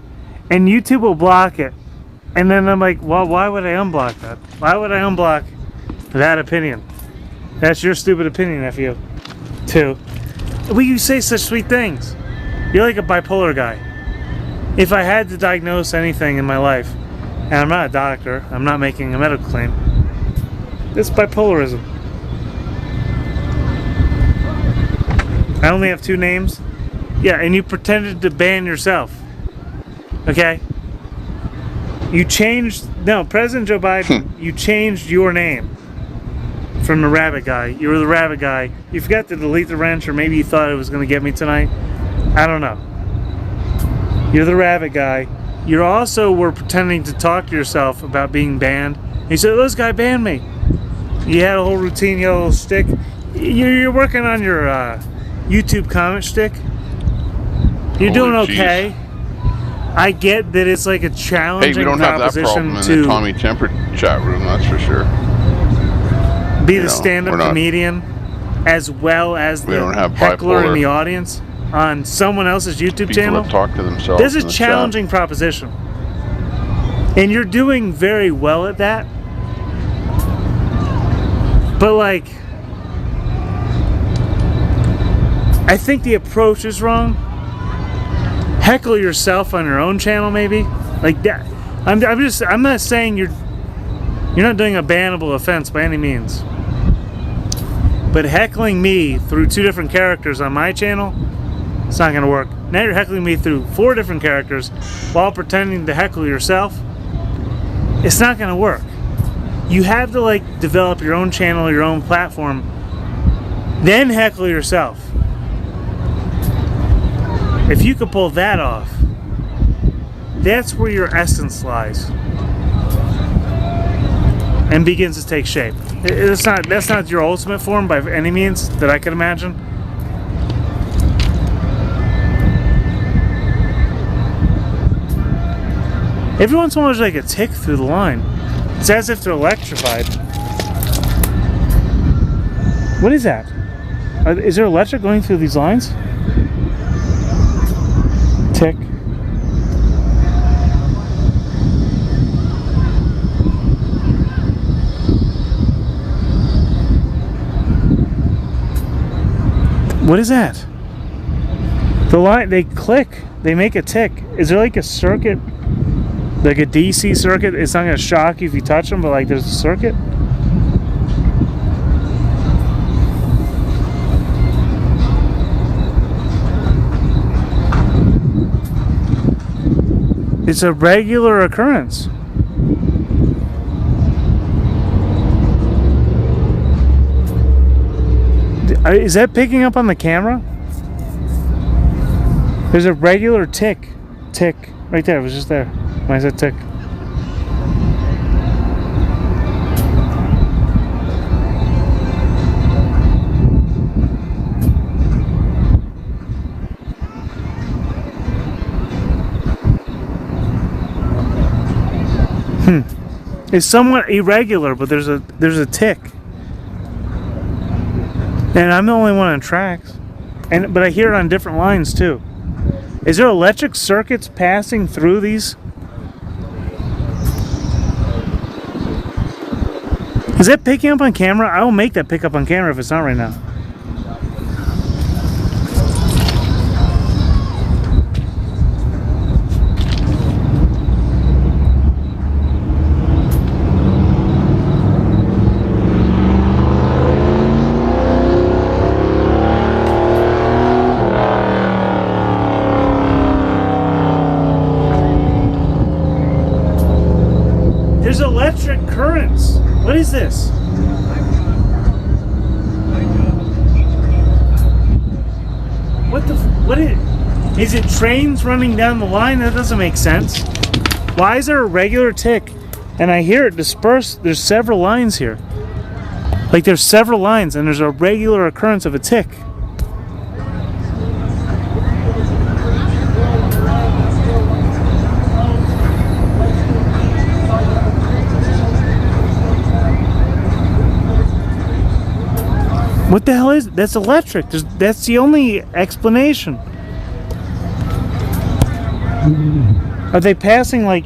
And YouTube will block it. And then I'm like, well, why would I unblock that? Why would I unblock that opinion? That's your stupid opinion, F you. Too. Well, you say such sweet things. You're like a bipolar guy. If I had to diagnose anything in my life, and I'm not a doctor, I'm not making a medical claim, it's bipolarism. I only have 2 names. Yeah, and you pretended to ban yourself. Okay? You changed, no, President Joe Biden, you changed your name from the rabbit guy. You were the rabbit guy. You forgot to delete the wrench, or maybe you thought it was going to get me tonight. I don't know. You're the rabbit guy. You also were pretending to talk to yourself about being banned. You said, this guy banned me. You had a whole routine, you had a little shtick. You're working on your YouTube comment shtick. You're doing okay. Geez. I get that it's like a challenging Hey, we don't have that problem in the Tommy Temper chat room, that's for sure. Be the stand-up comedian as well as the heckler in the audience on someone else's YouTube channel. People talk to themselves. This is a challenging proposition. And you're doing very well at that. But like, I think the approach is wrong. Heckle yourself on your own channel, maybe. Like that. I'm not saying you're not doing a bannable offense by any means. But heckling me through 2 different characters on my channel, it's not gonna work. Now you're heckling me through 4 different characters while pretending to heckle yourself. It's not gonna work. You have to like develop your own channel, your own platform, then heckle yourself. If you could pull that off, that's where your essence lies and begins to take shape. That's not your ultimate form by any means that I can imagine. Every once in a while there's like a tick through the line. It's as if they're electrified. What is that? Is there electric going through these lines? Tick. What is that? The line, they click, they make a tick. Is there like a circuit, like a DC circuit? It's not gonna shock you if you touch them, but like there's a circuit? It's a regular occurrence. Is that picking up on the camera? There's a regular tick. Tick. Right there. It was just there. Why is that tick? It's somewhat irregular, but there's a tick. And I'm the only one on tracks. But I hear it on different lines too. Is there electric circuits passing through these? Is that picking up on camera? I will make that pick up on camera if it's not right now. There's electric currents. What is this? What is it trains running down the line? That doesn't make sense. Why is there a regular tick? And I hear it dispersed. There's several lines here. Like there's several lines and there's a regular occurrence of a tick. What the hell is it? That's electric. That's the only explanation. Are they passing like...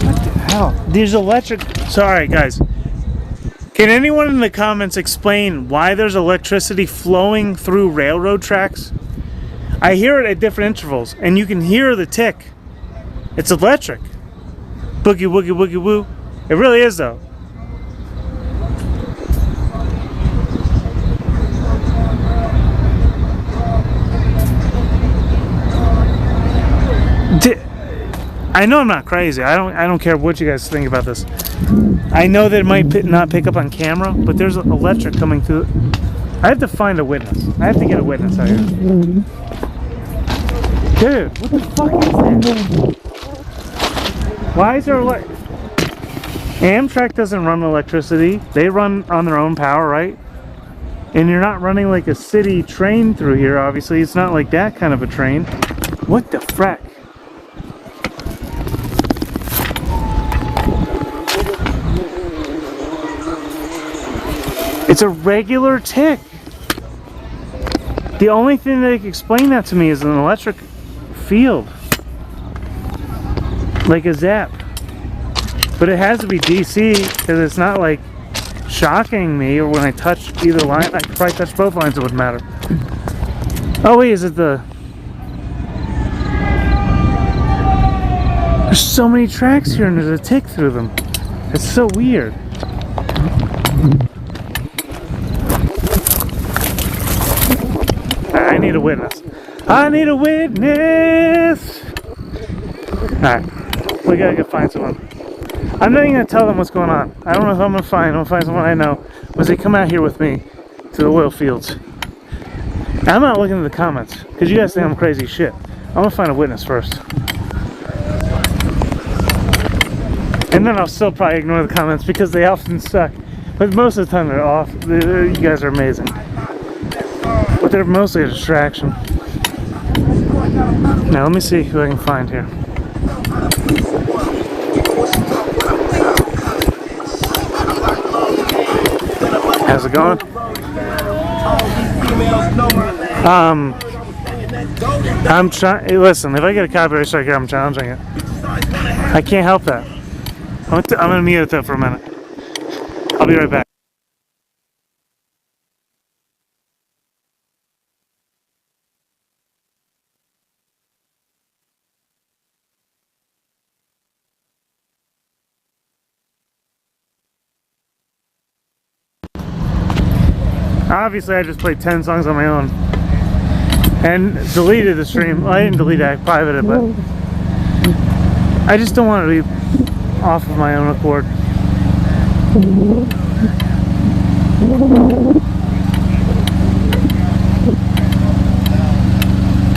What the hell? There's electric... Sorry, guys. Can anyone in the comments explain why there's electricity flowing through railroad tracks? I hear it at different intervals, and you can hear the tick. It's electric. Boogie woogie woogie woo. It really is, though. I know I'm not crazy. I don't care what you guys think about this. I know that it might not pick up on camera, but there's electric coming through. I have to find a witness. I have to get a witness out here. Dude, what the fuck is that? Why is there Amtrak doesn't run electricity. They run on their own power, right? And you're not running like a city train through here, obviously. It's not like that kind of a train. What the frack? It's a regular tick. The only thing that can explain that to me is an electric field. Like a zap. But it has to be DC, because it's not like shocking me, or when I touch either line. I could probably touch both lines, it wouldn't matter. Oh wait, is it the... There's so many tracks here and there's a tick through them. It's so weird. I need a witness. I need a witness! Alright, we gotta go find someone. I'm not even gonna tell them what's going on. I don't know who I'm gonna find. I'm gonna find someone I know. Once they come out here with me to the oil fields. I'm not looking at the comments, because you guys think I'm crazy as shit. I'm gonna find a witness first. And then I'll still probably ignore the comments because they often suck. But most of the time they're off. You guys are amazing. But they're mostly a distraction. Now let me see who I can find here. How's it going? I'm trying. Listen, if I get a copyright strike here, I'm challenging it. I can't help that. I'm gonna mute it though for a minute. I'll be right back. Obviously, I just played 10 songs on my own and deleted the stream. Well, I didn't delete it, I privated it, but I just don't want to be off of my own accord. I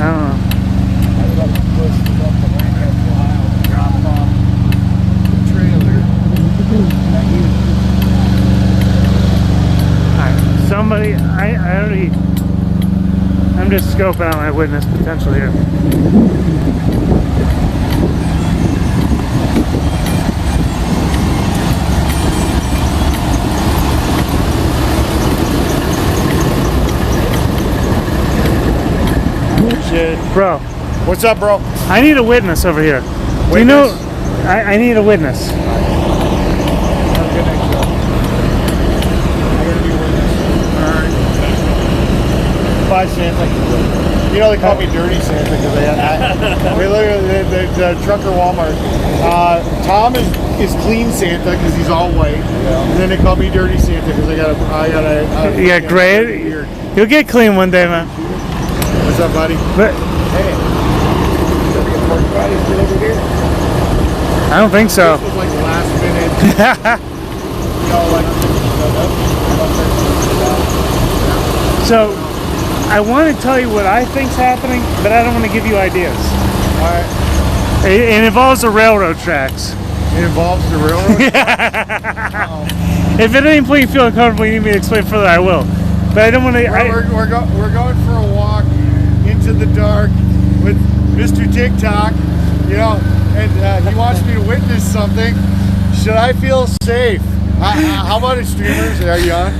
don't know. Somebody, I'm just scoping out my witness potential here. Shit. Bro. What's up, bro? I need a witness over here. Witness? Do you know, I need a witness. By Santa. You know they call me Dirty Santa because we literally the trucker Walmart. Tom is Clean Santa because he's all white, and then they call me Dirty Santa because I got you got gray. You'll get clean one day, man. What's up, buddy? But, hey, I don't think so. This was like last minute. So, I want to tell you what I think's happening, but I don't want to give you ideas. All right. It involves the railroad tracks. It involves the railroad tracks? If at any point you feel uncomfortable, you need me to explain further, I will. But I don't want to... We're going for a walk into the dark with Mr. TikTok. You know, and he wants me to witness something. Should I feel safe? How about it, streamers? Are you on?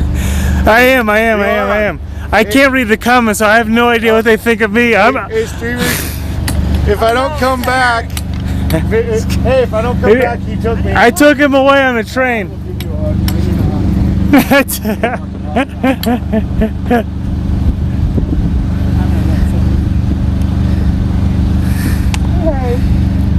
I am. I can't read the comments, so I have no idea what they think of me. Hey, streamers, if I don't come back, if I don't come back, he took me. I took him away on the train.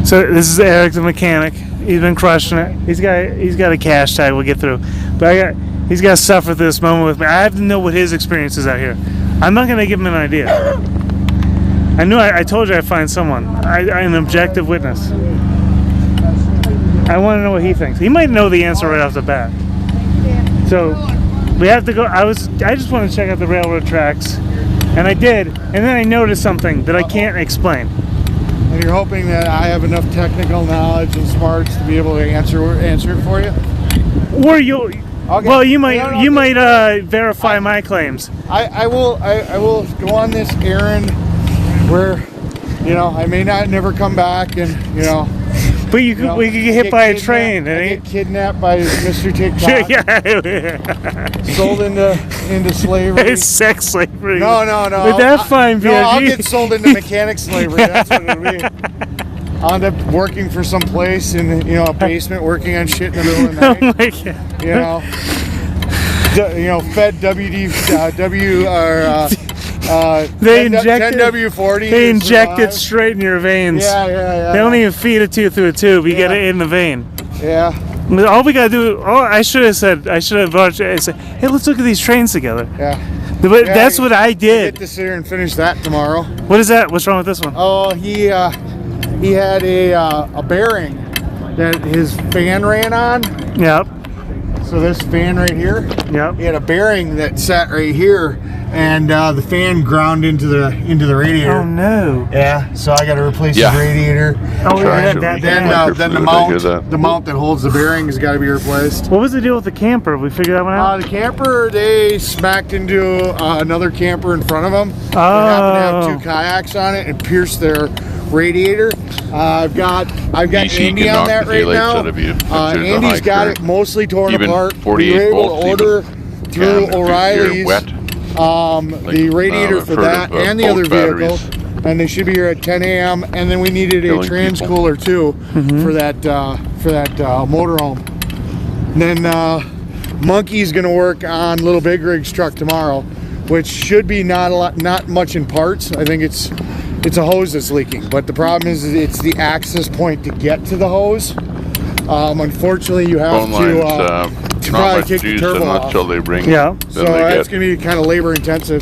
So this is Eric the mechanic. He's been crushing it. He's got a cash tag we'll get through. But he's got to suffer through this moment with me. I have to know what his experience is out here. I'm not going to give him an idea. I told you I'd find someone. I'm an objective witness. I want to know what he thinks. He might know the answer right off the bat. So we have to go. I just want to check out the railroad tracks, and I did. And then I noticed something that I can't explain. And you're hoping that I have enough technical knowledge and smarts to be able to answer it for you? Or you, okay. Well, you might verify my claims. I will go on this errand where, I may not never come back, and But we could get hit by a train. Get kidnapped by Mr. TikTok. Sold into slavery. It's sex slavery. No. But that's fine, no, I'll get sold into mechanic slavery. That's what it'll be. I'll end up working for some place in a basement, working on shit in the middle of the night. Oh my God. Fed WD or. They inject 10W40. They inject it straight in your veins. Yeah. They don't even feed it to you through a tube. You get it in the vein. Yeah. All we gotta do. I should have said. I should have said, hey, let's look at these trains together. Yeah. But that's what I did. Get to sit here and finish that tomorrow. What is that? What's wrong with this one? Oh, he had a bearing that his fan ran on. Yep. So this fan right here. Yep. He had a bearing that sat right here, and the fan ground into the radiator. Oh no! Yeah, so I got to replace the radiator. Oh yeah, then the mount that holds the bearing has got to be replaced. What was the deal with the camper? We figured that one out. The camper, they smacked into another camper in front of them. They happened to have 2 kayaks on it and pierced their radiator. I've got Andy on that right now. Andy's got it mostly torn apart. We were able to order through O'Reilly's the radiator for that and the other vehicle, and they should be here at 10 a.m. And then we needed a trans-cooler too for that motorhome. And then Monkey's gonna work on Little Big Rig's truck tomorrow, which should be not much in parts. I think it's a hose that's leaking, but the problem is it's the access point to get to the hose. Unfortunately, you have to probably take the turbo off. Until they bring. Yeah. So that's going to be kind of labor intensive.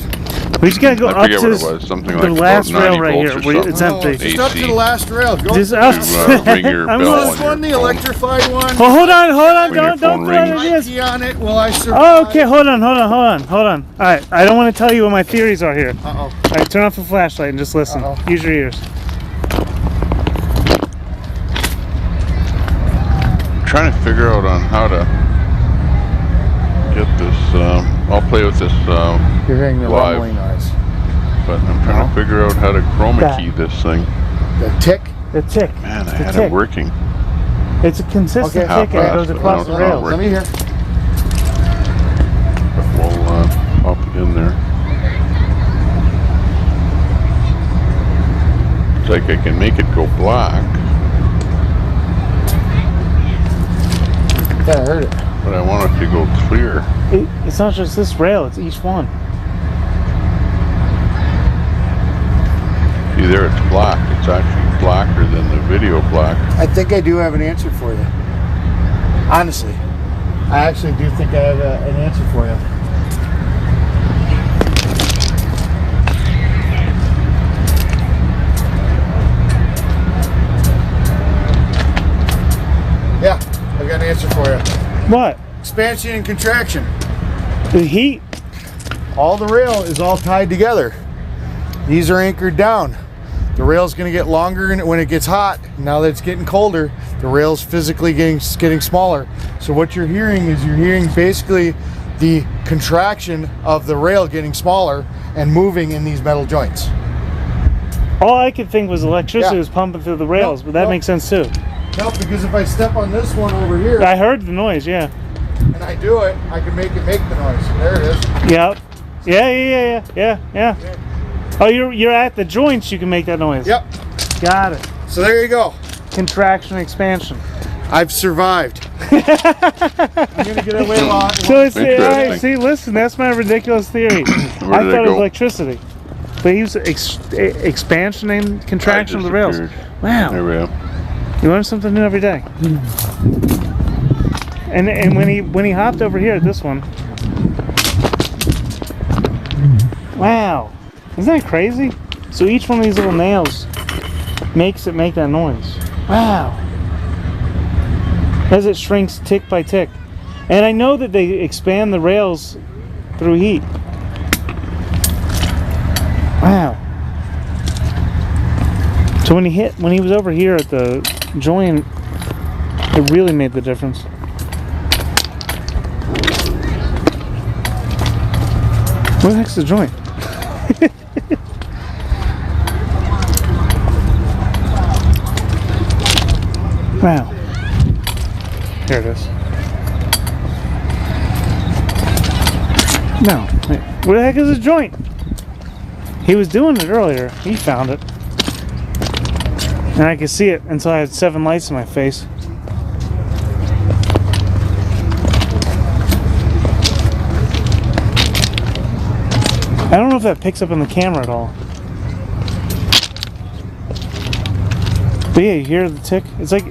We just got to go up to the last rail right here. It's empty. Just up to the last rail. Go just up ring your bell this one, the electrified one. Well, hold on. Don't throw ideas. On it. Will I survive? Oh, okay. Hold on. All right. I don't want to tell you what my theories are here. Uh-oh. All right. Turn off the flashlight and just listen. Use your ears. I'm trying to figure out on how to get this. I'll play with this You're hearing the rumbling noise. But I'm trying to figure out how to chroma key this thing. The tick? The tick. Man, I had it working. It's a consistent tick and it goes across the rails. Let me hear. But we'll pop it in there. It's like I can make it go black. Yeah, I heard it. But I want it to go clear. It's not just this rail, it's each one. See there, it's black. It's actually blacker than the video black. I think I do have an answer for you. Honestly. I actually do think I have an answer for you. Yeah, I've got an answer for you. What? Expansion and contraction. The heat. All the rail is all tied together. These are anchored down. The rail's going to get longer when it gets hot. Now that it's getting colder, the rail's physically getting smaller. So what you're hearing is basically the contraction of the rail getting smaller and moving in these metal joints. All I could think was electricity was pumping through the rails, but that makes sense too. No, because if I step on this one over here, I heard the noise, yeah. And I do it, I can make it make the noise. There it is. Yep. Yeah. Oh, you're at the joints. You can make that noise. Yep. Got it. So there you go. Contraction, expansion. I've survived. I'm gonna get away a lot. So it's see, listen, that's my ridiculous theory. I thought it was electricity, but he was expansion and contraction of the rails. Wow. There we go. You learn something new every day. And when he hopped over here at this one, wow, isn't that crazy? So each one of these little nails makes it make that noise. Wow. As it shrinks tick by tick. And I know that they expand the rails through heat. Wow. So when he was over here at the joint, it really made the difference. Where the heck's the joint? Wow. Here it is. No. Wait, where the heck is the joint? He was doing it earlier. He found it. And I could see it until I had 7 lights in my face. I don't know if that picks up on the camera at all. But yeah, you hear the tick? It's like...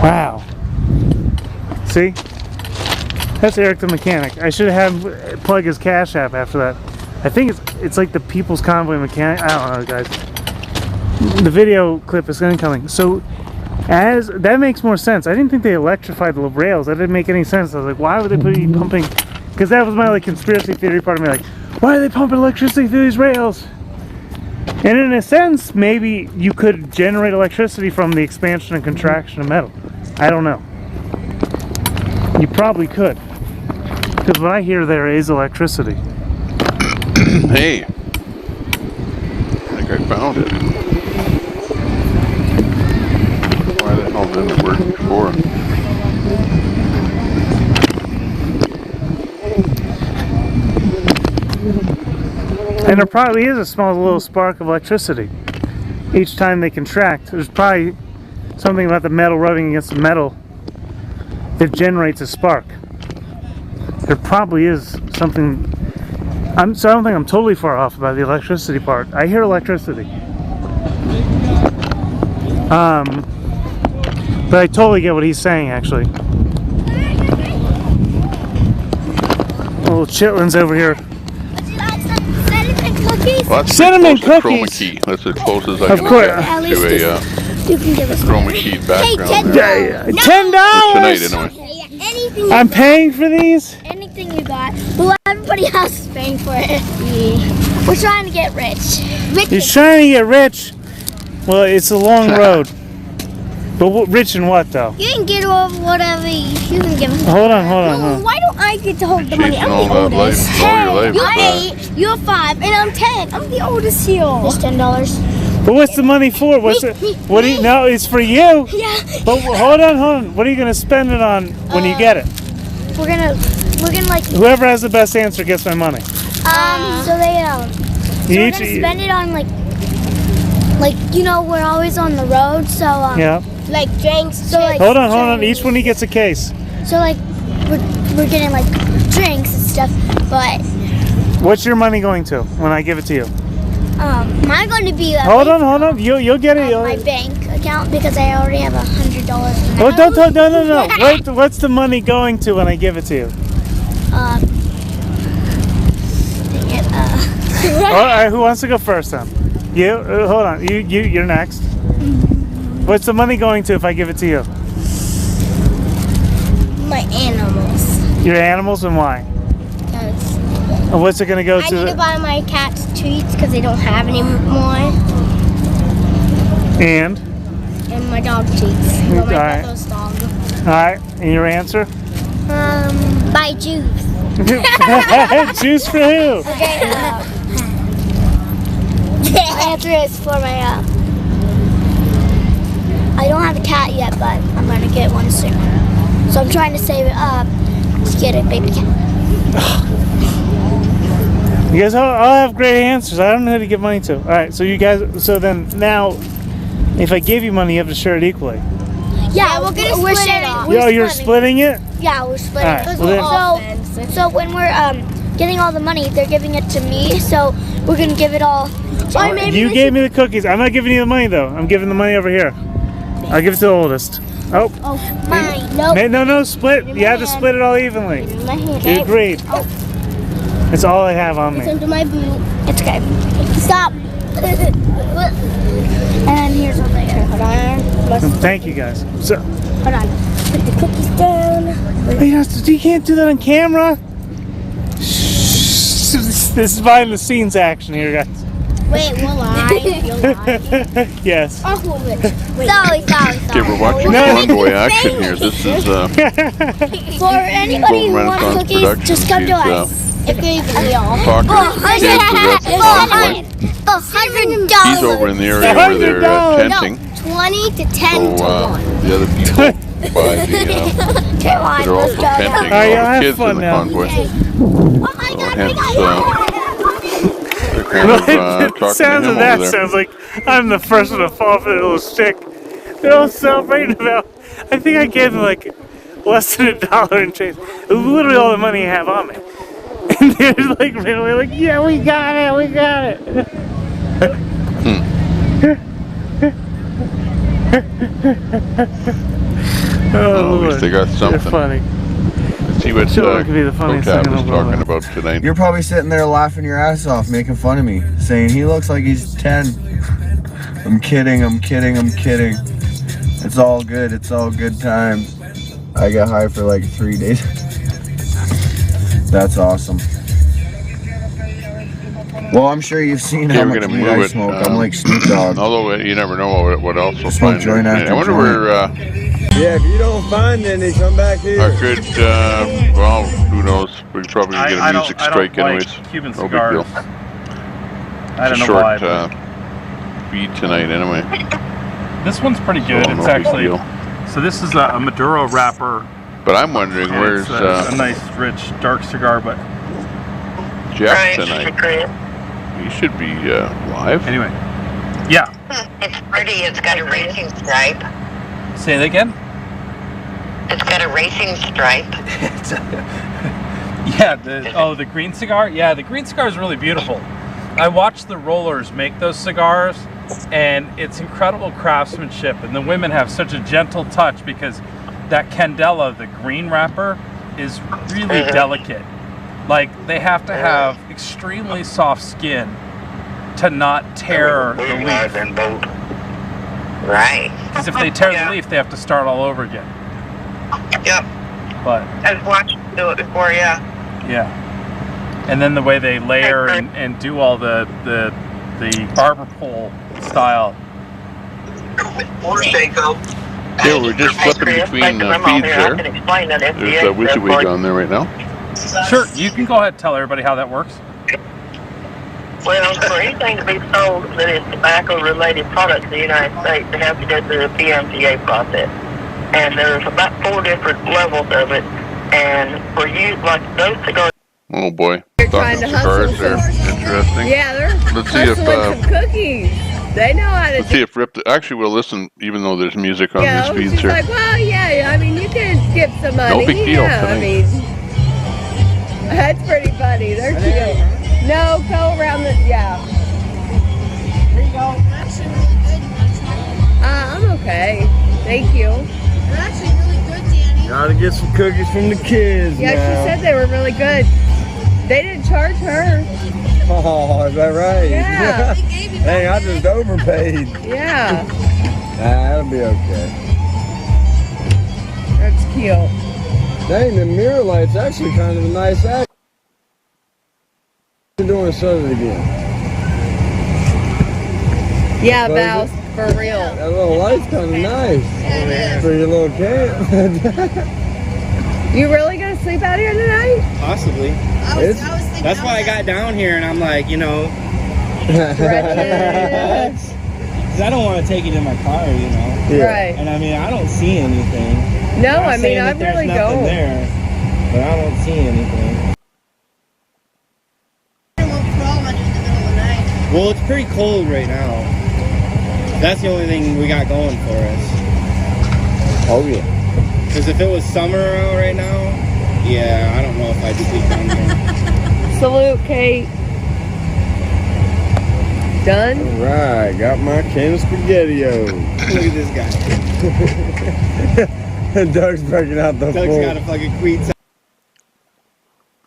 Wow. See? That's Eric the mechanic. I should have had plug his Cash App after that. I think it's like the People's Convoy mechanic. I don't know, guys. The video clip is incoming. So, that makes more sense. I didn't think they electrified the rails. That didn't make any sense. I was like, why would they be pumping? Because that was my like conspiracy theory part of me. Like, why are they pumping electricity through these rails? And in a sense, maybe you could generate electricity from the expansion and contraction of metal. I don't know. You probably could. Because what I hear there is electricity. Hey, I think I found it. Why the hell didn't it work before? And there probably is a small little spark of electricity each time they contract. There's probably something about the metal rubbing against the metal that generates a spark. There probably is something. So I don't think I'm totally far off about the electricity part. I hear electricity. But I totally get what he's saying, actually. Little chitlins over here. Well, cinnamon cookies. Chroma key. That's as close as I Of can course. get to a chroma key background. $10. Tonight, anyway. I'm paying for these. Anything you got. Well, everybody else is paying for it. We're trying to get rich. You're trying to get rich. Well, it's a long road. But rich in what, though? You can get over whatever you can give us. Hold on. Why don't I get to hold the money? I'm the oldest. You're 8, you're 5, and I'm 10. I'm the oldest here. It's $10. But what's the money for? What do you? No, it's for you. Yeah. But hold on. What are you gonna spend it on when you get it? We're gonna like. Whoever has the best answer gets my money. So we're gonna spend it on like we're always on the road, so yeah. Like drinks. So like. Hold on. Each one he gets a case. So like we're getting like drinks and stuff, but. What's your money going to when I give it to you? Mine going to be. Hold on. You'll get it. My bank account because I already have $100. Oh, no. Wait, what's the money going to when I give it to you? All right, who wants to go first then? You. Hold on. You're next. What's the money going to if I give it to you? My animals. Your animals and why? And what's it going to go to? I need to buy my cats treats because they don't have any more. And my dog treats. All right. All right. And your answer? Buy juice. Juice for who? Okay. My answer is for my, I don't have a cat yet, but I'm gonna get one soon. So I'm trying to save it up to get a baby cat. You guys all have great answers. I don't know who to give money to. All right, so you guys, so then now, if I gave you money, you have to share it equally. Yeah, we're split it off. Oh, you're splitting it? Yeah, we're splitting All right, it. well So when we're getting all the money, they're giving it to me. So we're gonna give it all. You gave me the cookies. I'm not giving you the money though. I'm giving the money over here. I'll give it to the oldest. Oh. Mine. Nope. No, split. You have to split it all evenly. You agreed. Oh. That's all I have on me. It's under my boot. It's okay. Stop. And here's over there. Hold on. Thank you guys. So. Hold on. Put the cookies down. You can't do that on camera. Shh. This is behind the scenes action here, guys. Wait, will I? You'll lie. Yes. Oh, wait. Sorry. Okay, we're watching Convoy action here. This is For anybody who wants cookies, just come to us. If you're even y'all. $100. He's over in the area where they're tenting. 20 to 10 to 1. The other people by the that are also tenting, all the kids in the convoy. The sounds of that sounds like I'm the first one to fall for the little stick. They're all celebrating about. I think I gave them like less than $1 in change. Literally all the money I have on me. And they're like ran away like, yeah, we got it. Oh, at least they got something. They're funny. Let's see what Kotab was talking about tonight. You're probably sitting there laughing your ass off, making fun of me, saying he looks like he's 10. I'm kidding. It's all good. It's all good time. I got high for like 3 days. That's awesome. Well, I'm sure you've seen how much weed I smoke. I'm like Snoop Dogg. Although you never know what else we'll find. I wonder where. Yeah, if you don't find any, come back here. I could. Well, who knows? We probably get a music strike anyways. Cuban no big cigars. deal. I don't know short, why. feed tonight anyway. This one's pretty good. It's actually. So this is a Maduro wrapper. But I'm wondering where's a nice, rich, dark cigar, but Jeff tonight. He should be live. Anyway, yeah. It's pretty. It's got a racing stripe. Say that again. It's got a racing stripe. Yeah. The green cigar. Yeah, the green cigar is really beautiful. I watched the rollers make those cigars, and it's incredible craftsmanship. And the women have such a gentle touch because that candela, the green wrapper, is really delicate. Like, they have to have extremely soft skin to not tear the leaf. Right. Because if they tear the leaf, they have to start all over again. Yep. But I've watched you do it before, yeah. Yeah. And then the way they layer and do all the barber pole style. Yeah, we're just flipping between feeds there. There's a WYSIWYG on there right now. Sure, you can go ahead and tell everybody how that works. Well, for anything to be sold that is tobacco-related products in the United States, they have to go through the PMTA process. And there's about 4 different levels of it. And for you, like those cigars... Oh boy, They're trying to hustle there. Interesting. Yeah, they're Let's see if some cookies. They know how to let's see if Rip. Actually, we'll listen, even though there's music on these feeds she's here. like, well, yeah, I mean, you can skip some money. No big deal Yeah, I mean, that's pretty funny. They're cute. No, go around the, yeah. There you go. Actually, really good. I'm okay. Thank you. They're actually really good, Danny. Gotta get some cookies from the kids. Yeah, now. she said they were really good. They didn't charge her. Oh, is that right? Yeah. Hey, I just overpaid. Yeah. That'll be okay. That's cute. Dang, the mirror light's actually kind of a nice act. Doing it again. Yeah, Val, for real. That little light's kind of nice for your little camp. You really gonna sleep out here tonight? Possibly. That's why I got down here, and I'm like, you know, Stretches. Because I don't want to take it in my car, you know. Yeah. Right. And I mean, I don't see anything. No, I mean, I really don't. There, but I don't see anything. Well, it's pretty cold right now. That's the only thing we got going for us. Oh yeah. Because if it was summer out right now, yeah, I don't know if I'd sleep down there. Salute, Kate. Done? Alright, got my can of SpaghettiOs. Look at this guy. Doug's breaking out the Doug's got a fucking queen.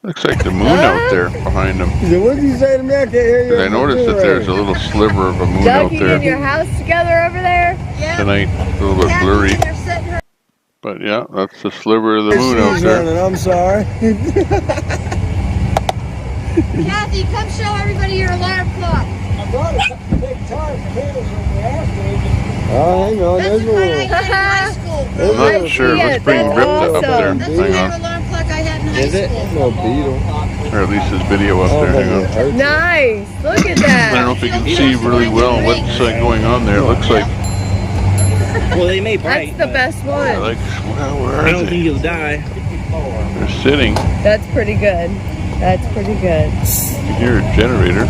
Looks like the moon out there behind him. So what did you say to me? I can't hear you. I noticed that there's a little sliver of a moon out Doug, you there in your house together over there? Yeah. tonight. A little bit blurry. But yeah, that's the sliver of the moon out there. I'm sorry. Kathy, come show everybody your alarm clock. I brought a big time candles when we asked me. Oh, hang on. That's the kind I had in high school. I'm not sure. Let's bring Rip up there. That's the Hang kind on. of alarm clock I had in high Is it? school. No beetle. Or at least his video up there. Hang on. Nice. Look at I that. don't know if you can see really well what's going on there. It looks like. Well, they may bite. That's the best one. Like, well, where I are don't they? think you'll die. They're sitting. That's pretty good. That's pretty good. You hear a generator.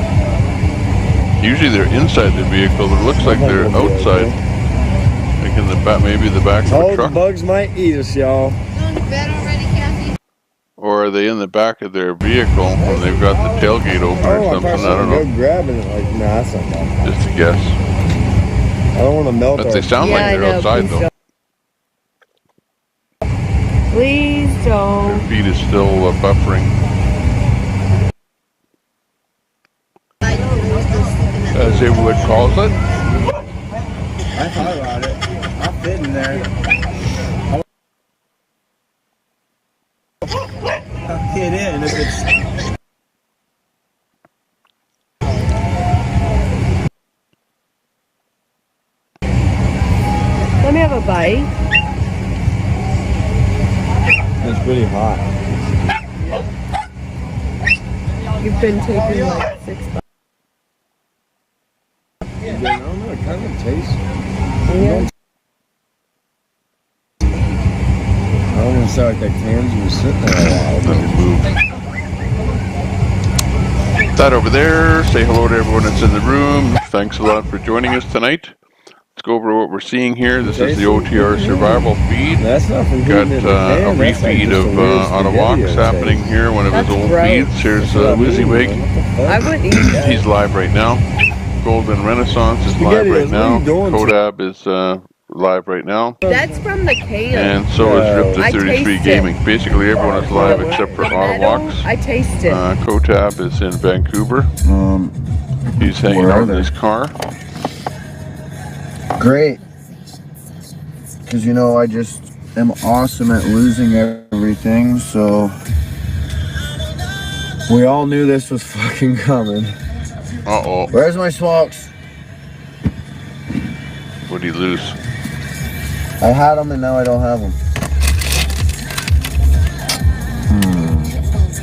Usually they're inside the vehicle, but it looks like they're outside. Like in the back, maybe the back of a Oh, the truck. bugs might eat us, y'all. Going to bed already, Kathy? Or are they in the back of their vehicle when they've got the tailgate open or something? I don't know. Go grabbing it. Like, nah, that's not bad. Just a guess. I don't want to melt But our... they sound like they're outside though. Please don't. Their feet is still buffering. As they would call it. I thought about it. I'll fit in there. I'll get in if it's... Let me have a bite. It's pretty hot. You've been taking like 6 bites. I don't know, it kind of tastes... Yeah. I don't want to sound like that cans was sitting there a while. Let me move that over there. Say hello to everyone that's in the room. Thanks a lot for joining us tonight. Let's go over what we're seeing here. This is the OTR survival feed. That's not from Got a refeed of Autowalks happening here. One of his old feeds. Here's WYSIWYG. I wouldn't eat that. He's live right now. Golden Renaissance is live right now. Kodab is live right now. That's from the can. And so is Rip the I 33 taste Gaming. Basically everyone is live except for Autowalks. I taste it. Kotab is in Vancouver. He's hanging out in his car. Great. Because, you know, I just am awesome at losing everything, so we all knew this was fucking coming. Uh-oh. Where's my smokes? What'd he lose? I had them and now I don't have them.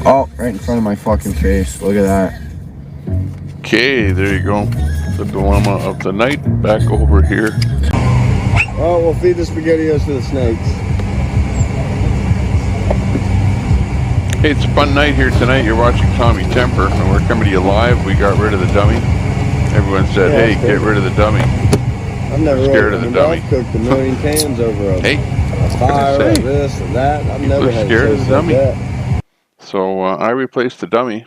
Oh, right in front of my fucking face. Look at that. Okay, there you go. The dilemma of the night. Back over here. Oh, we'll feed the SpaghettiOs to the snakes. Hey, it's a fun night here tonight. You're watching Tommy Temper, and we're coming to you live. We got rid of the dummy. Everyone said, hey, get rid of the dummy. I've never scared of the dummy. I've cooked a million cans over a Hey, fire, say? this and that. I've People never are had scared of the dummy. like that. So I replaced the dummy.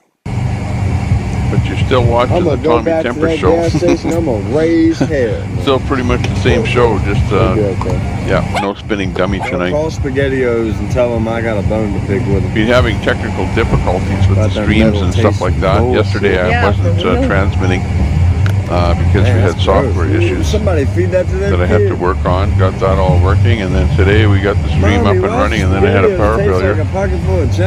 But you're still watching I'm the gonna go Tommy back Temper to that show. gas station. I'm gonna raise hell. Still pretty much the same show, just yeah, no spinning dummy tonight. Call SpaghettiOs and tell them I got a bone to pick with them. Been having technical difficulties with the streams and stuff like that. Yesterday I wasn't transmitting because we had software issues Somebody feed that to that I had to work on. Got that all working, and then today we got the stream up and running, and then I had a power failure.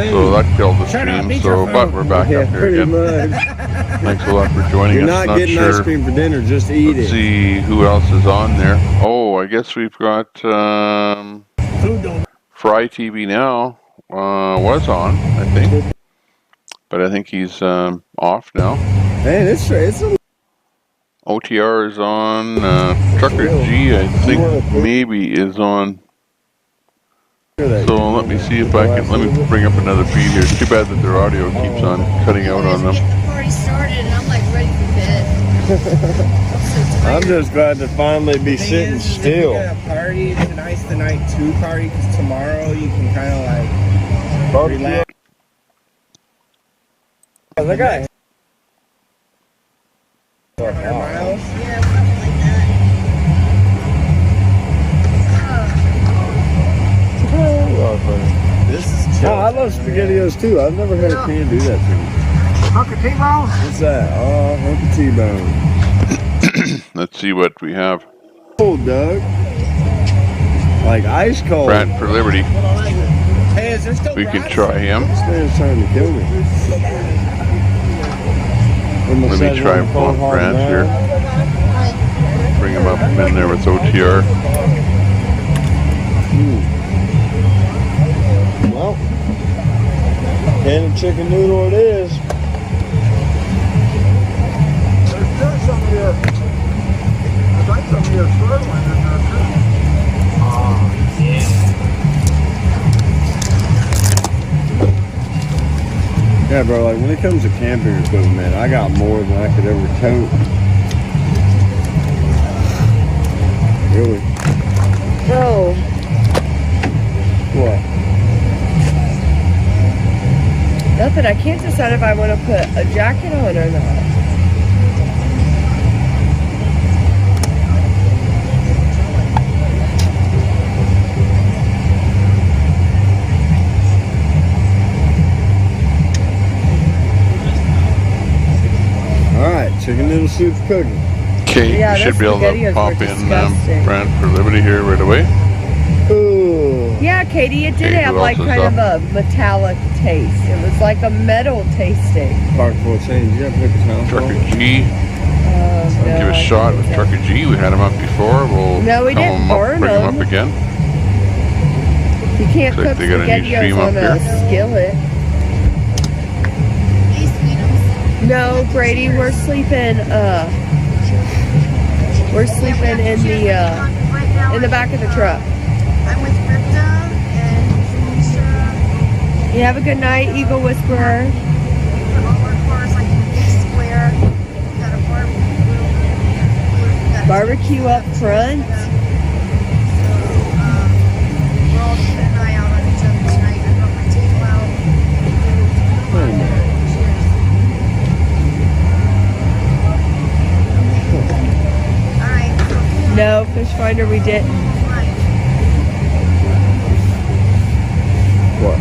So that killed the stream. So, but we're back up here again. Thanks a lot for joining You're us. not getting ice cream for dinner, just eat Let's it. see who else is on there. Oh, I guess we've got Fry TV Now was on, I think. But I think he's off now. Man, it's OTR is on. Trucker G, I think maybe is on. So let me see if I can. Let me bring up another feed here. It's too bad that their audio keeps on cutting out on them. Get the party started, and I'm like ready for bed. I'm just glad to finally be sitting still. If you get a party, tonight's the night 2 party, because tomorrow you can kind of like relax. Look at it. 400 miles? Yeah, something like that. This is chill. I love SpaghettiOs too. I've never had a can do that to me. Hunk of T-bone? What's that? Oh, hunk of T-bone. Let's see what we have. Cold, Doug. Like ice cold. Brad for Liberty. Hey, is there still We can try him. This man's trying to kill me. Let me try Brad here. Bring him up in there with OTR. Well, can of chicken noodle it is. There's some here. I'd like some here sirloin in there too. Oh, yeah. Yeah, bro, like when it comes to camping equipment, man, I got more than I could ever tote. Really? No. What? Nothing. I can't decide if I want to put a jacket on or not. Alright, chicken noodle soup's cooking. Okay, Yeah, you should be able to SpaghettiOs pop were in disgusting. Brad for Liberty here right away. Ooh. Yeah, Katie, it did Okay, have who like else is kind of up? a metallic taste. It was like a metal tasting. Park for a change. You got paper towels? Trucker G. No, Give a I shot with think so. Trucker G. We had him up before. We'll No, we come didn't him up, burn bring him them. up again. You can't Looks like cook they got a new SpaghettiOs stream on up a skillet. No, Brady, we're sleeping in the back of the truck. I'm with Ripta and Felicia. You have a good night, Eagle Whisperer. We put all our cars like in a big square. We got a Barbecue up front. So, we're all keeping an eye out on each other tonight. I brought my table out. Alright. No, Fish Finder, we didn't. What?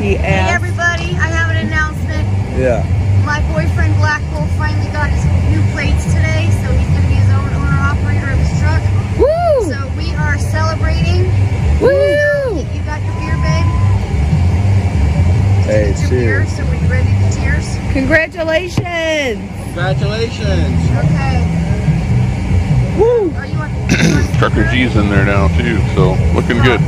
He Hey asked. everybody, I have an announcement. Yeah. My boyfriend Black Bull finally got his new plates today, so he's going to be his own owner-operator of his truck. Woo! So we are celebrating. Woo! You got your beer, babe? Hey, Get your beer, cheers. so we're ready to cheers. Congratulations! Congratulations. Okay. Woo! Oh, you want Trucker G's in there now too, so looking good.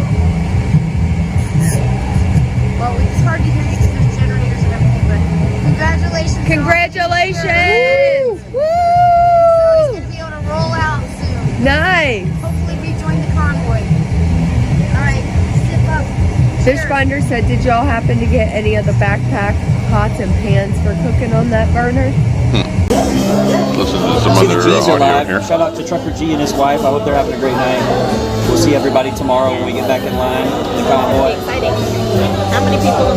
well, it's hard to hear you because there's generators and everything, but congratulations. Congratulations! So Woo! he's going to be able to roll out soon. Nice! Hopefully rejoin the convoy. Alright, sip up. Fish Finder said, did y'all happen to get any of the backpack pots and pans for cooking on that burner? Listen to some See, other the G's are audio live. here. Shout out to Trucker G and his wife. I hope they're having a great night. We'll see everybody tomorrow when we get back in line in the convoy. Exciting. How many people?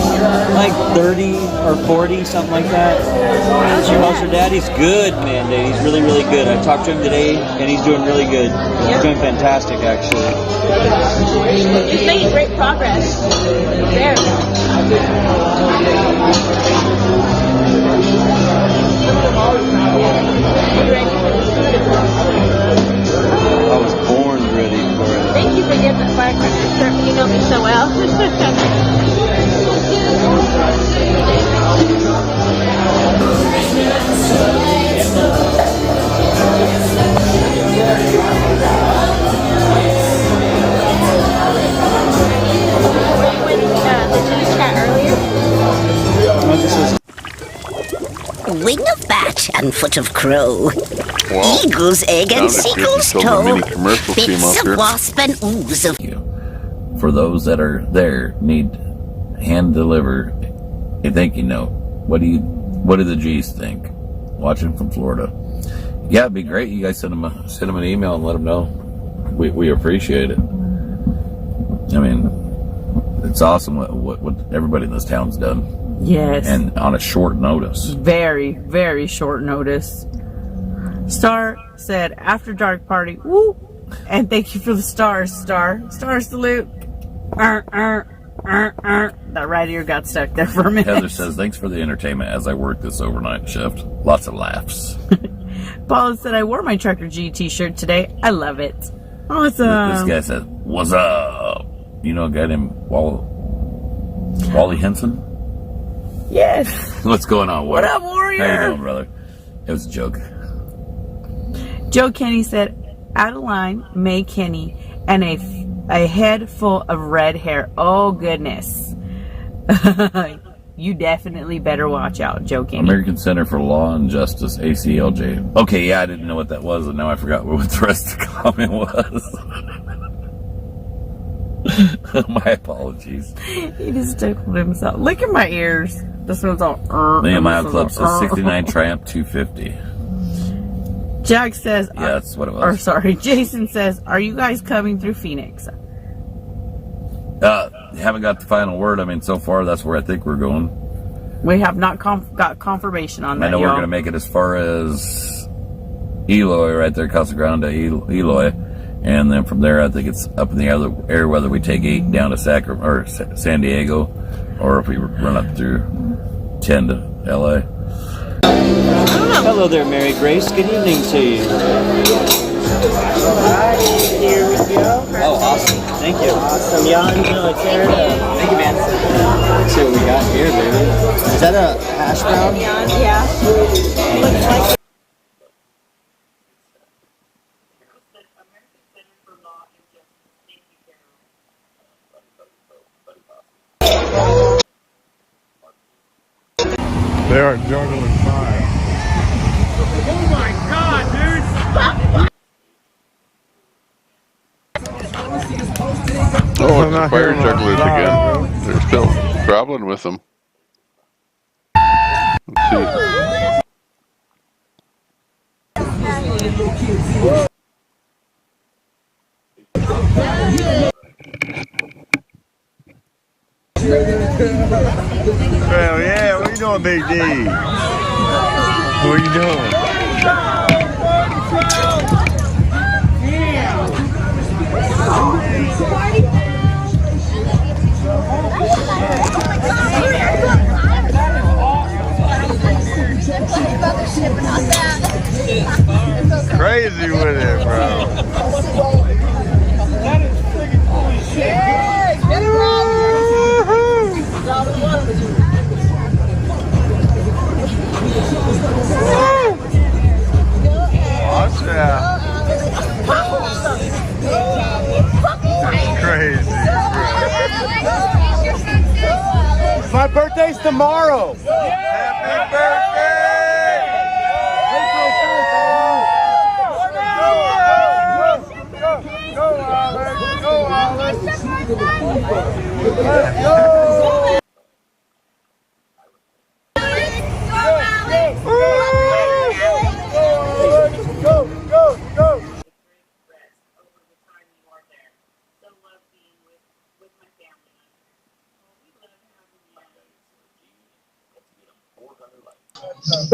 Like 30 or 40, something like that. How's your dad? He's good, man. Dude. He's really, really good. I talked to him today, and he's doing really good. He's doing fantastic, actually. He's making great progress. There. I was born ready for it. Thank you for getting the firecracker shirt. You know me so well. Wing of Bat and 1 foot of crow. Well, Eagle's egg and sounded good. You seagull's filmed a toe. mini commercial team Bits up of here. wasp and ooze of... For those that are there, need hand deliver a thank you note. What do the G's think? Watching from Florida. Yeah, it'd be great. You guys send them an email and let them know. We appreciate it. I mean, it's awesome what everybody in this town's done. Yes. And on a short notice. Very, very short notice. Star said, after dark party, woo! And thank you for the stars, Star. Star salute. That right ear got stuck there for a minute. Heather says, thanks for the entertainment as I work this overnight shift. Lots of laughs. Paula said, I wore my Trucker G t-shirt today. I love it. Awesome. This guy said, what's up? You know a guy named Wally Henson? Yes. What's going on? What up, warrior? How you doing, brother? It was a joke. Joe Kenny said, Adeline May Kenny and a head full of red hair. Oh, goodness. You definitely better watch out, Joe Kenny. American Center for Law and Justice, ACLJ. Okay, yeah, I didn't know what that was, and now I forgot what the rest of the comment was. My apologies. He just tickled himself. Look at my ears. This one's all... Nehemiah Club says 69 Triumph 250. Jack says... Yeah, that's what it was. Or sorry, Jason says, are you guys coming through Phoenix? Haven't got the final word. I mean, so far, that's where I think we're going. We have not got confirmation on that, I know we're going to make it as far as Eloy, right there, Casa Grande, Eloy. And then from there, I think it's up in the air whether we take 8 down to San Diego, or if we run up through 10 to LA. Hello there, Mary Grace. Good evening to you. Here we go. Oh, awesome. Thank you. Awesome. Y'all enjoy. Thank you, man. Let's see what we got here, baby. Is that a hash brown? Yeah. Looks like They are juggling fire. Oh my God, dude! Oh, it's the fire jugglers again. They're still traveling with them. Let's see. Hell yeah, what you doing, Big D? What you doing? Crazy with it, bro. That is freaking cool as shit. Watch out. That's crazy. My birthday's tomorrow. Happy birthday! Go, Alex! Go, Alex! Let's go!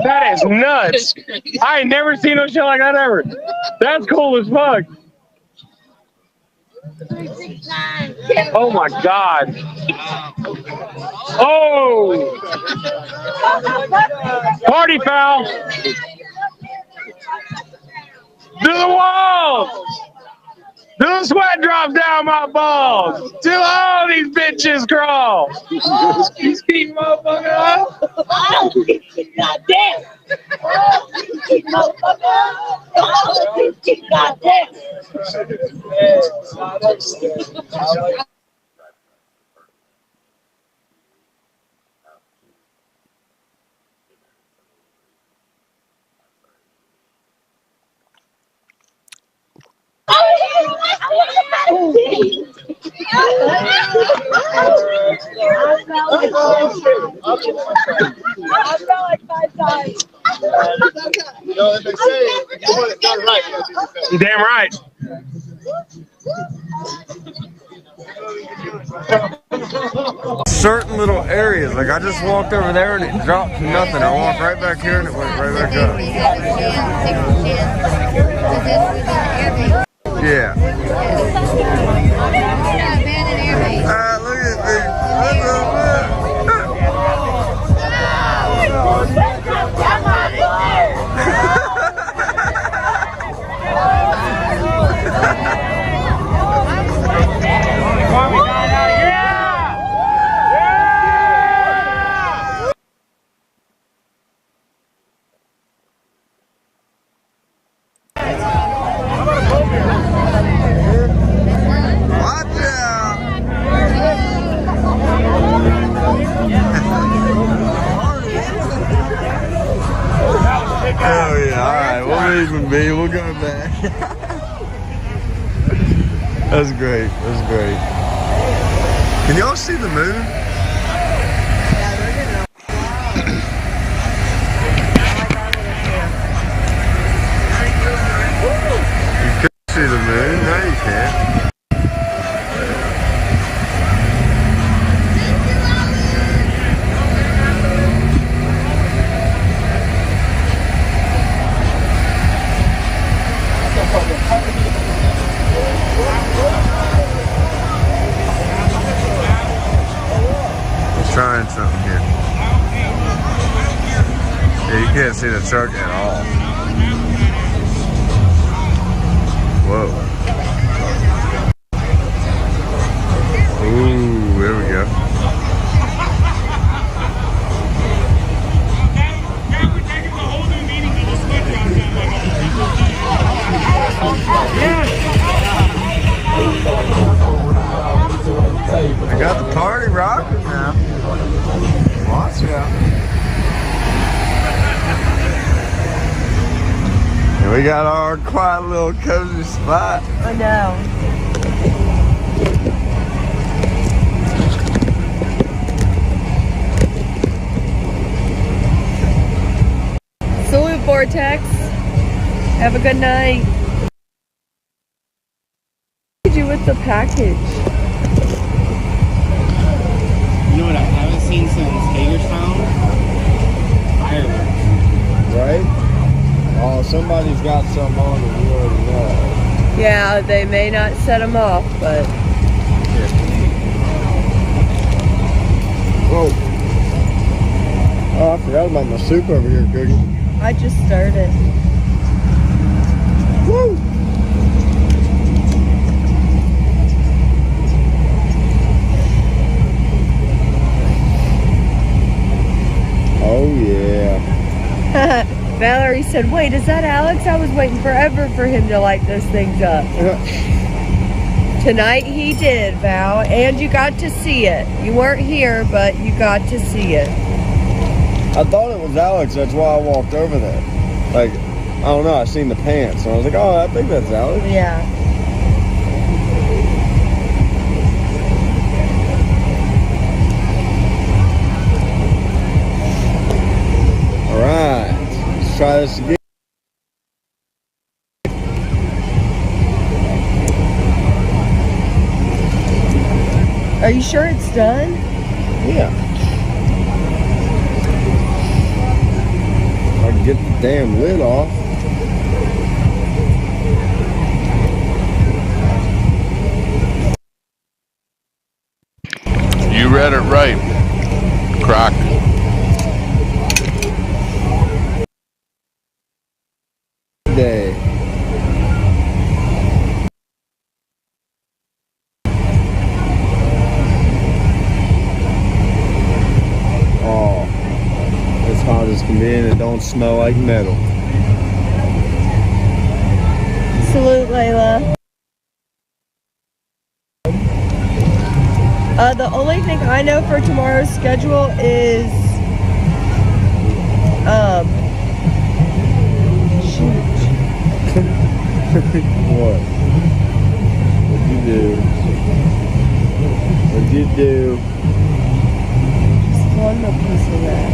That is nuts. I ain't never seen no shit like that ever. That's cool as fuck. Oh my God. Oh. Party foul. Do the walls. Do the sweat drop down my balls. Do all these bitches crawl. You ski motherfucker up. Goddamn. Goddamn. fell like 5 times. You know what they say? If you want it done right, you gotta do the best. You're damn right. Certain little areas, like I just walked over there and it dropped to nothing. I walked right back here and it went right back up. Yeah. Look at this. Oh yeah, alright, we'll leave him be, we'll go back. That's great, that's great. Can y'all see the moon? You could see the moon, now you can't. Trying something here. Yeah, you can't see the truck at all. Whoa. Ooh, there we go. I got the party rocking now. Watch out. And we got our quiet little cozy spot. I know. Salute, Vortex. Have a good night. What did you do with the package? You know what I haven't seen since Hagerstown? Fireworks. Right? Oh, somebody's got some on and you already know. Yeah, they may not set them off, but... Whoa. Oh, I forgot about my soup over here, Cookie. I just started. Woo! Oh yeah. Valerie said, wait, is that Alex? I was waiting forever for him to light those things up. Tonight he did, Val, and you got to see it. You weren't here, but you got to see it. I thought it was Alex, that's why I walked over there. Like, I don't know, I seen the pants, and I was like, oh, I think that's Alex. Yeah. Alright, let's try this again. Are you sure it's done? Yeah. I can get the damn lid off. You read it right, Croc. Day. Oh, it's hot as can be and it don't smell like metal. Salute, Layla. The only thing I know for tomorrow's schedule is, What? What'd you do? What'd you do? one more piece of that.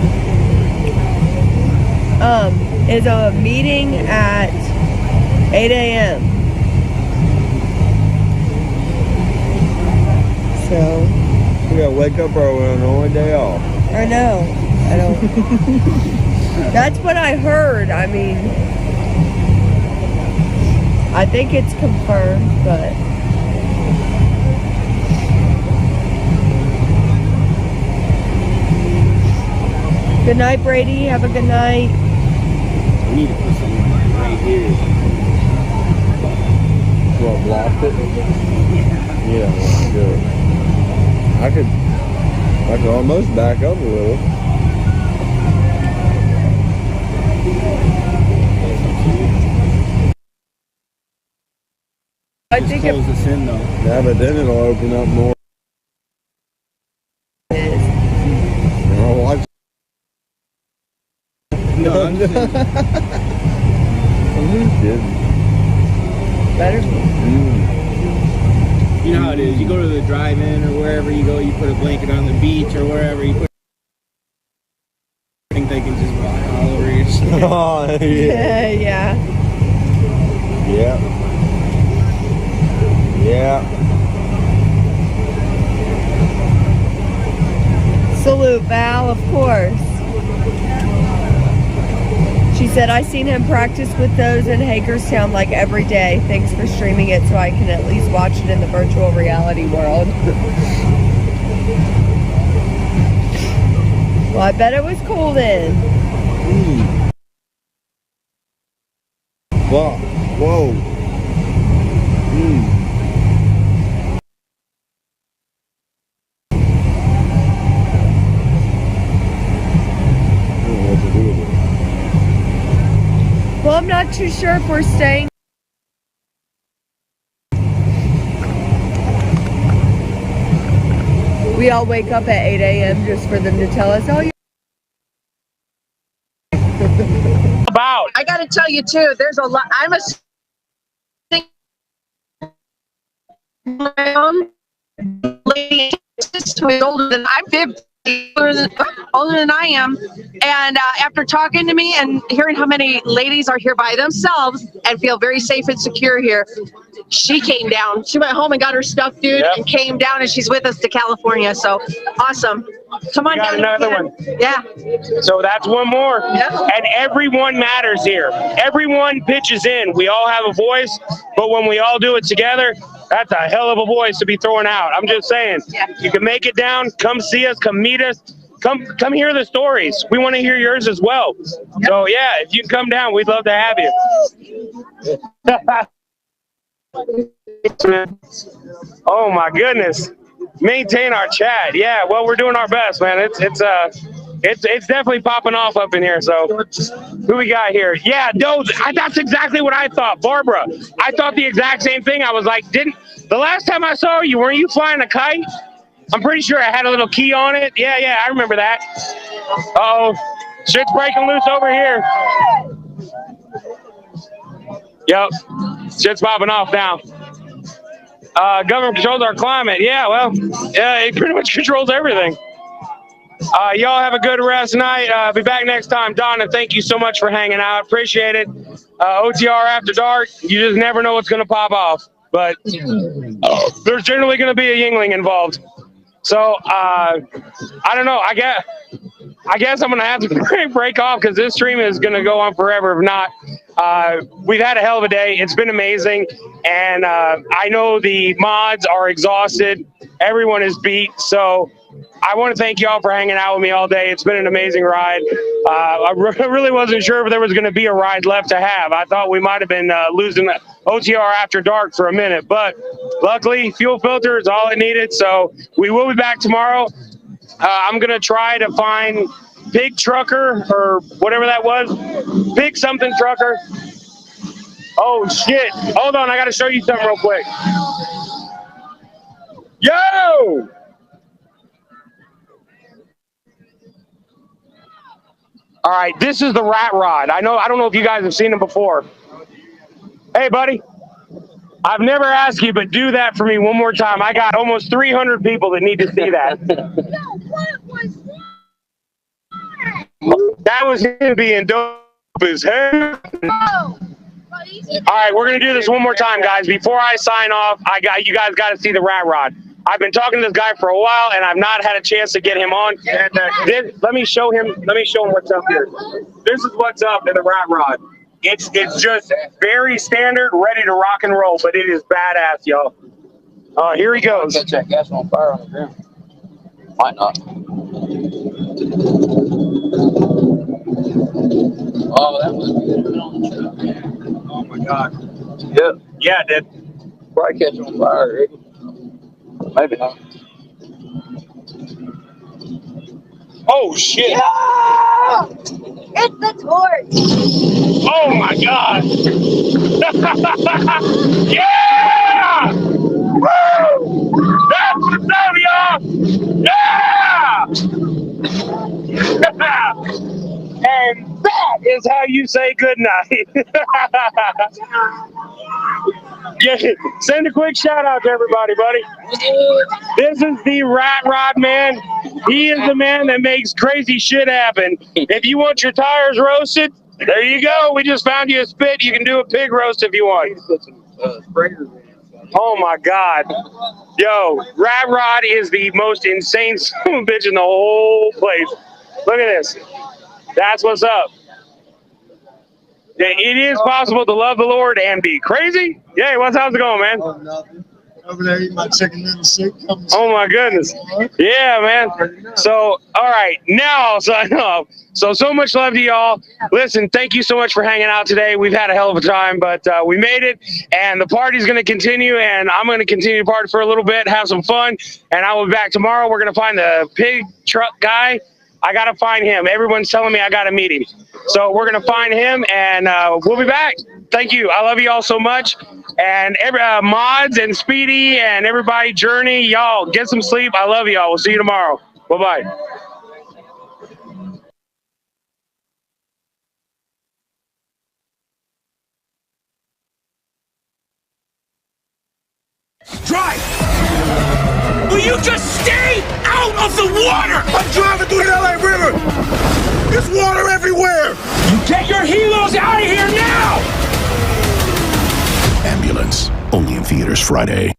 Is a meeting at 8 a.m. So. We gotta wake up early on the only day off. I know. I don't. That's what I heard. I mean, I think it's confirmed, but. Good night, Brady. Have a good night. We need to put something right here. What, blocked it? Yeah, let's do it. I could almost back up a little. I think close this in though. Yeah, but then it'll open up more. I'll watch. No, I'm just kidding. Better. You know how it is. You go to the drive-in or wherever you go, you put a blanket on the beach or wherever you put. I think they can just fly all over your shit. Oh, yeah. Yeah. Yeah. Yeah. Salute, Val, of course. She said, I seen him practice with those in Hagerstown like every day. Thanks for streaming it so I can at least watch it in the virtual reality world. Well, I bet it was cool then. Wow. Whoa. Well, I'm not too sure if we're staying. We all wake up at 8 a.m. just for them to tell us, oh, About. I got to tell you too. There's a lot. I'm a my own lady who is older than I'm 50. Older than I am, and after talking to me and hearing how many ladies are here by themselves and feel very safe and secure here, she came down. She went home and got her stuff, dude, and came down, and she's with us to California. So awesome! Come on down. Another one. Yeah. So that's one more. Yep. And everyone matters here. Everyone pitches in. We all have a voice, but when we all do it together, that's a hell of a voice to be throwing out. I'm just saying, you can make it down. Come see us. Come meet us. Come hear the stories. We want to hear yours as well. So yeah, if you can come down, we'd love to have you. Oh my goodness. Maintain our chat. Yeah, well, we're doing our best, man. It's definitely popping off up in here. So who we got here? Yeah, that's exactly what I thought. Barbara, I thought the exact same thing. I was like, the last time I saw you, weren't you flying a kite? I'm pretty sure I had a little key on it. Yeah, I remember that. Uh-oh, shit's breaking loose over here. Yep, shit's popping off now. Government controls our climate. Yeah, well, yeah, it pretty much controls everything. Y'all have a good rest night. Be back next time. Donna, thank you so much for hanging out. Appreciate it. OTR After Dark, you just never know what's going to pop off. But there's generally going to be a Yingling involved. So, I don't know. I guess I'm going to have to break off because this stream is going to go on forever. If not, we've had a hell of a day. It's been amazing. And I know the mods are exhausted. Everyone is beat. So I want to thank y'all for hanging out with me all day. It's been an amazing ride. I really wasn't sure if there was going to be a ride left to have. I thought we might have been losing OTR After Dark for a minute. But luckily, fuel filter is all it needed. So we will be back tomorrow. I'm going to try to find Pig Trucker or whatever that was. Pig something Trucker. Oh, shit. Hold on. I got to show you something real quick. Yo! All right. This is the Rat Rod. I don't know if you guys have seen him before. Hey, buddy. I've never asked you, but do that for me one more time. I got almost 300 people that need to see that. What was that? That was him being dope as hell. All right, we're gonna do this one more time, guys. Before I sign off, you guys got to see the rat rod. I've been talking to this guy for a while, and I've not had a chance to get him on. Let me show him. Let me show him what's up here. This is what's up in the rat rod. It's just very standard, ready to rock and roll, but it is badass, y'all. Here he goes. Catch that gas on fire on the ground. Might not. Oh, that was good on the truck, man. Oh my God. Yep. Yeah, it did. Probably catch on fire, Eddie. Maybe not. Oh shit! Yeah! It's the torch! Oh my God! Yeah! Woo! That's what's up, y'all! Yeah! And that is how you say good night. Yeah, send a quick shout out to everybody, buddy. This is the Rat Rod Man. He is the man that makes crazy shit happen. If you want your tires roasted, there you go. We just found you a spit. You can do a pig roast if you want. Oh my God. Yo, Rat Rod is the most insane son of a bitch in the whole place. Look at this. That's what's up. It is possible to love the Lord and be crazy. Yeah, how's it going, man? Oh, nothing. Over there eating my chicken and soup. Oh my goodness. Yeah, man. So, all right, now I'll sign off. So much love to y'all. Listen, thank you so much for hanging out today. We've had a hell of a time, but we made it, and the party's going to continue, and I'm going to continue to party for a little bit, have some fun, and I will be back tomorrow. We're going to find the pig truck guy. I got to find him. Everyone's telling me I got to meet him. So we're going to find him, and we'll be back. Thank you. I love you all so much. And every Mods and Speedy and everybody, Journey, y'all, get some sleep. I love y'all. We'll see you tomorrow. Bye-bye. Drive! Will you just stay out of the water? I'm driving through the LA River! There's water everywhere! You get your helos out of here now! Ambulance. Only in theaters Friday.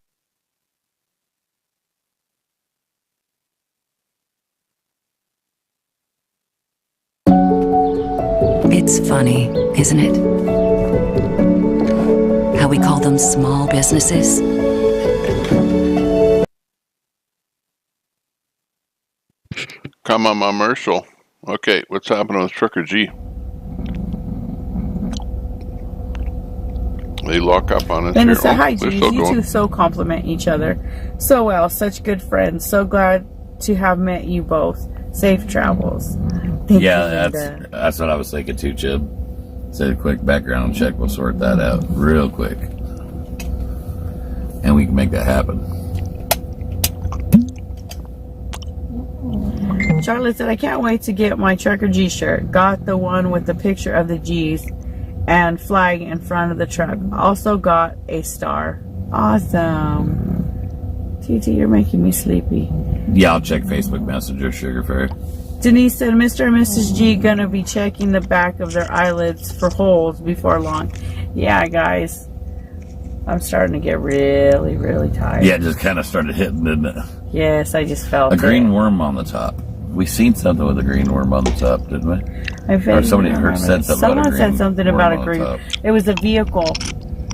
It's funny, isn't it? How we call them small businesses. Come on, commercial. Okay, what's happening with Trucker G? They lock up on us. And here. it's hi, they're G's. still You going. two so compliment each other so well. Such good friends. So glad to have met you both. Safe travels. Thank you, That's what I was thinking too, Chib. Said a quick background check. We'll sort that out real quick, and we can make that happen. Charlotte said, I can't wait to get my Trucker G shirt. Got the one with the picture of the G's and flag in front of the truck. Also got a star. Awesome. TT, you're making me sleepy. Yeah, I'll check Facebook Messenger, Sugar Fairy. Denise said, Mr. and Mrs. G gonna be checking the back of their eyelids for holes before long. Yeah, guys. I'm starting to get really, really tired. Yeah, it just kind of started hitting, didn't it? Yes, I just felt A green it. worm on the top. We seen something with a green worm on the top, didn't we? Or somebody said something Someone about a green said something worm about a on the green. top. It was a vehicle.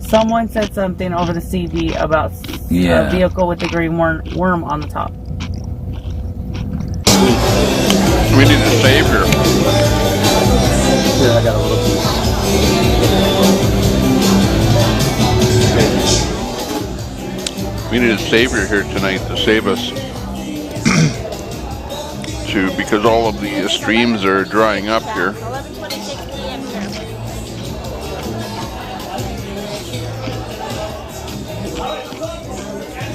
Someone said something over the CD about Yeah. a vehicle with a green worm on the top. We need a savior. Here, I got a little piece. We need a savior here tonight to save us. Because all of the streams are drying up here.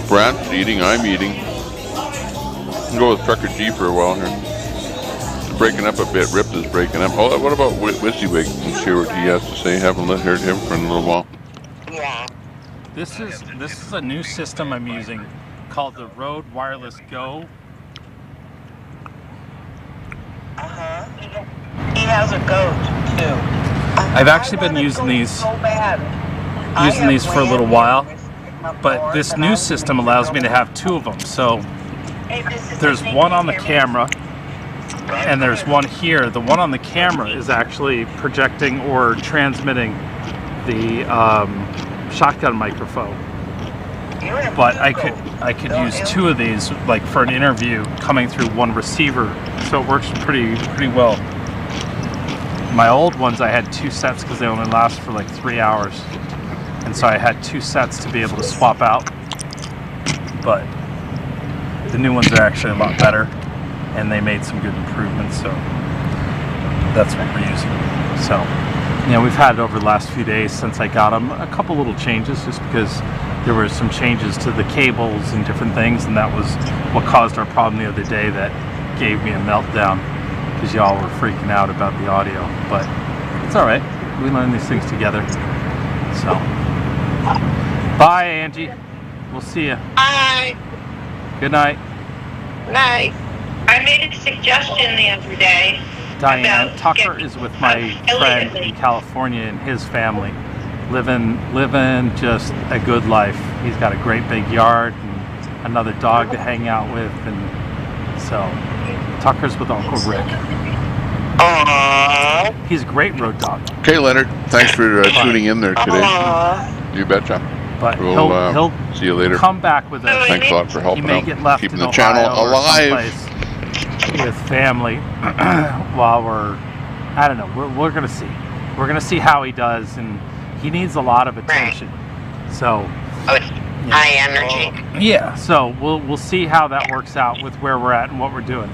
Brad's eating, I'm eating. I'll go with Trucker G for a while here. It's breaking up a bit. Ripped is breaking up. Oh, what about WYSIWYG? Let's hear what he has to say. Haven't heard him for a little while. This is a new system I'm using called the Rode Wireless Go. has a goat too. I've actually been using these So bad. for a little while, but this new system allows me to have 2 of them. So there's one on the camera and there's one here. The one on the camera is actually projecting or transmitting the shotgun microphone. But I could use 2 of these, like for an interview, coming through one receiver, so it works pretty well. My old ones, I had 2 sets because they only last for like 3 hours, and so I had 2 sets to be able to swap out. But the new ones are actually a lot better, and they made some good improvements, so that's what we're using. So, you know, we've had it over the last few days since I got them. A couple little changes, just because there were some changes to the cables and different things, and that was what caused our problem the other day that gave me a meltdown, because y'all were freaking out about the audio. But it's all right. We learn these things together. So, bye, Angie. We'll see you. Bye. Good night. Night. I made a suggestion the other day. Diane, Tucker is with my friend in California and his family, living just a good life. He's got a great big yard and another dog to hang out with, and so Tucker's with Uncle Rick. Aww. He's a great road dog. Okay, Leonard. Thanks for tuning in there today. You betcha. But we'll he'll see you later. come back with us. Thanks a lot for helping he may out, get left keeping in the channel alive with family while I don't know. We're gonna see. We're gonna see how he does, and he needs a lot of attention. So. High energy. Yeah. So we'll see how that works out with where we're at and what we're doing.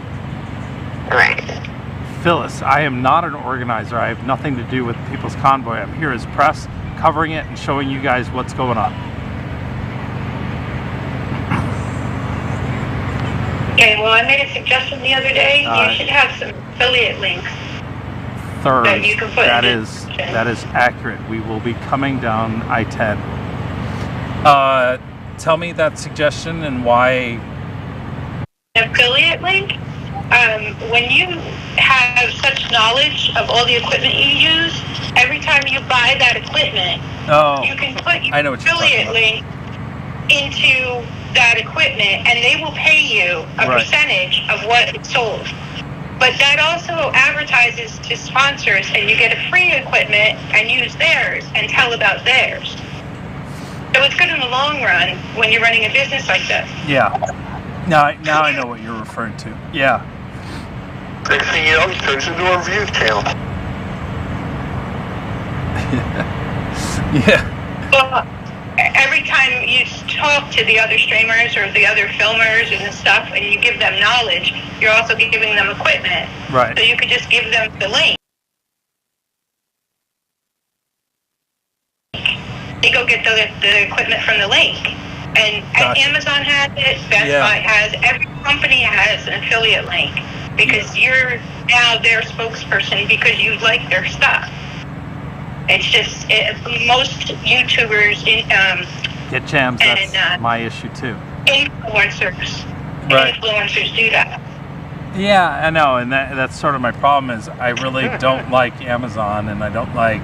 Right. Phyllis, I am not an organizer. I have nothing to do with People's Convoy. I'm here as press, covering it and showing you guys what's going on. Okay, well, I made a suggestion the other day. You should have some affiliate links. That you can put that is accurate. We will be coming down I-10. Tell me that suggestion and why. An affiliate link? When you have such knowledge of all the equipment you use, every time you buy that equipment, you can put your affiliate link into that equipment, and they will pay you a percentage of what it's sold. But that also advertises to sponsors, and you get a free equipment and use theirs and tell about theirs. So it's good in the long run when you're running a business like this. Yeah. Now I know what you're referring to. Yeah. Next thing you know, it turns into a review channel. Yeah. Well, every time you talk to the other streamers or the other filmers and stuff, and you give them knowledge, you're also giving them equipment. Right. So you could just give them the link. They go get the equipment from the link. And Amazon has it, Best Buy has, every company has an affiliate link, because you're now their spokesperson because you like their stuff. It's just, most YouTubers, Get jams, that's my issue too. Influencers do that. Yeah, I know, and that's sort of my problem is I really don't like Amazon, and I don't like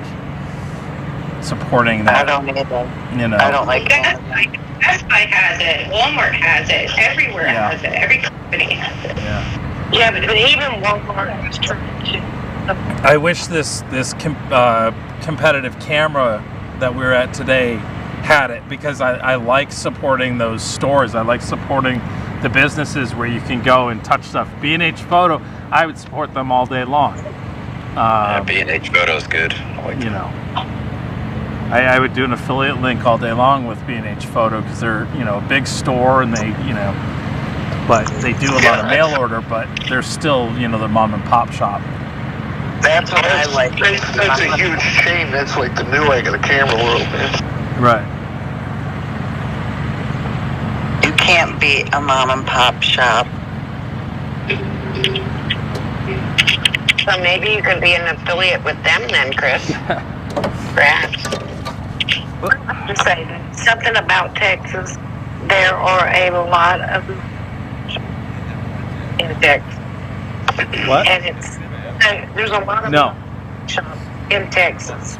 supporting that. I don't either. You know. I don't like Best Buy has it, Walmart has it, everywhere has it, every company has it. Yeah, but even Walmart is trying to. I wish this competitive camera that we're at today had it, because I like supporting those stores. I like supporting the businesses where you can go and touch stuff. B&H Photo, I would support them all day long. B&H Photo's good. You know, I would do an affiliate link all day long with B&H Photo, because they're, you know, a big store, and they, you know, but they do a lot of mail order, but they're still, you know, the mom and pop shop. That's what I like. That's a huge chain. That's like the new egg of the camera world, man. Right. You can't be a mom and pop shop. So maybe you could be an affiliate with them then, Chris. Perhaps. Just say something about Texas. There are a lot of in Texas. What? And it's There's a lot of shops in Texas.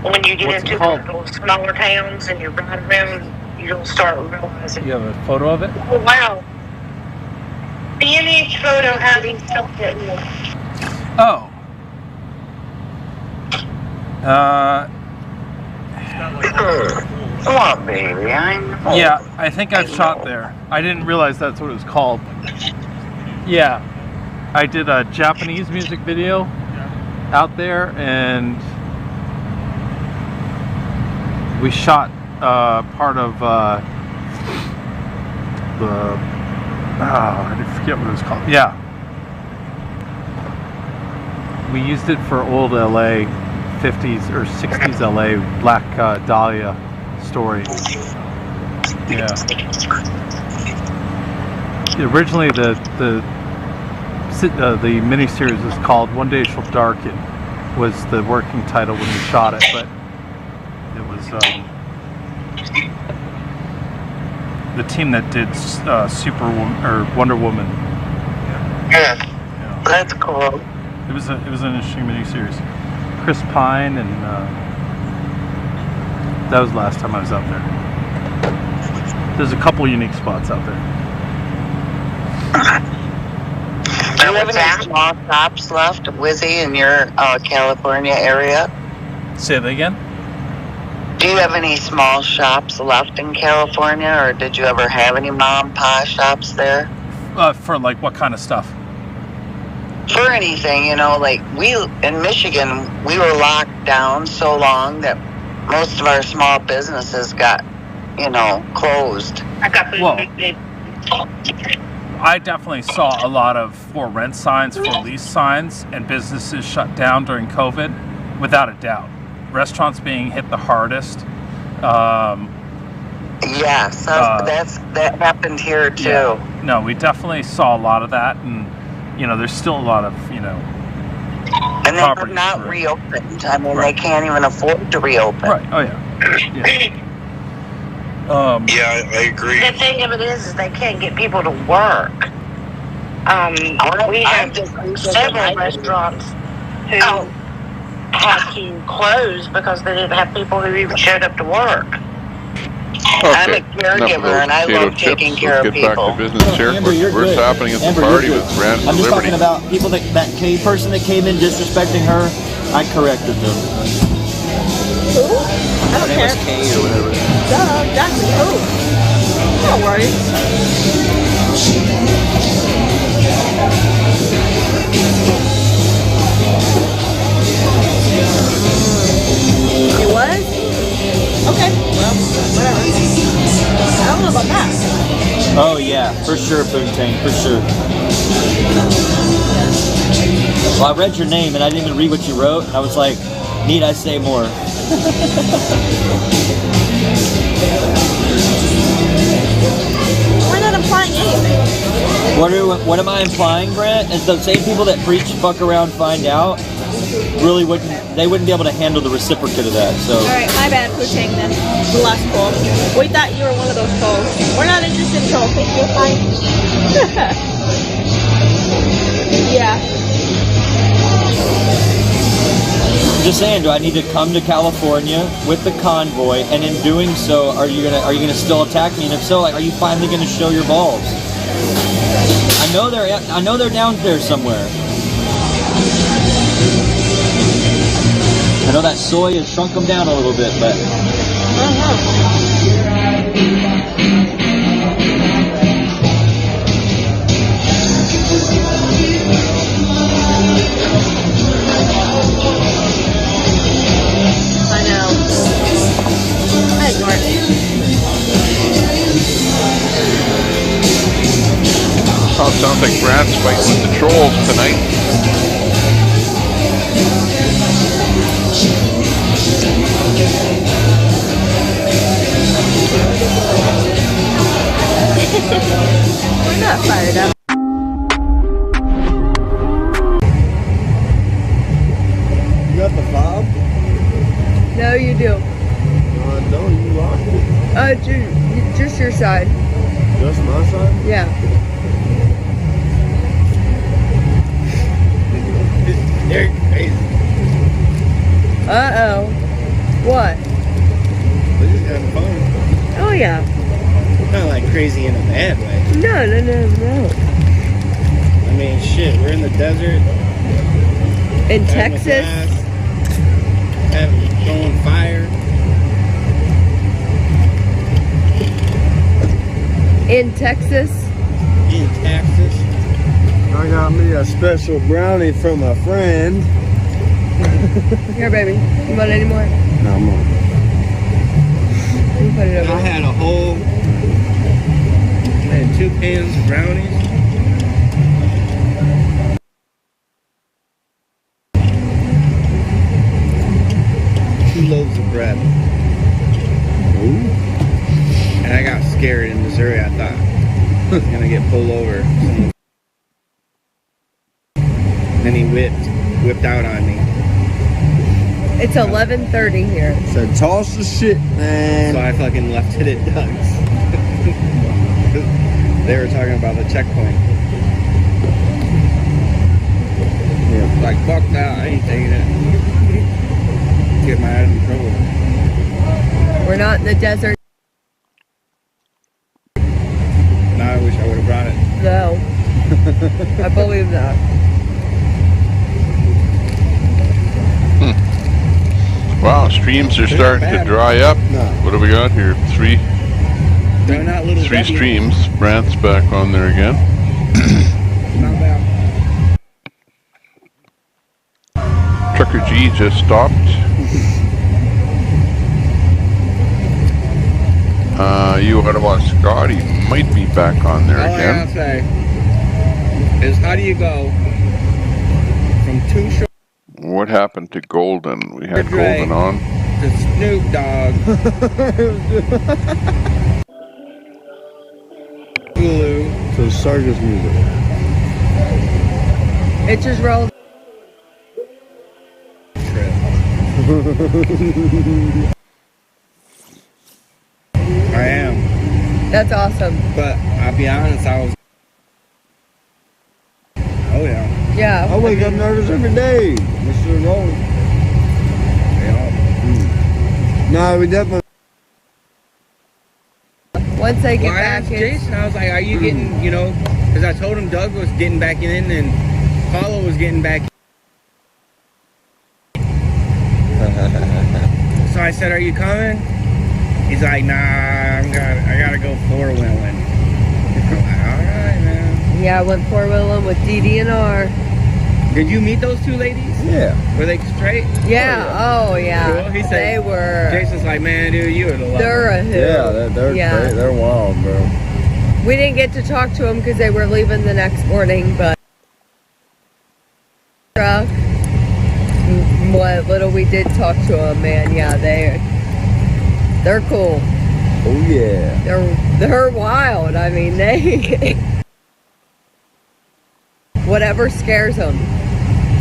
When you get into those smaller towns and you're riding around, you'll start realizing. You have a photo of it? Oh, wow. B&H photo having something. Oh. Come on, baby. Yeah, I think I've shot there. I didn't realize that's what it was called. Yeah. I did a Japanese music video out there, and we shot part of I forget what it was called. Yeah. We used it for old LA 50s or 60s LA Black Dahlia story. Yeah. Originally the miniseries was called One Day Shall Darken, was the working title when we shot it, but it was the team that did Superwoman or Wonder Woman. Yeah. That's cool. It was an interesting miniseries. Chris Pine, and that was the last time I was out there. There's a couple unique spots out there. Do you have any small shops left, Wizzy, in your California area? Say that again? Do you have any small shops left in California, or did you ever have any mom and pop shops there? For like what kind of stuff? For anything, you know, like we in Michigan, we were locked down so long that most of our small businesses got, closed. I definitely saw a lot of for rent signs, for lease signs, and businesses shut down during COVID, without a doubt. Restaurants being hit the hardest. Yes, that happened here too. Yeah. No, we definitely saw a lot of that, and there's still a lot of and they have not reopened. I mean, they can't even afford to reopen. Right. Oh yeah. Yeah, I agree. The thing of it is they can't get people to work. We have several restaurants who had to close because they didn't have people who even showed up to work. Okay. I'm a caregiver and I love taking care of people. Let's get back to business here. What's happening at the party with Brand I'm just Liberty? talking about people that person that came in disrespecting her. I corrected them. Who? I don't Her name care. was Kay or whatever. That's who. No worries. It was? Okay, well, whatever. I don't know about that. Oh yeah, for sure, Poontang, for sure. Well, I read your name and I didn't even read what you wrote, and I was like, need I say more? We're not implying anything. What am I implying, Brent? Is the same people that preach fuck around, find out, really wouldn't be able to handle the reciprocate of that. So. Alright, my bad, Poontang then. The last call. We thought you were one of those calls. We're not interested in trolls. Thank you, fine. Yeah. I'm just saying, do I need to come to California with the convoy? And in doing so, are you gonna still attack me? And if so, are you finally gonna show your balls? I know they're down there somewhere. I know that soy has shrunk them down a little bit, but. I know. I ignore it. Oh, it sounds like Brad's fighting with the trolls tonight. We're not fired up. You got the fob? No, you do. No, you locked it. Just your side. Just my side? Yeah. They're crazy. Uh-oh. What? We're just having fun. Oh, yeah. Not like crazy in a bad way. No. I mean, shit, we're in the desert. In Texas? Throwing fire. In Texas? In Texas. I got me a special brownie from a friend. Here, baby. You want any more? No, I'm on. You put it over. I had a whole... I had 2 pans of brownies. 2 loaves of bread. Ooh. And I got scared in Missouri. I thought I was gonna get pulled over. Then he whipped out on me. It's 11:30 here. Said toss the shit, man. So I fucking left it at Doug's. They were talking about the checkpoint. Yeah. Like, fuck that, I ain't taking it. Get my ass in trouble. We're not in the desert. Now I wish I would have brought it. No. I believe that. Wow, streams are starting to dry up. What do we got here? Three streams. Brant's back on there again. Not bad. Trucker G just stopped. You Ottawa Scotty might be back on there All again. I gotta say is, how do you go from 2 short What happened to Golden? We had Dre Golden on. to Snoop Dogg? Hulu. So circus music. It just rolls. I am. That's awesome. But I'll be honest, I was. Oh yeah. Yeah. I wake up nervous every day. Mr. Rolling. Yeah. No, we definitely. Once they get Well, I back asked in. Jason, I was like, are you getting, because I told him Doug was getting back in and Paulo was getting back in. So I said, are you coming? He's like, nah, I gotta go 4-wheeling. I'm like, all right, man. Yeah, I went 4-wheeling with DD&R. Did you meet those 2 ladies? Yeah. Were they straight? Yeah. Oh, yeah. Cool. He said, they were. Jason's like, man, dude, you were the love. They're a hoot. Yeah, they're great. They're wild, bro. We didn't get to talk to them because they were leaving the next morning, but what little we did talk to them, man, yeah, they're cool. Oh yeah. They're wild. I mean, they whatever scares them.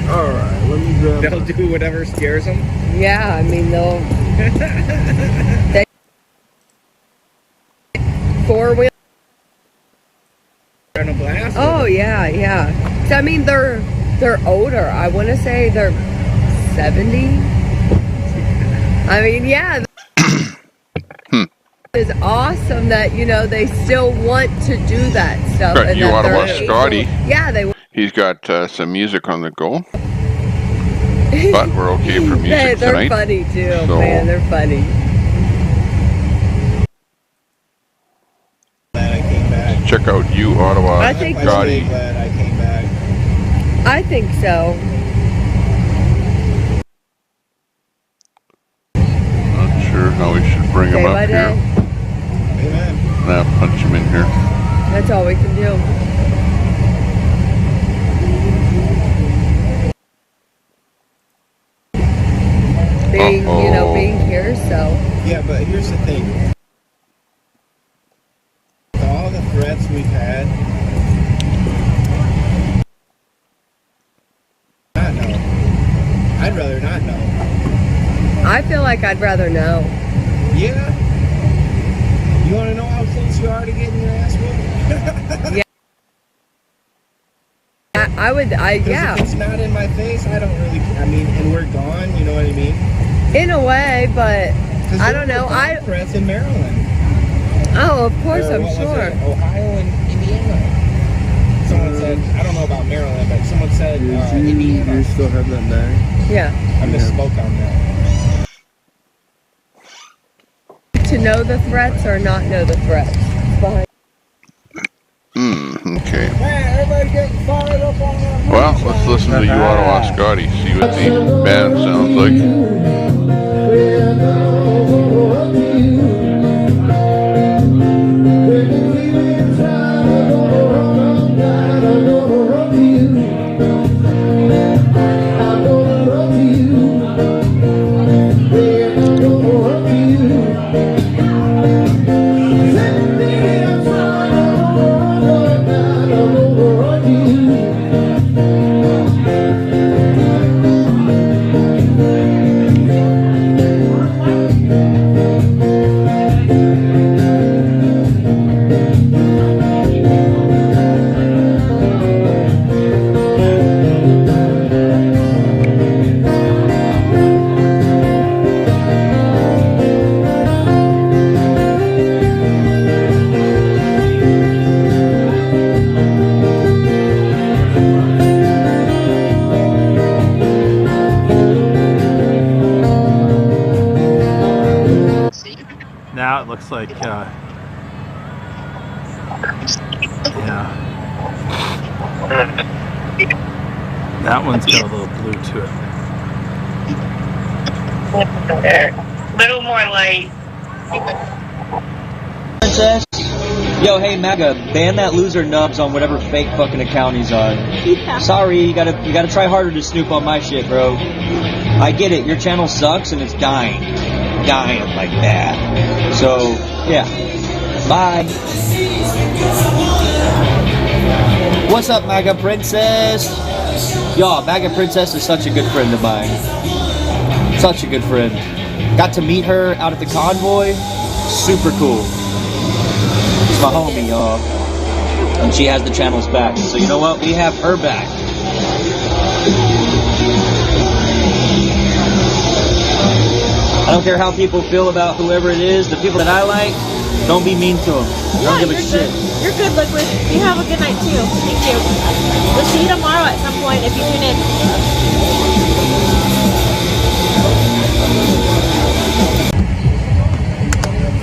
All right, let me grab. They'll do whatever scares them. Yeah, I mean they'll. 4-wheel. Trying to blast. Oh yeah. So, I mean they're older. I want to say they're 70. I mean, yeah. It's awesome that they still want to do that stuff. Right, and you that Ottawa they're Scotty. able- Yeah, they. He's got some music on the go. But we're okay for music They're tonight. funny too, So- man. They're funny. Glad I came back. Check out you Ottawa I think- Scotty. I'm glad I came back. I think so. Not sure how we should bring him Day up by here. day. Amen. Nah, punch him in here. That's all we can do. Being here, so. Yeah, but here's the thing. With all the threats we've had, not know. I'd rather not know. I feel like I'd rather know. Yeah. You want to know how close you are to getting your ass whipped? Yeah. Yeah. If it's not in my face, I don't really. I mean, and we're gone. You know what I mean? In a way, but I don't know. Press in Maryland. Oh, of course, Or I'm what was sure. it? Ohio and Indiana. Someone said, I don't know about Maryland, but someone said Indiana. You still have that bag? Yeah. I misspoke on that. To know the threats or not know the threats. Behind. Okay. Man, everybody getting fired up on that. Well, let's listen to You Ottawa Scotty, see what the band sounds like. Now it looks like, yeah. That one's got a little blue to it. Little more light. Princess? Yo, hey Maga, ban that loser Nubs on whatever fake fucking account he's on. Yeah. Sorry, you gotta try harder to snoop on my shit, bro. I get it, your channel sucks and it's dying like that. So, yeah. Bye. What's up, Maga Princess? Yo, Maga Princess is such a good friend of mine. Such a good friend. Got to meet her out at the Convoy. Super cool. She's my homie, y'all. And she has the channel's back. So you know what? We have her back. I don't care how people feel about whoever it is. The people that I like, don't be mean to them. I don't give a shit. You're good, Liquid. You have a good night too. Thank you. We'll see you tomorrow at some point if you tune in.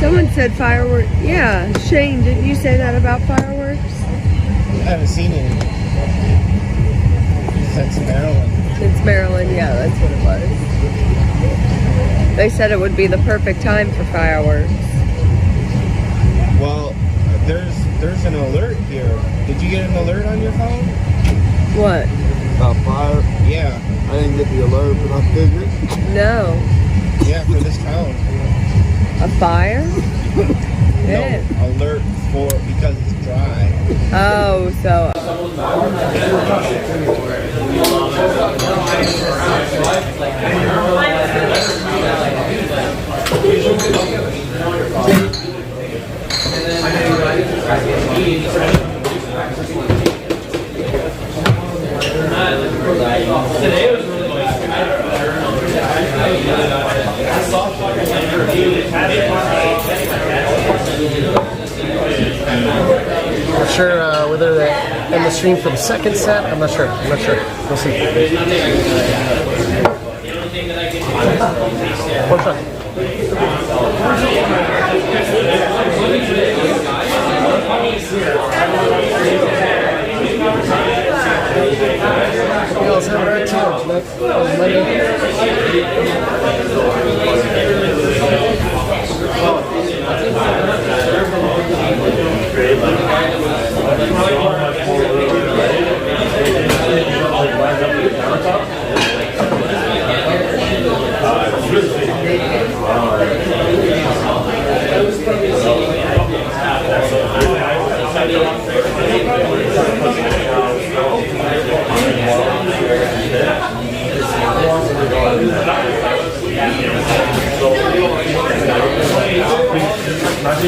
Someone said fireworks. Yeah, Shane, didn't you say that about fireworks? I haven't seen any. Since Maryland. Since Maryland, yeah, that's what it was. They said it would be the perfect time for fireworks. Well, there's an alert here. Did you get an alert on your phone? What? About fire? Yeah. I didn't get the alert, but I figured. No. Yeah, for this town. A fire? No, alert for because it's dry. Oh, so. Not sure whether they end the stream for the second set. I'm not sure. We'll see. One shot. You guys have a great time. So First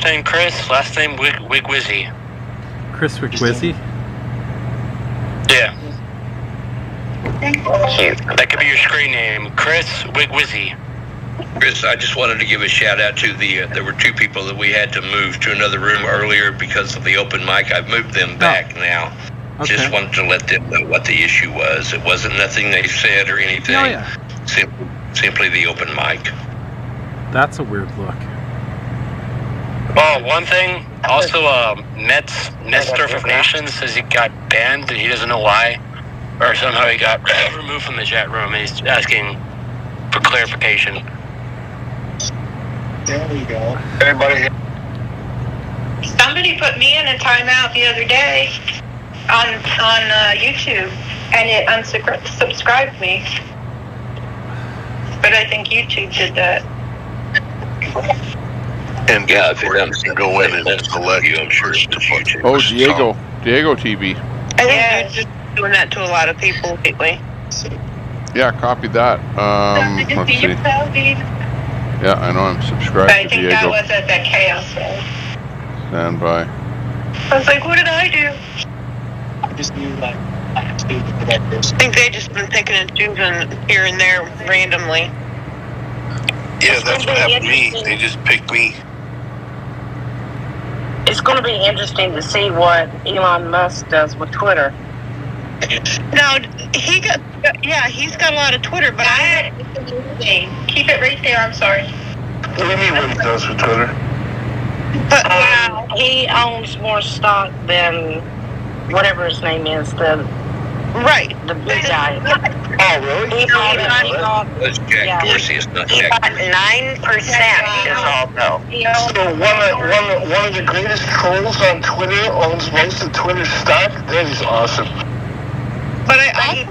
name Chris, last name Wigwizzy. Chris Wigwizzy? Yeah. That could be your screen name, Chris Wigwizzy. Chris, I just wanted to give a shout out to there were two people that we had to move to another room earlier because of the open mic. I've moved them back now. Okay. Just wanted to let them know what the issue was. It wasn't nothing they said or anything. Oh, yeah. Simply the open mic. That's a weird look. Oh, one thing, also, Surf of Nations says he got banned and he doesn't know why. Or somehow he got removed from the chat room and he's asking for clarification. There we go. Everybody. Somebody put me in a timeout the other day on YouTube, and it unsubscribed me. But I think YouTube did that. And yeah, if it doesn't go in and select you, I'm sure it's YouTube. Oh, Diego TV. I think YouTube's doing that to a lot of people lately. Yeah, copy that. Let's see. Yeah, I know I'm subscribed I to think Diego. that was at that chaos day. Stand by. I was like, what did I do? I just knew like I think they just been picking and choosing here and there randomly. Yeah, that's what happened to me. They just picked me. It's going to be interesting to see what Elon Musk does with Twitter. No, he's got a lot of Twitter, but Keep it right there, I'm sorry. What do you mean what he does with Twitter? But he owns more stock than whatever his name is, the big guy. Oh, really? That's Jack Dorsey. It's not Jack Dorsey. 9% is all though. So one of the greatest trolls on Twitter owns most of Twitter's stock? That is awesome. But he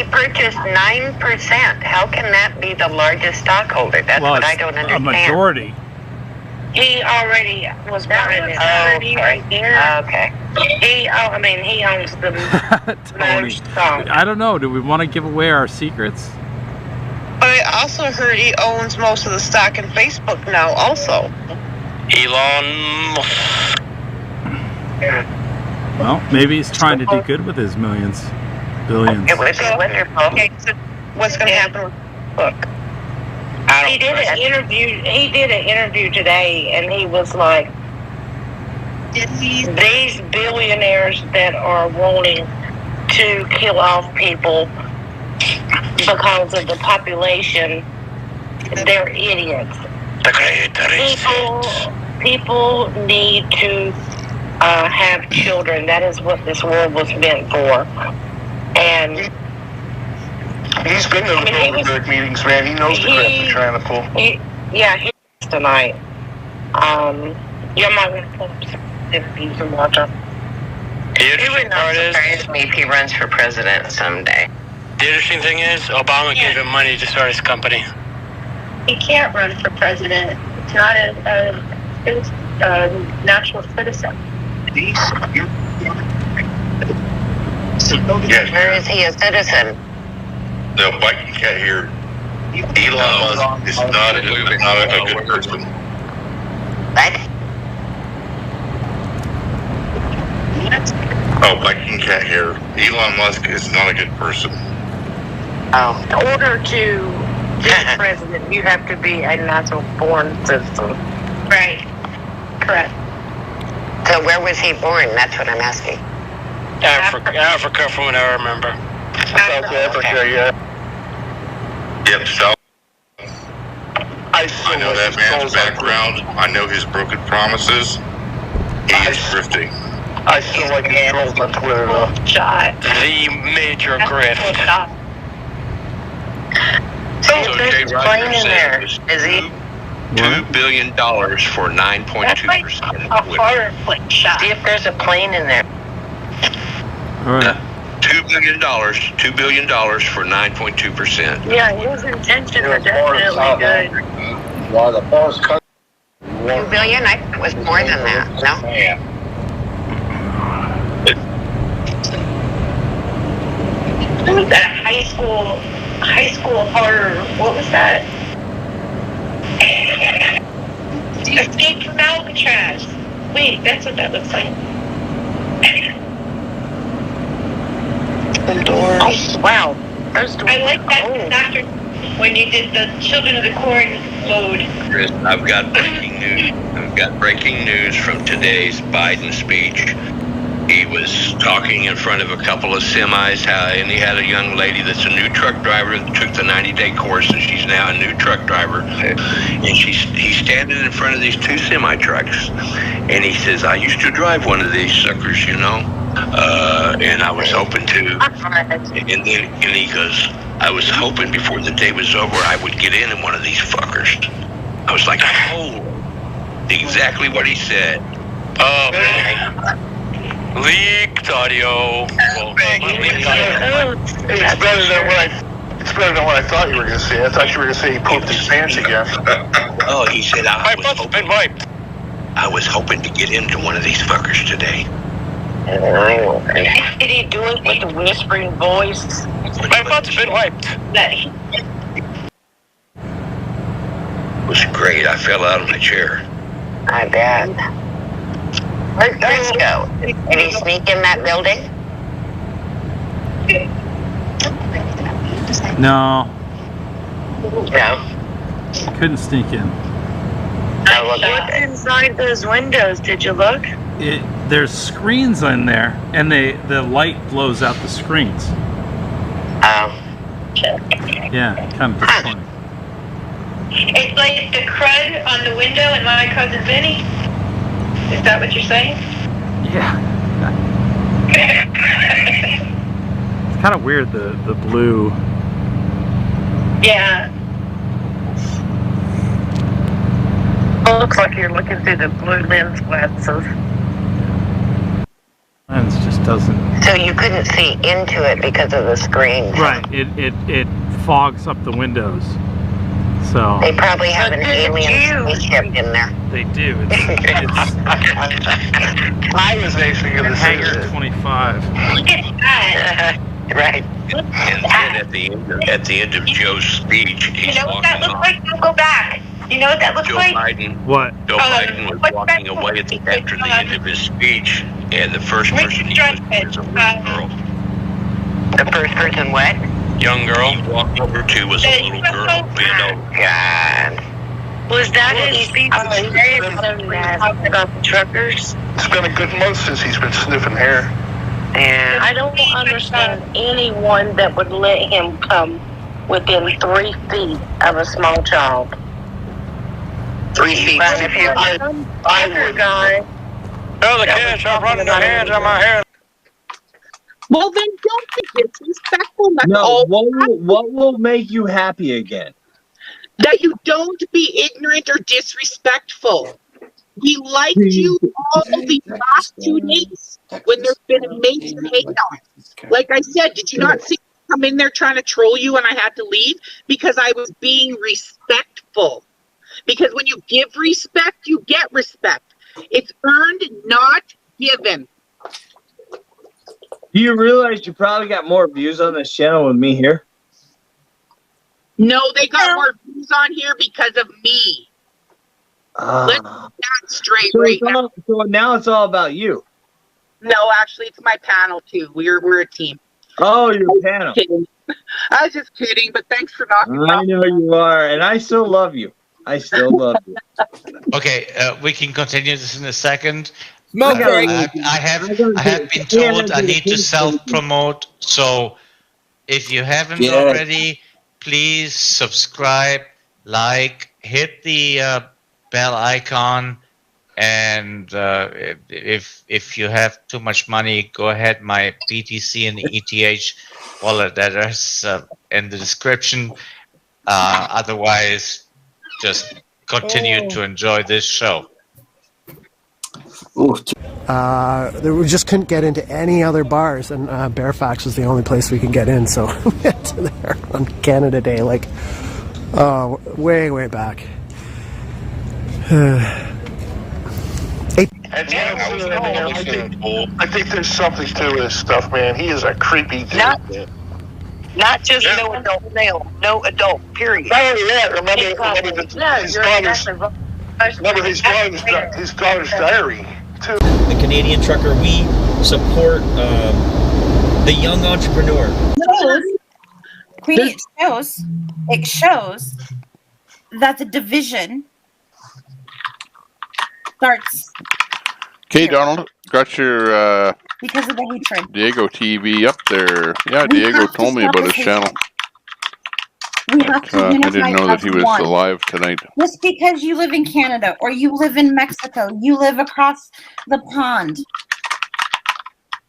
purchased 9%. How can that be the largest stockholder? That's what I don't understand. A majority. He already was buying it. Right there. Okay. He owns the most stock. I don't know. Do we want to give away our secrets? But I also heard he owns most of the stock in Facebook now, also. Elon. Well, maybe he's trying to do good with his billions. It would be wonderful. Okay, so what's going to happen with the book? He did an interview today, and he was like, these billionaires that are wanting to kill off people because of the population, they're idiots. People need to have children. That is what this world was meant for. And he's been to the Bilderberg meetings, man. He knows the crap they're trying to pull. He's tonight. You might want to pull up some interviews and watch them. It would not surprise me if he runs for president someday. The interesting thing is, Obama gave him money to start his company. He can't run for president. It's not a natural citizen. Where is he a citizen? No, Biden can't hear. Elon Musk is not a good person. What? Oh, Biden can't hear. Elon Musk is not a good person. In order to be president, you have to be a natural born citizen. Right. Correct. So where was he born? That's what I'm asking. Africa, from what I remember. South Africa, yeah. Yep, South. I know that man's background. I know his broken promises. He is drifting. I still like his trolls on Twitter, though. The major grift. So Jay Rogers said it was $2 billion for 9.2% of Twitter. See if there's a plane in there. All right. $2 billion for 9.2%. Yeah, his intentions are definitely good. While the boss cut 2 billion? I thought it was more than that. No. Yeah. What was that high school horror? What was that? Escape from Alcatraz. Wait, that's what that looks like. The doors. Oh, wow. I like that after when you did the Children of the Corn mode. Chris, I've got breaking news. I've got breaking news from today's Biden speech. He was talking in front of a couple of semis, and he had a young lady that's a new truck driver that took the 90-day course, and she's now a new truck driver. And he's standing in front of these two semi-trucks, and he says, I used to drive one of these suckers, you know, and I was hoping to. And he goes, I was hoping before the day was over I would get in one of these fuckers. I was like, oh, exactly what he said. Oh, man. Leaked audio. It's better than what I thought you were going to say. I thought you were going to say he pooped his pants again. Oh, he said, My butt's been wiped. I was hoping to get into one of these fuckers today. Did he do it with a whispering voice? My butt's been wiped. It was great. I fell out of my chair. I bet. Where'd Chris go? Did he sneak in that building? No. No. Couldn't sneak in. What's inside those windows? Did you look? There's screens in there, and the light blows out the screens. Yeah, kind of disappointing. It's like the crud on the window in My Cousin Vinny. Is that what you're saying? Yeah. It's kind of weird, the blue. Yeah. It looks like you're looking through the blue lens glasses. Lens just doesn't. So you couldn't see into it because of the screen. Right. It fogs up the windows. So they probably have an alien spaceship in there. They do. I was actually going to say Hangar 25. Look at that. Right. And then at the end of Joe's speech, he's You know what that walking looks off. like? Don't go back. You know what that looks Joe like? Biden. What? Joe Biden was walking away after the end of his speech, and the first person he was a little girl. The first person what? Young girl he walked over to was a little girl. God. Was that his speech? About the truckers? It's been a good month since he's been sniffing hair. And I don't understand anyone that would let him come within 3 feet of a small child. 3 feet. But if you're a biker guy. Oh, the kids are running their hands on my hair. Well, then don't be disrespectful. That's all. What will make you happy again? That you don't be ignorant or disrespectful. We liked you all the last 2 days when there's been a major hate on. Like I said, did you not see me come in there trying to troll you and I had to leave? Because I was being respectful. Because when you give respect, you get respect. It's earned, not given. Do you realize you probably got more views on this channel with me here? No, they got more views on here because of me. Let's get that straight right now. So now it's all about you. No, actually, it's my panel too. We're a team. Oh, your panel. I was just kidding, but thanks for knocking me I off. know you are, and I still love you. I still love you. Okay, we can continue this in a second. Okay. I have been told I need to self-promote, so if you haven't already, please subscribe, like, hit the bell icon, and if you have too much money, go ahead. My BTC and ETH wallet address in the description. Otherwise, just continue to enjoy this show. We just couldn't get into any other bars, and Bearfax was the only place we could get in, so we went to there on Canada Day, like way back. And I was in a public swimming pool. I think there's something to his stuff, man. He is a creepy dude. Not just no adult male, no adult, period. Not only that, remember his daughter's diary, too. The Canadian Trucker, we support the young entrepreneur. Queenie, it shows that the division starts Okay, Donald, got your because of the hatred. Diego TV up there. Yeah, We Diego have to told me stop about this his channel. We have to I unify didn't know that as he was one. alive tonight. Just because you live in Canada or you live in Mexico, you live across the pond.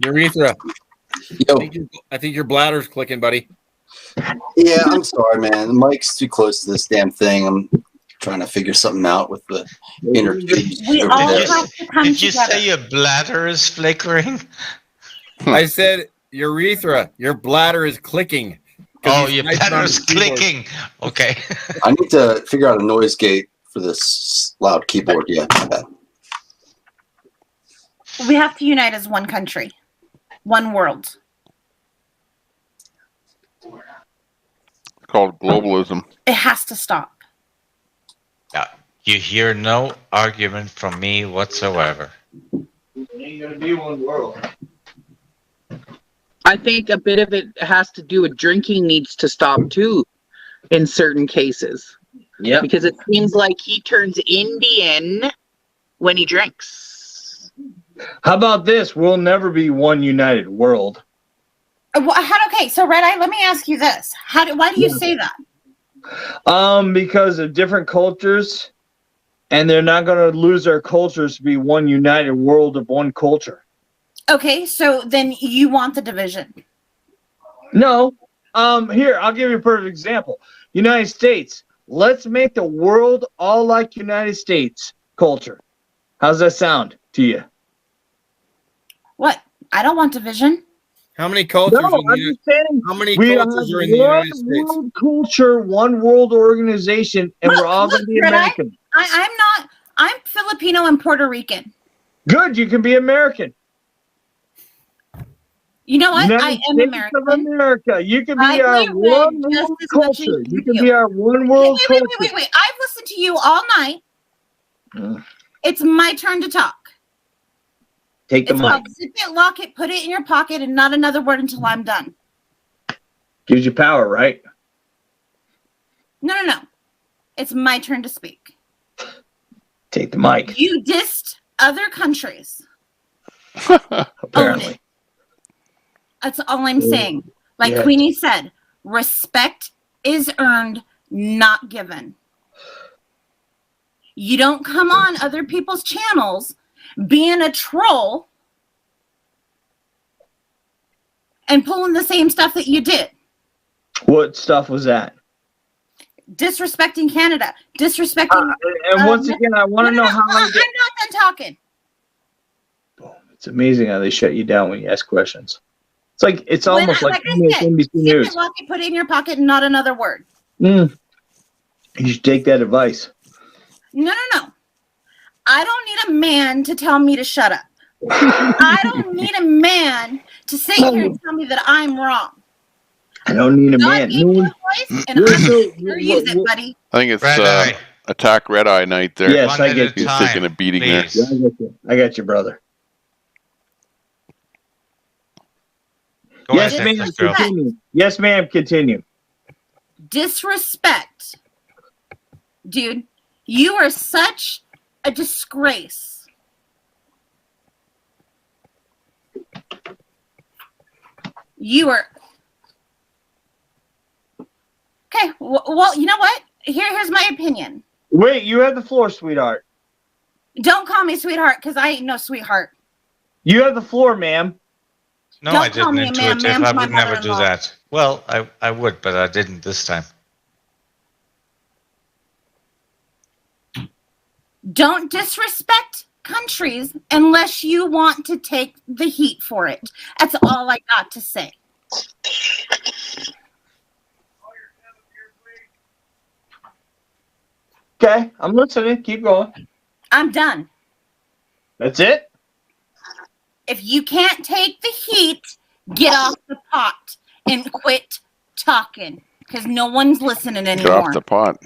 Urethra. I think your bladder's clicking, buddy. Yeah, I'm sorry, man. The mic's too close to this damn thing. I'm trying to figure something out with the inner tubes. We over all there. have to come Did you together. say your bladder is flickering? I said urethra. Your bladder is clicking. Oh, your bladder is clicking. Okay. I need to figure out a noise gate for this loud keyboard. Yeah, my bad. We have to unite as one country, one world. Called globalism. It has to stop. You hear no argument from me whatsoever. Ain't gonna be one world. I think a bit of it has to do with drinking needs to stop too, in certain cases. Yeah. Because it seems like he turns Indian when he drinks. How about this? We'll never be one united world. Okay, so Red Eye, let me ask you this: why do you say that? Because of different cultures, and they're not going to lose their cultures to be one united world of one culture. Okay, so then you want the division? No. Here, I'll give you a perfect example. United States. Let's make the world all like United States culture. How's that sound to you? What? I don't want division. How many cultures? No, I'm just saying, how many we cultures have are in the United one States? world culture, one world organization, and we're all going to be Red Eye, American. I'm Filipino and Puerto Rican. Good, you can be American. You know what? United I am States American. of America. You can I be our play one red just world as much as culture. you You can do. be our one world Wait. culture. I've listened to you all night. It's my turn to talk. Take the It's mic. called zip it, lock it, put it in your pocket, and not another word until I'm done. Gives you power, right? No. It's my turn to speak. Take the mic. You dissed other countries. Apparently. That's all I'm saying. Like Yeah. Queenie said, respect is earned, not given. You don't come on other people's channels being a troll and pulling the same stuff that you did. What stuff was that? Disrespecting Canada. Disrespecting... And once again, I want to know how I'm not done talking. It's amazing how they shut you down when you ask questions. It's almost like I said, NBC zip News. it, lock it, put it in your pocket, and not another word. You should take that advice. No. I don't need a man to tell me to shut up. I don't need a man to sit here and tell me that I'm wrong. I don't need a man. Gave me a voice, and I'm here to use it, buddy. I think it's Attack Red Eye night there. Yes, I get He's you. taking a beating there. Yeah, I got you, brother. Yes, ma'am. Continue. Yes, ma'am. Continue. Disrespect. Dude, you are such a disgrace. You are... Okay, well, you know what? Here's my opinion. Wait, you have the floor, sweetheart. Don't call me sweetheart, because I ain't no sweetheart. You have the floor, ma'am. No, Don't I call didn't me a ma'am. intuitive. Ma'am's I my would never do mother-in-law. that. Well, I would, but I didn't this time. Don't disrespect countries unless you want to take the heat for it. That's all I got to say. Okay, I'm listening. Keep going. I'm done. That's it? If you can't take the heat, get off the pot and quit talking, because no one's listening anymore. Get off the pot.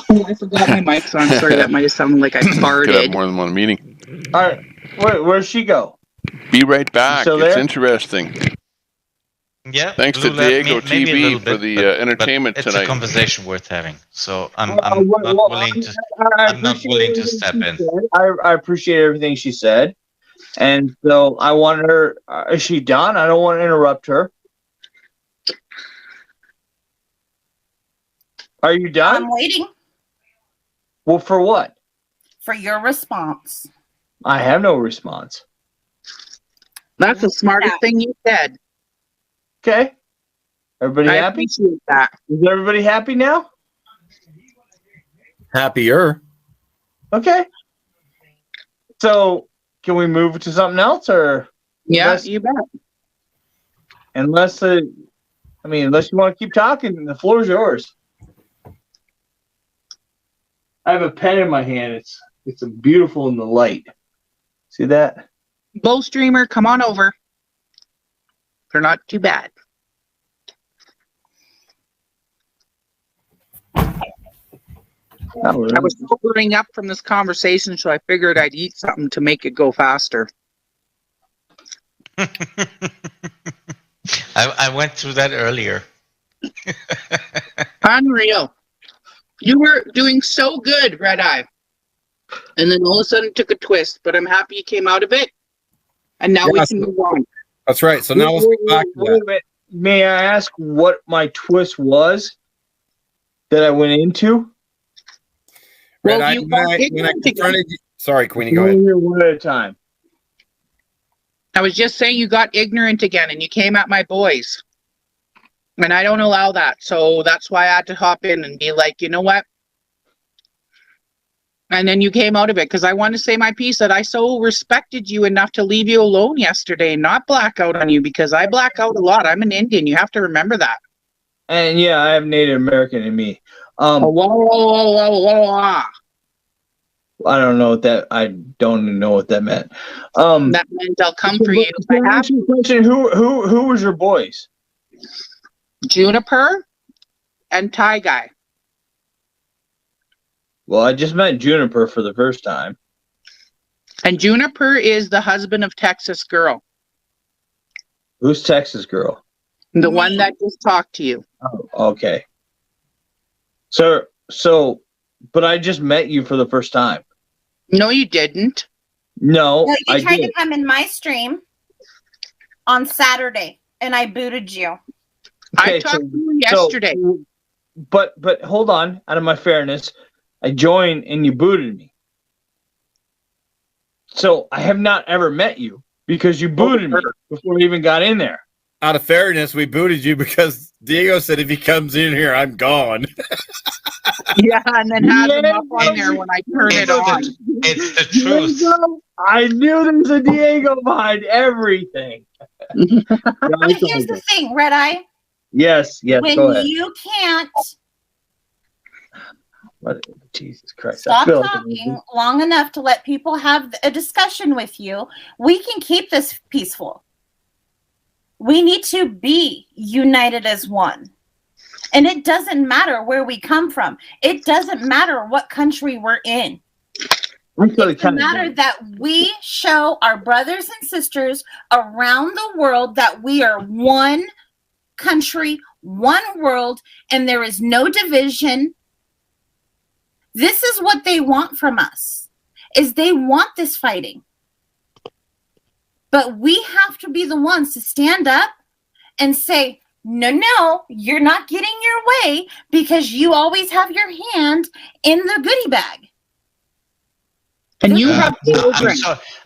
Oh, I forgot my mic's on. Sorry, that might have sounded like I farted. Could have more than one meeting. All right. Where'd she go? Be right back. Still It's there? interesting. Yeah. Thanks to Lou, Diego maybe a TV little for bit, the but entertainment it's tonight. a conversation worth having. So I'm Well, not willing to. I'm not appreciate willing to everything step she in. said. I appreciate everything she said. And so I want her. Is she done? I don't want to interrupt her. Are you done? I'm waiting Well, for what? for your response. I have no response. That's the smartest thing you said. Okay. Everybody I happy? appreciate that. Is everybody happy now? Happier. Okay. So, can we move to something else, or Yeah, you bet. unless you want to keep talking, the floor is yours. I have a pen in my hand. It's beautiful in the light. See that? Bow streamer, come on over. They're not too bad. I was sobering up from this conversation, so I figured I'd eat something to make it go faster. I went through that earlier. Unreal. You were doing so good, Red Eye. And then all of a sudden it took a twist, but I'm happy you came out of it. And now we can move on. That's right. So now let's go back to that. Wait. May I ask what my twist was that I went into? Well, Red Eye, you got ignorant again. Sorry, Queenie, go ahead. One at a time. I was just saying you got ignorant again and you came at my boys. And I don't allow that. So that's why I had to hop in and be like, you know what? And then you came out of it because I want to say my piece that I so respected you enough to leave you alone yesterday and not black out on you because I black out a lot. I'm an Indian. You have to remember that. And yeah, I have Native American in me. Whoa. I don't know what that. I don't even know what that meant. That meant I'll come for you. Can I ask you a question? Who was your boys? Juniper and Tie Guy. Well, I just met Juniper for the first time. And Juniper is the husband of Texas Girl. Who's Texas Girl? The one that just talked to you. Oh, okay. So, but I just met you for the first time. No, you didn't. No, You I tried did. to come in my stream on Saturday, and I booted you. I talked to you yesterday. But hold on. Out of my fairness, I joined and you booted me. So I have not ever met you because you booted me before we even got in there. Out of fairness, we booted you because Diego said if he comes in here, I'm gone. Yeah, and then have him up on there when I turn it on. It's the truth. Diego, I knew there was a Diego behind everything. But here's the thing, Red Eye. Yes, go When ahead. you can't Jesus Christ. stop talking long enough to let people have a discussion with you, we can keep this peaceful. We need to be united as one. And it doesn't matter where we come from. It doesn't matter what country we're in. It doesn't matter that we show our brothers and sisters around the world that we are one country, one world, and there is no division. This is what they want from us, is they want this fighting. But we have to be the ones to stand up and say, no, you're not getting your way because you always have your hand in the goodie bag. And you have children.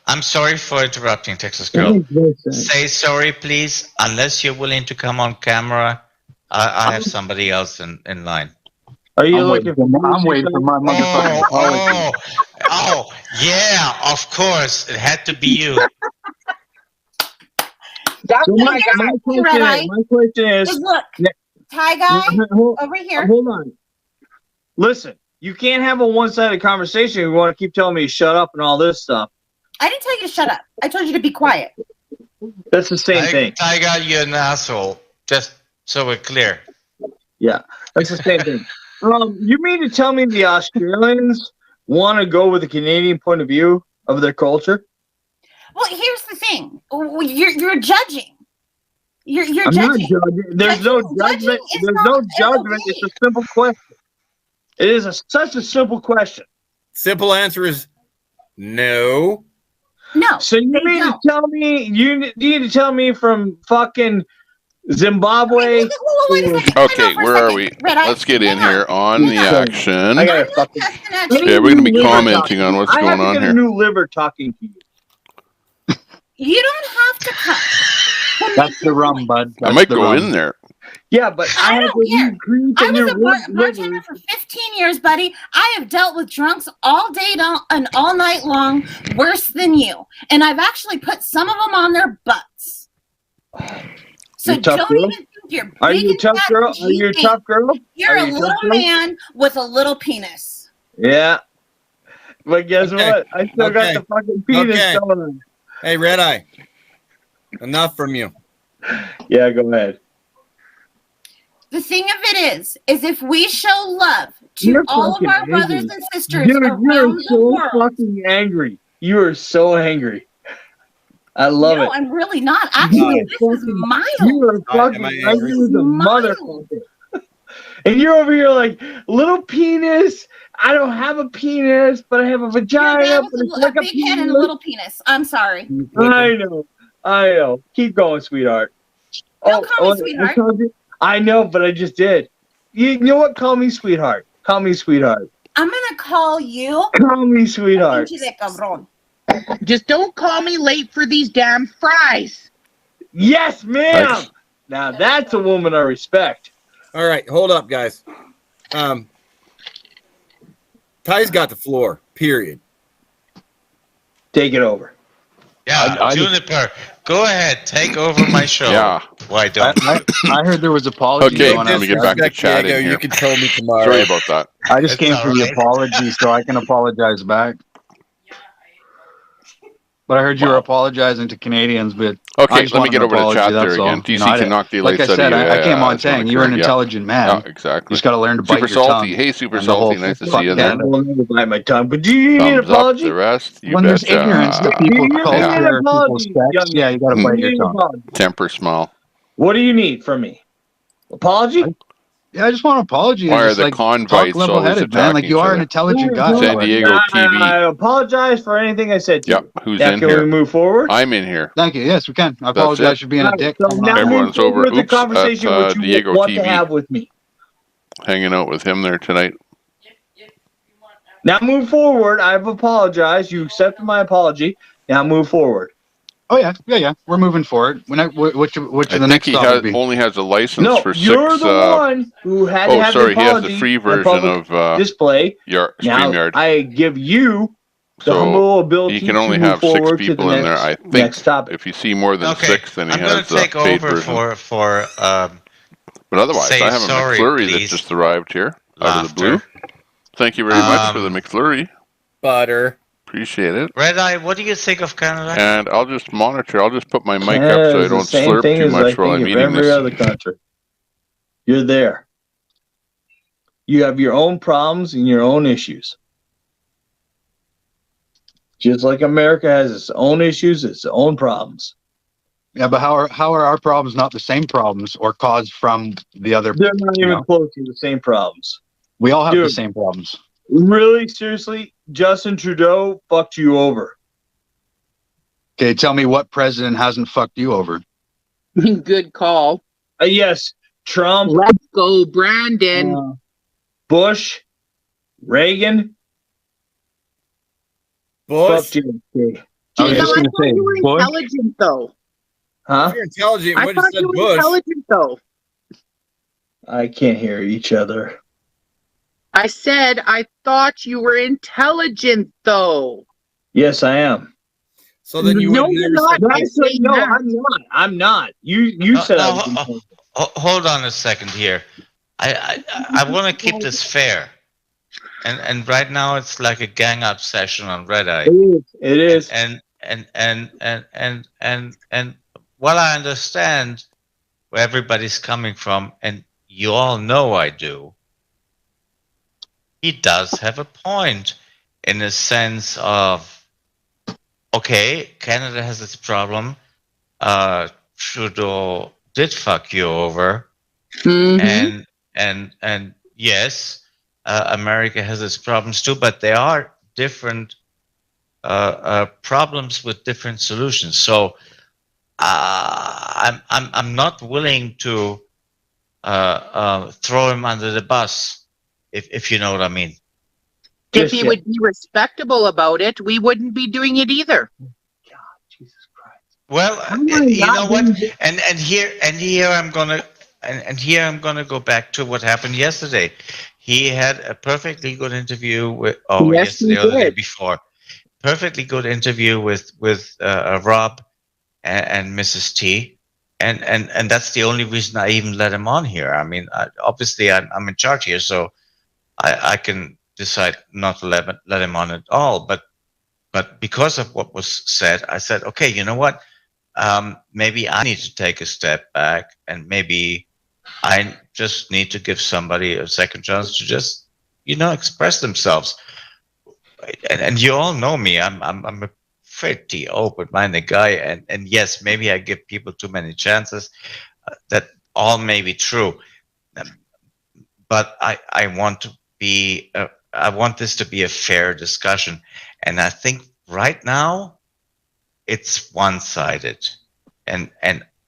I'm sorry for interrupting, Texas Girl. Say sorry, please. Unless you're willing to come on camera, I have somebody else in line. Are you looking for me? I'm waiting for my motherfucking apology. Oh, yeah, of course. It had to be you. So my question is, look, Ty Guy over here. Hold on. Listen, You can't have a one-sided conversation. You want to keep telling me to shut up and all this stuff. I didn't tell you to shut up. I told you to be quiet. That's the same thing. I got you an asshole. Just so we're clear. Yeah, that's the same thing. You mean to tell me the Australians want to go with the Canadian point of view of their culture? Well, here's the thing. You're judging. You're I'm judging. not judging. There's no judgment. There's no judgment. It's a simple question. It is such a simple question. Simple answer is no. No. So you mean to tell me you need to tell me from fucking Zimbabwe? Okay, where are we? Let's get in here on the action. I got fucking. Yeah, we're gonna be commenting on what's going on I have to get here. a new liver talking to you. You don't have to come. That's the rum, bud. I might go in there. Yeah, but I have to I was a bartender for 15 years, buddy. I have dealt with drunks all day and all night long, worse than you. And I've actually put some of them on their butts. So don't even think you're Are big you a and tough fat girl? and Are you a cheating. tough girl? You're Are a you a tough little girl? man with a little penis. Yeah. But guess what? I still got the fucking penis going on. Hey, Red Eye. Enough from you. Yeah, go ahead. The thing of it is if we show love to You're all of fucking our brothers angry. and sisters Dude, around you're the so world. fucking angry. You are so angry. I love No, it. I'm really not. Actually, this is mild. You are fucking angry as a motherfucker. And you're over here like, little penis. I don't have a penis, but I have a vagina. Your dad But was it's a like a big head and a penis. little penis. I'm sorry. I know. Keep going, sweetheart. Don't call me sweetheart. I told you. I know, but I just did. You know what? Call me sweetheart. Call me sweetheart. I'm gonna call you. Call me sweetheart. Just don't call me late for these damn fries. Yes, ma'am. Now that's a woman I respect. All right, hold up, guys. Ty's got the floor, period. Take it over. Yeah, Juniper, go ahead, take over my show. Yeah. Why don't I heard there was apology. Okay, going let on. me get back to chatting Diego, here. you can tell me tomorrow. Sorry about that. I just came It's for the all right. apology, so I can apologize back. But I heard you were apologizing to Canadians, but Okay, I just let me wanted get an over to apology, chat there that's all. again. You TC know, I can knock the like I lights said, out of you. I came on that's not saying you're an correct. intelligent man. Yeah, exactly. You just got to learn to bite Super your salty. tongue. Hey, Super And the whole salty. Nice to fuck see you that. there. I will never bite my tongue. But do you need an Thumbs up. apology? The rest, you When there's betcha. ignorance to people's You need culture, an people's apology, sex, young yeah, man. you got to You bite need your an tongue. apology. Temper smile. What do you need from me? Apology? Yeah, I just want an apology. Why are Just the like convites talk always level-headed, man. Like attacking you each are an other? intelligent guy. San Diego TV. I apologize for anything I said to you. Yep, who's Now, in can here? we move forward? I'm in here. Thank you. Yes, we can. I That's apologize it. for being a dick. So now Everyone's move over. forward with the Oops, conversation at which you Diego want to TV. have with me. Hanging out with him there tonight. Now move forward. I've apologized. You accepted my apology. Now move forward. Oh yeah. We're moving forward. Which I the think next he stop would be? only has a license No, for 6. you're the one who had to oh, have sorry, the he has apology the free and version public of display. Now StreamYard. I give you the So humble ability he can only to move have 6 forward to the people in there. next, I think next topic. if you see more than 6, then he I'm going has to the take paid over version. for But otherwise, say I have a sorry, McFlurry please. that just arrived here out of the blue. Thank you very much for the McFlurry. Butter. Appreciate it. Red Eye, what do you think of Canada? And I'll just monitor. I'll just put my mic Canada up so I is the don't same slurp thing too as I much while think I'm of eating every this. other country. You're there. You have your own problems and your own issues. Just like America has its own issues, its own problems. Yeah, but how are our problems not the same problems or caused from the other? They're not even close to the same problems. We all have the Dude. same problems. Really, seriously, Justin Trudeau fucked you over. Okay, tell me what president hasn't fucked you over? Good call. Yes, Trump. Let's go, Brandon. Bush, Reagan. Bush. Fucked you. Okay. I was Jacob, just I going to thought say, you were Bush. intelligent, though. Huh? If you're intelligent, I what thought said you were Bush? intelligent, though. I can't hear each other. I said I thought you were intelligent, though. Yes, I am. So then you No, would you're never not. say No, I'm not. I'm not. You said I was intelligent. Hold on a second here. I want to keep this fair. and right now it's like a gang up session on Red Eye. It is. And while I understand where everybody's coming from, and you all know I do, he does have a point in the sense of, okay, Canada has its problem. Trudeau did fuck you over, and yes, America has its problems too, but there are different problems with different solutions. So I'm not willing to throw him under the bus, if you know what I mean. If he would be respectable about it, we wouldn't be doing it either. Well, you know what? And here I'm gonna go back to what happened yesterday. He had a perfectly good interview with yesterday or the day before. Perfectly good interview with Rob and Mrs. T, and that's the only reason I even let him on here. I mean, obviously I'm in charge here, so I can decide not to let him on at all. But because of what was said, I said, okay, you know what? Maybe I need to take a step back, and maybe I just need to give somebody a second chance to just, express themselves. And you all know me. I'm a pretty open-minded guy, and yes, maybe I give people too many chances. That all may be true, but I want to be. I want this to be a fair discussion, and I think right now it's one-sided, and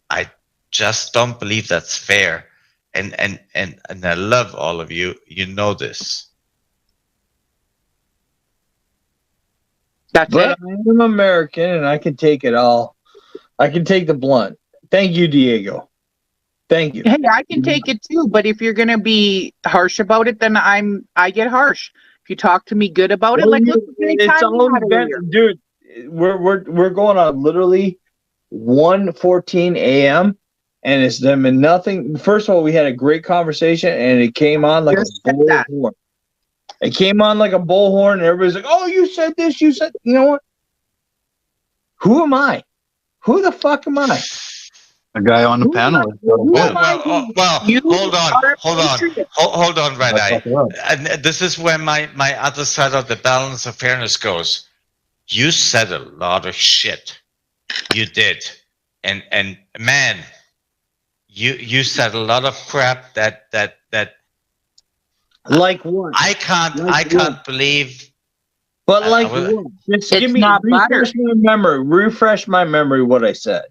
I just don't believe that's fair. And I love all of you. You know this. That's but I am American, and I can take it all. I can take the blunt. Thank you, Diego. Thank you. Hey, I can take it too, but if you're gonna be harsh about it, then I get harsh. If you talk to me good about it, like look, it's always been, dude. We're going on literally 1:14 a.m. and it's been nothing. First of all, we had a great conversation, and it came on like a bullhorn. It came on like a bullhorn, and everybody's like, "Oh, you said this. You said." You know what? Who am I? Who the fuck am I? A guy on the panel. Well, hold on, Red Eye. And this is where my other side of the balance of fairness goes. You said a lot of shit. You did, and man, you said a lot of crap that. Like what? I can't believe. But like what? Just give me refresh my memory. What I said.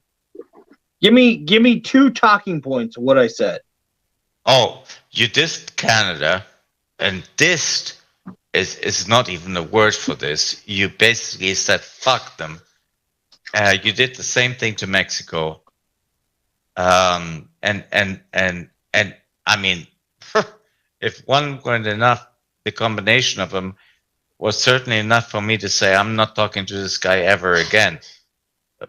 Give me 2 talking points of what I said. Oh, you dissed Canada, and dissed is not even a word for this. You basically said fuck them. You did the same thing to Mexico. And I mean, if one weren't enough, the combination of them was certainly enough for me to say I'm not talking to this guy ever again.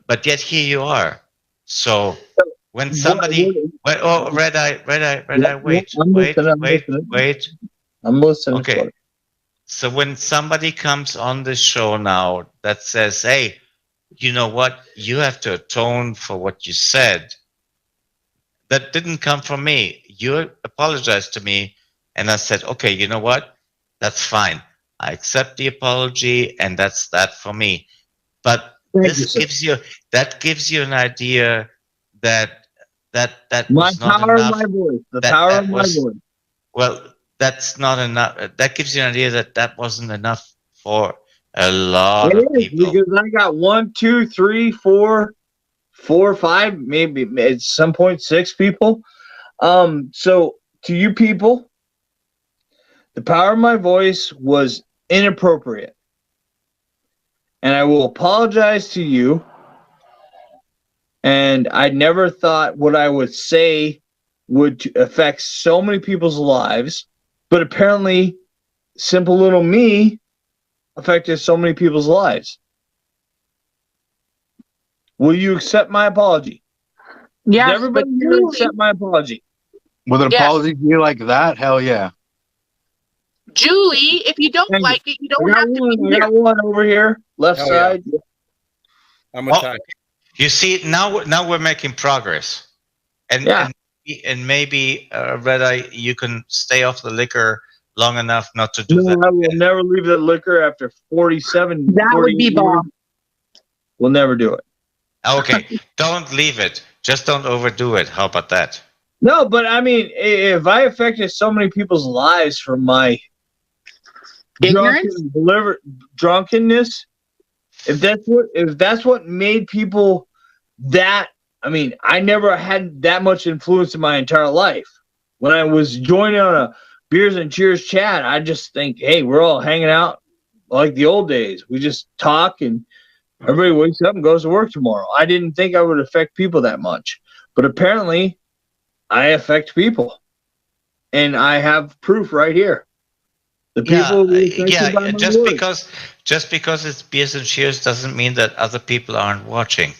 But yet here you are. So when somebody, Red Eye, wait. I'm listening. Okay. So when somebody comes on the show now that says, hey, you know what? You have to atone for what you said. That didn't come from me. You apologized to me, and I said, okay, you know what? That's fine. I accept the apology, and that's that for me. But gives you an idea that my was not power enough. of my voice. The power of my voice. Well, that's not enough. That gives you an idea that wasn't enough for a lot of people. Because I got 1, 2, 3, 4, 5, maybe at some point 6 people. So to you people, the power of my voice was inappropriate. And I will apologize to you. And I never thought what I would say would affect so many people's lives. But apparently, simple little me affected so many people's lives. Will you accept my apology? Yes, everybody accept my apology? With an apology to you like that? Hell yeah. Julie, if you don't like it, you don't have to be I here. got one over here, left side. I'm with Ty. You see, now we're making progress, and maybe Red Eye, you can stay off the liquor long enough not to do that. I will never leave the liquor after 47. That would be Bob. We'll never do it. Okay, don't leave it. Just don't overdo it. How about that? No, but I mean, if I affected so many people's lives from my drunkenness, if that's what made people that, I mean, I never had that much influence in my entire life. When I was joining on a Beers and Cheers chat, I just think, hey, we're all hanging out like the old days. We just talk and everybody wakes up and goes to work tomorrow. I didn't think I would affect people that much, but apparently I affect people, and I have proof right here. The people just because it's Beers and Cheers doesn't mean that other people aren't watching.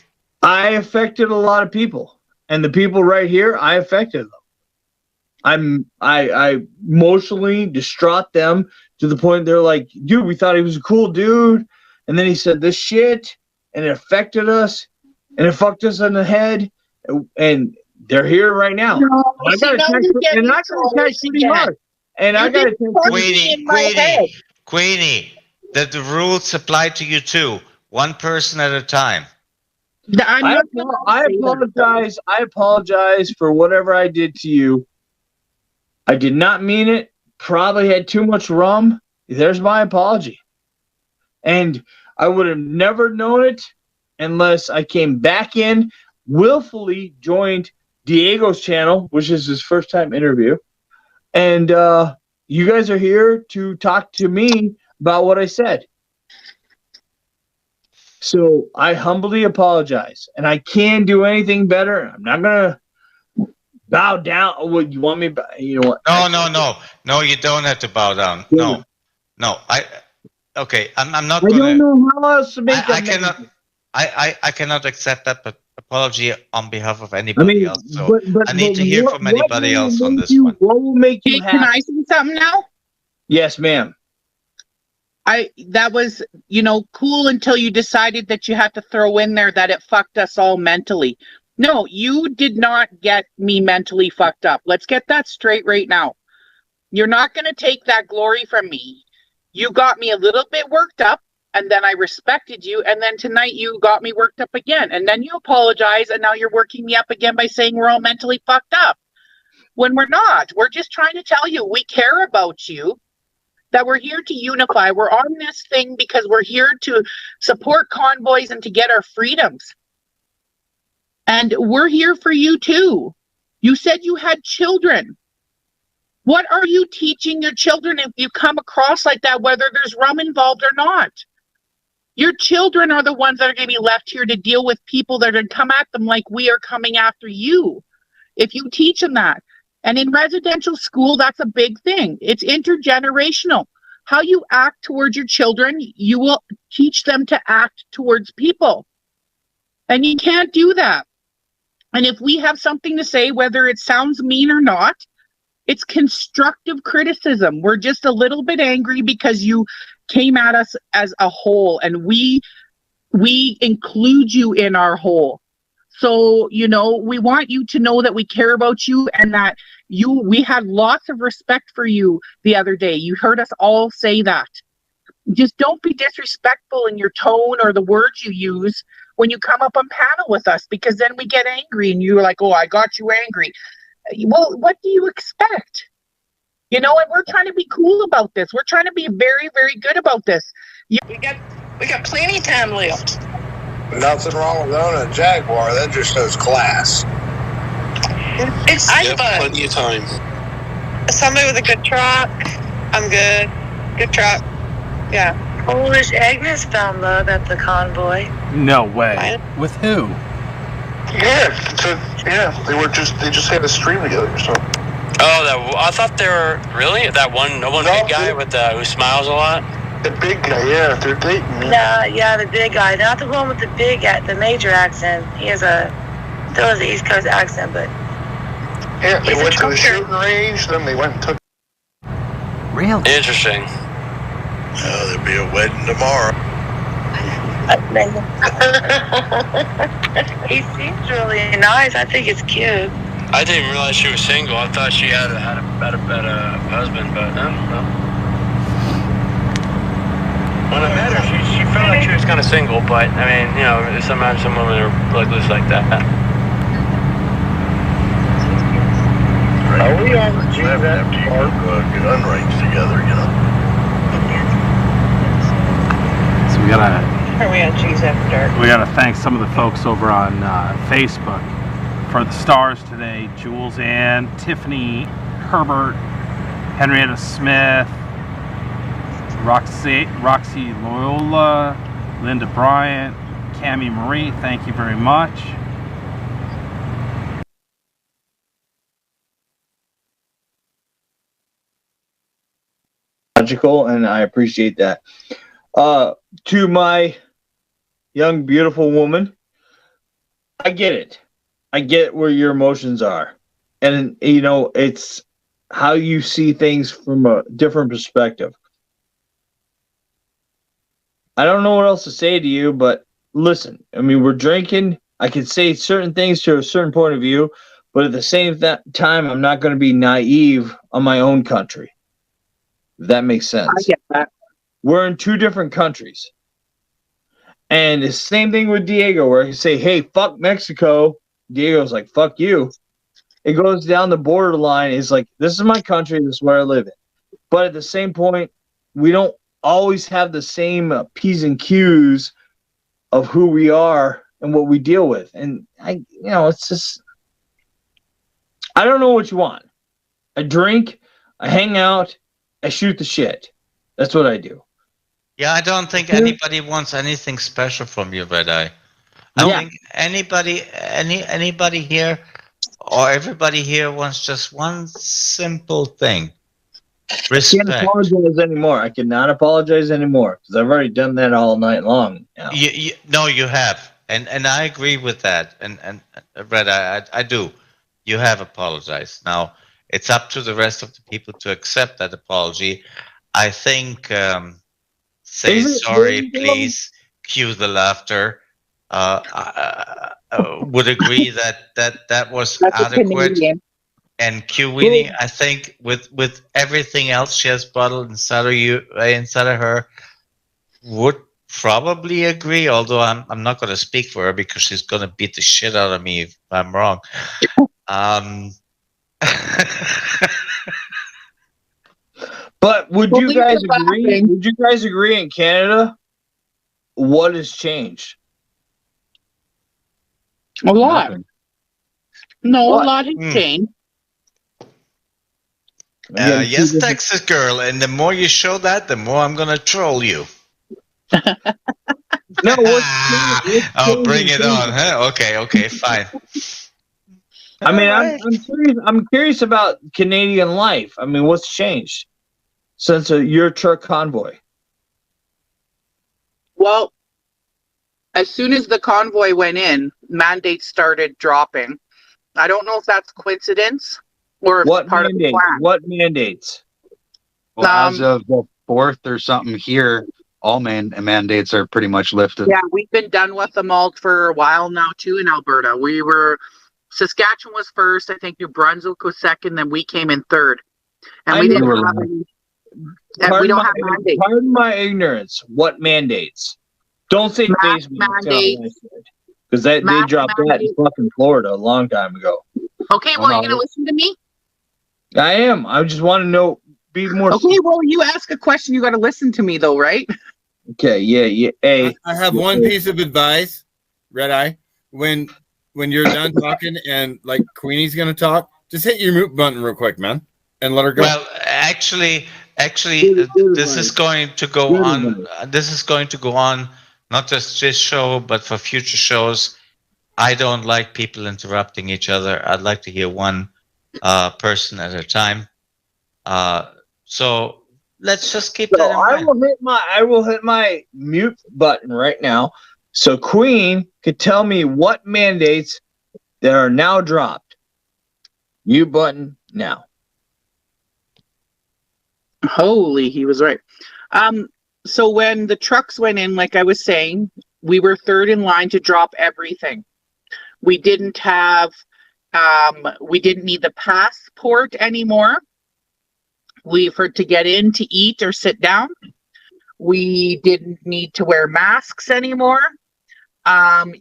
I affected a lot of people, and the people right here, I affected them. I emotionally distraught them to the point they're like, dude, we thought he was a cool dude, and then he said this shit, and it affected us, and it fucked us in the head, and they're here right now. No, I got to text pretty hard. And I got to text Queenie, that the rules apply to you too. One person at a time. I apologize. I apologize for whatever I did to you. I did not mean it. Probably had too much rum. There's my apology. And I would have never known it unless I came back in, willfully joined Diego's channel, which is his first time interview. And you guys are here to talk to me about what I said. So I humbly apologize, and I can't do anything better. I'm not gonna bow down. What you want me? You know what? No. You don't have to bow down. No. Okay. I'm not. I don't know how else to make that. I cannot. I cannot accept that, but apology on behalf of anybody else. So I need to hear from anybody else on this one. What will make you happy? Can I say something now? Yes, ma'am. That was, cool until you decided that you had to throw in there that it fucked us all mentally. No, you did not get me mentally fucked up. Let's get that straight right now. You're not going to take that glory from me. You got me a little bit worked up, and then I respected you, and then tonight you got me worked up again, and then you apologize, and now you're working me up again by saying we're all mentally fucked up. When we're not. We're just trying to tell you we care about you, that we're here to unify. We're on this thing because we're here to support convoys and to get our freedoms. And we're here for you too. You said you had children. What are you teaching your children if you come across like that, whether there's rum involved or not? Your children are the ones that are going to be left here to deal with people that are going to come at them like we are coming after you. If you teach them that. And in residential school, that's a big thing. It's intergenerational. How you act towards your children, you will teach them to act towards people. And you can't do that. And if we have something to say, whether it sounds mean or not, it's constructive criticism. We're just a little bit angry because you came at us as a whole, and we include you in our whole. So, we want you to know that we care about you, and that we had lots of respect for you the other day. You heard us all say that. Just don't be disrespectful in your tone or the words you use when you come up on panel with us, because then we get angry and you're like, oh, I got you angry. Well, what do you expect? And we're trying to be cool about this. We're trying to be very, very good about this. We got plenty of time left. Nothing wrong with owning a Jaguar. That just shows class. It's fun. Plenty of time. Somebody with a good truck. I'm good. Good truck. Yeah. Polish Agnes found love at the convoy. No way. With who? Yeah. They just had a stream together. So. Oh, I thought they were really that one big guy with who smiles a lot. The big guy, yeah, they're dating. Yeah, the big guy. Not the one with the major accent. He has still has an East Coast accent, but yeah, they went to the shooting range, then they went and took. Really? Interesting. There'll be a wedding tomorrow. He seems really nice. I think it's cute. I didn't even realize she was single. I thought she had a husband, but no. When I met her, she felt like she was kind of single, but I mean, you know, sometimes some women are like loose like that. We have to get unranked together, you know. So we gotta. Are we on Cheese After Dark? We gotta thank some of the folks over on Facebook for the stars today: Jules Ann, Tiffany, Herbert, Henrietta Smith, Roxy Loyola, Linda Bryant, Cammie Marie. Thank you very much. And I appreciate that. To my young, beautiful woman, I get it. I get where your emotions are. And, you know, it's how you see things from a different perspective. I don't know what else to say to you, but listen, I mean, we're drinking. I can say certain things to a certain point of view, but at the same time, I'm not going to be naive on my own country. If that makes sense. I get that. We're in two different countries. And the same thing with Diego, where I can say, hey, fuck Mexico. Diego's like, fuck you. It goes down the borderline. It's like, this is my country. This is where I live in. But at the same point, we don't always have the same P's and Q's of who we are and what we deal with. And it's just, I don't know what you want. I drink, I hang out, I shoot the shit. That's what I do. Yeah, I don't think anybody wants anything special from you, Red Eye. I think anybody here or everybody here wants just one simple thing. Respect. I can't apologize anymore. I cannot apologize anymore because I've already done that all night long. Now. No, you have, and I agree with that. And Red Eye, I do. You have apologized. Now it's up to the rest of the people to accept that apology. I think say sorry, please. Cue the laughter. I would agree that was That's adequate. And Q-Weenie, I think with everything else she has bottled inside of her, would probably agree. Although I'm not going to speak for her because she's going to beat the shit out of me if I'm wrong. But would you guys agree? Would you guys agree in Canada? What has changed? A lot. No, a lot has changed. Yes, Texas girl, and the more you show that, the more I'm gonna troll you. No, oh, bring it on, huh? Okay, fine. I mean, I'm curious about Canadian life. I mean, what's changed since your truck Convoy? Well, as soon as the Convoy went in, mandates started dropping. I don't know if that's coincidence or if What it's part of the plan. What mandates? Well, as of the 4th or something here, all mandates are pretty much lifted. Yeah, we've been done with them all for a while now too in Alberta. Saskatchewan was first, I think New Brunswick was second, then we came in third. And we didn't have any, and we don't have mandates. Pardon my ignorance. What mandates? Don't say Facebook mandates. Because they dropped that in fucking Florida a long time ago. Okay, well, you're going to listen to me? I am. I just want to know, be more. Okay, well, you ask a question, you got to listen to me, though, right? Okay, yeah. Hey, I have one piece of advice, Red Eye. When you're done talking and like Queenie's going to talk, just hit your mute button real quick, man, and let her go. Well, actually, this is going to go on. This is going to go on. Not just this show, but for future shows. I don't like people interrupting each other. I'd like to hear one person at a time. So let's just keep that in mind. I will hit my mute button right now, so Queen could tell me what mandates that are now dropped. Mute button now. Holy, he was right. So when the trucks went in, like I was saying, we were third in line to drop everything. We didn't have, we didn't need the passport anymore. To get in to eat or sit down. We didn't need to wear masks anymore.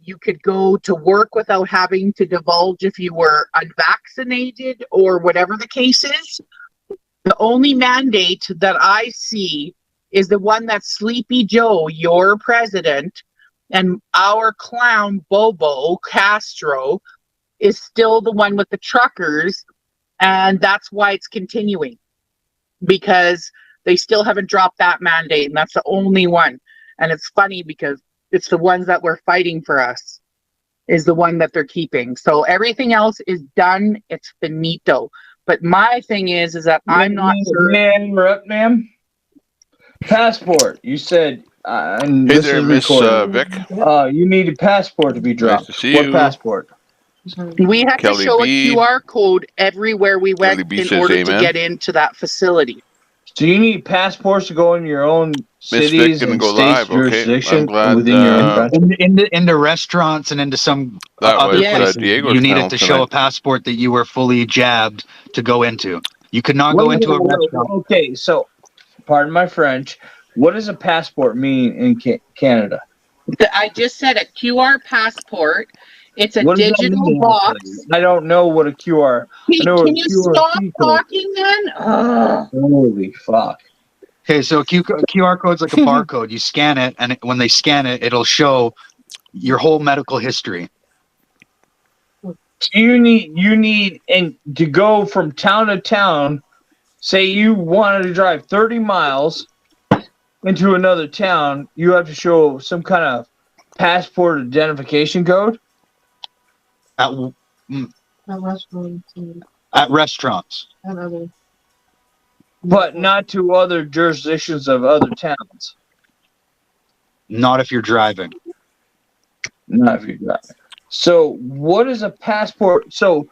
You could go to work without having to divulge if you were unvaccinated or whatever the case is. The only mandate that I see is the one that Sleepy Joe, your president, and our clown Bobo Castro is still the one with the truckers, and that's why it's continuing. Because they still haven't dropped that mandate, and that's the only one. And it's funny because it's the ones that were fighting for us is the one that they're keeping. So everything else is done. It's finito. But my thing is that I'm not sure. Ma'am. Passport. You said. And Hey this there, is Miss recorded. Vic. You need a passport to be dropped. Nice to see what you. passport? We had Kelly to show B. a QR code everywhere we went Kelly B in says order amen. to get into that facility. So you need passports to go in your own Miss Vic cities gonna and go states live. Okay, jurisdiction I'm glad. within your own country? Into restaurants and into some That other was places, Diego's you needed panel to show a tonight. passport that you were fully jabbed to go into. You could not go into a restaurant. Okay, so pardon my French. What does a passport mean in Canada? I just said a QR passport. It's a What does that digital mean, box. actually? I don't know what a QR. I know Can what you a QR stop code. talking then? Ugh. Holy fuck. Okay, so a QR code's like a barcode. You scan it, and when they scan it, it'll show your whole medical history. You need and to go from town to town. Say you wanted to drive 30 miles into another town, you have to show some kind of passport identification code At restaurants. but not to other jurisdictions of other towns. Not if you're driving. Not if you're driving. So what is a passport? So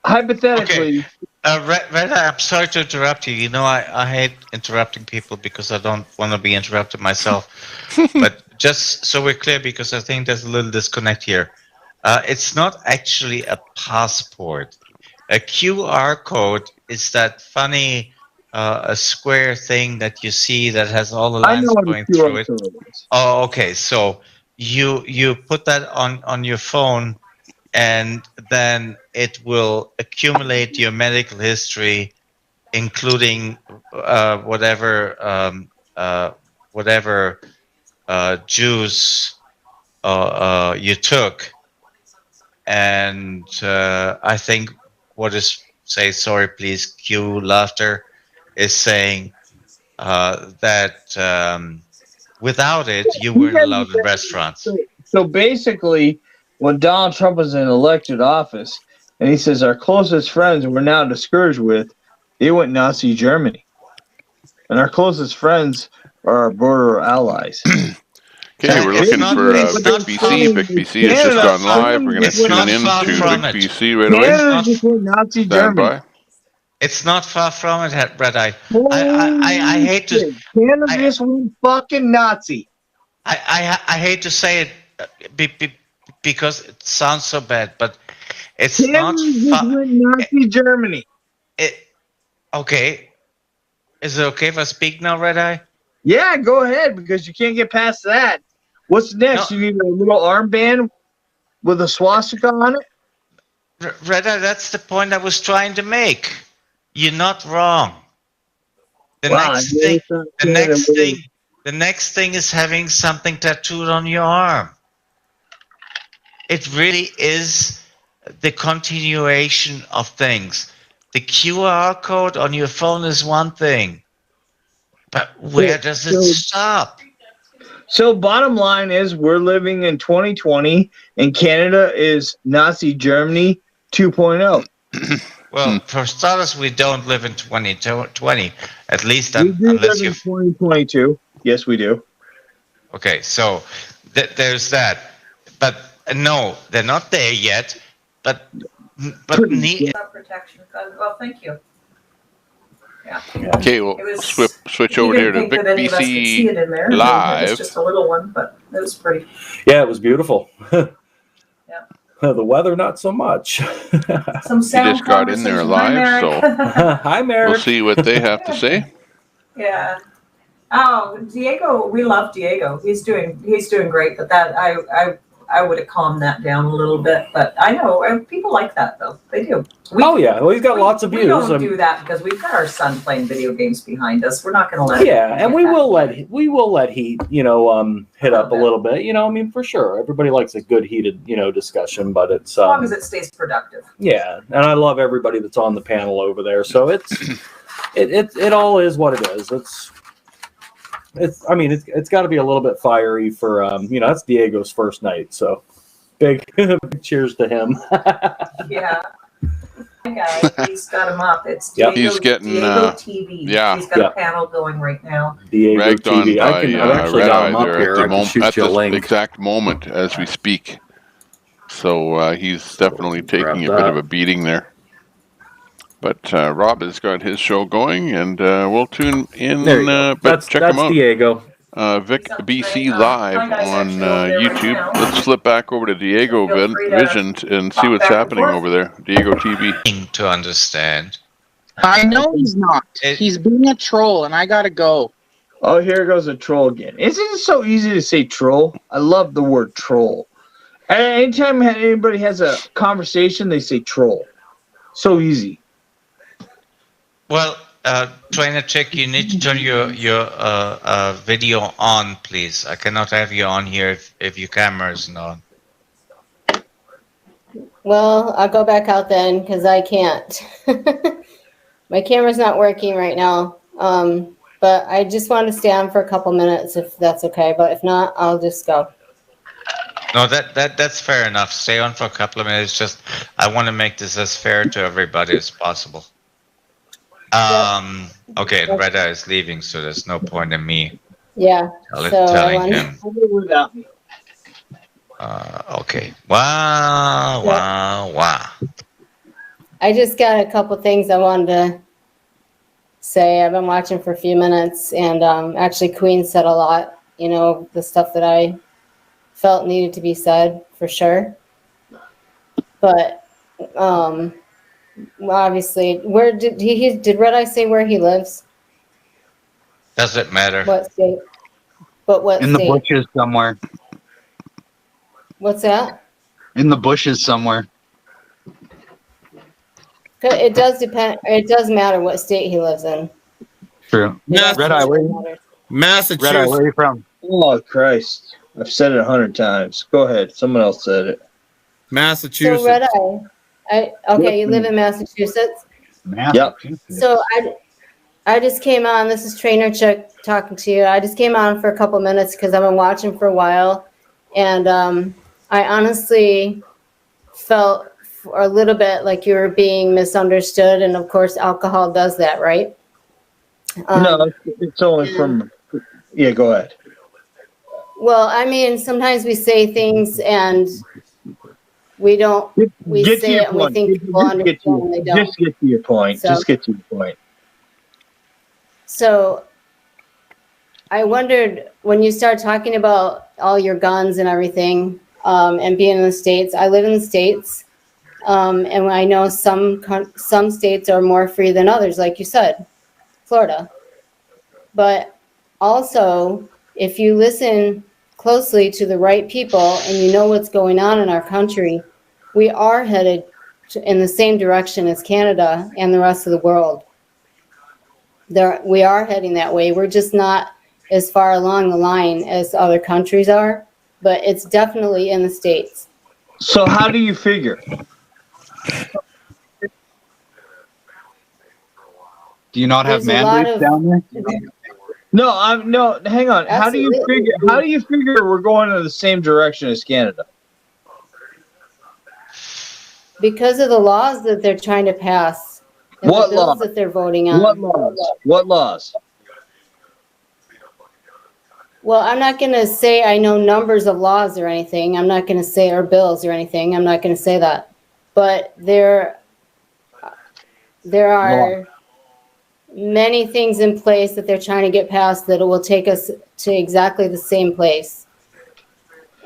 hypothetically, Red, I'm sorry to interrupt you. You know, I hate interrupting people because I don't want to be interrupted myself. But just so we're clear, because I think there's a little disconnect here. It's not actually a passport. A QR code is that funny a square thing that you see that has all the lines going through it. Oh, okay. So you put that on your phone, and then it will accumulate your medical history, including whatever juice you took. And I think what is sorry please cue laughter is saying that without it you weren't allowed in restaurants. So basically, when Donald Trump was in elected office, and he says our closest friends we're now discouraged with, they went Nazi Germany, and our closest friends are our border allies. Okay, we're looking for Vic BC. Vic BC has just gone live. We're going to tune in to Vic BC right away. Stand by. It's not far from it, Red Eye. I hate to. Canada just went fucking Nazi. I hate to say it because it sounds so bad, but it's not. Nazi Germany. Okay. Is it okay if I speak now, Red Eye? Yeah, go ahead, because you can't get past that. What's next? No. You need a little armband with a swastika on it? Red Eye, that's the point I was trying to make. You're not wrong. The next thing is having something tattooed on your arm. It really is the continuation of things. The QR code on your phone is one thing, but where does it stop? So bottom line is we're living in 2020 and Canada is Nazi Germany 2.0. Well, for starters, we don't live in 2020, at least we do unless live in 2022. Yes, we do. Okay, so there's that. But no, they're not there yet. But protection. Well, thank you. Yeah. Okay, we'll switch over You here didn't to think Vic that any of us could see it in there. BC It was Live. just a little one, but it was pretty. Yeah, it was beautiful. The weather, not so much. Some He just got in there live, so Hi, Merrick. we'll see what they have to say. Yeah. Oh, Diego, we love Diego. He's doing great. But that I would have calmed that down a little bit. But I know people like that though. They do. Well, he's got lots of views. We don't do that because we've got our son playing video games behind us. We're not going to let. Yeah, and we will let heat, hit up a little bit. I mean, for sure, everybody likes a good heated, discussion, but it's as long as it stays productive. Yeah, and I love everybody that's on the panel over there. So it all is what it is. It's got to be a little bit fiery for that's Diego's first night, so big cheers to him. Yeah. Guy, he's got him up. It's Diego, he's getting Diego TV. Yeah, he's got a panel going right now. Diego ragged TV. on by I've actually Red got Eye him up there here. at I can the exact moment as we speak. So he's definitely taking a bit of a beating there. But Rob has got his show going, and we'll tune in. But check him out. Diego. Vic BC Live on YouTube. Let's flip back over to Diego Vision and see what's happening over there. Diego TV. To understand. I know he's not. He's being a troll, and I gotta go. Oh, here goes a troll again. Isn't it so easy to say troll? I love the word troll. And anytime anybody has a conversation, they say troll. So easy. Well, Trainer Chick, you need to turn your video on, please. I cannot have you on here if your camera isn't on. Well, I'll go back out then because I can't. My camera's not working right now. But I just want to stay on for a couple minutes if that's okay. But if not, I'll just go. No, that's fair enough. Stay on for a couple of minutes. Just I want to make this as fair to everybody as possible. Okay, and Red Eye is leaving, so there's no point in me telling him. Okay. Wow. I just got a couple things I wanted to say. I've been watching for a few minutes, and actually Queen said a lot, the stuff that I felt needed to be said, for sure. But obviously, where did Red Eye say where he lives? Does it matter? What state? But what in state? The bushes somewhere. What's that? In the bushes somewhere. It does depend. It does matter what state he lives in. True. Red Eye, Massachusetts. Red Eye, where are you from? Oh, Christ. I've said it 100 times. Go ahead. Someone else said it. Massachusetts. So Red Eye. Okay, you live in Massachusetts? Yep. So I just came on. This is Trainer Chuck talking to you. I just came on for a couple minutes because I've been watching for a while. And I honestly felt a little bit like you were being misunderstood. And, of course, alcohol does that, right? No, it's only from... Yeah, go ahead. Well, I mean, sometimes we say things and we don't... We say it and we think people understand and they don't. Just get to your point. So, just get to your point. So I wondered, when you start talking about all your guns and everything, and being in the States, I live in the States, and I know some states are more free than others, like you said, Florida. But also, if you listen closely to the right people and you know what's going on in our country, we are headed in the same direction as Canada and the rest of the world. We are heading that way. We're just not as far along the line as other countries are, but it's definitely in the States. So how do you figure? Do you not have mandates down there? No, hang on. Absolutely. How do you figure we're going in the same direction as Canada? Because of the laws that they're trying to pass. And What the bills laws? that they're voting on. What laws? Well, I'm not going to say I know numbers of laws or anything. I'm not going to say or bills or anything. I'm not going to say that. But there are many things in place that they're trying to get past that will take us to exactly the same place.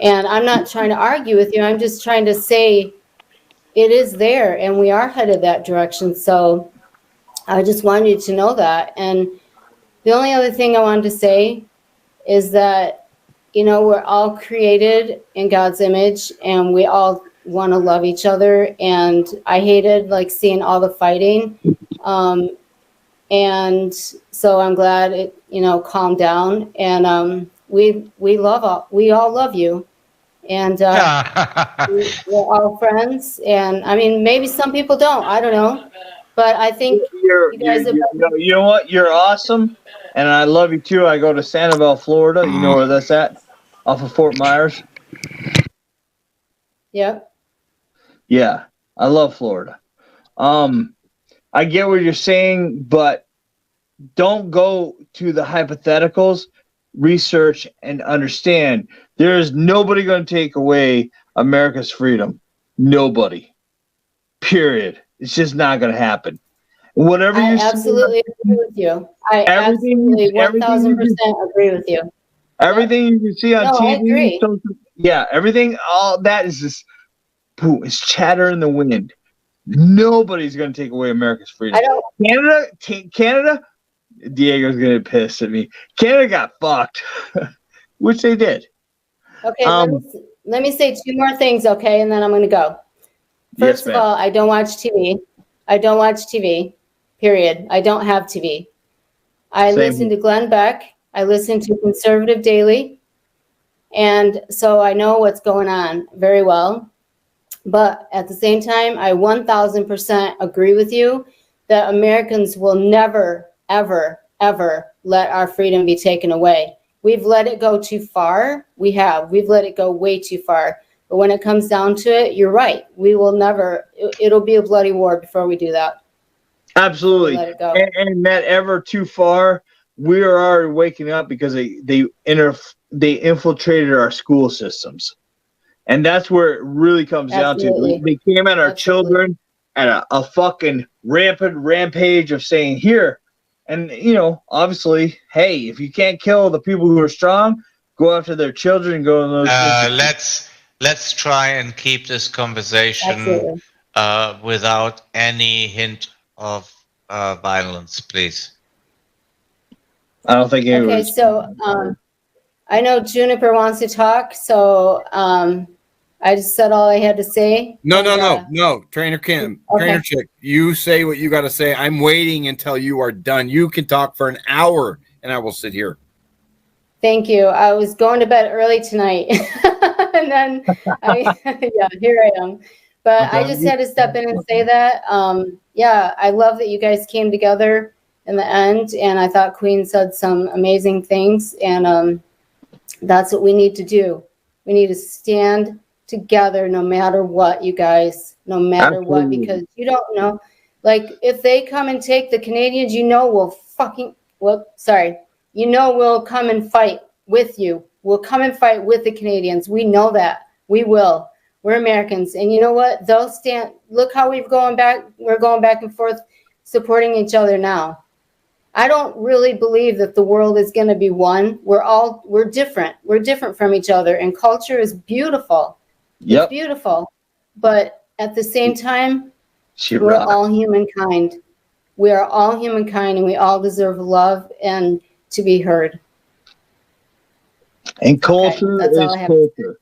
And I'm not trying to argue with you. I'm just trying to say it is there and we are headed that direction. So I just wanted you to know that. And the only other thing I wanted to say is that, you know, we're all created in God's image and we all want to love each other. And I hated like seeing all the fighting. And so I'm glad it, you know, calmed down. And we all love you. And we're all friends. And I mean, maybe some people don't. I don't know. But I think you guys have. You know what? You're awesome, and I love you too. I go to Sanibel, Florida. You know where that's at? Off of Fort Myers. Yep. Yeah, I love Florida. I get what you're saying, but don't go to the hypotheticals. Research and understand. There is nobody going to take away America's freedom. Nobody. Period. It's just not going to happen. Whatever I you absolutely agree with you. I absolutely 1000% agree with you. Everything you can see on No, I TV, agree. yeah, everything, all that is just pooh, it's chatter in the wind. Nobody's going to take away America's freedom. I don't. Canada, Diego's going to piss at me. Canada got fucked, which they did. Okay, let me say two more things, okay, and then I'm going to go. First of all, I don't watch TV. I don't watch TV, period. I don't have TV. I listen to Glenn Beck. I listen to Conservative Daily. And so I know what's going on very well. But at the same time, I 1000% agree with you that Americans will never, ever, ever let our freedom be taken away. We've let it go too far. We have. We've let it go way too far. But when it comes down to it, you're right. We will never, it'll be a bloody war before we do that. Absolutely. Let it go. And that ever too far, we are already waking up because they infiltrated our school systems. And that's where it really comes down to. They came at our children at a fucking rampant rampage of saying, here. And, you know, obviously, hey, if you can't kill the people who are strong, go after their children and go in those. Let's try and keep this conversation without any hint of violence, please. I don't think it Okay, so I know Juniper wants to talk, so I just said all I had to say. No. Trainer Kim, Trainer Chick, you say what you got to say. I'm waiting until you are done. You can talk for an hour, and I will sit here. Thank you. I was going to bed early tonight, and then here I am. But I just had to step in and say that. I love that you guys came together in the end, and I thought Queen said some amazing things, and that's what we need to do. We need to stand together no matter what, you guys, no matter what, because you don't know. Like, if they come and take the Canadians, we'll come and fight with you. We'll come and fight with the Canadians. We know that. We will. We're Americans. And you know what? They'll stand. Look how we're going back and forth supporting each other now. I don't really believe that the world is going to be one. We're different. We're different from each other. And culture is beautiful. Yep. It's beautiful. But at the same time, we're all humankind. We are all humankind, and we all deserve love and to be heard. And culture is culture.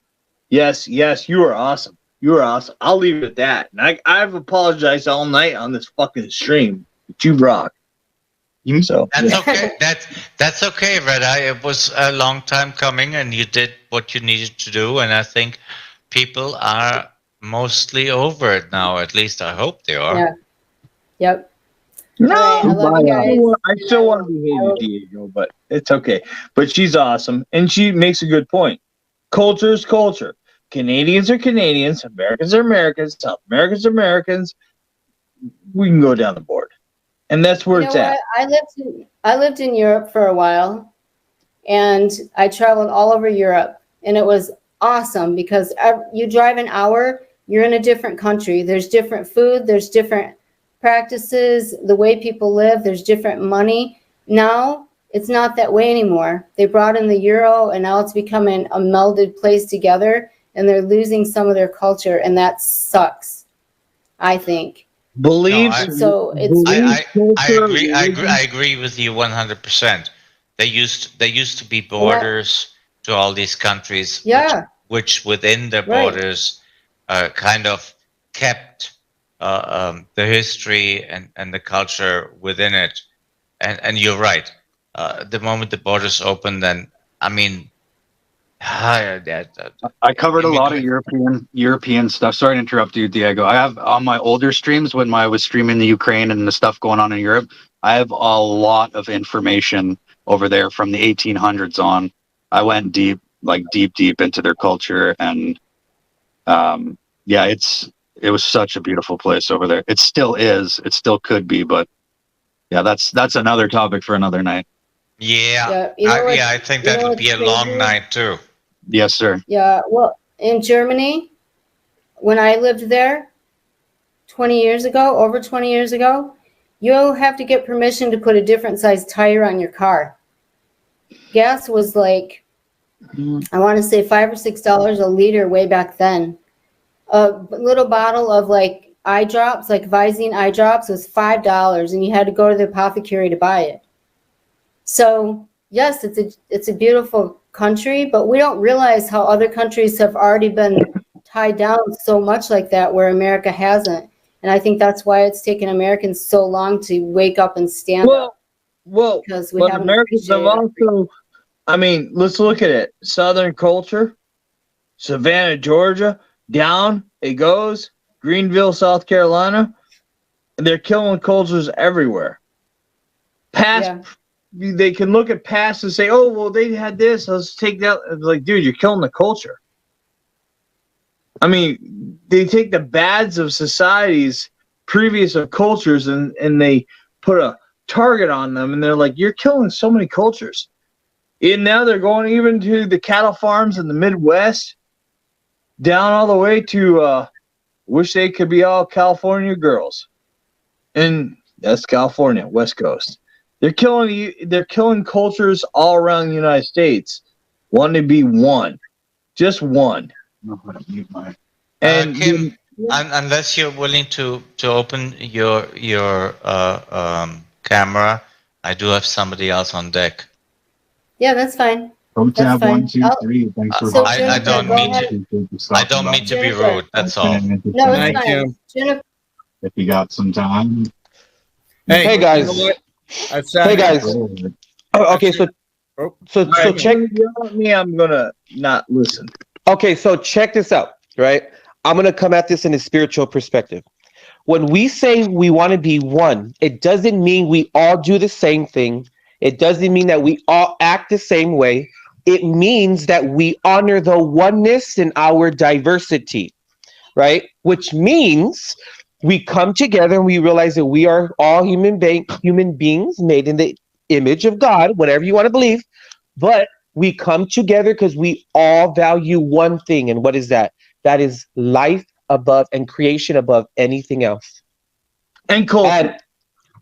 Yes, you are awesome. You are awesome. I'll leave it at that. And I've apologized all night on this fucking stream, but you rock. So that's okay. That's okay, Red Eye. It was a long time coming, and you did what you needed to do. And I think people are mostly over it now. At least I hope they are. Yeah. Yep. No, I love you guys. I still want to behave with Diego, but it's okay. But she's awesome, and she makes a good point. Culture is culture. Canadians are Canadians. Americans are Americans. South Americans are Americans. We can go down the board, and that's where it's at. I lived in Europe for a while, and I traveled all over Europe, and it was awesome because you drive an hour, you're in a different country. There's different food. There's different practices, the way people live. There's different money. Now it's not that way anymore. They brought in the euro, and now it's becoming a melded place together, and they're losing some of their culture, and that sucks, I think. Beliefs. So it's I agree with you 100%. There used to be borders to all these countries, which within the borders kind of kept the history and the culture within it. And you're right. The moment the borders open, then I mean, I covered a lot of European stuff. Sorry to interrupt you, Diego. I have on my older streams when I was streaming the Ukraine and the stuff going on in Europe, I have a lot of information over there from the 1800s on. I went deep into their culture, and it was such a beautiful place over there. It still is. It still could be, but yeah, that's another topic for another night. Yeah, I think that would be a long night too. Yes, sir. Yeah, well, in Germany, when I lived there 20 years ago, over 20 years ago, you'll have to get permission to put a different size tire on your car. Gas was like, I want to say $5 or $6 a liter way back then. A little bottle of like eye drops, like Visine eye drops, was $5, and you had to go to the apothecary to buy it. So yes, it's a beautiful country, but we don't realize how other countries have already been tied down so much like that, where America hasn't. And I think that's why it's taken Americans so long to wake up and stand up. Well, because we but haven't Americans have also, I mean, let's look at it. Southern culture, Savannah, Georgia, down it goes, Greenville, South Carolina. They're killing cultures everywhere. They can look at past and say, oh, well, they had this, let's take that. It's like, dude, you're killing the culture. I mean, they take the bads of societies, previous of cultures, and they put a target on them, and they're like, you're killing so many cultures. And now they're going even to the cattle farms in the Midwest, down all the way to wish they could be all California girls. And that's California, West Coast. They're killing cultures all around the United States. Want to be one. Just one. And Kim, unless you're willing to open your camera, I do have somebody else on deck. Yeah, that's fine. Tab 1, 2, 3. Thanks for So I don't mean to be rude. That's all. No, it's fine. Jennifer. If you got some time. Hey guys. You know what? Hey guys. Oh, okay, so check me. I'm gonna not listen. Okay, so check this out, right? I'm gonna come at this in a spiritual perspective. When we say we want to be one, it doesn't mean we all do the same thing. It doesn't mean that we all act the same way. It means that we honor the oneness in our diversity, right? Which means we come together and we realize that we are all human beings made in the image of God, whatever you want to believe. But we come together because we all value one thing. And what is that? That is life above and creation above anything else. And culture.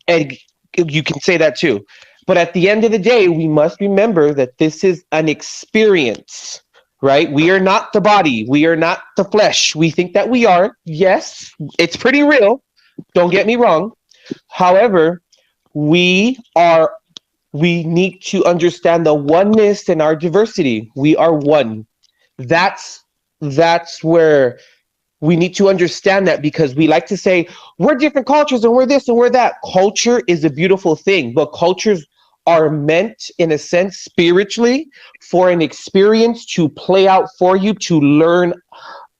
And you can say that too. But at the end of the day, we must remember that this is an experience, right? We are not the body. We are not the flesh. We think that we are. Yes, it's pretty real. Don't get me wrong. However, we need to understand the oneness in our diversity. We are one. That's where we need to understand that, because we like to say we're different cultures and we're this and we're that. Culture is a beautiful thing, but cultures are meant, in a sense, spiritually, for an experience to play out for you, to learn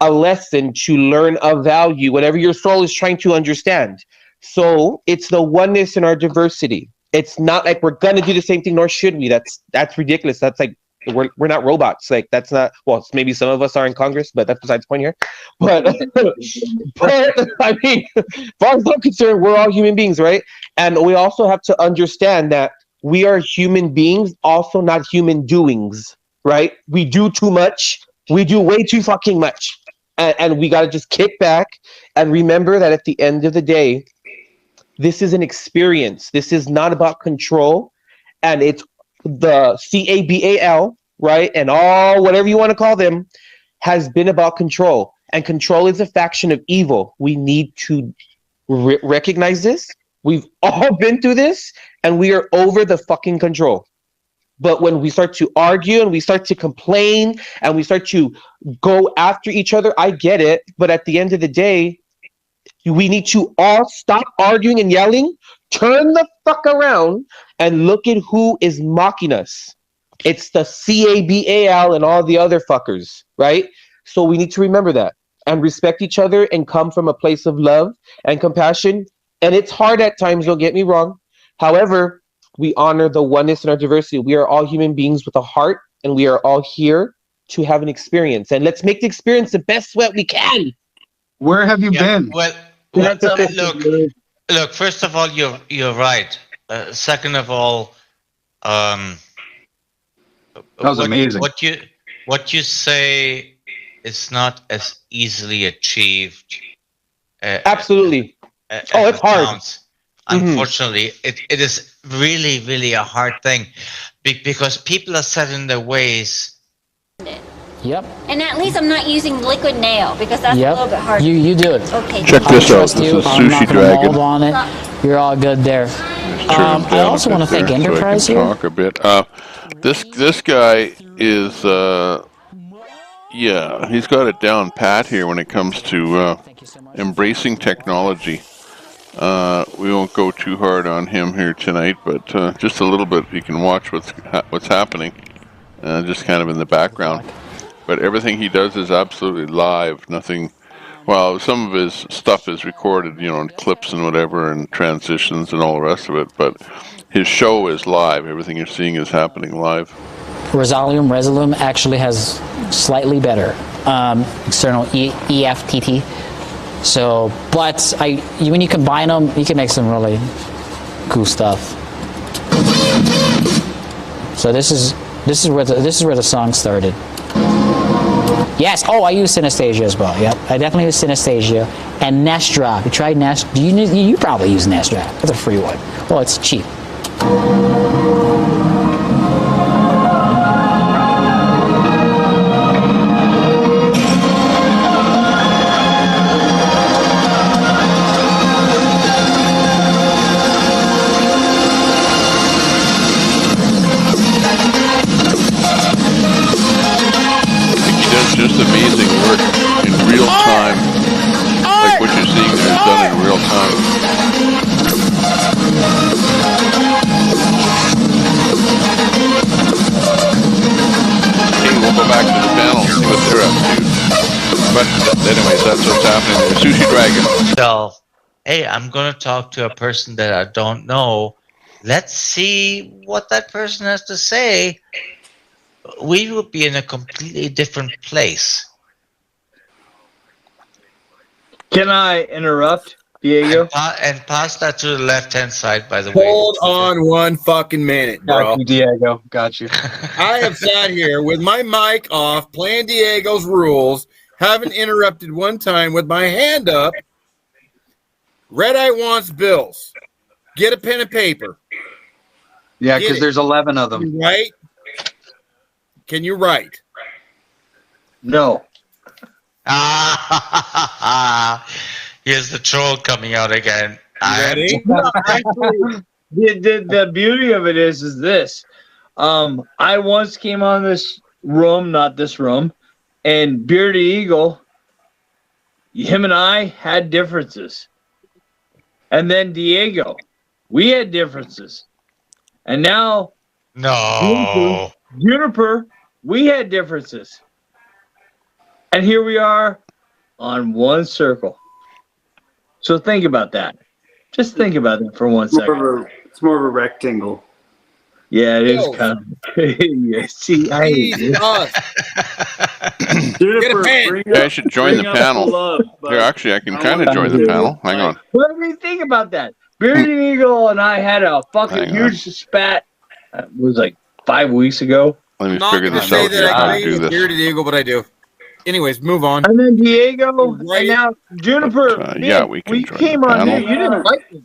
a lesson, to learn a value, whatever your soul is trying to understand. So it's the oneness in our diversity. It's not like we're gonna do the same thing, nor should we. That's ridiculous. That's like we're not robots. Like that's not. Well, maybe some of us are in Congress, but that's besides the point here. But I mean, as far as I'm concerned, we're all human beings, right? And we also have to understand that we are human beings, also not human doings, right? We do too much. We do way too fucking much, and we gotta just kick back and remember that at the end of the day, This is an experience. This is not about control. And it's the CABAL, right? And all, whatever you want to call them, has been about control. And control is a faction of evil. We need to recognize this. We've all been through this, and we are over the fucking control. But when we start to argue and we start to complain and we start to go after each other, I get it. But at the end of the day, we need to all stop arguing and yelling, turn the fuck around, and look at who is mocking us. It's the CABAL and all the other fuckers, right? So we need to remember that and respect each other and come from a place of love and compassion. And it's hard at times, don't get me wrong. However, we honor the oneness and our diversity. We are all human beings with a heart, and we are all here to have an experience. And let's make the experience the best way we can. Where have you been? Well, look. First of all, you're right. Second of all, that was amazing. What you say is not as easily achieved. Absolutely. It's hard. Unfortunately, it is really, really a hard thing because people are set in their ways. Yep. And at least I'm not using liquid nail because that's a little bit hard. You do it. Okay. Check this out. This is I'm not Sushi gonna Dragon. mold on it. You're all good there. I also want to thank Enterprise here. Talk a bit. This guy is he's got it down pat here when it comes to embracing technology. We won't go too hard on him here tonight, but just a little bit. You can watch what's happening, just kind of in the background. But everything he does is absolutely live. Nothing. Well, some of his stuff is recorded, in clips and whatever, and transitions and all the rest of it. But his show is live. Everything you're seeing is happening live. Resolume actually has slightly better external EFTT. So, but when you combine them, you can make some really cool stuff. So this is where the song started. Yes. Oh, I use Synesthesia as well. Yep, I definitely use Synesthesia and Nestra. You tried Nestra? You probably use Nestra. It's a free one. Well, it's cheap. Just amazing work in real time, like what you're seeing there is done in real time. Okay, we'll go back to the panel and see what they're up to. But anyways, that's what's happening there. Sushi Dragon. So, hey, I'm going to talk to a person that I don't know. Let's see what that person has to say. We would be in a completely different place. Can I interrupt, Diego? And pass that to the left-hand side, by the way. Hold on one fucking minute, bro. Got you, Diego. Got you. I have sat here with my mic off, playing Diego's rules, haven't interrupted one time with my hand up. Red Eye wants bills. Get a pen and paper. Yeah, because there's 11 of them. Right? Can you write? No. Here's the troll coming out again. Ready? Actually, the beauty of it is this. I once came on this room, not this room, and Bearded Eagle, him and I had differences. And then Diego, we had differences. And now Juniper, we had differences. And here we are on one circle. So think about that. Just think about that for 1 second. It's more of a rectangle. Yeah, it is kind of. Yeah, see, I hate this. I should join the panel. Here, actually, I can kind of join the panel. Hang on. Let me think about that. Bearded Eagle and I had a fucking huge spat. It was like 5 weeks ago. Let me Not figure gonna this say out here. that How I to agree do with this. Bearded Eagle, but I do. Anyways, move on. And then Diego, and now Juniper. Yeah, we can join came the on panel. here. You didn't like me.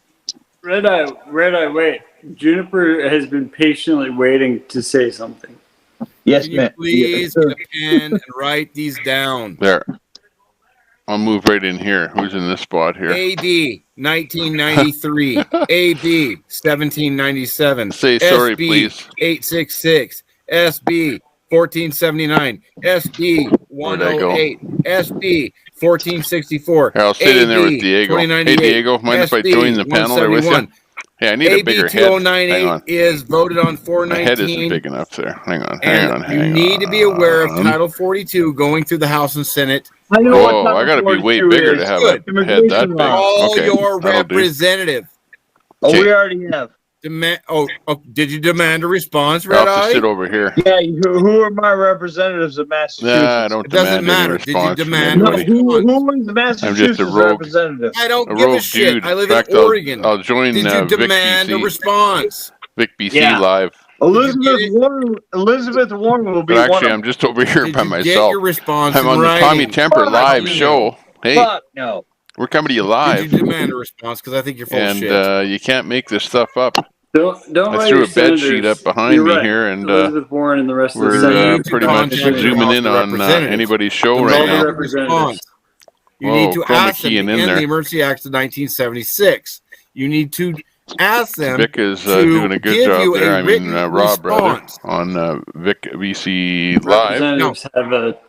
Red Eye, wait. Juniper has been patiently waiting to say something. Yes, Can you please get a pen and write these down? There. I'll move right in here. Who's in this spot here? AD 1993, AB 1797, Say sorry, SB please. 866, SB 1479, SB Where'd I go? 108, SB 1464, Here, I'll sit in there with AB Diego. Hey, 2098, Diego, mind if I join the panel there with you? Hey, I need a bigger head. Hang 2098 on. is voted on My head isn't 419. big enough there. Hang on, And you need to be aware of Title 42 going through the House and Senate. I know what Whoa, I gotta be way 42 bigger is. to have Good. a head that big. Call Okay, your that'll do. representative. Oh, we already have. Did you demand a response, I'll Red have to Eye? sit over here. Yeah, who are my representatives of Massachusetts? Nah, I don't It doesn't demand matter. any Did you response from demand a anybody. response? Who is the I'm Massachusetts just a rogue, representative? I don't a give a rogue shit. dude. I live In fact, in Oregon. I'll join Did you Vic demand a BC. response? Vic BC Yeah. live. Elizabeth Warren will be But one actually, of I'm just over here Did by you get myself. your response I'm in on the Tommy writing? Temper Fuck live you. show. Hey, Fuck no. we're coming to you Did live, you demand a response? Because I think you're full of and shit. you can't make this stuff up. Don't I write threw your a bed sheet senators. up behind You're me right. here, and Elizabeth Warren and the rest of the we're Senate. pretty much zooming in on anybody's show right All the now. representatives. You need Whoa, to chroma ask them to keying in end the there. Emergency Acts of 1976. You need to ask them Vic is to doing a good give job you there. a I mean, written Rob rather response. on Vic VC live. Representatives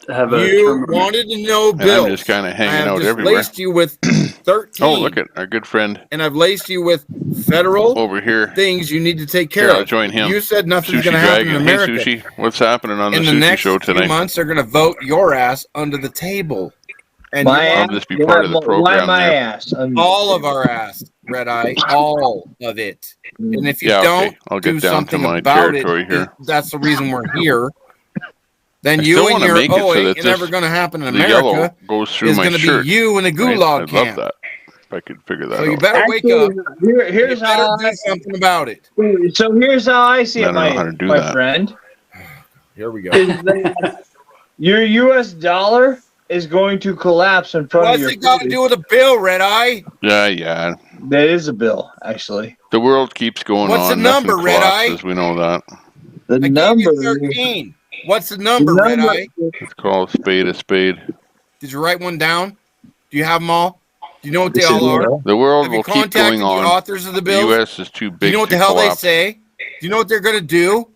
have a You term. wanted to know And I'm just bills. kind of I hanging have out just everywhere. laced you with 13. Oh, look at our good friend And I've laced you with federal over here. things you need to take care Here, I'll of. join him. You said nothing's Sushi going to happen Dragon. in Hey, America. Sushi, what's happening on In the the Sushi next show few tonight? months, they're going to vote your ass under the table. And My you I'll want ass? just be part of the Why program my there. ass? all of our ass, Red Eye, all of it. And if you Yeah, don't okay. I'll do get down to something my about territory it, here. that's the reason we're here. Then I you still and want to your make it so ain't that never going to happen in the yellow America goes through is my going to be shirt. you in a Right? gulag I'd camp. love that if I could figure that So you out. better wake up. Here's You better how do something about it. So here's how I see I it, don't know how to do my that. friend. Here we go. Is that your U.S. dollar is going to collapse in front of What's your it got to face. do with a bill, Red Eye? Yeah. That is a bill, actually. The world keeps going What's on. the number, Nothing Red Eye? collapses. We know that. The I number. gave you 13. What's the number, Red Eye? Let's call a spade a spade. Did you write one down? Do you have them all? Do you know what they all are? The world Have you will keep contacted going on. the authors of the The bills? U.S. is too Do big you know what to the hell collapse. they say? Do you know what they're going to do?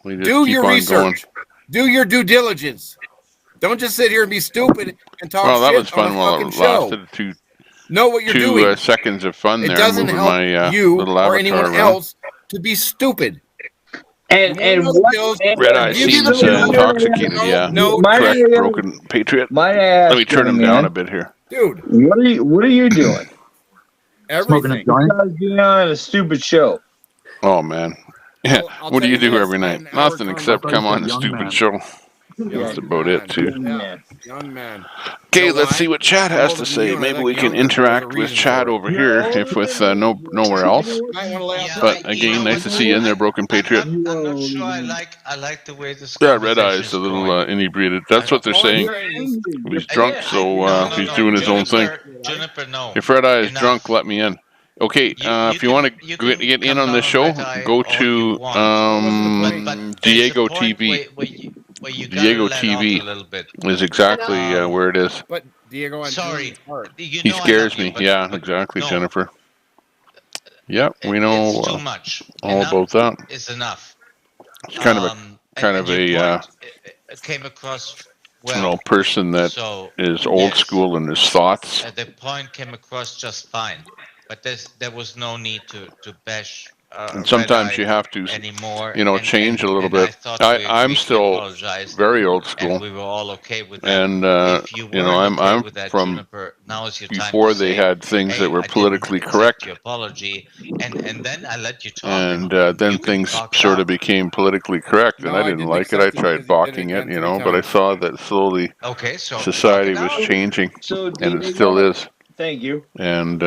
We just Do keep your on research. Do your due diligence. Don't just sit here and be stupid and talk Well, that shit was fun on a while fucking it show. lasted. Know what you're doing. Seconds of fun It there. doesn't Moving help my you little or avatar anyone around. else to be stupid. And what? Red Eye Give me the seems bill. intoxicated. Yeah. No, Correct, broken patriot. Might I ask, Let me turn him young down man, a bit here. Dude. What are you doing? Everything. Besides being on a stupid show. Oh man. I'll What do tell you you do this, every I had night? an hour Nothing convo- except I thought come you on said a young stupid man. show. Young That's about it too. Young man. Okay, You know let's why? see what chat I'm has older to than say. you and I Maybe look we can younger. There's a interact with reason chat for it. over here, if with nowhere else. Might want to lay off But again, nice to see you in there, Broken Patriot. I'm not sure I like the way this Yeah, Red conversation Eye's is a little going. inebriated. That's what they're saying. He's drunk, so he's doing his own thing. Juniper, no. If Red Eye is Enough. drunk, let me in. Okay, if you want to get in on this show, go to Diego TV. Where you Diego let off a TV little bit. is exactly where it is. But Diego, I'm Sorry. He scares me. Yeah, exactly, no. Jennifer. Yeah, we know It's too much. all Enough about that. is enough. It's kind of your a point, it came across well. person that So, is old yes. school in his thoughts. The point came across just fine, but there was no need to bash. And sometimes Red you Eye have to, anymore, change a little I bit. thought I'm we still apologized, very old school. and we were all okay with that. And if you weren't I'm with that, from Juniper, now is your before time to they say, had things hey, that were I didn't politically accept correct. your apology, and then I let you talk. And then things sort of became politically correct, and I didn't like it. I tried balking it, but I saw that slowly okay, so society was changing, So, and it Diego, still is. Thank you. And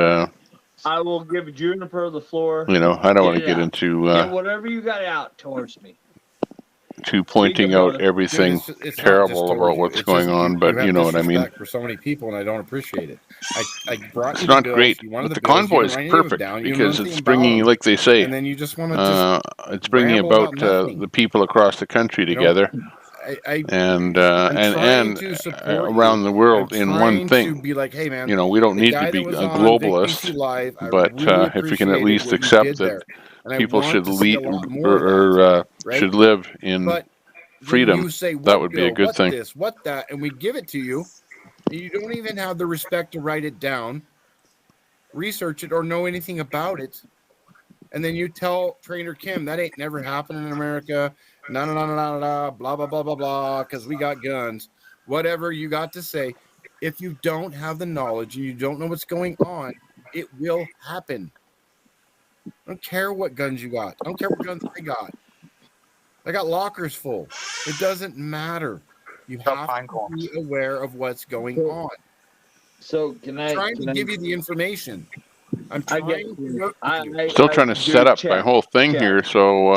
I will give Juniper the floor. I don't want to get into. Get whatever you got out towards me. to pointing out everything Dude, it's not just terrible towards about you. what's It's going just on, but you you have know what I mean. disrespect for so many people, and I don't appreciate it. I brought It's you the not bills. great, You wanted but the bills. convoy You is didn't write any of them perfect down. You didn't know because anything it's about bringing, them. like they say, And then you just want to just it's bringing ramble about nothing. the people across the country together, I'm trying to support around you. the I'm world in one trying to thing. be like, hey, man, You know, we don't the need to guy that be was a on Vic globalist, BC Live, I but really if we can at appreciated least what you accept did that there. And I people want should to see a lead lot more of that, right? should live in But when freedom, you say, that what would be a bill, good what thing. this, what that, and we give it to you, and you don't even have the respect to write it down, research it, or know anything about it. And then you tell Trainer Kim that ain't never happened in America, blah, blah, blah, blah, blah, because we got guns. Whatever you got to say, if you don't have the knowledge and you don't know what's going on, it will happen. I don't care what guns you got. I don't care what guns I got. I got lockers full. It doesn't matter. You have to be aware of what's going on. So can I'm trying to give you the information. I'm trying to work with you. Still trying to set up my whole thing here, so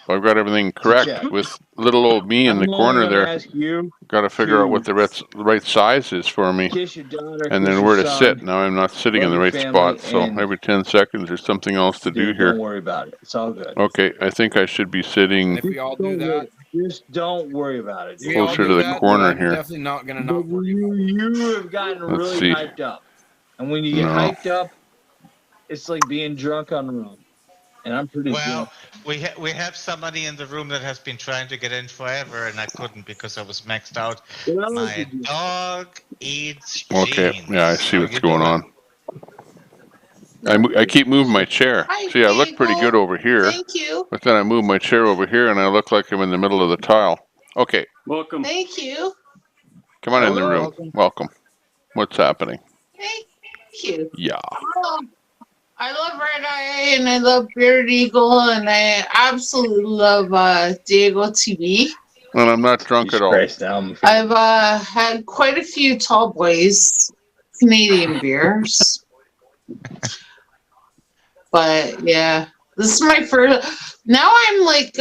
I've got everything correct with little old me in the corner there. Ask you Got to figure out what the right size is for me, kiss your daughter, and kiss then your where to son, sit. Now I'm not sitting in love the your right family, spot, so and every 10 seconds there's something else to do dude, here. don't worry about it. It's all good. Okay, I think I should be sitting And if we all do that, just don't worry about it. Dude. We all closer do to the that, corner I'm here. definitely not going to not worry. You have gotten Let's really see. hyped up, and when you get No. hyped up, it's like being drunk on rum. And I'm pretty drunk. We have somebody in the room that has been trying to get in forever, and I couldn't because I was maxed out. My dog eats Okay, jeans. yeah, I see How what's you going doing? on. I keep moving my chair. Hi, See, I look pretty good over here. Thank you. But then I move my chair over here, and I look like I'm in the middle of the tile. Okay, Welcome. Thank you. come on in the room. Welcome. What's happening? Thank you. Yeah. I love Red Eye and I love Bearded Eagle and I absolutely love Diego TV. And I'm not drunk at all. I've had quite a few Tall Boys Canadian beers. But yeah, this is my first. Now I'm like,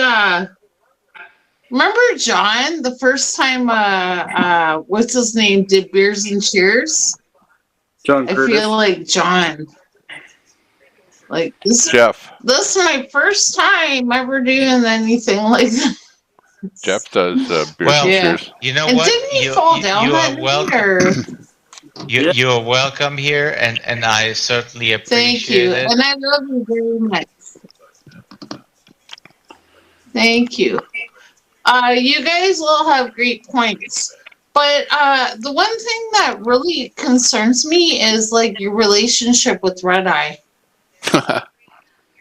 remember John, the first time, what's his name, did Beers and Cheers? John I Curtis. feel like John. Like this, Jeff. This is my first time ever doing anything like that. Jeff does beer and cheers. You know And what? didn't he fall down you that are night, welcome. You are welcome here, and I certainly appreciate Thank you, it. and I love you very much. Thank you. You guys all have great points, but the one thing that really concerns me is like your relationship with Red Eye.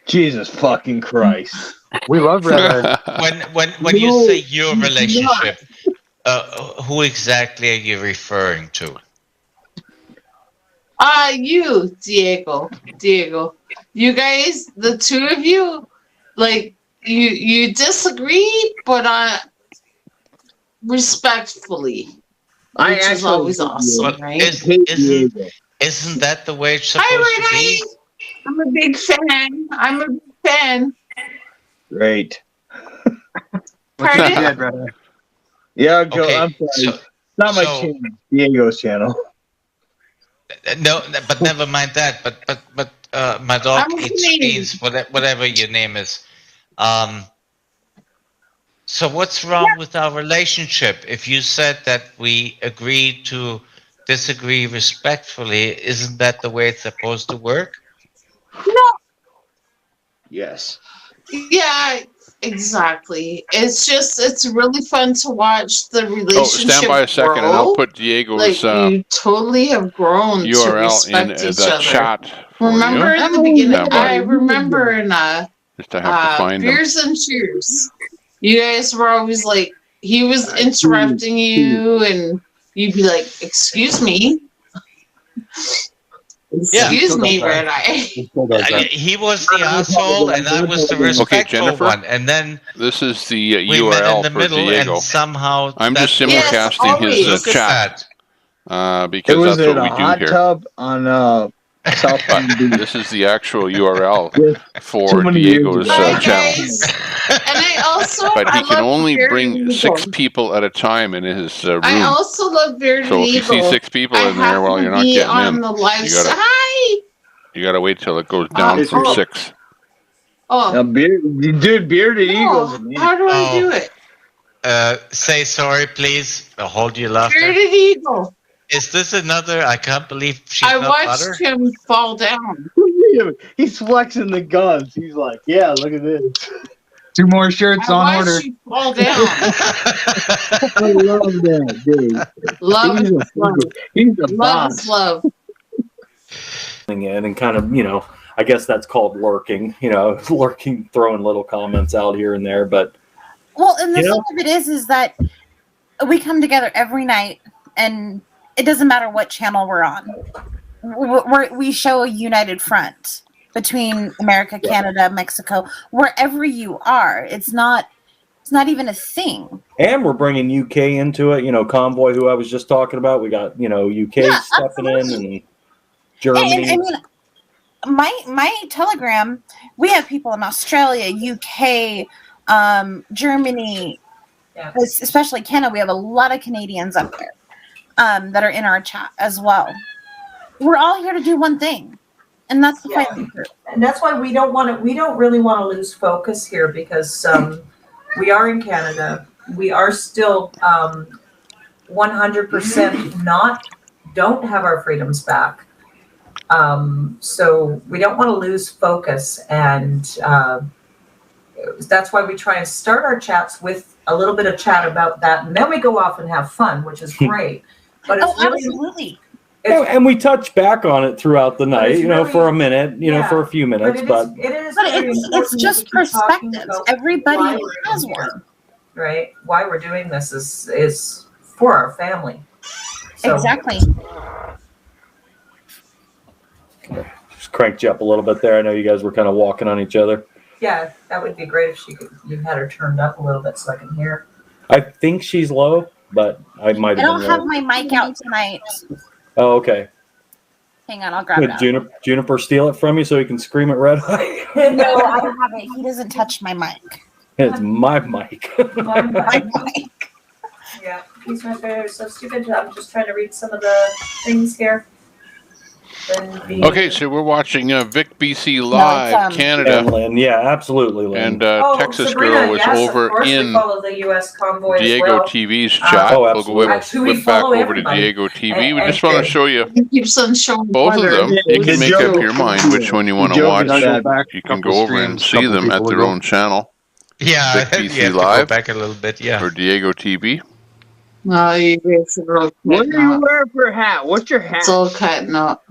Jesus fucking Christ. We love Red Eye. When you say your relationship, who exactly are you referring to? You, Diego. You guys, the two of you, like you disagree, but respectfully, which is always awesome, right? Isn't that the way it's supposed to be? I'm a big fan. Great. Pardon? Yeah, Joe, Okay, I'm sorry. It's not my channel. Diego's channel. No, but never mind that. But my dog I'm eats Canadian. beans, whatever your name is. So what's wrong with our relationship? If you said that we agreed to disagree respectfully, isn't that the way it's supposed to work? No. Yes. Yeah, exactly. It's really fun to watch the relationship. Oh, stand by a second, and I'll put Diego's you totally have grown to URL respect in each the other. chat for Remember you. in the beginning, Stand by. I remember in Just I have to find them. Beers and Cheers, you guys were always like, he was interrupting you, and you'd be like, "Excuse me." Excuse me, Red Eye. He was the asshole, and I was the respectful Jennifer, one. And then this is the we met in URL the for middle, Diego. and somehow I'm just that- simulcasting Yes, his look at chat It because was that's in what a we do hot here. tub on But this is the actual URL for Too many years Diego's ago. channel. And I also But he I can love only Bearded bring Eagle. 6 people at a time in his room. I also love Bearded So if you Eagle. see 6 people I in there, well, happen you're to not be getting on in. the live You gotta, Hi. you gotta wait till it goes down from oh. 6. Oh, Dude, Bearded Eagles. how do I do it? Say sorry, please. Hold your laughter. Bearded Eagle. Is this another? I can't believe she's I not watched butter. him fall down. He's flexing the guns. He's like, yeah, look at this. 2 more shirts I on watched order. you fall down. I love that, dude. Love is love. He's a Love boss. is love. In and kind of, I guess that's called lurking, lurking, throwing little comments out here and there. But well, and the thing of it is that we come together every night, and it doesn't matter what channel we're on. We show a united front between America, Canada, Mexico, wherever you are. It's not even a thing. and we're bringing UK into it. Convoy, who I was just talking about. We got UK stepping in and Germany. And I mean, my Telegram, we have people in Australia, UK, Germany, especially Canada. We have a lot of Canadians up there that are in our chat as well. We're all here to do one thing, and that's the fight. And that's why we don't really want to lose focus here, because we are in Canada. We are still 100% don't have our freedoms back. So we don't want to lose focus, and that's why we try and start our chats with a little bit of chat about that, and then we go off and have fun, which is great. But it's really, absolutely. And we touch back on it throughout the night, really, for a minute, for a few minutes. But it's just perspectives. Everybody has one. Right? Why we're doing this is for our family. So, exactly. Just cranked you up a little bit there. I know you guys were kind of walking on each other. Yeah, that would be great if you had her turned up a little bit so I can hear. I think she's low, but I might I have don't been have low. my mic out tonight. Oh, okay. Hang on, I'll grab it. Did Juniper steal it from you so he can scream at Red Eye? No, I don't have it. He doesn't touch my mic. It's my mic. My mic. Yeah, he's right there. So stupid. I'm just trying to read some of the things here. Okay, so we're watching Vic BC Live, Canada. And Lynn, yeah, absolutely, Lynn. And Texas Sabrina, Girl is yes, over of course in we follow the US Convoy Diego as well. TV's chat. We'll go whip back follow over everybody. to Diego TV. We just want to show you Keeps on showing both of them. You can make up your mind joke. which one you want The to joke watch. is You can go over and see them at their own channel. Yeah, Vic you BC have to Live go back a little bit. Yeah. or Diego TV. No, you guys are all What cutting are you up. wearing for a hat? What's your hat? It's all cutting up.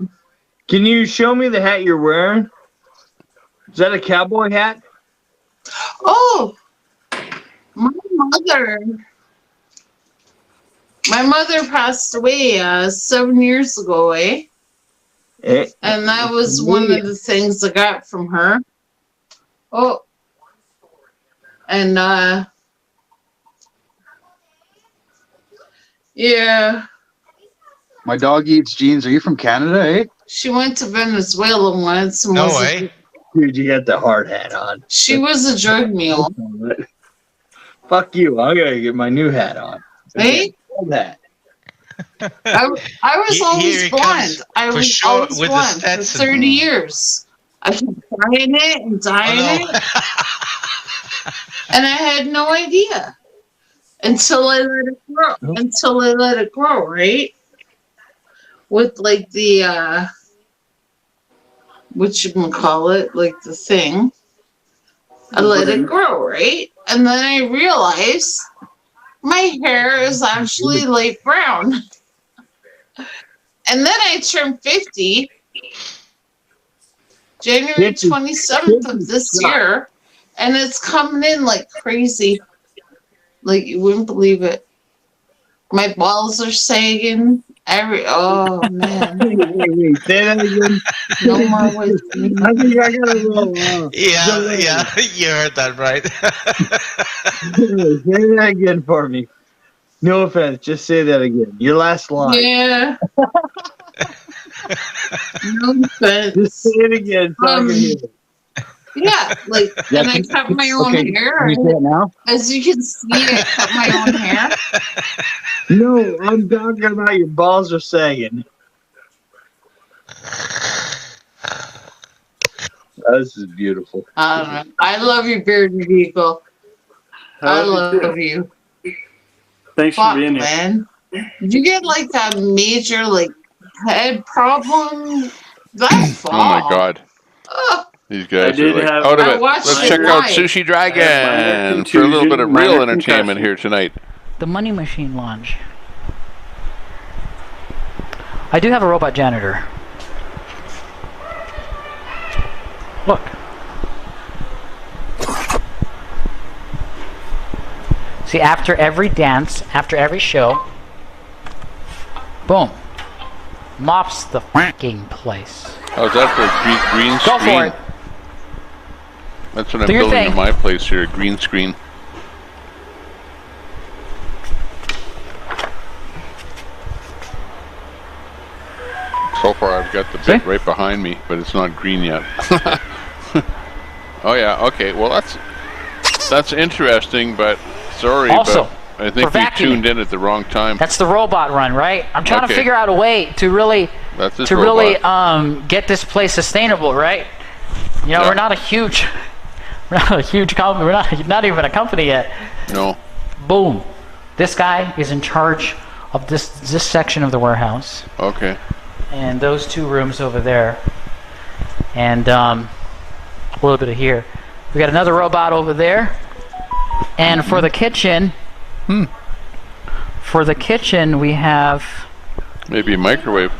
Can you show me the hat you're wearing? Is that a cowboy hat? Oh, my mother passed away 7 years ago, and that was one of the things I got from her. Oh, and yeah. My dog eats jeans. Are you from Canada, eh? She went to Venezuela once. And No was way. Dude, you got the hard hat on. She was a drug mule. Fuck you. I gotta get my new hat on. Hey? That. I was Here always he blonde. comes I for was sure always with the blonde for Stetson. 30 years. I kept dyeing it and dyeing it. And I had no idea until I let it grow. Until I let it grow, right? With like the whatchamacallit, like the thing. I let it grow, right? And then I realized my hair is actually light brown. And then I turned 50, January 27th of this year, and it's coming in like crazy. Like, you wouldn't believe it. My balls are sagging. Oh, man. Wait, say that again. No more with me. I think I gotta roll. Yeah, you heard that right. Say that again for me. No offense, just say that again. Your last line. Yeah. Nonsense. Just say it again. So I can hear it. Yeah, like, Yeah, and I cut my own okay, hair. can you say it now? As you can see, I cut my own hair. No, I'm talking about your balls are sagging. This is beautiful. I love you, bearded eagle. I love you. Thanks Fuck, for being here. man. Did you get like that major like head problem? That's Oh my fall. God. Ugh. These guys did are like have- out of I it. watched Let's it check out live. Sushi I had minor Dragon for a little bit of contusion, real minor entertainment concussion. here tonight. The Money Machine Lounge. I do have a robot janitor. Look. See, after every dance, after every show, boom, mops the fucking place. How's that for a green Go screen? for it. That's what I'm Do your building thing. at my place here, a green screen. So far I've got the bit right behind me, but it's not green yet. Oh yeah, okay, well that's interesting, but sorry, Also, but I think for we vacuuming. tuned in at the wrong time. That's the robot run, right? I'm trying Okay. to figure out a way to really, That's this get this place sustainable, right? You know, Yeah. we're not a huge company. We're not even a company yet. No. Boom. This guy is in charge of this section of the warehouse, Okay. and those two rooms over there, and a little bit of here. We got another robot over there, and for the kitchen, we have Maybe a microwave.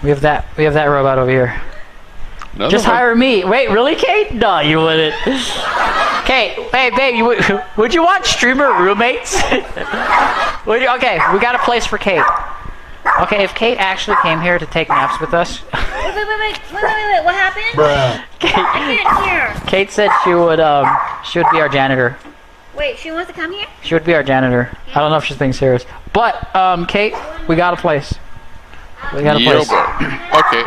we have that robot over here. Another Just one? hire me. Wait, really, Kate? No, you wouldn't. Kate, hey, babe, would you want streamer roommates? Okay, we got a place for Kate. Okay, if Kate actually came here to take naps with us, Wait. What happened? Bruh. I can't hear. Kate said she would be our janitor. Wait, she wants to come here? She would be our janitor. I don't know if she's being serious, but Kate, we got a place. We got a place. Okay,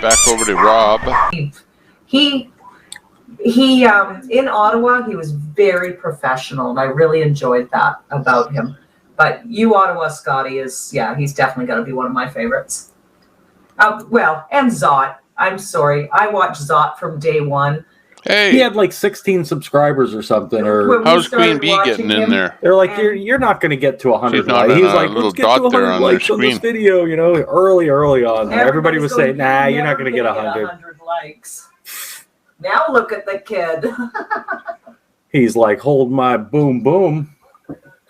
back over to Rob. He in Ottawa, he was very professional, and I really enjoyed that about him. But Ottawa Scotty he's definitely going to be one of my favorites. And Zot. I'm sorry, I watched Zot from day one. Hey, he had like 16 subscribers or something. Or how's Queen Bee getting in there? They're like, you're not going to get to 100 She's not likes. in He's a like, little let's get to dot there 100 on their likes on this screen. video. You know, early on. Everybody was saying, nah, you're not never going to get gonna 100. 100 likes. Now look at the kid. He's like, hold my boom boom.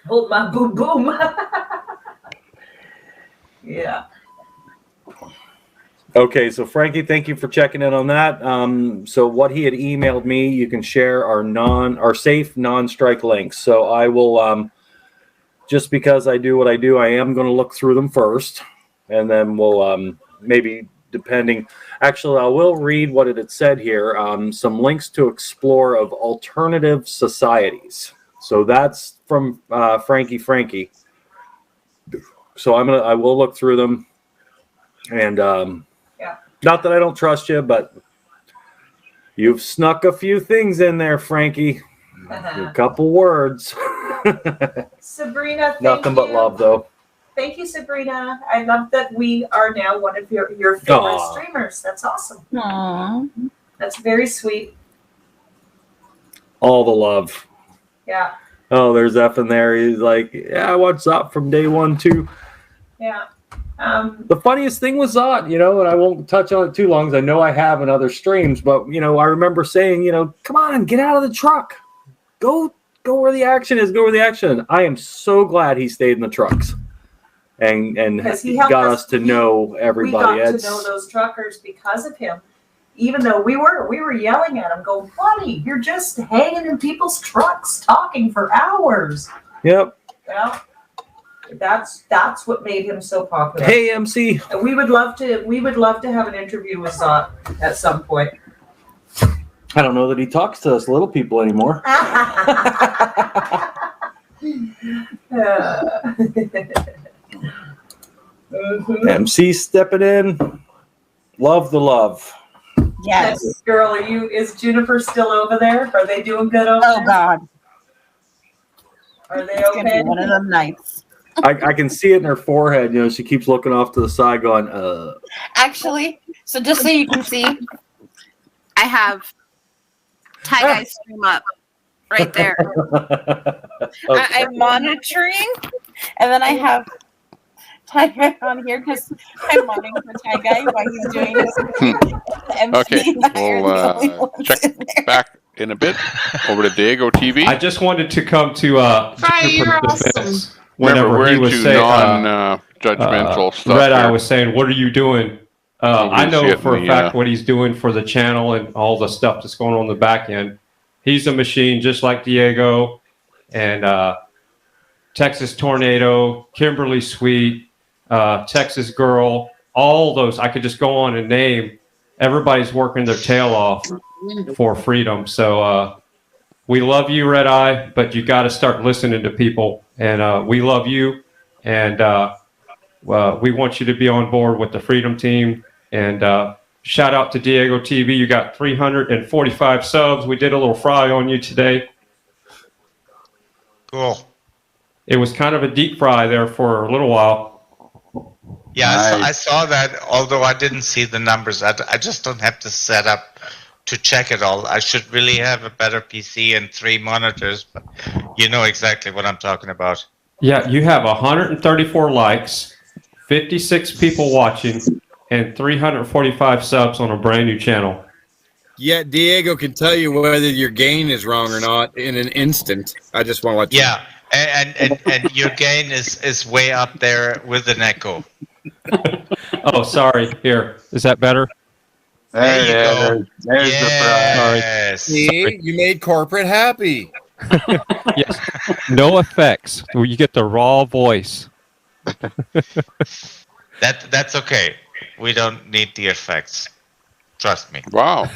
Hold my boom boom. Yeah. Okay, so Frankie, thank you for checking in on that. So what he had emailed me, you can share our safe non-strike links. So I will, just because I do what I do, I am going to look through them first, and then we'll maybe depending. Actually, I will read what it had said here. Some links to explore of alternative societies. So that's from Frankie. So I will look through them, and not that I don't trust you, but you've snuck a few things in there, Frankie. A couple words. Sabrina, thank Nothing but you. love, though. Thank you, Sabrina. I love that we are now one of your favorite Aw. streamers. That's awesome. Aww. That's very sweet. All the love. Yeah. Oh, there's F in there. He's like, yeah, what's up from day one, too. Yeah. The funniest thing was Zot, and I won't touch on it too long because I know I have in other streams, but, I remember saying, come on, get out of the truck. Go where the action is. Go where the action is. I am so glad he stayed in the trucks and Because he helped got us- us to know everybody. We got to know those truckers because of him. Even though we were yelling at him, going, buddy, you're just hanging in people's trucks talking for hours. Yep. Well, that's what made him so popular. Hey, MC. And we would love to have an interview with Zot at some point. I don't know that he talks to us little people anymore. MC stepping in. Love the love. Yes. Texas girl, is Juniper still over there? Are they doing good over there? Oh God. Are they It's gonna okay? be one of them nights. I can see it in her forehead. You know, she keeps looking off to the side, going, Actually, so just so you can see, I have Tie Guy stream up right there. I'm monitoring, and then I have Tie Guy on here because I'm monitoring for Tie Guy while he's doing his MC. Okay, we'll check back in a bit over to Diego TV. I just wanted to come to you're Juniper's defense awesome. whenever Remember, we're he was into saying non-judgmental stuff Red Eye here. was saying, "What are you doing?" I can see know it for in a the, fact what he's doing for the channel and all the stuff that's going on in the back end. He's a machine just like Diego and Texas Tornado, Kimberly Sweet, Texas Girl, all those. I could just go on and name. Everybody's working their tail off for freedom. So we love you, Red Eye, but you got to start listening to people. And we love you, and we want you to be on board with the Freedom Team. And shout out to Diego TV. You got 345 subs. We did a little fry on you today. Cool. It was kind of a deep fry there for a little while. Yeah, I saw that, although I didn't see the numbers. I just don't have the setup to check it all. I should really have a better PC and 3 monitors, but you know exactly what I'm talking about. Yeah, you have 134 likes, 56 people watching, and 345 subs on a brand new channel. Yeah, Diego can tell you whether your gain is wrong or not in an instant. I just want to let you know. And your gain is way up there with an echo. Oh, sorry. Here, is that better? There you go. There's yes. See, you made corporate happy. Yes. No effects. You get the raw voice. That's okay. We don't need the effects. Trust me. Wow.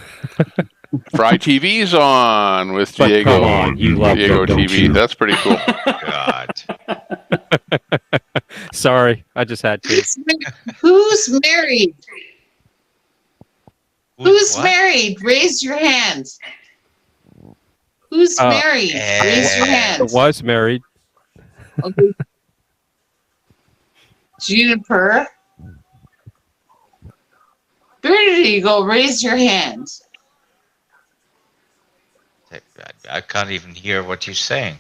Fry TV's on with But Diego. come on, you love Diego that, don't TV. you? That's pretty cool. God. Sorry, I just had to. Who's married? Who's what? married? Raise your hand. Who's married? Raise your hand. Was married. Okay. Juniper. Where did you go? Raise your hand. I can't even hear what you're saying.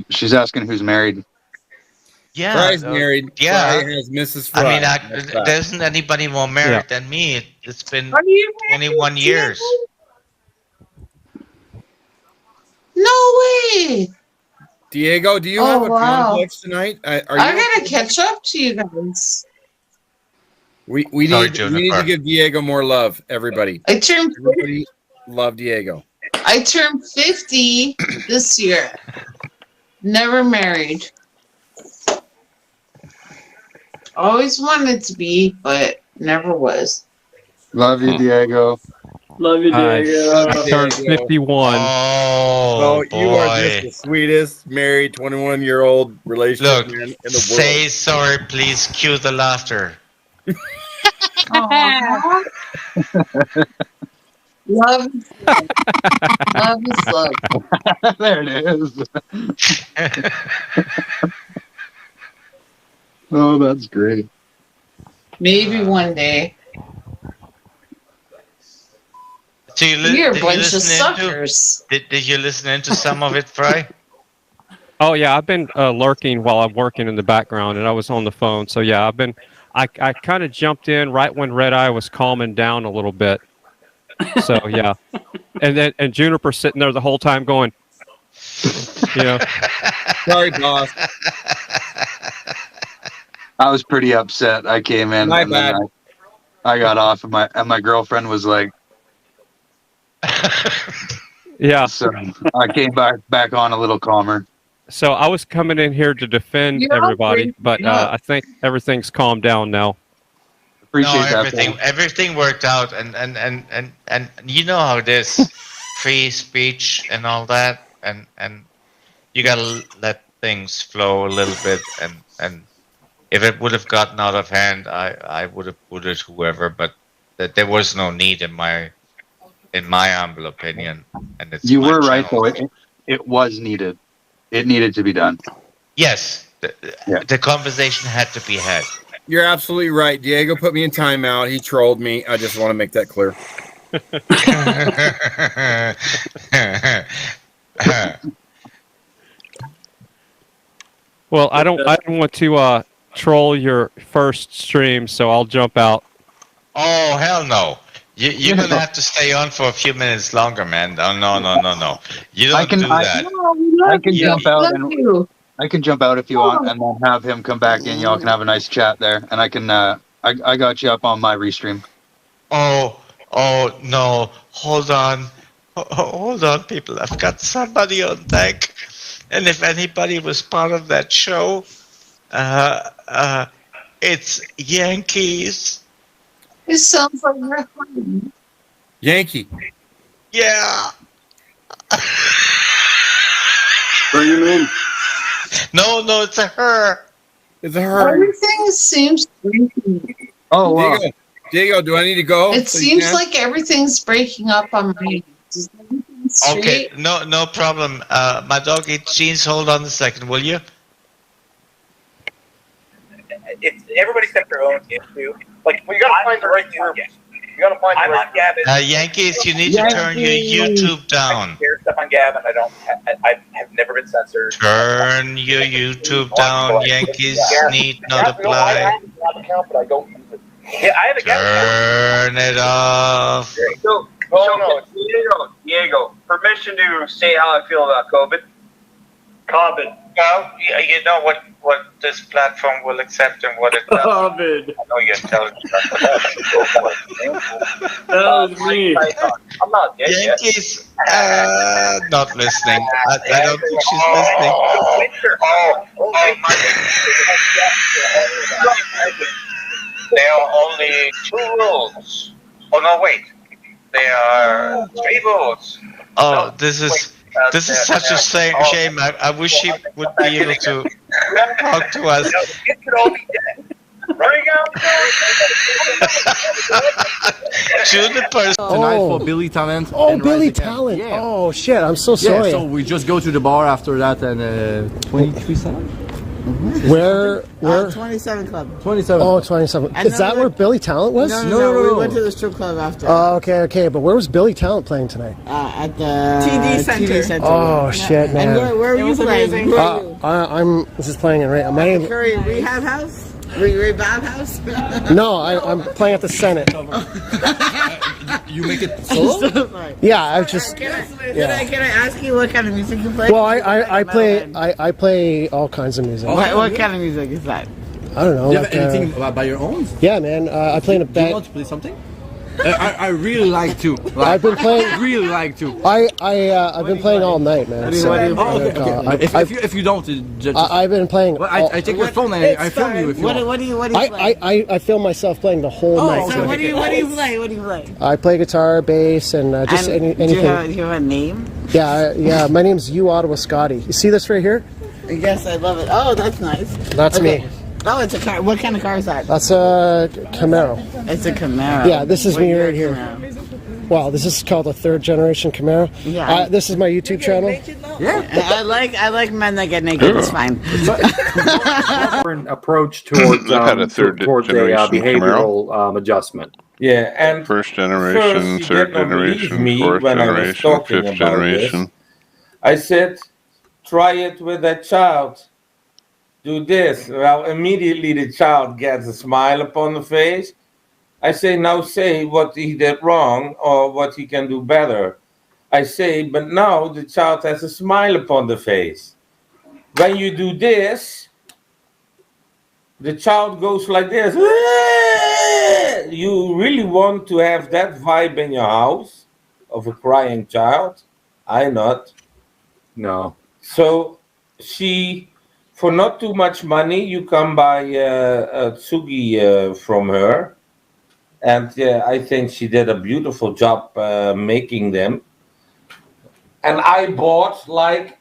She's asking who's married. Yeah, Fry's married. Yeah, Fry has Mrs. Fry. I mean, there isn't anybody more married than me. It's been 21 years. No way. Diego, do you Oh, have a wow. complex tonight? I gotta catch up to you guys. We Sorry, need to give Diego more love. Everybody love Diego. I turned 50 this year. Never married. Always wanted to be, but never was. Love you, Diego. Love you, Diego. I turned 51. Oh, you are just the sweetest married 21-year-old relationship Look, man in the world. say sorry, please. Cue the laughter. Aww. Love is love. Love is love. There it is. Oh, that's great. Maybe one day. So You're a did you bunch of listen suckers. Did you listen into some of it, Fry? Oh yeah, I've been lurking while I'm working in the background, and I was on the phone. So yeah, I kind of jumped in right when Red Eye was calming down a little bit. So yeah, and Juniper sitting there the whole time going, you know. Sorry, boss. I was pretty upset. I came in My and then bad. I got off, and my girlfriend was like, yeah. So I came back on a little calmer. So I was coming in here to defend You're all everybody, great. but Yeah. I think everything's calmed down now. Appreciate that. Everything worked out, and you know how it is, free speech and all that, and you gotta let things flow a little bit, and if it would have gotten out of hand, I would have booted whoever, but there was no need in my humble opinion. And it's You my were right channel. though. It was needed. It needed to be done. Yes, the conversation had to be had. You're absolutely right. Diego put me in timeout. He trolled me. I just want to make that clear. Well, I don't want to troll your first stream, so I'll jump out. Oh, hell no. You're going to have to stay on for a few minutes longer, man. No. You don't do that. I can jump out and I can jump out if you want, and then have him come back in. Y'all can have a nice chat there, and I can. I got you up on my restream. Oh no! Hold on, hold on, people. I've got somebody on deck, and if anybody was part of that show, it's Yankees. It sounds like you're funny. Yankee. Yeah. Bring him in. No, it's a her. It's a her. Everything seems breaking. Oh, wow. Diego, do I need to go? It seems like everything's breaking up on me. Is everything straight? Okay, no problem. My dog eats jeans. Hold on a second, will you? Everybody's got their own issue. Like, well, you gotta find the right term. You gotta find the right. Gavin. Yankees, you need to turn your YouTube down. I share stuff on Gavin. I have never been censored. Turn your YouTube down. Yankees need not apply. I have an account, but I don't use it. Yeah, I have a Turn it off. So Diego, permission to say how I feel about COVID. Well, you know what this platform will accept and what it doesn't. COVID. I know you're intelligent. That was me. I'm not dead yet. Yankees, not listening. I don't think she's listening. There are only 2 rules. Oh no, wait. There are 3 rules. Oh, this is such a shame. I wish he would be able to talk to us. It could all be dead. Bring out Juniper. Tonight for Billy Talent. Oh, and Billy Rise Again. Talent. Yeah. Oh, shit. I'm so sorry. Yeah, so we just go to the bar after that and 23-7? Where? 27 Club. 27. Oh, 27. And Is that where Billy Talent was? No. We went to the strip club after. Oh, okay. But where was Billy Talent playing tonight? At the TD Center. Oh, shit, man. And where were you playing? I'm just playing it right. My name. Curry Rehab House? Rehab House? No, I'm playing at the Senate. You make it solo? Yeah, I just. Can I ask you what kind of music you play? Well, I play all kinds of music. What kind of music is that? I don't know. Do you have anything by your own? Yeah, man. I play in a band. Do you want to play something? I really like to. I've been playing. Really like to. I've been playing all night, man. If you don't, just. I've been playing. Well, I take your phone and I film you if you want. What do you play? I film myself playing the whole night. So what do you play? I play guitar, bass, and just anything. Do you have a name? Yeah. My name's You Ottawa Scotty. You see this right here? Yes, I love it. Oh, that's nice. That's me. Oh, it's a car. What kind of car is that? That's a Camaro. It's a Camaro. Yeah, this is me right here. Wow, this is called a 3rd generation Camaro. Yeah. This is my YouTube channel. Yeah. I like men that get naked. It's fine. Different approach towards behavioral adjustment. Yeah, and first generation, third generation, fourth generation, fifth generation. I said, try it with a child. Do this. Well, immediately the child gets a smile upon the face. I say, now say what he did wrong or what he can do better. I say, but now the child has a smile upon the face. When you do this, the child goes like this. You really want to have that vibe in your house of a crying child? I not. No. So for not too much money, you can buy a tsugi from her. And I think she did a beautiful job making them. And I bought like...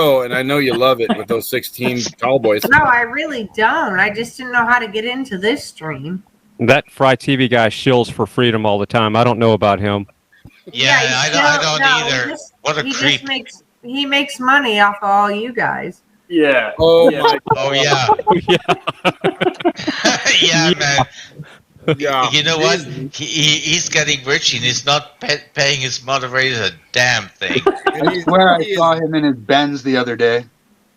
Oh, and I know you love it with those 16 tall boys. No, I really don't. I just didn't know how to get into this stream. That Fry TV guy shills for freedom all the time. I don't know about him. Yeah, I don't either. What a creep. He makes money off of all you guys. Yeah. Oh yeah. my. Oh yeah. Yeah, man. Yeah. You know what? He's getting rich and he's not paying his moderators a damn thing. I swear I saw him in his Benz the other day.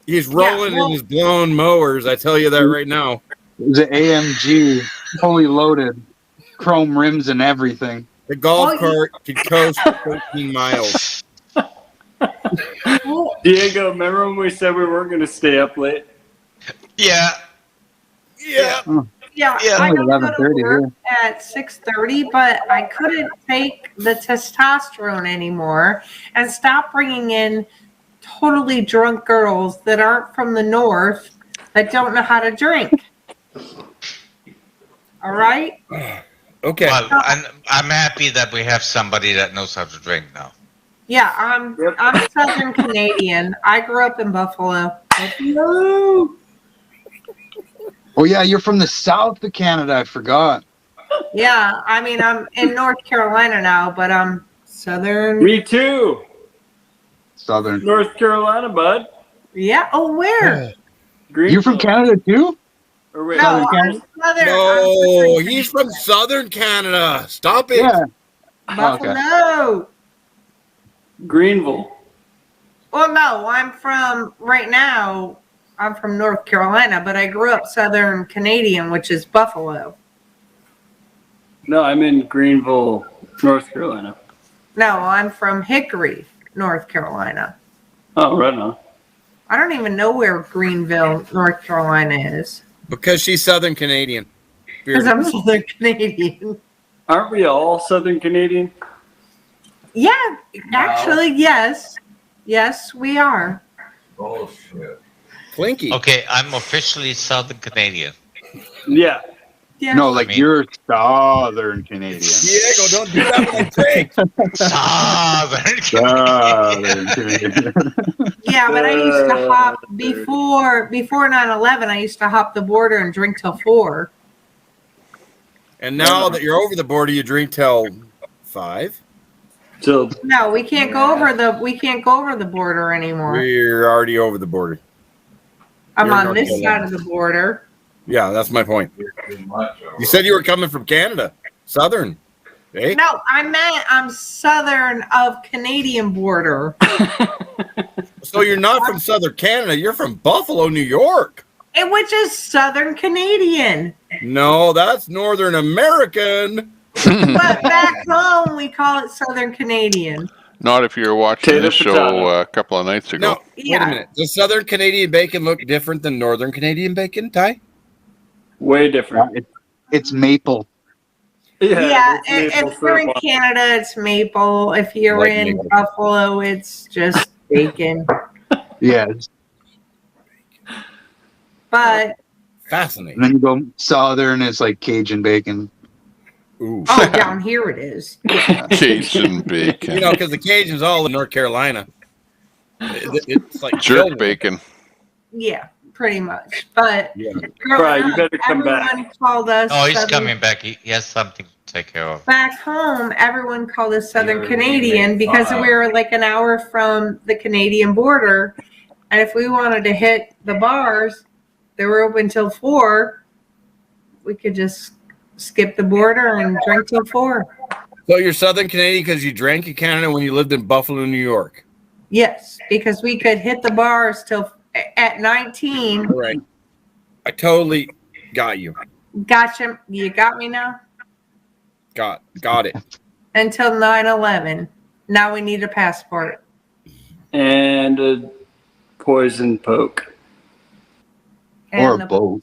He's rolling in his blown mowers. I tell you that right now. It was an AMG, fully loaded, chrome rims and everything. The golf cart could coast 13 miles. Diego, remember when we said we weren't going to stay up late? Yeah. Yeah. Yeah, I don't go to work at 6:30, but I couldn't take the testosterone anymore and stop bringing in totally drunk girls that aren't from the north that don't know how to drink. All right? Okay. Well, I'm happy that we have somebody that knows how to drink now. Yeah, I'm Southern Canadian. I grew up in Buffalo. Buffalo. Oh yeah, you're from the south of Canada. I forgot. Yeah, I mean, I'm in North Carolina now, but I'm Southern. Me too. Southern. North Carolina, bud. Yeah. Oh, where? You're from Canada too? Or wait, No, Southern I'm No, he's from Southern Canada. Stop it. Yeah. Buffalo. Greenville. Well, no, I'm from North Carolina, but I grew up Southern Canadian, which is Buffalo. No, I'm in Greenville, North Carolina. No, I'm from Hickory, North Carolina. Oh, right on. I don't even know where Greenville, North Carolina is. Because she's Southern Canadian. Because I'm Southern Canadian. Aren't we all Southern Canadian? Yeah, actually, yes. Yes, we are. Bullshit. Clinky. Okay, I'm officially Southern Canadian. Yeah. Yeah. No, like you're Southern Canadian. Diego, don't do that when I take. Southern Canadian. Yeah, but I used to hop before 9/11. I used to hop the border and drink till 4. And now that you're over the border, you drink till 5. No, we can't go over the border anymore. We're already over the border. I'm You're on North this Carolina. side of the border. Yeah, that's my point. You said you were coming from Canada, Southern. Eh? No, I meant I'm southern of Canadian border. So you're not from Southern Canada. You're from Buffalo, New York. Which is Southern Canadian. No, that's Northern American. But back home, we call it Southern Canadian. Not if you were watching this show a couple of nights ago. No, wait a minute. Does Southern Canadian bacon look different than Northern Canadian bacon, Ty? Way different. It's maple. Yeah, if you're in Canada, it's maple. If you're Like in maple. Buffalo, it's just bacon. Yeah. But fascinating. And then you go southern, it's like Cajun bacon. Ooh. oh, down here it is. Cajun bacon. You know, because the Cajuns all in North Carolina. It's like Jerk children. bacon. Yeah, pretty much. But Right, you better come back. everyone called us. Oh, he's Southern- coming back. He has something to take care of. Back home, everyone called us Southern Canadian because we were like an hour from the Canadian border. And if we wanted to hit the bars, they were open till 4. We could just skip the border and drink till 4. So you're Southern Canadian because you drank in Canada when you lived in Buffalo, New York. Yes, because we could hit the bars till at 19. Right. I totally got you. Gotcha. You got me now? Got it. Until 9/11. Now we need a passport. And a poison poke. And Or the- both.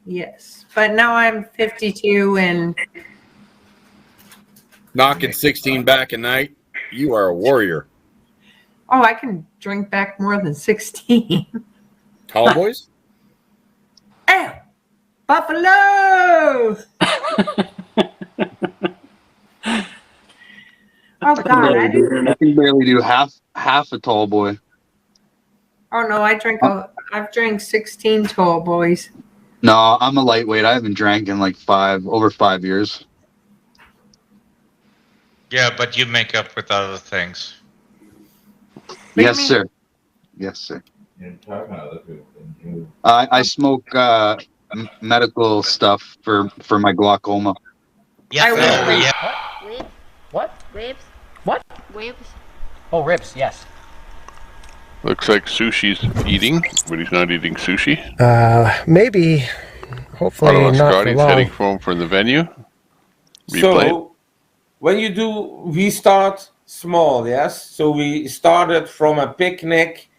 Yes. But now I'm 52 and Knocking 16 back a night. You are a warrior. oh, I can drink back more than 16. Tall boys? Ow! Buffalo! Oh God! I can barely do half a tall boy. Oh no, I've drank 16 tall boys. No, I'm a lightweight. I haven't drank in like over 5 years. Yeah, but you make up with other things. Yes, sir. Yes, sir. I smoke medical stuff for my glaucoma. Yeah. What? Ribs. What? Ribs. Oh, ribs. Yes. Looks like Sushi's eating, but he's not eating sushi. Maybe. Hopefully Ottawa not for Scotty's long. heading home for the venue. Replay. So, when you do, we start small, yes? So we started from a picnic.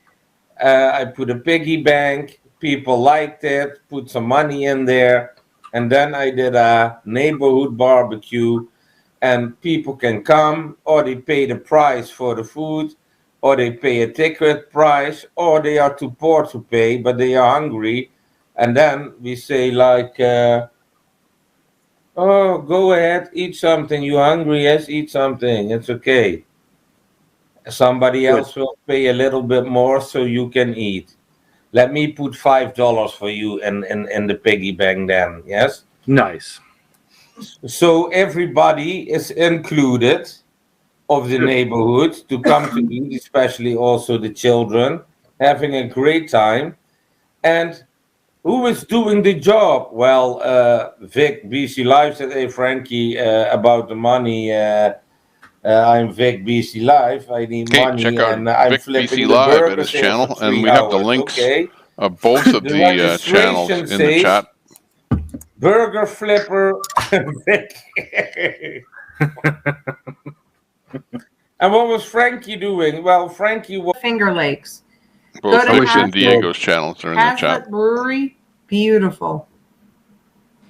I put a piggy bank. People liked it, put some money in there. And then I did a neighborhood barbecue. And people can come, or they pay the price for the food, or they pay a ticket price, or they are too poor to pay, but they are hungry. And then we say like, oh, go ahead, eat something. You hungry? Yes, eat something. It's okay. Somebody else will pay a little bit more so you can eat. Let me put $5 for you in the piggy bank then, yes? Nice. So everybody is included of the neighborhood to come to eat, especially also the children, having a great time. And who is doing the job? Well, Vic, BC Live said, hey, Frankie, about the money. I'm Vic, BC Live. I need money, check out and I'm Vic flipping BC the Live at burgers his here for channel, 3 and we have the hours. links Okay. of both of The the channels registration in the says chat. Burger Flipper Vic. And what was Frankie doing? Well, Frankie was Finger Lakes. Both Go to Vic's and Diego's channels are in the Hazlitt chat. Brewery, beautiful.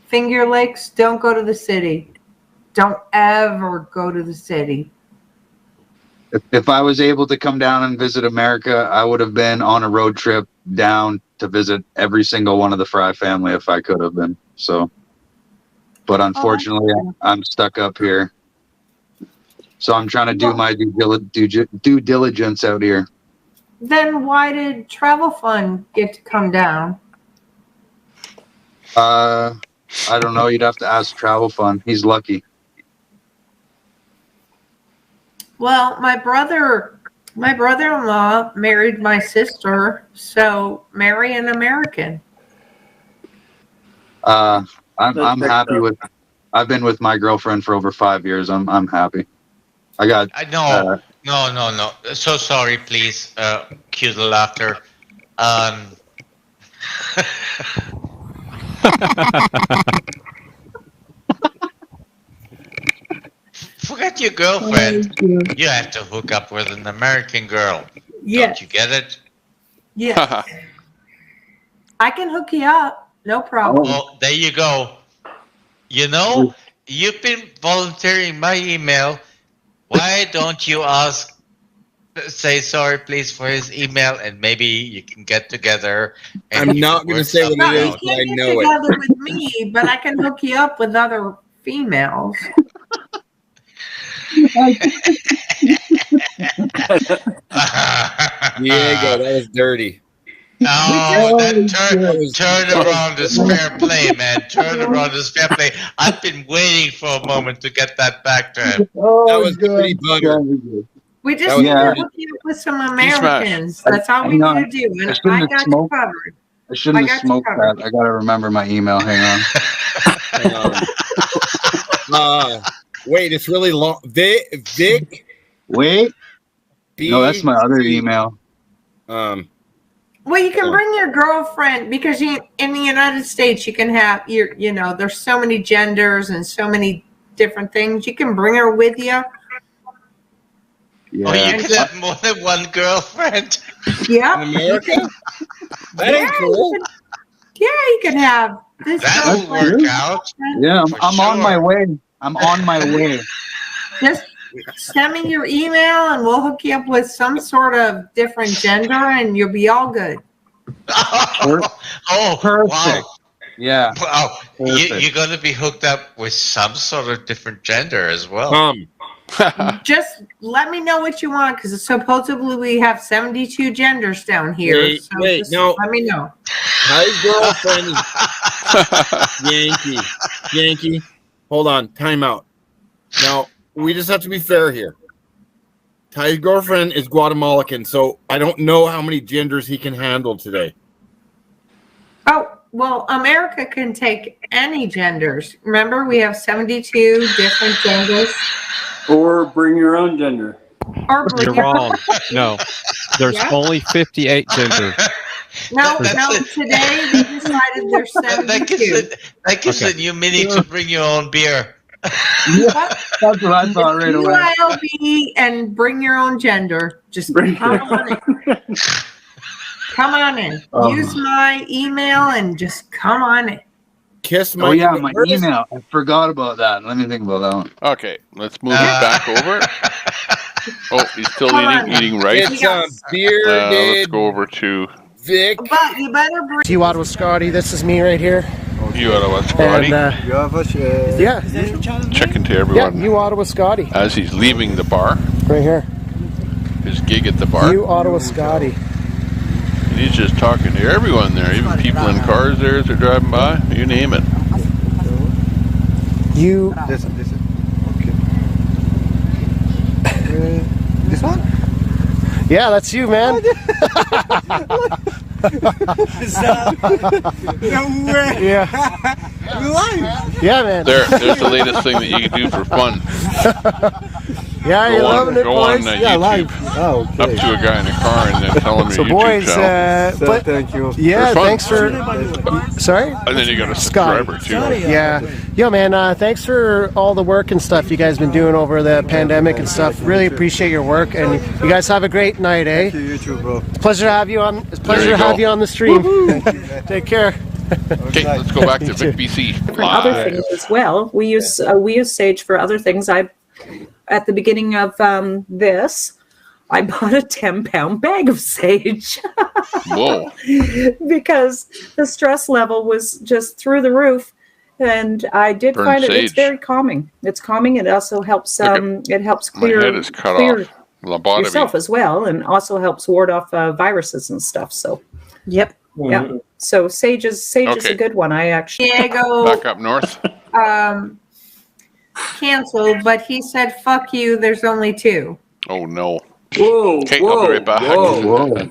Finger Lakes, don't go to the city. Don't ever go to the city. If I was able to come down and visit America, I would have been on a road trip down to visit every single one of the Fry family if I could have been. So, but unfortunately, I'm stuck up here. So I'm trying to do my due diligence out here. Then why did Travel Fund get to come down? I don't know. You'd have to ask Travel Fund. He's lucky. Well, my brother-in-law married my sister, so marry an American. I'm happy with. I've been with my girlfriend for over 5 years. I'm happy. I got. No. So sorry, please. Cue the laughter. Forget your girlfriend. You have to hook up with an American girl. Yes. Don't you get it? Yeah. I can hook you up. No problem. Well, there you go. You know, you've been volunteering my email. Why don't you say sorry, please, for his email, and maybe you can get together. And I'm not going to say what it is, but I know it. it. Together with me, but I can hook you up with other females. Diego, that was dirty. Oh, turn around is fair play, man. Turn around is fair play. I've been waiting for a moment to get that back to him. That was pretty butter. We just need to hook you up with some Americans. That's all we need to do. And I got you covered. I shouldn't have smoked that. I got to remember my email. Hang on. Wait, it's really long. Vic? Wait. No, that's my other email. Well, you can bring your girlfriend because in the United States you can have there's so many genders and so many different things. You can bring her with you. Yeah. Or you can have more than one girlfriend. Yeah. In America? That ain't cool. You can have this. That'll work out. Yeah, I'm on my way. I'm on my way. Just send me your email and we'll hook you up with some sort of different gender and you'll be all good. Oh, perfect. Wow. Yeah. Wow. You're going to be hooked up with some sort of different gender as well. Just let me know what you want, because supposedly we have 72 genders down here. Wait, so wait, just no. let me know. Ty's girlfriend is Yankee. Hold on, time out. Now, we just have to be fair here. Ty's girlfriend is Guatemalan, so I don't know how many genders he can handle today. Oh, well, America can take any genders. Remember, we have 72 different genders. Or bring your own gender. Or bring You're your wrong. No, there's Yeah? only 58 genders. No, today we decided there's 72. That gives Okay. it you meaning to bring your own beer. That's what I thought right away. UILB and bring your own gender. Just come on in. Come on in. Use my email and just come on in. Kiss my Oh yeah, my email. I forgot about that. Let me think about that one. Okay, let's move it back over. Oh, he's still eating rice. It's bearded. Let's go over to Vic. But you better bring. You Ottawa Scotty, this is me right here. you, Ottawa Scotty. And, yeah. Checking to Yeah, everyone you Ottawa Scotty. as he's leaving the bar. Right here. His gig at the bar. You Ottawa Scotty. And he's just talking to everyone there, even people in cars there as they're driving by. You name it. You. This okay. This one? Yeah, that's you, man. No way. Yeah. Live. Yeah, man. There's the latest thing that you can do for fun. Yeah, you're loving it, go boys. on Yeah, YouTube. live. Oh, okay. Up to a guy in a car and then tell him So, your YouTube boys, channel. but thank you. yeah, For fun. thanks for. Sorry. And then you got a subscriber too. Yeah, yo, man. Thanks for all the work and stuff you guys been doing over the pandemic and stuff. Really appreciate your work, and you guys have a great night, eh? You too, bro. It's a pleasure to have you on. It's a pleasure you to have go. you on the stream. Take care. Okay, let's go back to Vic BC. For other things as well. We use Sage for other things. At the beginning of this, I bought a 10-pound bag of Sage. Whoa. Because the stress level was just through the roof, and I did Burn find it's sage. very calming. It's calming. It also helps. It helps clear. My head is cut clear off. Lobotomy. yourself as well, and also helps ward off viruses and stuff. So, yep. Yeah. So Sage is a good one. I actually Diego Back up north. canceled, but he said, "Fuck you." There's only 2. Oh no. Whoa. Okay, whoa, I'll be right back. Whoa.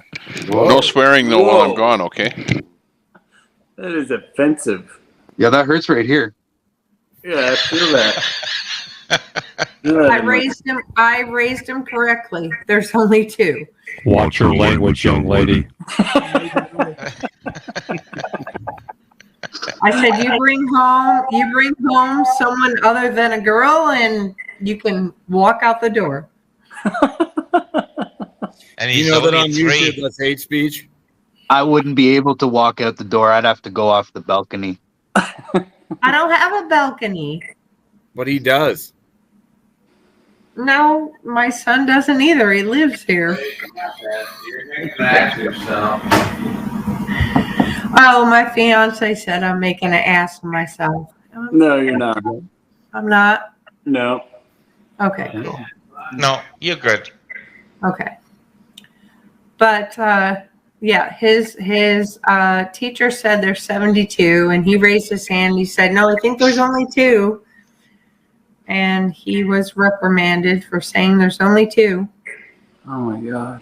No swearing though while I'm gone, okay? That is offensive. Yeah, that hurts right here. Yeah, I feel that. I raised him correctly. There's only 2. Watch your language, young lady. I said, you bring home someone other than a girl, and you can walk out the door. And You he's know that only on 3. YouTube that's hate speech? I wouldn't be able to walk out the door. I'd have to go off the balcony. I don't have a balcony. But he does. No, my son doesn't either. He lives here. Oh, my fiance said I'm making an ass of myself. No, you're not. I'm not? No. Okay, cool. No, you're good. Okay. But, yeah, his teacher said there's 72, and he raised his hand. He said, no, I think there's only 2. And he was reprimanded for saying there's only 2. Oh my God.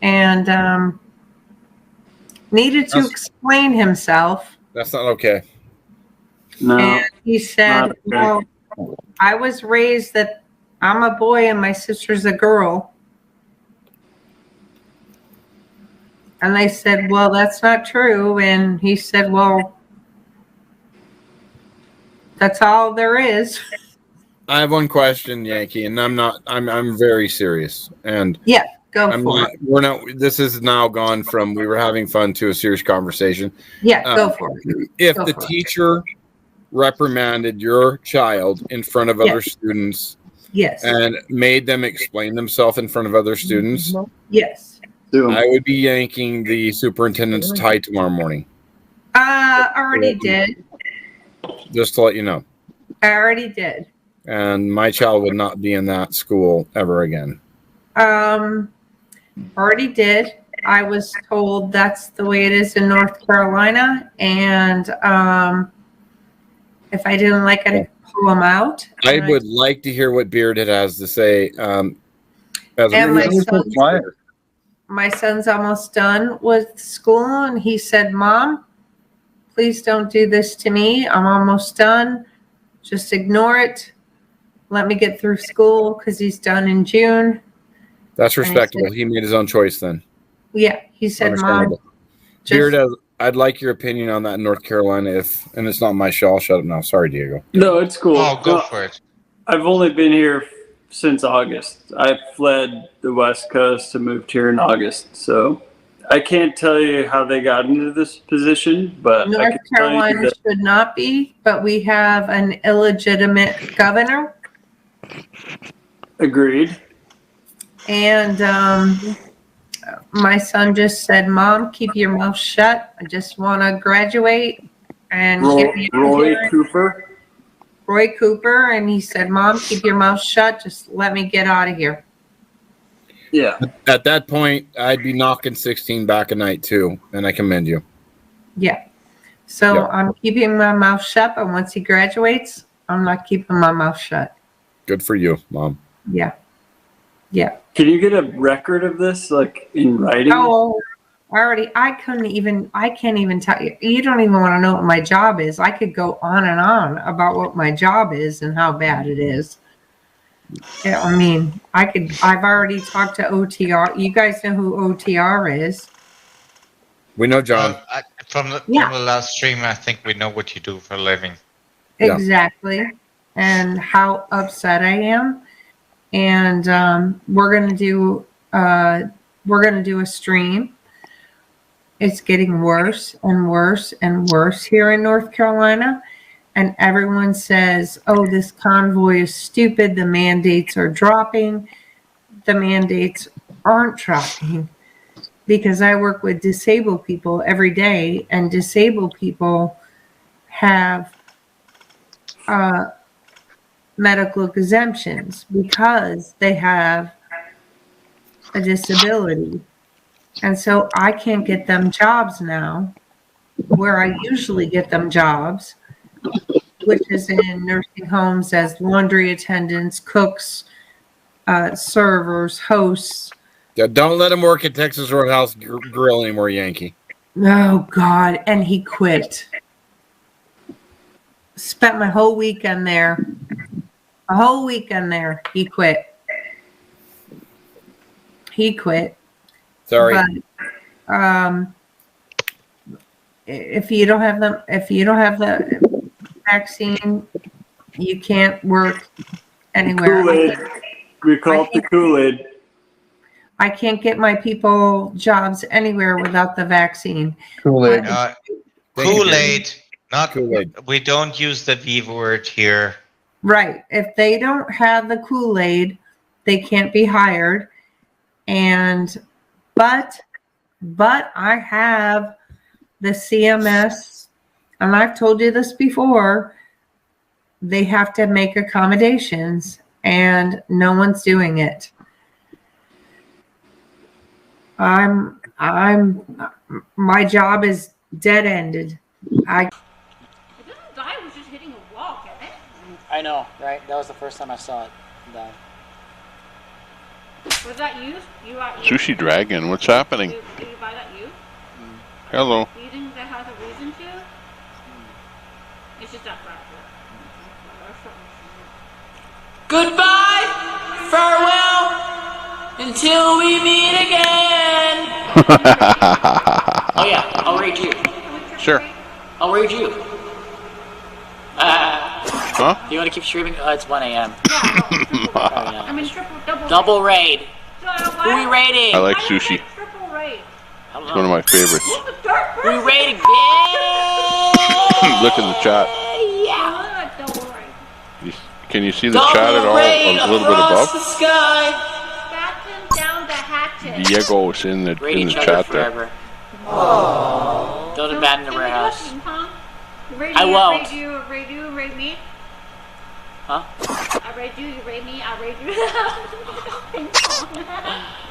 And needed to explain himself. That's not okay. No. And he said, not okay. well, I was raised that I'm a boy and my sister's a girl. And they said, well, that's not true. And he said, well, that's all there is. I have one question, Yankee, and I'm very serious. And yeah, go for it. This is now gone from we were having fun to a serious conversation. Yeah, go for it. If the teacher reprimanded your child in front of other students, yes, and made them explain themselves in front of other students, yes, I would be yanking the superintendent's tie tomorrow morning. Already did. Just to let you know. I already did. and my child would not be in that school ever again. Already did. I was told that's the way it is in North Carolina, and if I didn't like it, I'd pull them out. I would like to hear what Bearded has to say. And my son's almost done with school, and he said, "Mom, please don't do this to me. I'm almost done. Just ignore it. Let me get through school," because he's done in June. That's respectable. He made his own choice then. Yeah, he said, "Mom, Beard, I'd like your opinion on that in North Carolina. And it's not my show. I'll shut up now. Sorry, Diego. No, it's cool. Oh, go for it. I've only been here since August. I fled the West Coast to move here in August, so I can't tell you how they got into this position, but North I can tell you Carolina that should not be, but we have an illegitimate governor." Agreed. And my son just said, "Mom, keep your mouth shut. I just want to graduate and get me out of Roy here." Cooper. Roy Cooper, and he said, "Mom, keep your mouth shut. Just let me get out of here." Yeah. At that point, I'd be knocking 16 back a night too, and I commend you. Yeah. So Yeah. I'm keeping my mouth shut, but once he graduates, I'm not keeping my mouth shut. Good for you, Mom. Yeah. Yeah. Can you get a record of this, like in writing? Oh, I can't even tell you. You don't even want to know what my job is. I could go on and on about what my job is and how bad it is. Yeah, I mean, I've already talked to OTR. You guys know who OTR is. We know John. From the last stream, I think we know what you do for a living. Exactly. And how upset I am. And we're gonna do a stream. It's getting worse and worse and worse here in North Carolina. And everyone says, "Oh, this convoy is stupid. The mandates are dropping." The mandates aren't dropping, because I work with disabled people every day, and disabled people have medical exemptions because they have a disability. And so I can't get them jobs now where I usually get them jobs, which is in nursing homes as laundry attendants, cooks, servers, hosts. Yeah, don't let him work at Texas Roadhouse Grill anymore, Yankee. Oh, God. And he quit. Spent my whole weekend there. A whole weekend there. He quit. He quit. Sorry. But, if you don't have the vaccine, you can't work anywhere. Kool-Aid. We call it the Kool-Aid. I can't get my people jobs anywhere without the vaccine. Kool-Aid. Kool-Aid. Not Kool-Aid. We don't use the V word here. Right. If they don't have the Kool-Aid, they can't be hired. But I have the CMS, and I've told you this before, they have to make accommodations, and no one's doing it. My job is dead-ended. guy was just hitting a wall, Kevin. I know, right? That was the first time I saw it die. Was that you? Sushi Dragon, what's happening? Did you buy that you? Hello. Do you think that has a reason to? It's just that fracture. Goodbye, farewell, until we meet again. Oh yeah, I'll raid you. Sure. I'll raid you. Huh? Do you want to keep streaming? It's 1 a.m. I mean, Double raid. Who are we raiding? I like sushi. It's one of my favorites. Who are we raiding? Look in the chat. Can you see the chat at all? A little bit above? The sky. Diego's in the chat there. Oh. Don't abandon the warehouse. I won't. Raid you, raid me? Huh? Huh? I raid you, you raid me, I raid you.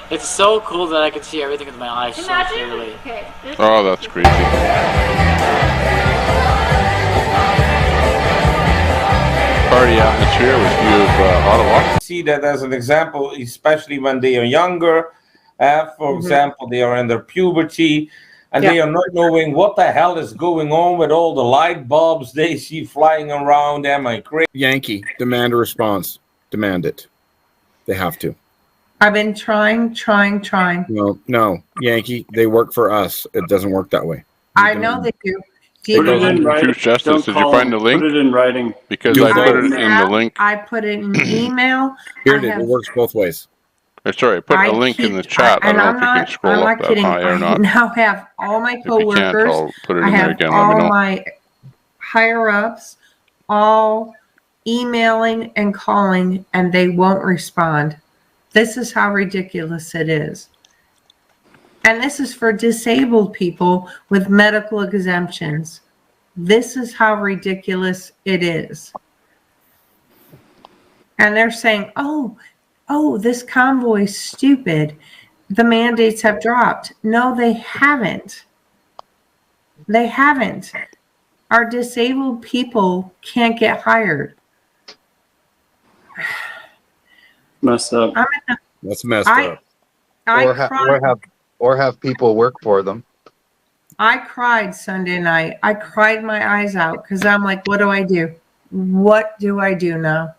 It's so cool that I can see everything with my eyes so Imagine. clearly. Okay. Oh, that's crazy. Party atmosphere with view of Ottawa. See that as an example, especially when they are younger. For example, they are in their puberty, and they are not knowing what the hell is going on with all the light bulbs they see flying around them. And crazy. Yankee, demand a response. Demand it. They have to. I've been trying. No, Yankee. They work for us. It doesn't work that way. I know they do. Put it in writing. Chief Justice, Don't did you call find them. the link? Put it in writing. Because I put it in the link. I put it in email. Here it is. It works both ways. Sorry, I put a link in the chat. I don't know if you can scroll up that high or not. I now have all my If you can't, coworkers. I'll put it I in there have again. Let me all know. my higher ups all emailing and calling, and they won't respond. This is how ridiculous it is. And this is for disabled people with medical exemptions. This is how ridiculous it is. And they're saying, oh, this convoy is stupid. The mandates have dropped. No, they haven't. They haven't. Our disabled people can't get hired. Messed up. That's messed up. Or have people work for them. I cried Sunday night. I cried my eyes out because I'm like, what do I do? What do I do now?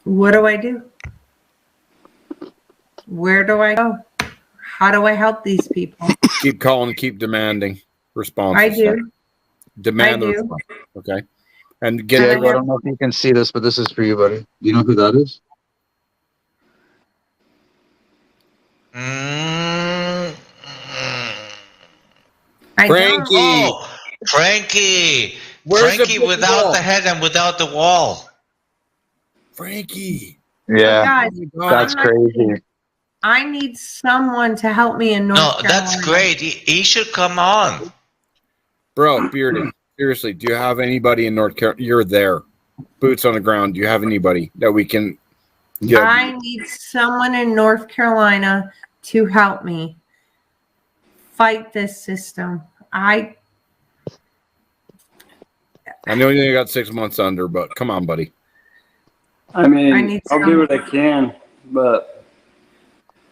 What do I do? Where do I go? How do I help these people? Keep calling, keep demanding responses. I do. Demand I the do. response. Okay. And get Diego, I don't know if you can see this, but this is for you, buddy. You know who that is? Frankie. Oh, Frankie. Where's Frankie the without wall? the head and without the wall. Frankie. Yeah, Guys, that's crazy. I need someone to help me in North No, Carolina. that's great. He should come on. Bro, Bearded, seriously, do you have anybody in North Carolina? You're there. Boots on the ground. Do you have anybody that we can get? I need someone in North Carolina to help me fight this system. I know you only got 6 months under, but come on, buddy. I mean, I'll do what I can, but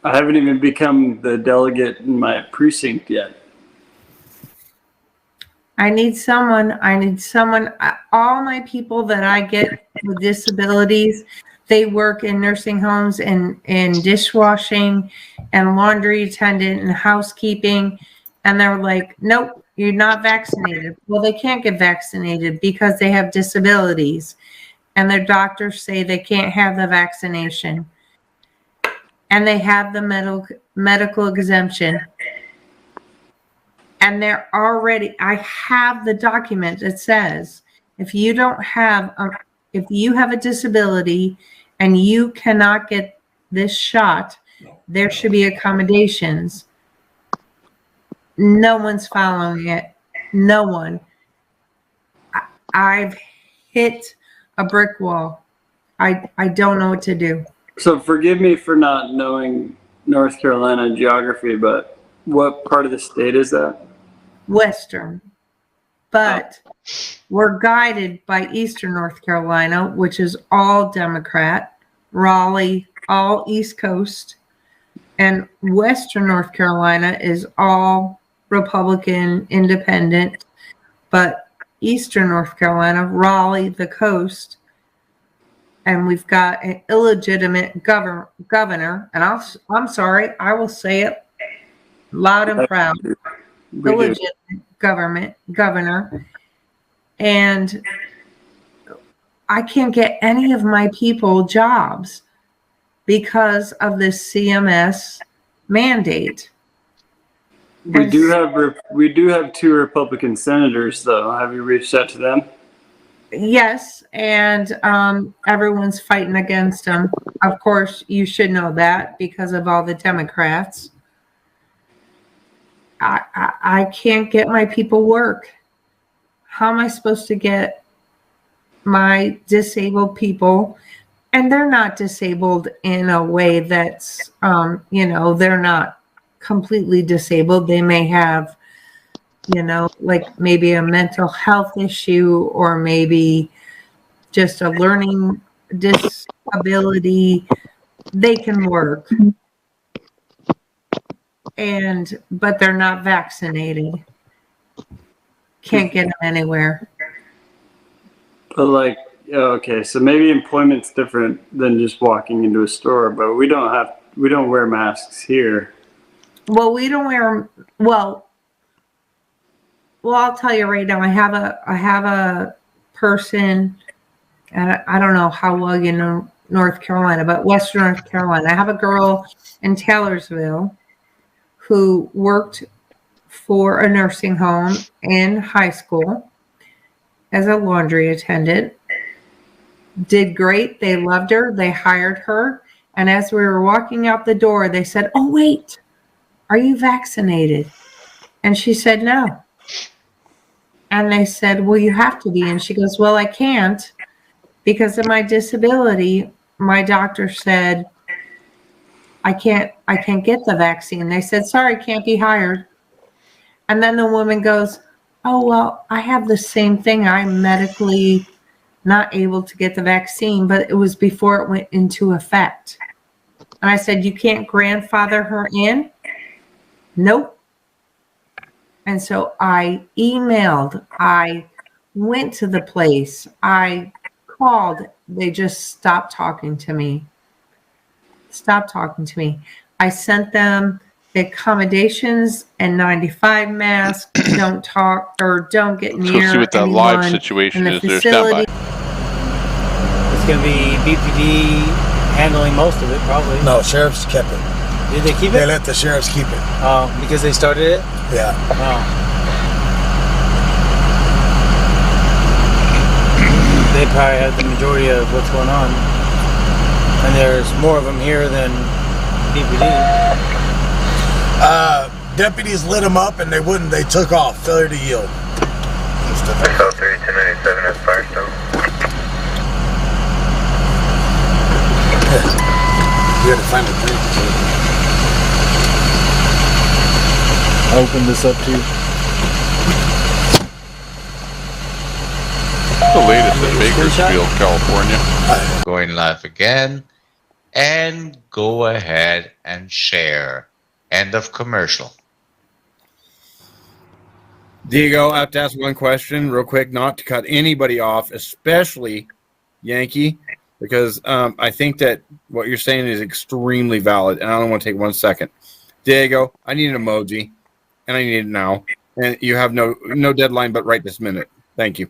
I haven't even become the delegate in my precinct yet. I need someone. All my people that I get with disabilities, they work in nursing homes and dishwashing and laundry attendant and housekeeping. And they're like, nope, you're not vaccinated. Well, they can't get vaccinated because they have disabilities. And their doctors say they can't have the vaccination. And they have the medical exemption. And they're already, I have the document that says, if you have a disability and you cannot get this shot, there should be accommodations. No one's following it. No one. I've hit a brick wall. I don't know what to do. So forgive me for not knowing North Carolina geography, but what part of the state is that? Western. But we're guided by Eastern North Carolina, which is all Democrat, Raleigh, all East Coast, and Western North Carolina is all Republican, independent, but Eastern North Carolina, Raleigh, the coast, and we've got an illegitimate governor, and I'm sorry, I will say it loud and proud. Illegitimate governor, and I can't get any of my people jobs because of this CMS mandate. We do have 2 Republican senators, though. Have you reached out to them? Yes, and everyone's fighting against them. Of course, you should know that because of all the Democrats. I can't get my people work. How am I supposed to get my disabled people, and they're not disabled in a way that's, they're not completely disabled. They may have, like maybe a mental health issue or maybe just a learning disability. They can work, but they're not vaccinated. Can't get them anywhere. But like, okay, so maybe employment's different than just walking into a store, but we don't wear masks here. Well, we don't wear, well, I'll tell you right now, I have a person, and I don't know how well you know North Carolina, but Western North Carolina. I have a girl in Taylorsville who worked for a nursing home in high school as a laundry attendant. Did great. They loved her. They hired her. And as we were walking out the door, they said, "Oh, wait, are you vaccinated?" And she said, "No." And they said, "Well, you have to be." And she goes, "Well, I can't because of my disability. My doctor said I can't get the vaccine." They said, "Sorry, can't be hired." And then the woman goes, "Oh, well, I have the same thing. I'm medically not able to get the vaccine, but it was before it went into effect." And I said, "You can't grandfather her in?" "Nope." And so I emailed, I went to the place, I called. They just stopped talking to me. I sent them the accommodations and 95 masks. Don't talk or don't get Let's near go see what that anyone live situation in the is there. Stand by. facility. It's going to be BPD handling most of it, probably. No, sheriffs kept it. Did they keep it? They let the sheriffs keep it. Oh, because they started it? Yeah. Oh. They probably have the majority of what's going on. And there's more of them here than BPD. Deputies lit them up and they wouldn't. They took off. Failure to yield. Call 3297 at Firestone. You had to find a drink. Open this up too. The latest in Bakersfield, California. Going live again. And go ahead and share. End of commercial. Diego, I have to ask one question real quick, not to cut anybody off, especially Yankee, because I think that what you're saying is extremely valid, and I don't want to take 1 second. Diego, I need an emoji, and I need it now. And you have no deadline but right this minute. Thank you.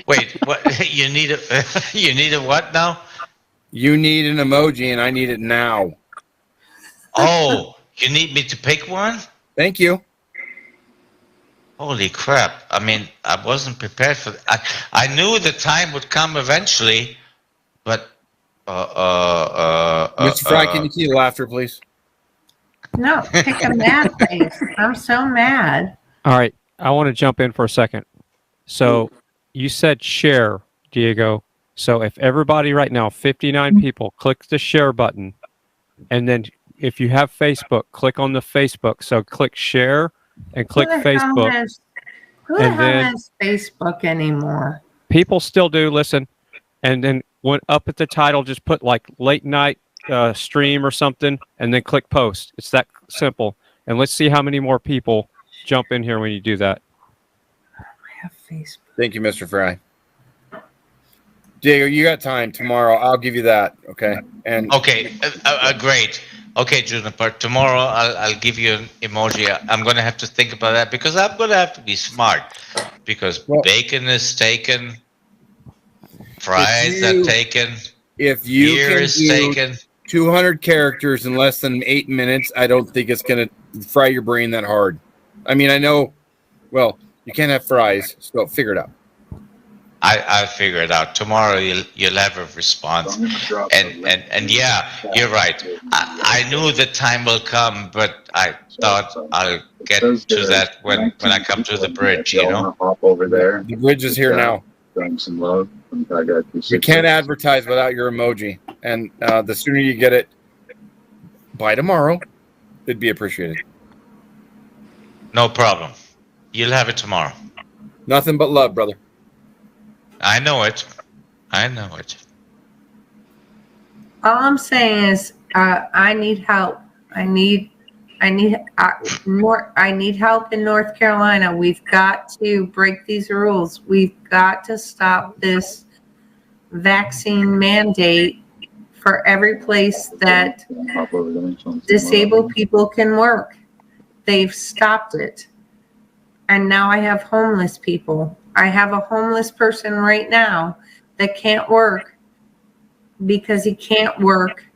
Wait, what? You need a what now? You need an emoji, and I need it now. Oh, you need me to pick one? Thank you. Holy crap. I mean, I wasn't prepared for that. I knew the time would come eventually, but Mr. Fry, can you see the laughter, please? No, pick a mad face. I'm so mad. All right, I want to jump in for a second. So you said share, Diego. So if everybody right now, 59 people, click the share button, and then if you have Facebook, click on the Facebook. So click share and click Facebook. Who the hell has Facebook anymore? People still do, listen. And then went up at the title, just put like late night stream or something, and then click post. It's that simple. And let's see how many more people jump in here when you do that. I have Facebook. Thank you, Mr. Fry. Diego, you got time tomorrow. I'll give you that. Okay. And okay, great. Okay, Juniper. Tomorrow I'll give you an emoji. I'm gonna have to think about that because I'm gonna have to be smart because bacon is taken, fries are taken. If you beer can is do taken. 200 characters in less than 8 minutes, I don't think it's gonna fry your brain that hard. I mean, I know. Well, you can't have fries, so figure it out. I'll figure it out. Tomorrow you'll have a response. And yeah, you're right. I knew the time will come, but I thought I'll get to that when I come to the bridge, you know? Hop over there. The bridge is here now. Showing some love. I got We can't advertise without your emoji, and the sooner you get it by tomorrow, it'd be appreciated. No problem. You'll have it tomorrow. Nothing but love, brother. I know it. I know it. All I'm saying is, I need help. I need help in North Carolina. We've got to break these rules. We've got to stop this vaccine mandate for every place that disabled people can work. They've stopped it. And now I have homeless people. I have a homeless person right now that can't work because he can't work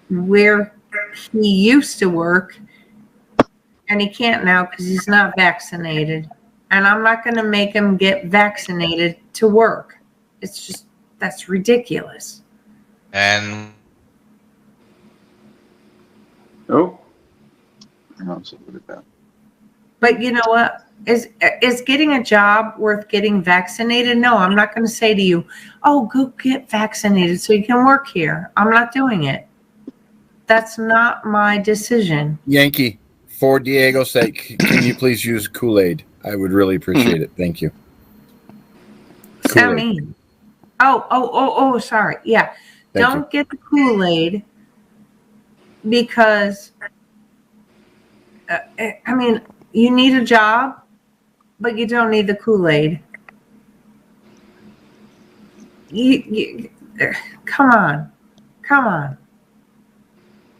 where he used to work, and he can't now because he's not vaccinated. And I'm not going to make him get vaccinated to work. It's just, that's ridiculous. And But you know what? Is getting a job worth getting vaccinated? No, I'm not going to say to you, oh, go get vaccinated so you can work here. I'm not doing it. That's not my decision. Yankee, for Diego's sake, can you please use Kool-Aid? I would really appreciate it. Thank you. What's that mean? Oh, sorry. Yeah. Don't get the Kool-Aid because, I mean, you need a job, but you don't need the Kool-Aid. Come on.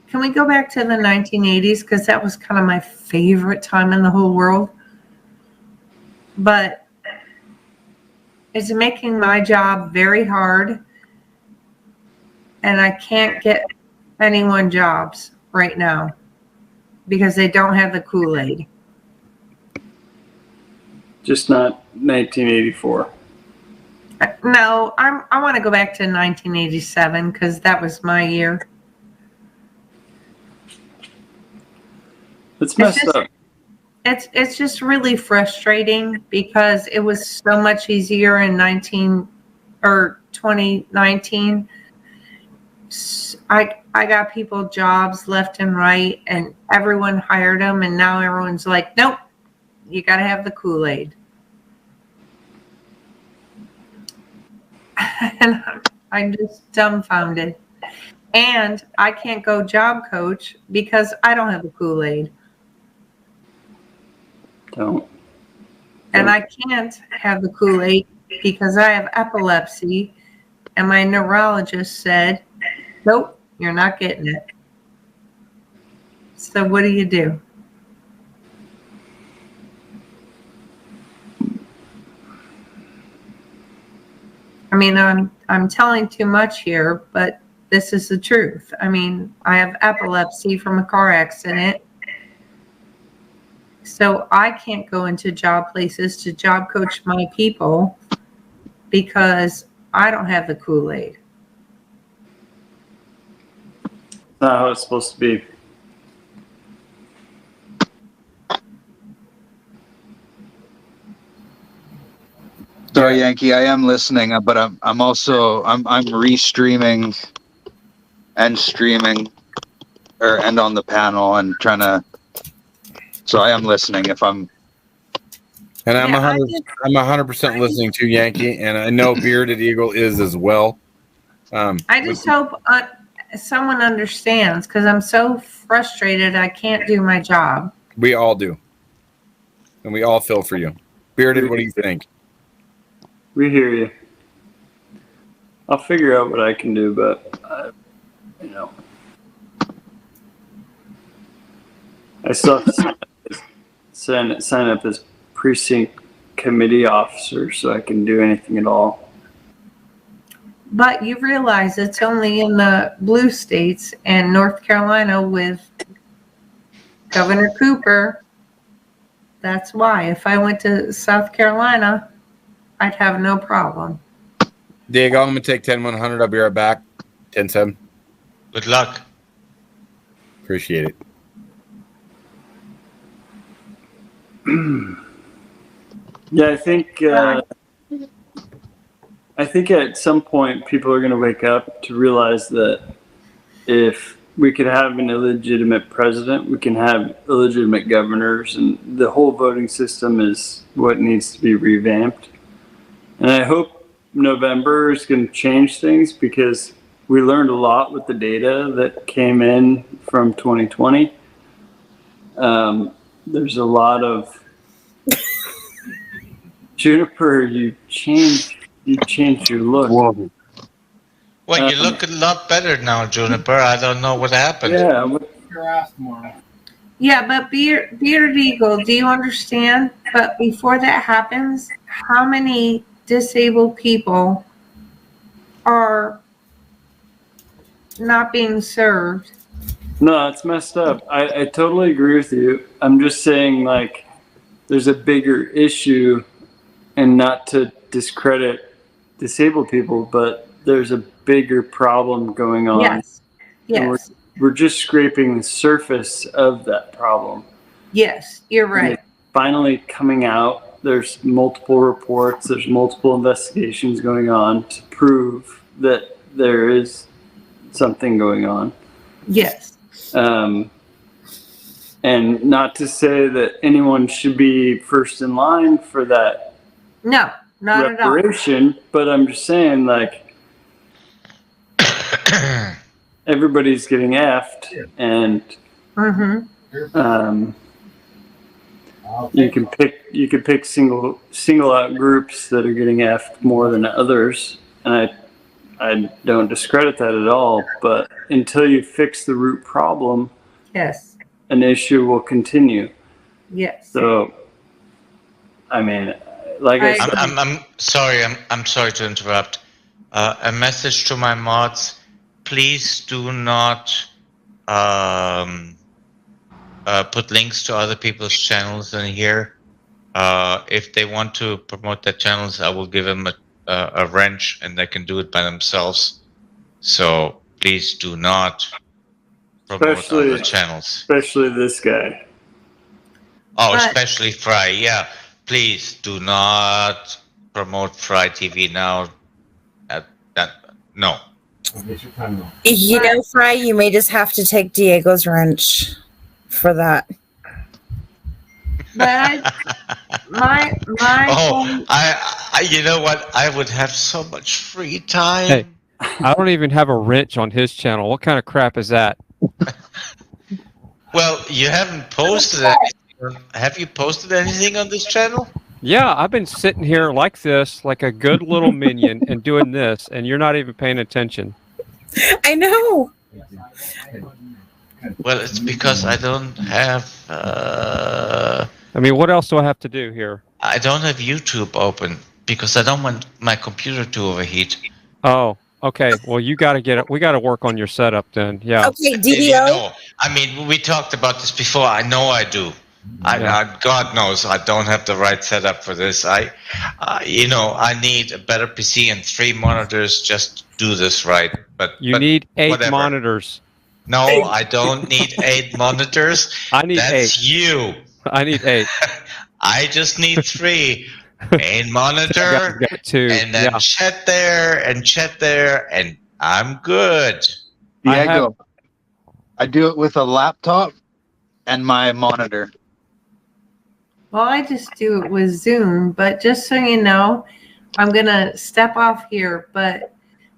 Can we go back to the 1980s? Because that was kind of my favorite time in the whole world. But it's making my job very hard. And I can't get anyone jobs right now because they don't have the Kool-Aid. Just not 1984. No, I want to go back to 1987 because that was my year. It's messed up. It's just really frustrating because it was so much easier in 2019. I got people jobs left and right, and everyone hired them, and now everyone's like, nope, you got to have the Kool-Aid. And I'm just dumbfounded. And I can't go job coach because I don't have the Kool-Aid. Don't. And I can't have the Kool-Aid because I have epilepsy, and my neurologist said, nope, you're not getting it. So what do? I mean, I'm telling too much here, but this is the truth. I mean, I have epilepsy from a car accident. So I can't go into job places to job coach my people because I don't have the Kool-Aid. Not how it's supposed to be. Sorry, Yankee, I am listening, but I'm also restreaming and streaming and on the panel and trying to. So I am listening. If I'm. And I'm 100% listening to Yankee, and I know Bearded Eagle is as well. I just hope someone understands because I'm so frustrated. I can't do my job. We all do, and we all feel for you. Bearded, what do you think? We hear you. I'll figure out what I can do, but I still have to sign up as precinct committee officer so I can do anything at all. But you realize it's only in the blue states and North Carolina with Governor Cooper. That's why. If I went to South Carolina, I'd have no problem. Diego, I'm going to take 10-100. I'll be right back. 10-7. Good luck. Appreciate it. Yeah, I think at some point people are going to wake up to realize that if we could have an illegitimate president, we can have illegitimate governors, and the whole voting system is what needs to be revamped. And I hope November is going to change things, because we learned a lot with the data that came in from 2020. There's a lot of Juniper, you changed your look. Whoa. Well, you look a lot better now, Juniper. I don't know what happened. Yeah. Your ass tomorrow. Yeah, but Bearded Eagle, do you understand? But before that happens, how many disabled people are not being served? No, it's messed up. I totally agree with you. I'm just saying, like, there's a bigger issue, and not to discredit disabled people, but there's a bigger problem going on. Yes. Yes. We're just scraping the surface of that problem. Yes, you're right. It's finally coming out. There's multiple reports, there's multiple investigations going on to prove that there is something going on. Yes. And not to say that anyone should be first in line for that No, not at all. reparation, but I'm just saying, like, everybody's getting effed, and you can pick single out groups that are getting effed more than others, and I don't discredit that at all. But until you fix the root problem, Yes. an issue will continue. Yes. So, I mean, like I said, I'm sorry. I'm sorry to interrupt. A message to my mods: please do not put links to other people's channels in here. If they want to promote their channels, I will give them a wrench, and they can do it by themselves. So please do not promote other channels. Especially this guy. Oh, especially Fry. Yeah, please do not promote Fry TV now. No. You know, Fry, you may just have to take Diego's wrench for that. But my Oh, I you know what? I would have so much free time. Hey, I don't even have a wrench on his channel. What kind of crap is that? Well, you haven't posted anything. Have you posted anything on this channel? Yeah, I've been sitting here like this, like a good little minion, and doing this, and you're not even paying attention. I know. Well, it's because I don't have. I mean, what else do I have to do here? I don't have YouTube open because I don't want my computer to overheat. Oh, okay. Well, you got to get it. We got to work on your setup then. Yeah. Okay, You DDO. know, I mean, we talked about this before. I know I do. God knows I don't have the right setup for this. You know, I need a better PC and 3 monitors just to do this right. But You need 8 whatever. monitors. No, I don't need 8 monitors. I need That's 8. you. I need 8. I just need 3. Main monitor, got 2. and then chat there, and I'm good. Diego, I do it with a laptop and my monitor. Well, I just do it with Zoom, but just so you know, I'm going to step off here, but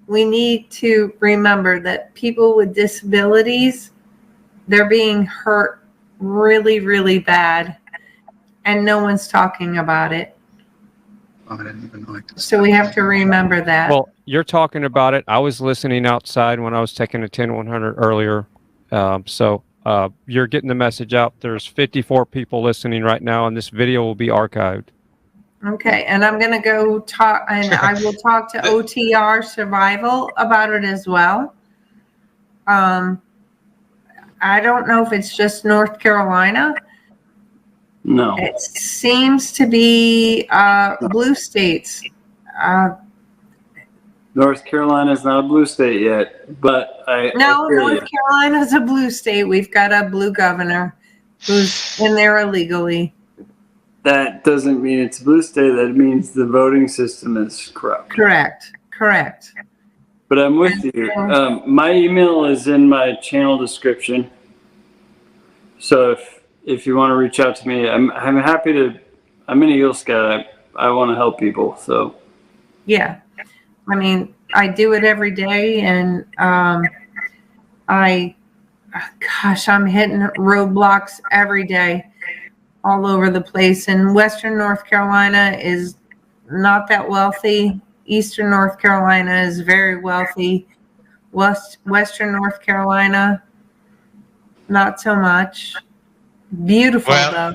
we need to remember that people with disabilities, they're being hurt really, really bad, and no one's talking about it. Oh, I didn't even know. So we have to remember that. Well, you're talking about it. I was listening outside when I was taking a 10-100 earlier. You're getting the message out. There's 54 people listening right now, and this video will be archived. Okay, and I'm going to go talk, and I will talk to OTR Survival about it as well. I don't know if it's just North Carolina. No. It seems to be blue states North Carolina's not a blue state yet, but I No, hear North you. Carolina's a blue state. We've got a blue governor who's in there illegally. That doesn't mean it's a blue state. That means the voting system is corrupt. Correct. But I'm with you. My email is in my channel description. So if you want to reach out to me, I'm happy to. I'm an Eagle Scout. I want to help people. So Yeah. I mean, I do it every day, and I'm hitting roadblocks every day all over the place. And Western North Carolina is not that wealthy. Eastern North Carolina is very wealthy. Western North Carolina, not so much. Beautiful, though.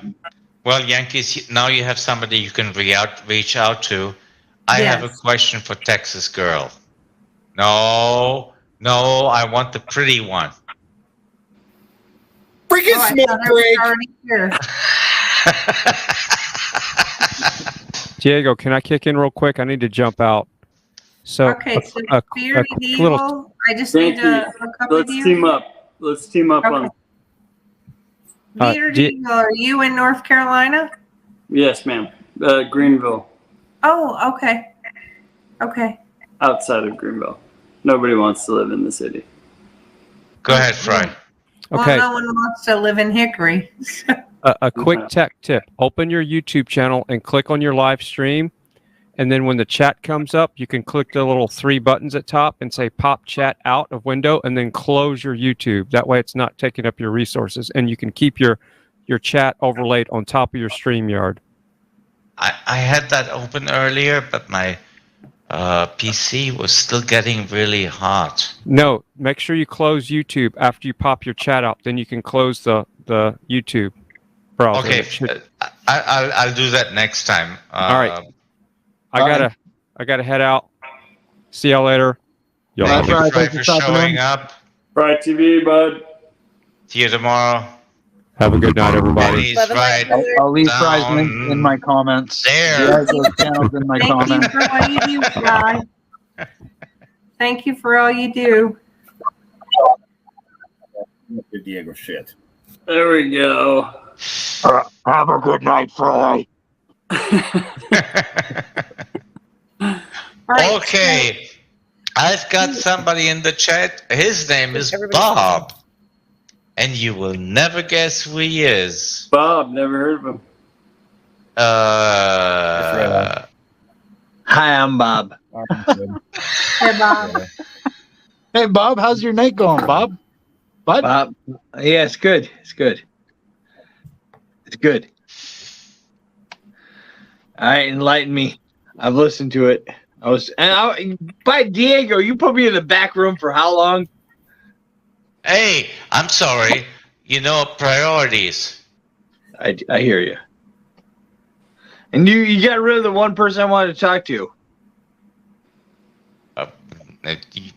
Well, Yankees, now you have somebody you can reach out to. I have a question for Texas girl. No, I want the pretty one. Freaking smoke break. Diego, can I kick in real quick? I need to jump out. So, Okay, so Bearded Eagle, I just need to hook up with you. Let's team up on. Bearded Eagle, are you in North Carolina? Yes, ma'am. Greenville. Oh, okay. Outside of Greenville. Nobody wants to live in the city. Go ahead, Fry. Okay. Well, no one wants to live in Hickory. A quick tech tip. Open your YouTube channel and click on your live stream. And then when the chat comes up, you can click the little 3 buttons at top and say pop chat out of window and then close your YouTube. That way it's not taking up your resources. And you can keep your chat overlaid on top of your StreamYard. I had that open earlier, but my PC was still getting really hot. No, make sure you close YouTube after you pop your chat out. Then you can close the YouTube browser. Okay, I'll do that next time. All right. I gotta head out. See y'all later. Thank you, Fry, for showing up. Fry TV, bud. See you tomorrow. Have a good night, everybody. I'll leave Fry's link in my comments. There. Channels in my Thank you comments. for what you do, Fry. Thank you for all you do. Diego shit. There we go. Have a good night, Fry. Okay, I've got somebody in the chat. His name is Bob, and you will never guess who he is. Bob, never heard of him. Hi, I'm Bob. Hey, Bob. Hey, Bob, how's your night going, Bob? Bud? Bob, yeah, it's good. It's good. It's good. All right, enlighten me. I've listened to it. By Diego, you put me in the back room for how long? Hey, I'm sorry. You know, priorities. I hear you. And you got rid of the one person I wanted to talk to.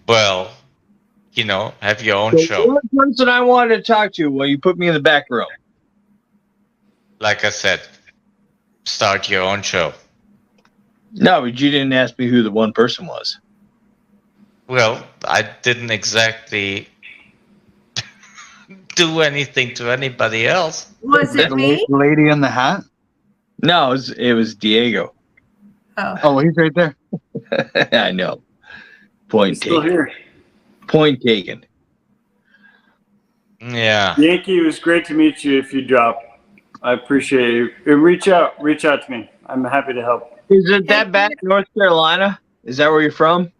Well, you know, have your own The show. one person I wanted to talk to, well, you put me in the back room. Like I said, start your own show. No, but you didn't ask me who the one person was. Well, I didn't exactly do anything to anybody else. Was it me? Lady in the hat? No, it was Diego. Oh, he's right there. I know. Point Still taken. here. Point taken. Yeah. Yankee, it was great to meet you. If you drop, I appreciate you. Reach out to me. I'm happy to help. Is it that bad in North Carolina? Is that where you're from?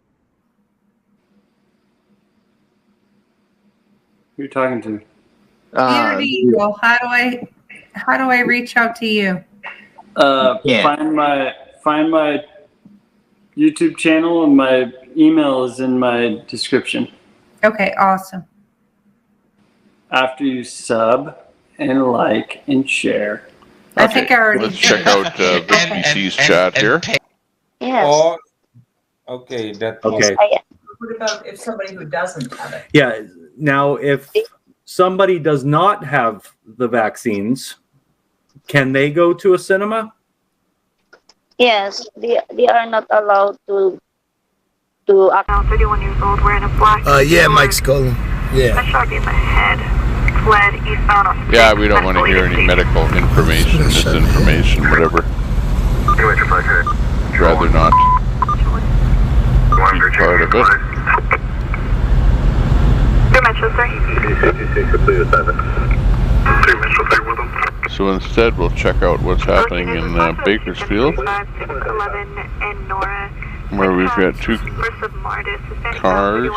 Who you talking to? Bearded Eagle, how do I reach out to you? Find my YouTube channel, and my email is in my description. Okay, awesome. After you sub and like and share. I think I already Let's check out BC's chat here. Yes. Or, okay, that. Okay. What about if somebody who doesn't have it? Yeah. Now, if somebody does not have the vaccines, can they go to a cinema? Yes, they are not allowed to act. Now 31 years old, wearing a black. Yeah, Mike's calling. Yeah. A sharpie in the head. Fled eastbound on. Yeah, we don't want to hear any medical information, misinformation, whatever. I'd rather not be part of it. So instead, we'll check out what's happening in Bakersfield, where we've got 2 cars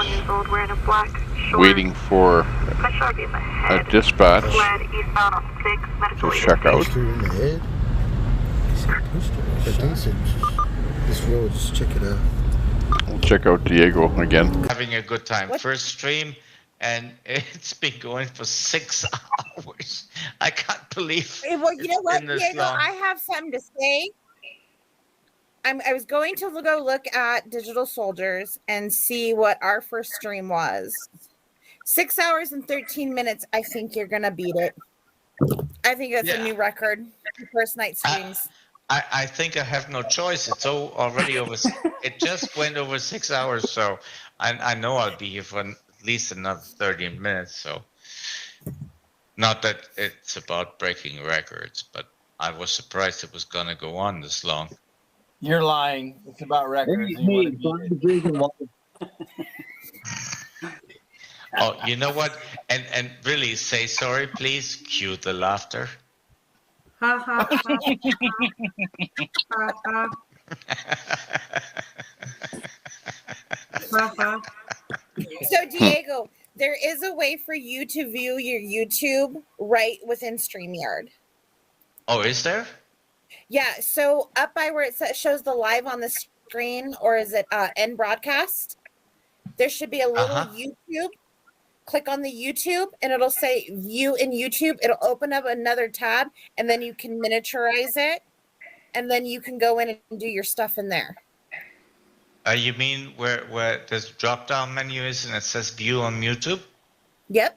waiting for a dispatch to check out. This road, just check it out. We'll check out Diego again. Having a good time. First stream, and it's been going for 6 hours. I can't believe. Well, you know what, this Diego? long. I have something to say. I was going to go look at Digital Soldiers and see what our first stream was. 6 hours and 13 minutes. I think you're gonna beat it. I think that's a new record for first night streams. I think I have no choice. It's already over. It just went over 6 hours, so I know I'll be here for at least another 30 minutes. So, not that it's about breaking records, but I was surprised it was gonna go on this long. You're lying. It's about records. Oh, you know what? And really, say sorry, please. Cue the laughter. Ha ha ha. Ha ha. Ha ha. So, Diego, there is a way for you to view your YouTube right within StreamYard. Oh, is there? Yeah, so up by where it shows the live on the screen, or is it end broadcast? There should be a little YouTube. Click on the YouTube and it'll say view in YouTube. It'll open up another tab and then you can miniaturize it and then you can go in and do your stuff in there. You mean where this drop down menu is and it says view on YouTube? Yep.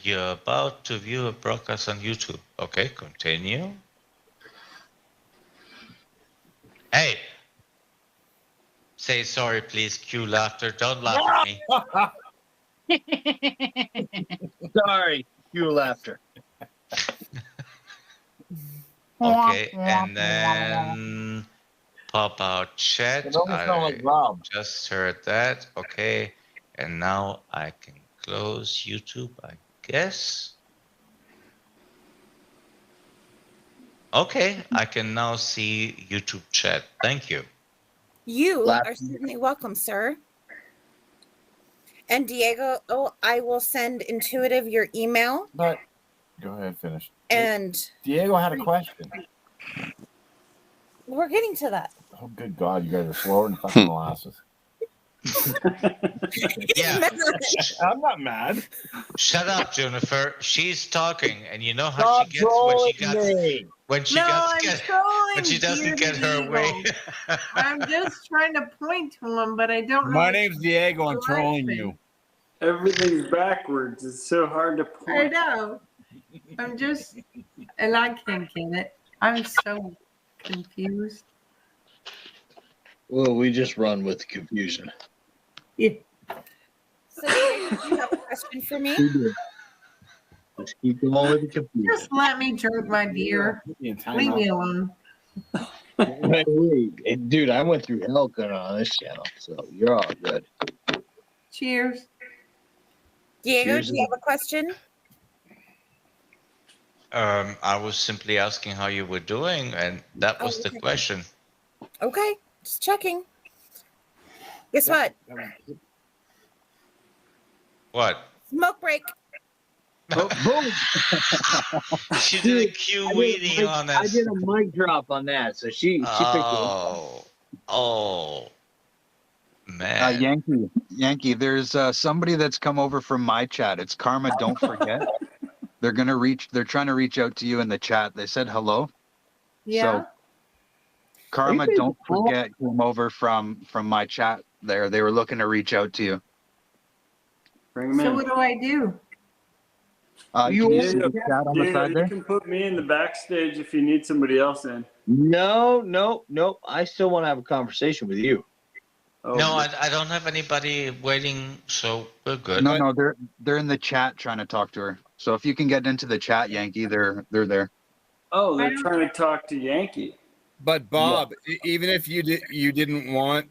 You're about to view a broadcast on YouTube. Okay, continue. Hey. Say sorry, please. Cue laughter. Don't laugh at me. Sorry, cue laughter. Okay, and then pop out chat. It almost sounds like Rob. Just heard that. Okay, and now I can close YouTube, I guess. Okay, I can now see YouTube chat. Thank you. You are certainly welcome, sir. And Diego, I will send Intuitive your email. But go ahead, finish. And Diego had a question. We're getting to that. Oh, good God, you guys are slower than fucking molasses. Yeah. I'm not mad. Shut up, Jennifer. She's talking, and you know how she gets when she doesn't get her way. I'm just trying to point to him, but I don't know. My name's Diego. I'm trolling you. Everything's backwards. It's so hard to point. I know. I'm just, and I can't get it. I'm so confused. Well, we just run with confusion. Yeah. So, Diego, do you have a question for me? Just keep going with the confusion. Just let me drink my beer. Leave me alone. Wait, dude, I went through hell going on this channel, so you're all good. Cheers. Diego, Cheers. do you have a question? I was simply asking how you were doing, and that was the question. Okay, just checking. Guess what? What? Smoke break. Oh, boom! She did a Q weeding on us. I did a mic drop on that, so she picked it up. Oh, man. Yankee, there's somebody that's come over from my chat. It's Karma, don't forget. They're trying to reach out to you in the chat. They said hello. Yeah. So Karma, don't forget, came over from my chat there. They were looking to reach out to you. Bring them So in. what do I do? You You can see the chat on the side you there. can put me in the backstage if you need somebody else in. No. I still want to have a conversation with you. Oh, No, I don't have anybody waiting, so we're good. No, they're in the chat trying to talk to her. So if you can get into the chat, Yankee, they're there. Oh, they're trying to talk to Yankee. But Bob, even if you didn't want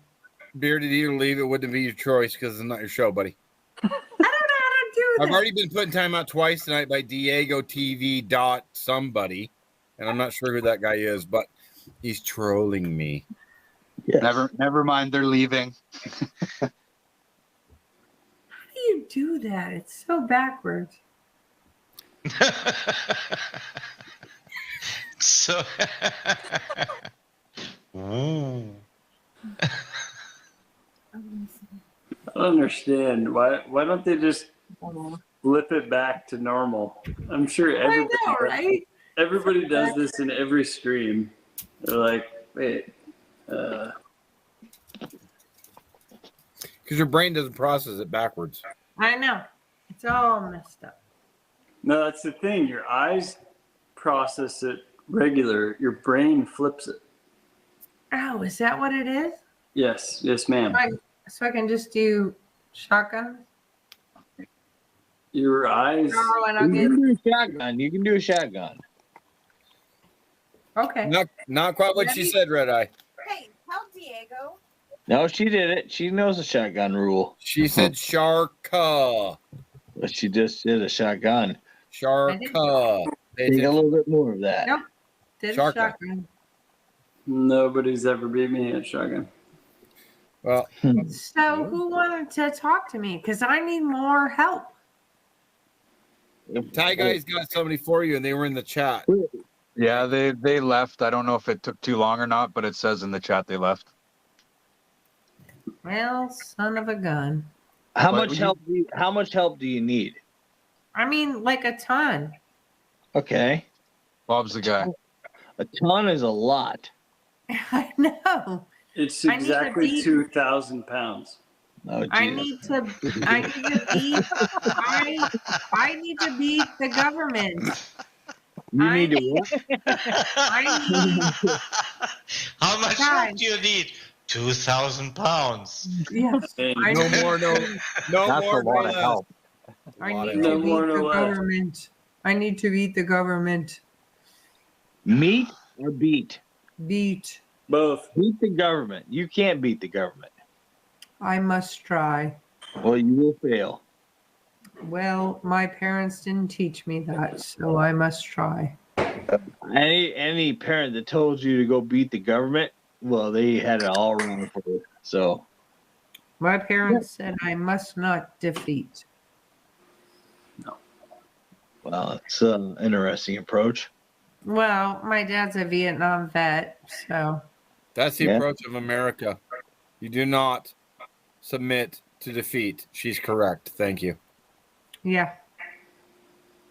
Bearded Eater to leave, it wouldn't be your choice because it's not your show, buddy. I don't know how to do I've that. already been put in timeout twice tonight by Diego TV dot somebody, and I'm not sure who that guy is, but he's trolling me. Yes. Never mind, they're leaving. How do you do that? It's so backwards. So, ooh. I don't understand. Why don't they just flip it back to normal? I'm sure everybody does this in every stream. They're like, wait, Because your brain doesn't process it backwards. I know. It's all messed up. no, that's the thing. Your eyes process it regular. Your brain flips it. Oh, is that what it is? Yes, ma'am. So I can just do shotgun? Your eyes. Oh, and I'll You get... can do a shotgun. You can do a shotgun. Okay. Not quite what she said, Red Eye. Hey, tell Diego. No, she did it. She knows the shotgun rule. She said sharka. But she just did a shotgun. Sharka. Take a little bit more of that. Nope. Did Sharka. shotgun. Nobody's ever beat me at shotgun. Well, So who wanted to talk to me? Because I need more help. Ty Guy's got somebody for you, and they were in the chat. Yeah, they left. I don't know if it took too long or not, but it says in the chat they left. Well, son of a gun. How But much help? How much help do you need? I mean, like a ton. Okay, Bob's the guy. a ton is a lot. I know. It's I need to exactly be- 2,000 pounds. Oh, I geez. need to beat I need to beat the government. You need to what? How much Guys. help do you need? 2,000 pounds. Yes. No more, no That's more, a lot no of less. help. I lot need of to help. beat No more, the no less. government. I need to beat the government. Meet or beat? Beat. Both. Beat the government. You can't beat the government. I must try. Well, you will fail. Well, my parents didn't teach me that, so I must try. Any parent that told you to go beat the government, well, they had it all wrong for you. So, My parents said I must not defeat. well, it's an interesting approach. Well, my dad's a Vietnam vet, so That's the Yeah. approach of America. You do not submit to defeat. She's correct. Thank you. yeah.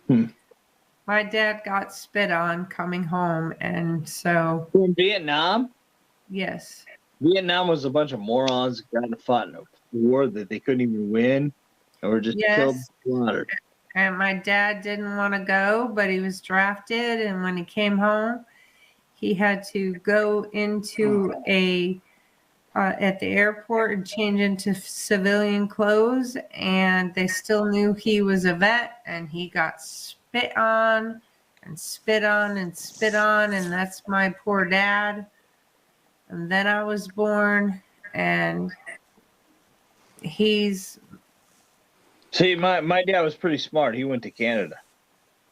Hmm. My dad got spit on coming home, and so In Vietnam, yes. Vietnam was a bunch of morons that got in a fought in a war that they couldn't even win, and were just killed, Yes. slaughtered. And my dad didn't want to go, but he was drafted, and when he came home, he had to go into at the airport and change into civilian clothes, and they still knew he was a vet, and he got spit on and spit on and spit on, and that's my poor dad. And then I was born, and he's See, my dad was pretty smart. He went to Canada.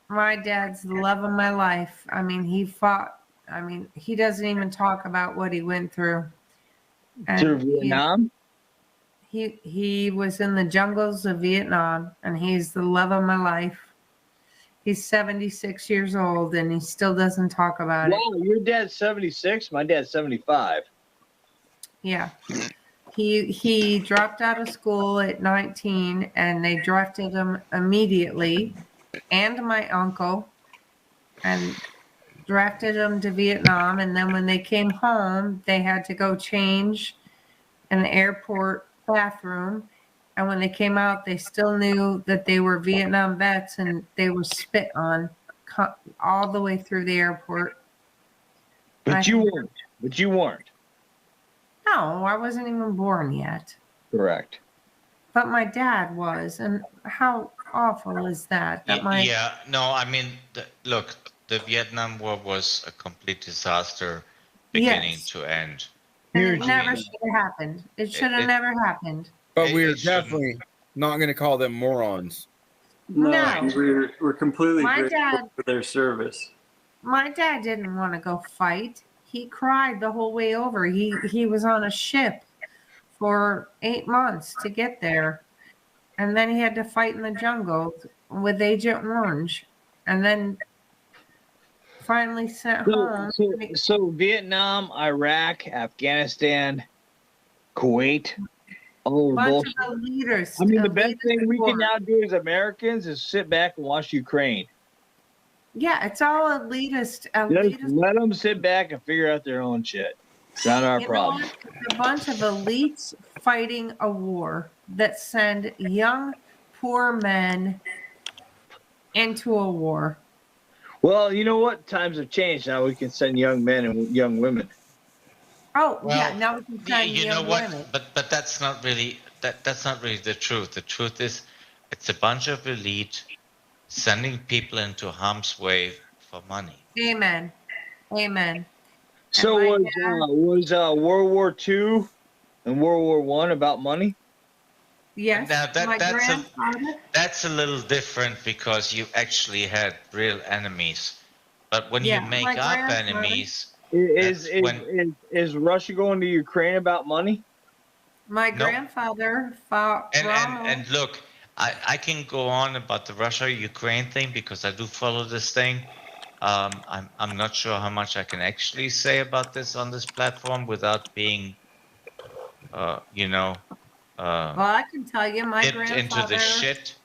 my dad's the love of my life. I mean, he fought. I mean, he doesn't even talk about what he went through. To Vietnam? He was in the jungles of Vietnam, and he's the love of my life. He's 76 years old, and he still doesn't talk about it. Wow, your dad's 76? My dad's 75. Yeah. He dropped out of school at 19, and they drafted him immediately, and my uncle, and drafted him to Vietnam. And then when they came home, they had to go change in the airport bathroom, And when they came out, they still knew that they were Vietnam vets, and they were spit on all the way through the airport. But you weren't. But you weren't. No, I wasn't even born yet. Correct. But my dad was, and how awful is that? That my Yeah, no, I mean, look, the Vietnam War was a complete disaster beginning Yes. to end. And it never should have happened. It should have never happened. But we're definitely not going to call them morons. No. We're completely My grateful dad- for their service. My dad didn't want to go fight. He cried the whole way over. He was on a ship for 8 months to get there. And then he had to fight in the jungle with Agent Orange. And then finally sent home. So Vietnam, Iraq, Afghanistan, Kuwait, all Bunch bullshit. of leaders. I mean, the best thing we can now do as Americans is sit back and watch Ukraine. Yeah, it's all elitist. Just let them sit back and figure out their own shit. It's not our You know problem. what? It's a bunch of elites fighting a war that send young, poor men into a war. Well, you know what? Times have changed. Now we can send young men and young women. Oh, yeah. Now we can send You know young what? women. But that's not really that's not really the truth. The truth is, it's a bunch of elite sending people into harm's way for money. Amen. Amen. So was World War II and World War One about money? Yes. Now my that's grandfather. that's a little different because you actually had real enemies. But when Yeah, you make my up grandfather- enemies, Is Russia going to Ukraine about money? My grandfather fought Rommel. and look, I can go on about the Russia-Ukraine thing because I do follow this thing. I'm not sure how much I can actually say about this on this platform without being, Well, I can tell you, my dipped grandfather. into the shit.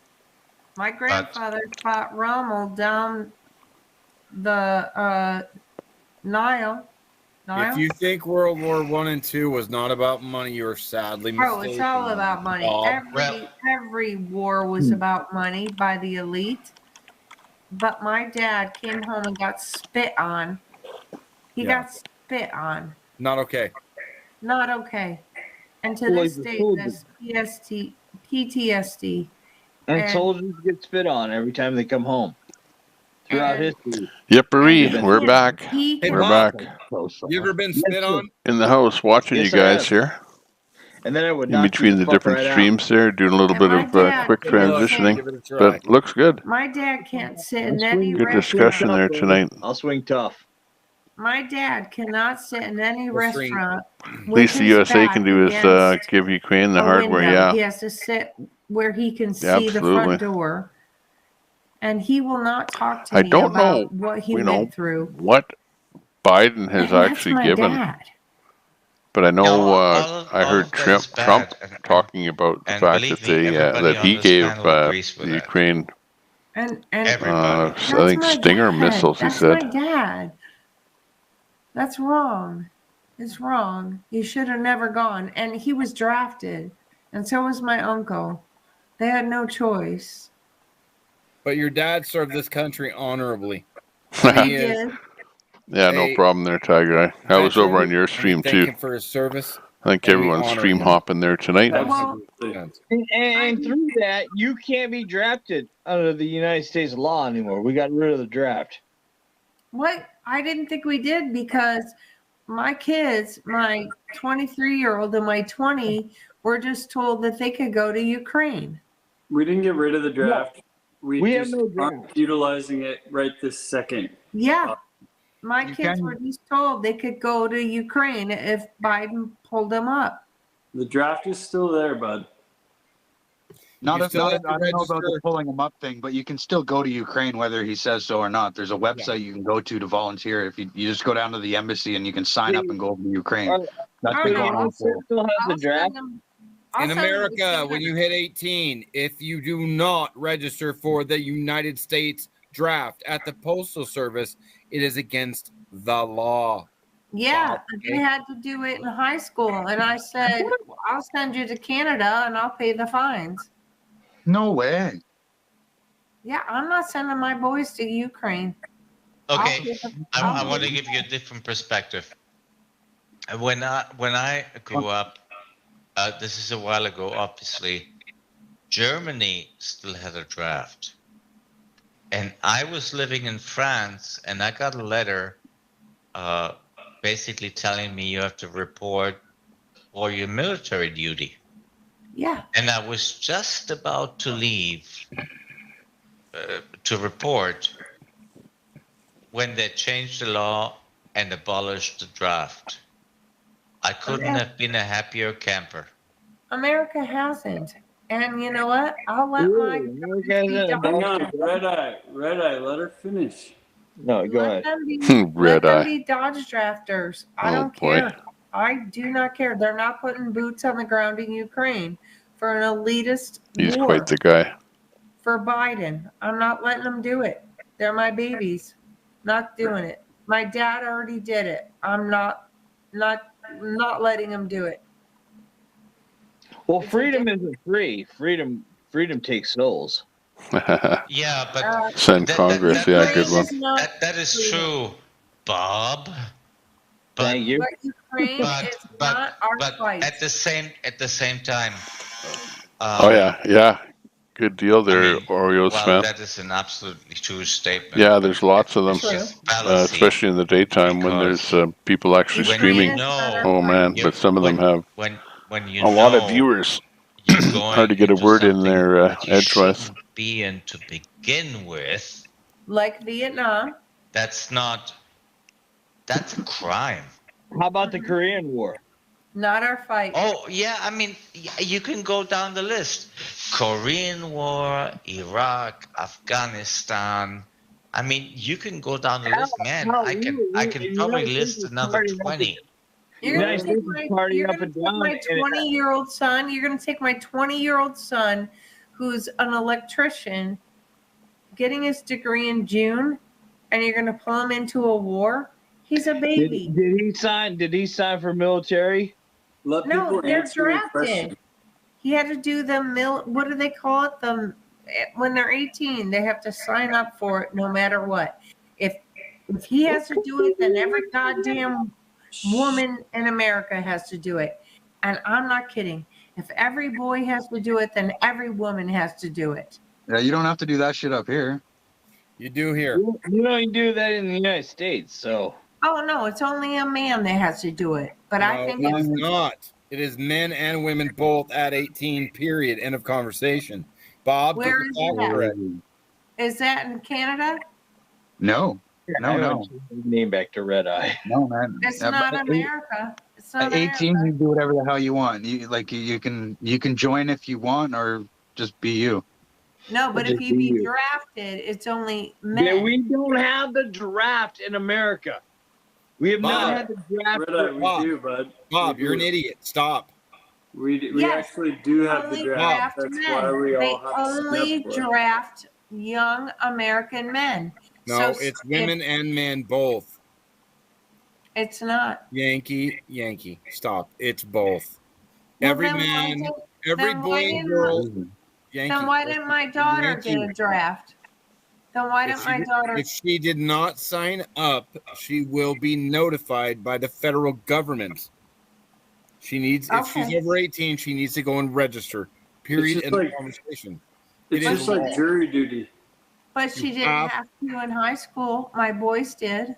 My grandfather fought Rommel down the Nile. If you think World War I and II was not about money, you're sadly mistaken. Oh, it's all about money. Bob. Every war was about money by the elite. But my dad came home and got spit on. He Yeah. got spit on. Not okay. Not okay. And to Well, this he's a day, soldier. this PTSD. And soldiers get spit on every time they come home. Throughout history. Yippery, we're back. Hey, We're Bob, back You ever been spit on? in the house watching Yes, you I guys have. here. And then I would In knock you between the fuck different right out. streams there, doing a little And bit my of dad quick Give it a look. transitioning. Give it a try. But looks good. My dad can't sit in any Good restaurant. discussion there tonight. I'll swing tough. My dad cannot sit in any restaurant. At with least the his USA back can do is against give Ukraine the a hardware. window. Yeah. He has to sit where he can see the Absolutely. front door. And he will not talk to I me don't about know, what he went through. what Biden has And that's actually my given. dad. But I know all I heard of that is Trump bad, talking about the and fact believe that me, they everybody that on he this gave panel agrees with the that. Ukraine And I that's think my Stinger dad. missiles. He That's said. my dad. That's wrong. It's wrong. He should have never gone. And he was drafted. And so was my uncle. They had no choice. But your dad served this country honorably. He He is did. Yeah, no a problem there, Tiger. I was over on your and we stream thank too. him for his service. I think and we everyone's honor stream him. hopping there tonight. Well, And through that, you can't be drafted under the United States law anymore. We got rid of the draft. what? I didn't think we did because my kids, my 23-year-old and my 20, were just told that they could go to Ukraine. We didn't get rid of the draft. We have just no draft. aren't utilizing it right this second. Yeah. My You kids can- were just told they could go to Ukraine if Biden pulled them up. The draft is still there, bud. Not You if still I have to don't know about the register. pulling him up thing, but you can still go to Ukraine whether he says so or not. There's a website you can go to volunteer. If you just go down to the embassy and you can sign up and go over to Ukraine. That's Oh, been no, going on for. Still has the I'll draft. send them. In America, when you hit 18, if you do not register for the United States draft at the Postal Service, it is against the law. Yeah, they had to do it in high school, and I said, "I'll send you to Canada, and I'll pay the fines." No way. Yeah, I'm not sending my boys to Ukraine. Okay, I want to give you a different perspective. When I grew up, this is a while ago, obviously, Germany still had a draft. And I was living in France, and I got a letter basically telling me you have to report for your military duty. Yeah. And I was just about to leave to report when they changed the law and abolished the draft. I couldn't have been a happier camper. America hasn't. And you know what? I'll let my Hang on, Red Eye, let her finish. No, go ahead. let them be Dodge drafters. I don't boy. care. I do not care. They're not putting boots on the ground in Ukraine for an elitist He's war quite the guy. for Biden. I'm not letting them do it. They're my babies. Not doing it. My dad already did it. I'm not letting him do it. Well, freedom isn't free. Freedom takes souls. Yeah, but Send Congress. Yeah, good one. That is true, Bob. Thank you. But Ukraine is not our fight. At the same time. Oh yeah. Good deal there, Oreos fan. That is an absolutely true statement. Yeah, there's lots of them, Fallacy, especially in the daytime when there's people actually streaming. Oh man, but some of them have when you a lot of viewers. Hard to get a word in there edgewise. Be in to begin with. Like Vietnam. That's a crime. How about the Korean War? Not our fight. Oh, yeah. I mean, you can go down the list. Korean War, Iraq, Afghanistan. I mean, you can go down the list, man. I can probably list another 20. You're going to take my 20-year-old son. You're going to take my 20-year-old son, who's an electrician, getting his degree in June, and you're going to pull him into a war? He's a baby. Did he sign for military? No, they're drafted. He had to do the what do they call it? When they're 18, they have to sign up for it no matter what. If he has to do it, then every goddamn woman in America has to do it. And I'm not kidding. If every boy has to do it, then every woman has to do it. Yeah, you don't have to do that shit up here. You do here. You don't do that in the United States, so. Oh no, it's only a man that has to do it. But No, I think it's not. It is men and women both at 18. Period. End of conversation. Bob, where is that? Is that in Canada? No. Name back to Red Eye. No, man. It's not America. It's not at 18, you do whatever the hell you want. You can join if you want, or just be you. No, but if you be drafted, it's only men. Yeah, we don't have the draft in America. We have not had the draft. We do, bud. Bob, you're an idiot. Stop. We actually do have the draft. That's why we all have to only draft young American men. No, it's women and men both. It's not. Yankee. Stop. It's both. Every man, every boy and girl. Yankee. Then why didn't my daughter get a draft? Then why didn't my daughter? If she did not sign up, she will be notified by the federal government. She needs, if she's over 18, she needs to go and register. Period. End of conversation. It's just like jury duty. But she didn't have to in high school. My boys did.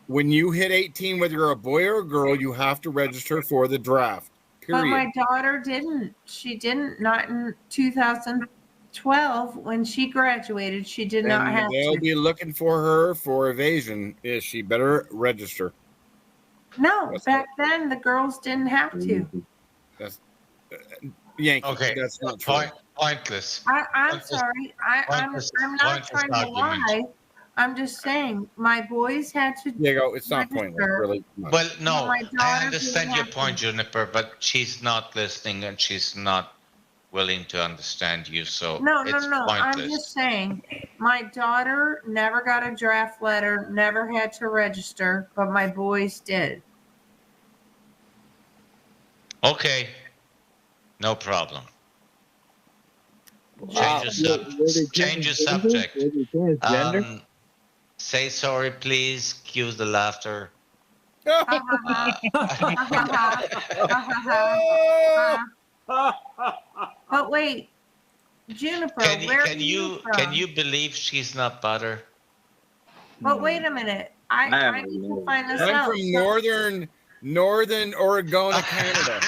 When you hit 18, whether you're a boy or a girl, you have to register for the draft. Period. But my daughter didn't. She didn't. Not in 2012 when she graduated. She did not have they'll to. be looking for her for evasion. Is she better register? No, back then the girls didn't have to. That's Yankee. Okay, that's not true. Pointless. I'm sorry. I'm not trying to lie. I'm just saying my boys had to. Diego, it's not pointless, really. Well, no, I understand your point, Juniper, but she's not listening and she's not willing to understand you. So no. Pointless. I'm just saying my daughter never got a draft letter, never had to register, but my boys did. Okay, no problem. Wow. Change your subject. Say sorry, please. Cue the laughter. But wait, Juniper, where are you from? Can you believe she's not butter? But wait a minute. I need to find this I'm out. from northern Oregon, Canada.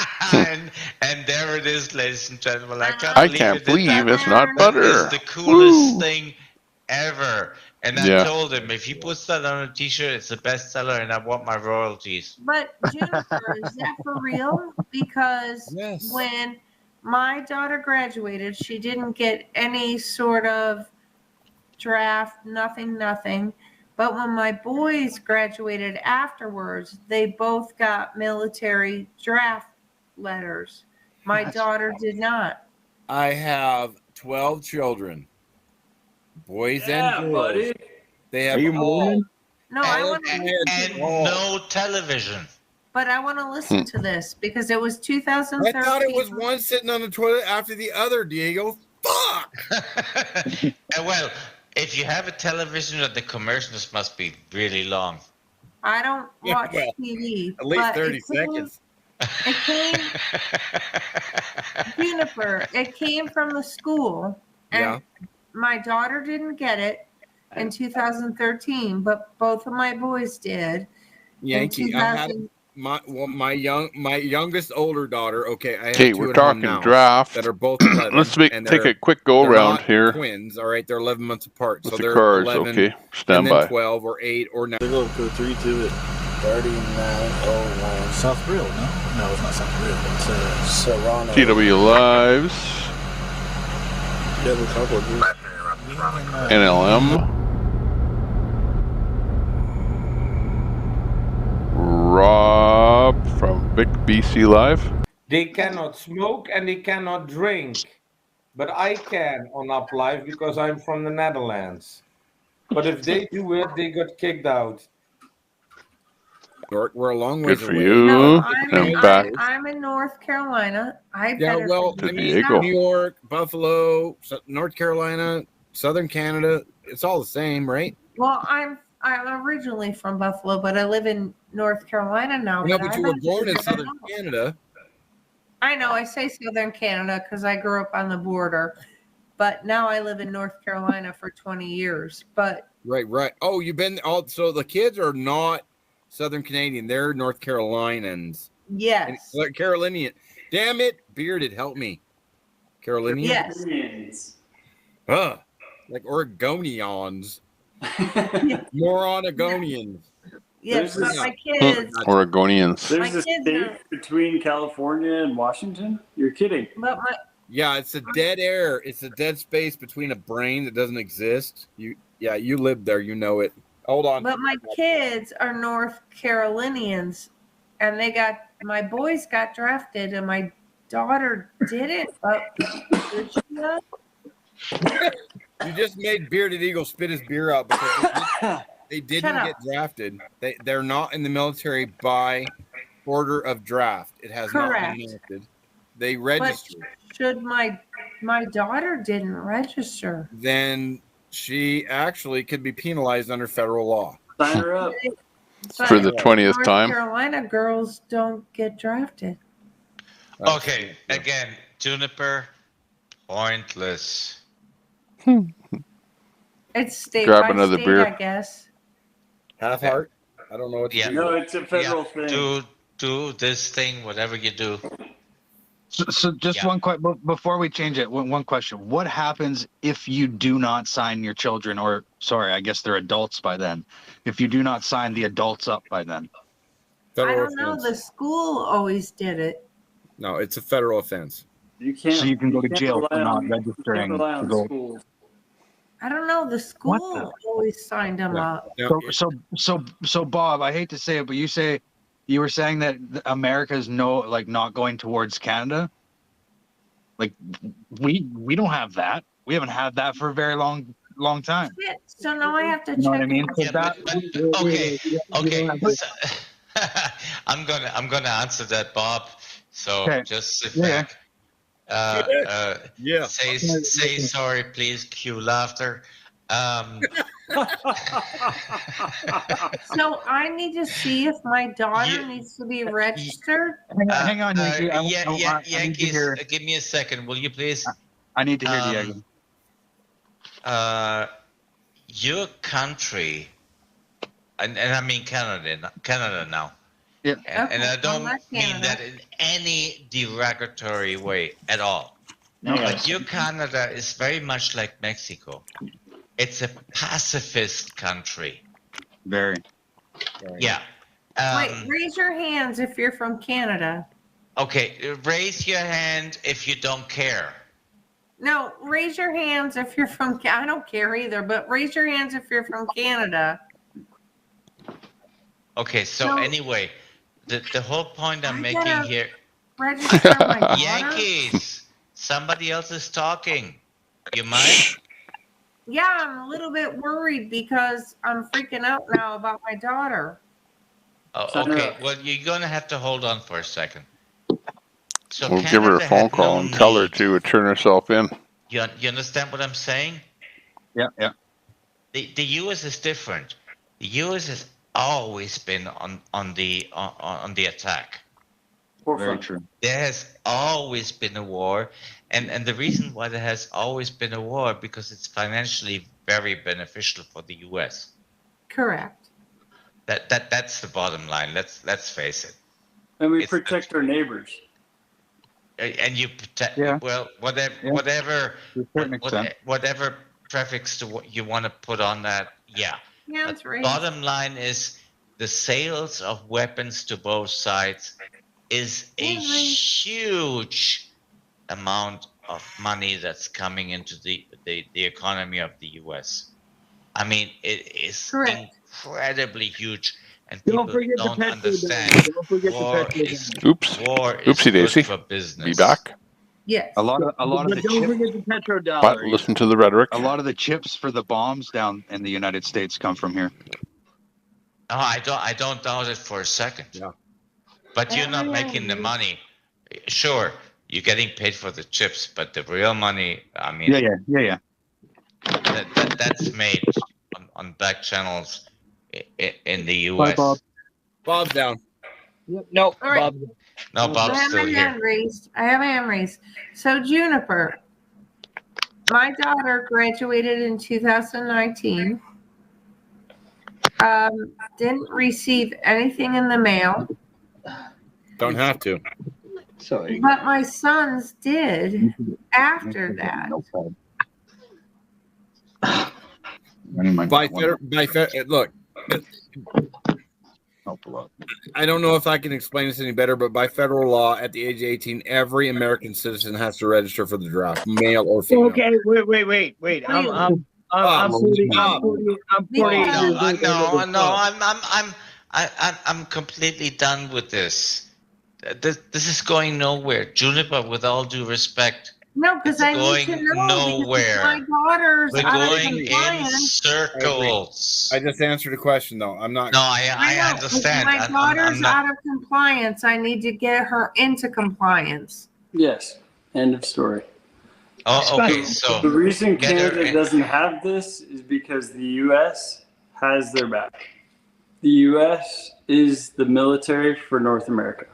and there it is, ladies and gentlemen. I can't believe it's not butter. It's the coolest Woo. thing ever. And I Yeah. told him, if he puts that on a t-shirt, it's a bestseller and I want my royalties. But Juniper, is that for real? Because when my daughter graduated, she didn't get any sort of draft, nothing. But when my boys graduated afterwards, they both got military draft letters. My daughter did not. I have 12 children, boys and girls. Buddy. They have Are you Mormon? No, I want to and no television. But I want to listen to this because it was 2013. I thought it was one sitting on the toilet after the other, Diego. Fuck! Well, if you have a television, the commercials must be really long. I don't watch TV. At least 30 seconds. It came, Juniper, it came from the school. And my daughter didn't get it in 2013, but both of my boys did. Yankee, I had my youngest older daughter. Okay, I have Okay, two we're at home talking now draft. that are both 11. Let's and take they're- a quick go they're around not here. Twins, all right, they're 11 months apart. With So the they're cards, 11, okay. Stand and then by. 12 or 8 or 9. Go 3 to it. 3901. South Real, no? No, it's not South Real. It's Serrano. TW Lives. Yeah, the couple group. NLM. Rob from Vic BC Live. They cannot smoke and they cannot drink. But I can on Up Live because I'm from the Netherlands. But if they do it, they got kicked out. We're a long Good ways for away. you. No, I'm I'm in North Carolina. Well, To I mean, Diego. New York, Buffalo, North Carolina, Southern Canada, it's all the same, right? Well, I'm originally from Buffalo, but I live in North Carolina now. No, but you were born in Southern Canada. I know. I say Southern Canada because I grew up on the border, but now I live in North Carolina for 20 years. But Right. Oh, you've been so the kids are not Southern Canadian; they're North Carolinians. yes, Like Carolinian. Damn it, Bearded, help me. Carolinian. yes. Like Oregonians. Moronegonians. Yes, but my Hmm. kids. Oregonians. There's My a kids state are- between California and Washington? You're kidding. But my Yeah, it's a dead air. It's a dead space between a brain that doesn't exist. You lived there. You know it. Hold on. But my kids are North Carolinians, and my boys got drafted, and my daughter didn't. But did she not? You just made Bearded Eagle spit his beer out because they didn't Shut get up. drafted. They're not in the military by order of draft. It has not Correct. been enacted. They But registered. should my daughter didn't register? Then she actually could be penalized under federal law. Sign her up. For the 20th North time. Carolina girls don't get drafted. Okay, again, Juniper, pointless. It's state Grab by another state, beer. I guess. Half heart. I don't know what to do. No, it's a federal thing. Do this thing, whatever you do. So just one question before we change it. One question: what happens if you do not sign your children, or sorry, I guess they're adults by then? If you do not sign the adults up by then, I don't know. The school always did it. No, it's a federal offense. You can't. So you can go to jail for rely not on- registering You can't rely on to go. schools. I don't know. The school always signed them up. So Bob, I hate to say it, but you were saying that America is not going towards Canada. Like we don't have that. We haven't had that for a very long time. Shit, so now I have to You know what check. I mean? So Okay. So, I'm gonna answer that, Bob. So Okay. just sit Yeah. back. Yeah. Say sorry, please. Cue laughter. So I need to see if my daughter needs to be registered. Hang on, Yankee. I need to Yankees, hear. give me a second, will you please? I need to hear Diego. Your country, and I mean Canada now. Yeah. And I Okay, don't well, not mean Canada. that in any derogatory way at all. No, But your Canada is very much like Mexico. It's a pacifist country. Very. Yeah. Wait, raise your hands if you're from Canada. Okay, raise your hand if you don't care. No, raise your hands if you're from. I don't care either, but raise your hands if you're from Canada. Okay, so anyway, the whole point I'm making gotta here. Register my daughter. Yankees, somebody else is talking. You mind? Yeah, I'm a little bit worried because I'm freaking out now about my daughter. Oh, okay, well, you're going to have to hold on for a second. So We'll give her a phone call and tell her to turn herself in. You understand what I'm saying? Yeah, yeah. The U.S. is different. The U.S. has always been on the attack. Very true. There has always been a war, and the reason why there has always been a war because it's financially very beneficial for the U.S. Correct. That's the bottom line. Let's face it. And we protect our neighbors. And you protect. Yeah. Well, whatever prefix to what you want to put on that. Yeah. Yeah, But that's right. bottom line is the sales of weapons to both sides is a huge amount of money that's coming into the economy of the U.S. I mean, it is incredibly huge, and people don't understand. War is Oopsie daisy. good for business. Be back. Yes. A lot of the don't chips. forget the petrodollar. But listen to the rhetoric. A lot of the chips for the bombs down in the United States come from here. Oh, I don't doubt it for a second. Yeah. But you're not making the money. Sure, you're getting paid for the chips, but the real money, I mean, Yeah. that's made on back channels in the Bye, U.S. Bob. Bob's down. Nope. All right. Bob. No, Bob's I have still my here. hand raised. I have my hand raised. So Juniper, my daughter graduated in 2019. Didn't receive anything in the mail, Don't have to. Sorry. but my sons did after that. Look, I don't know if I can explain this any better, but by federal law, at the age of 18, every American citizen has to register for the draft, male or female. Okay, wait. I'm 40 years old. I'm completely done with this. This is going nowhere. Juniper, with all due respect, No, because I need to going know nowhere. because my daughter's We're out of going in compliance. circles. I just answered a question, though. I'm not. No, I know, understand. My daughter's out of compliance. I need to get her into compliance. Yes. End of story. Oh, okay. So the reason get her Canada in. doesn't have this is because the U.S. has their back. The U.S. is the military for North America.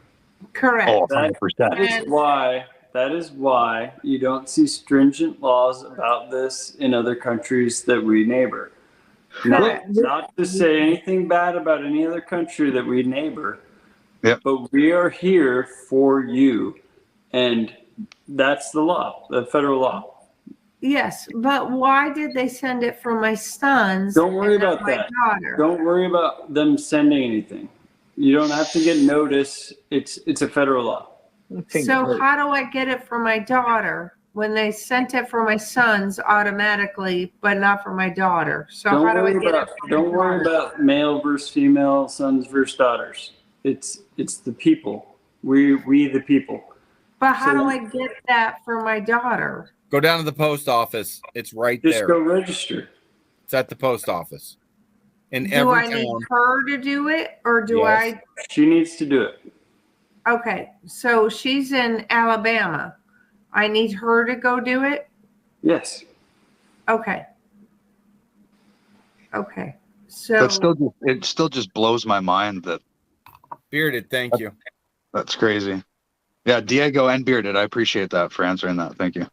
Correct. Oh, That 100%. That is why you don't see stringent laws about this in other countries that we neighbor. Not to say anything bad about any other country that we neighbor, but we are here for you, and that's the law, the federal law. Yes, but why did they send it for my sons? Don't worry and not about my that. daughter? Don't worry about them sending anything. You don't have to get notice. It's a federal law. So how do I get it for my daughter when they sent it for my sons automatically, but not for my daughter? So how do I get it? Don't worry about male versus female, sons versus daughters. It's the people. We the people. But how do I get that for my daughter? Go down to the post office. It's right Just there. go register. It's at the post office. In Do every I need town. her to do it, or do Yes. She needs to do it. Okay, so she's in Alabama. I need her to go do it? Yes. Okay. Okay. So It still just blows my mind that Bearded, thank you. that's crazy. Yeah, Diego and Bearded, I appreciate that for answering that. Thank you.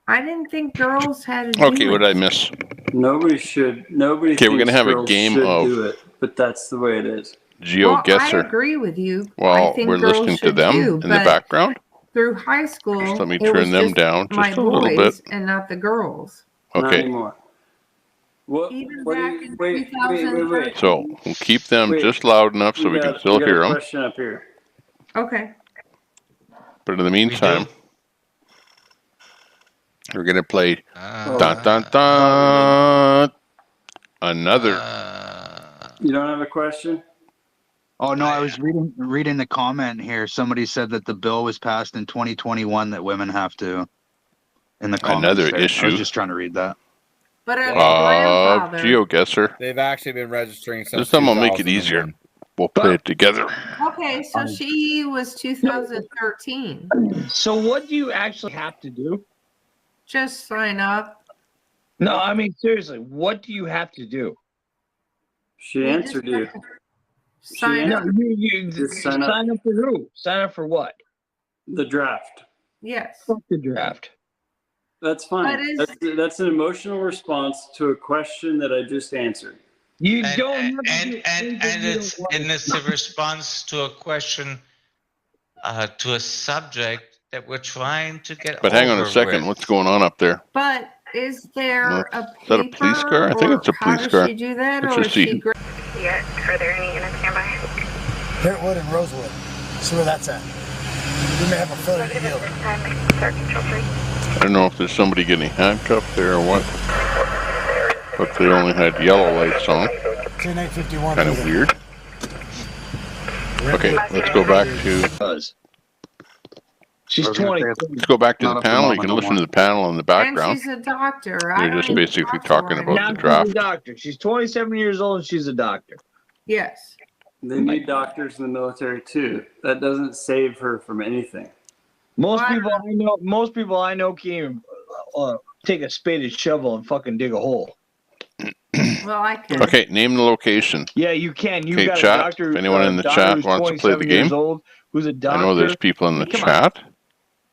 I didn't think girls had to do Okay, what it. did I miss? Nobody should. Nobody Okay, we're thinks gonna have a girls game should of do it, but that's the way it is. Well, I GeoGuessr. agree with you. I While think we're girls listening to should them too, in the but background. through high school, Just let me it turn was them just down my just a little bit. boys and not the girls. Not Okay. anymore. What? Even What do back you? in Wait. 2013. So we'll keep them Wait. just loud enough so we can still got hear a them. question up here. Okay. But in the meantime, we're gonna play dun dun dun another. You don't have a question? Oh no, I was reading the comment here. Somebody said that the bill was passed in 2021 that women have to. In the comments, Another there. I issue. was just trying to read that. But as a grandfather, GeoGuessr. They've actually been registering since This time I'll make it easier. 2001. We'll play it together. okay, so she was 2013. So what do you actually have to do? Just sign up. No, I mean seriously, what do you have to do? She answered you. Sign No, up. you Just sign up for who? Sign up for what? The draft. Yes. Fuck the draft. That's fine. But That's an emotional response to a question that I just answered. You And don't it's a response to a question, to a subject that we're trying to get But hang on a over second. with. What's going on up there? But is there a Is that a police car? I think it's a police how car. does she do that? Let's Or just is see. she Yeah, are there any units nearby? Peartwood and Rosewood. See where that's at. We may have a failure to yield. I don't know if there's somebody getting handcuffed there or what. But they only had yellow lights on. 10-851. Kind of weird. Okay, let's go back to. She's 20. Let's go back to the panel. You can listen to the panel in the background. And she's a doctor. They're just basically talking about Now the draft. she's a doctor. She's 27 years old and she's a doctor. Yes. They need doctors in the military too. That doesn't save her from anything. Most people I know can't even take a spade and shovel and fucking dig a hole. Well, I can. Okay, name the location. Yeah, you can. You Okay, got chat. a doctor. If anyone in the chat who's wants to play the 27 years game, old, who's a doctor. I know there's people in the Come on. chat.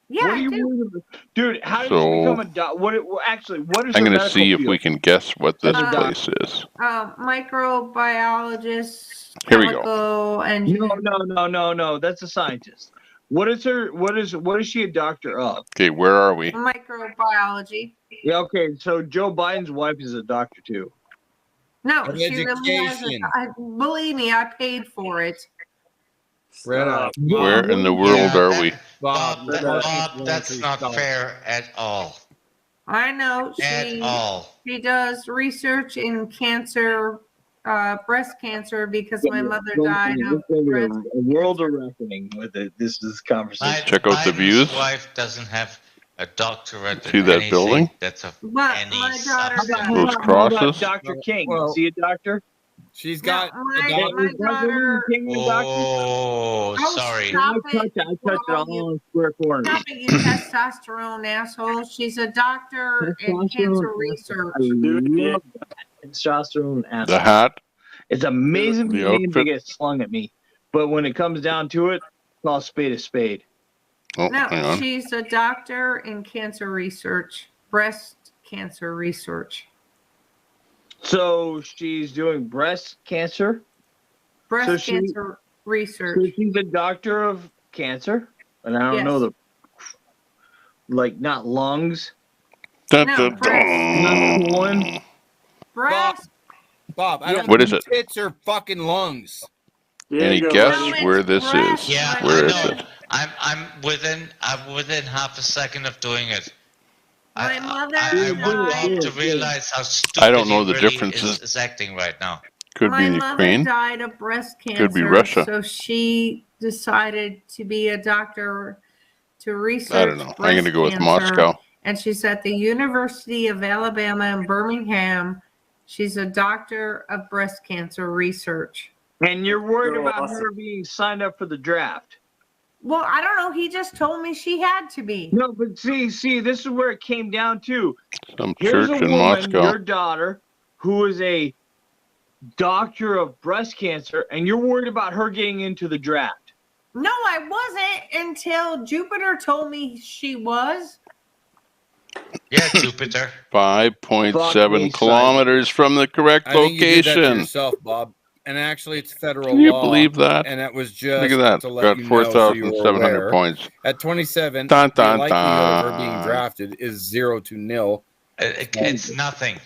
Yeah, what are you worried about? Dude, how did So, you become a doctor? What is I'm her going to medical see if field? we can guess what this As a place is. Microbiologist, Here we go. chemical engineer. No. That's a scientist. What is she a doctor of? Okay, where are we? Microbiology. Yeah, okay. So Joe Biden's wife is a doctor too. No, An she really education. hasn't. Believe me, I paid for it. Where in the world are we? Bob, that's not fair at all. I know At all. she does research in cancer, breast cancer, because my mother died of breast. A world of reckoning with it. This is conversation. Check out the views. Biden's wife doesn't have a doctorate See in that anything building? that's of But any my daughter substance. Those How about crosses. Dr. King? Well, Is he a doctor? She's got my Is Dr. daughter. King a doctor? Oh, sorry. Stop I touch it all in square corners. Stop it, you testosterone asshole. She's a doctor in cancer research. I love that. Testosterone The asshole. hat. It's amazing The when they outfit. get slung at me. But when it comes down to it, call a spade a spade. Oh, hang No, on. she's a doctor in cancer research, breast cancer research. So she's doing breast cancer. Breast So she- cancer research. So she's a doctor of cancer. And I don't know Yes. not lungs. Dun, No, dun, dun. Not colon. Breast. Bob, I don't What know is it? tits or fucking lungs. Any Diego, guess buddy. where this is? Yeah, Where I is know. it? I'm within half a second of doing it. My mother I want died. Bob to realize how stupid I don't know he the really differences. is acting right now. Could My be the mother Ukraine. died of breast cancer. Could be Russia. So she decided to be a doctor to research. I don't know. I'm breast going to go with cancer. Moscow. And she's at the University of Alabama in Birmingham. She's a doctor of breast cancer research. And you're worried Girl, about awesome. her being signed up for the draft. Well, I don't know. He just told me she had to be. No, but see, this is where it came down to. Some Here's church a in woman, Moscow. your daughter, who is a doctor of breast cancer, and you're worried about her getting into the draft. No, I wasn't until Jupiter told me she was. Yeah, Jupiter. 5.7 kilometers from the correct I think you did that to location. yourself, Bob. And actually, it's federal Can you law. believe that? And that was Look just at that. to let Got you know so you were 4,700 aware. points. At 27, Dun, the dun, likelihood of her being dun. drafted is 0 to nil. It's nothing.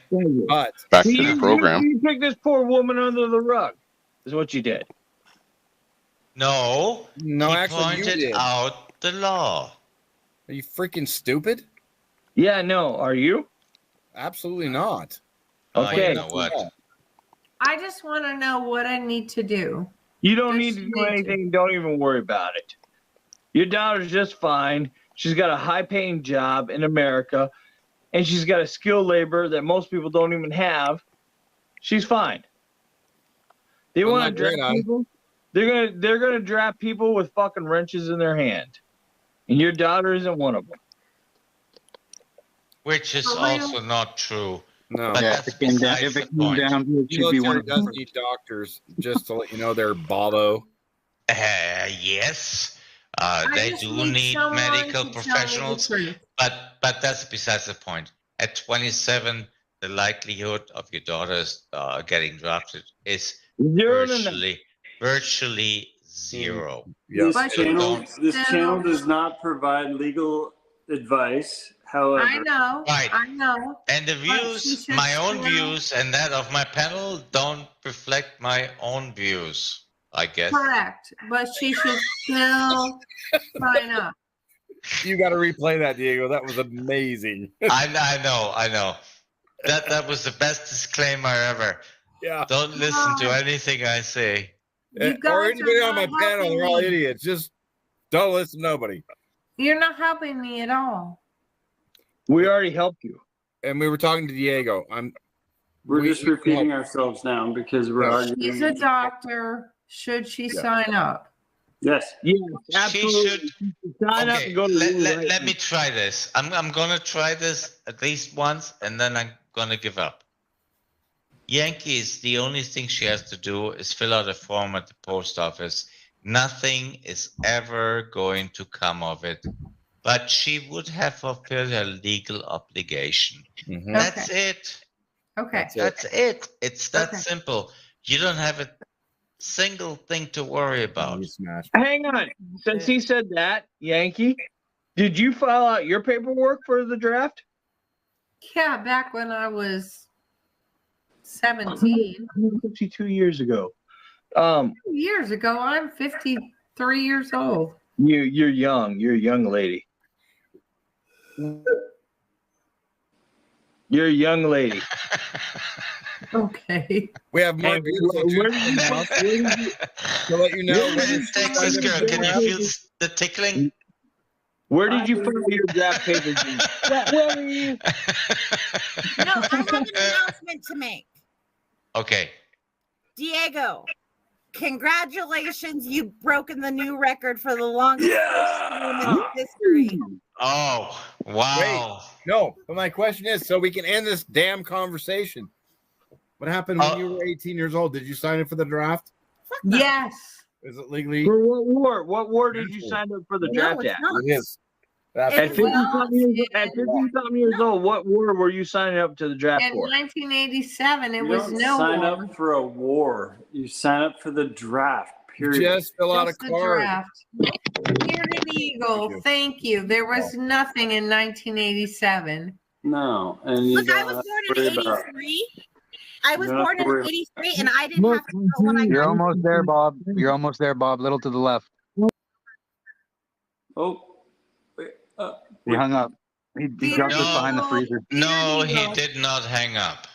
But back to the program. You took this poor woman under the rug. Is what you did. No, he actually, you pointed did. out the law. Are you freaking stupid? Yeah, no. Are you? Absolutely not. Okay. You know what? I just want to know what I need to do. You don't need to do anything. Don't even worry about it. Your daughter's just fine. She's got a high-paying job in America, and she's got a skilled labor that most people don't even have. She's fine. They want to draft people. They're gonna draft people with fucking wrenches in their hand, and your daughter isn't one of them. Which is also not true. No. But that's besides the point. Military does need doctors, just to let you know they're baldo. Yes, they just do need need someone medical to tell me the professionals, truth. but that's besides the point. At 27, the likelihood of your daughters getting drafted is virtually zero. This So channel does not provide legal advice. However, I know. Right. I know. And the But views, she should my own still- views and that of my panel don't reflect my own views, I guess. Correct. But she should still sign up. You got to replay that, Diego. That was amazing. I know. That was the best disclaimer ever. Yeah. Don't listen to anything I say. Or anybody on my panel, they're all idiots. Just don't listen to nobody. You're not helping me at all. We already helped you. And we were talking to Diego. we're just repeating ourselves now because we're arguing. She's a doctor. Should she sign up? Yes. Yes, She should. Sign up Okay, and go to let me try this. I'm gonna try this at least once, and then I'm gonna give up. Yankees, the only thing she has to do is fill out a form at the post office. Nothing is ever going to come of it, but she would have fulfilled her legal obligation. Mm-hmm. That's it. Okay. That's it. It's that simple. You don't have a single thing to worry about. Hang on. Since he said that, Yankee, did you file out your paperwork for the draft? Yeah, back when I was 17. 52 years ago. Years ago, I'm 53 years old. You're young. You're a young lady. You're a young lady. Okay. We have more beautiful where did you to let you know. Texas girl, can you feel the tickling? Where did you find your draft papers? No, I have an announcement to make. Okay. Diego, congratulations. You've broken the new record for the longest stream in history. Oh, wow. Wait, no, but my question is, so we can end this damn conversation. What happened when you were 18 years old? Did you sign up for the draft? Yes. Is it legally? For what war? What war did you sign up for the draft at? It is. At 50-something years old, what war were you signing up to the draft In for? 1987, it You was don't no sign war. up for a war. You sign up for the draft. Period. Just fill out a Just the card. draft. Bearded Eagle, thank you. There was nothing in 1987. No, and you Look, I don't was have born to in worry about. 83. I was You don't have born to in worry. 83, and I didn't have to know when I You're got almost there, Bob. You're almost there, Bob. Little to the left. Oh, wait, He hung up. He jumped us behind the freezer. No, he did not hang up.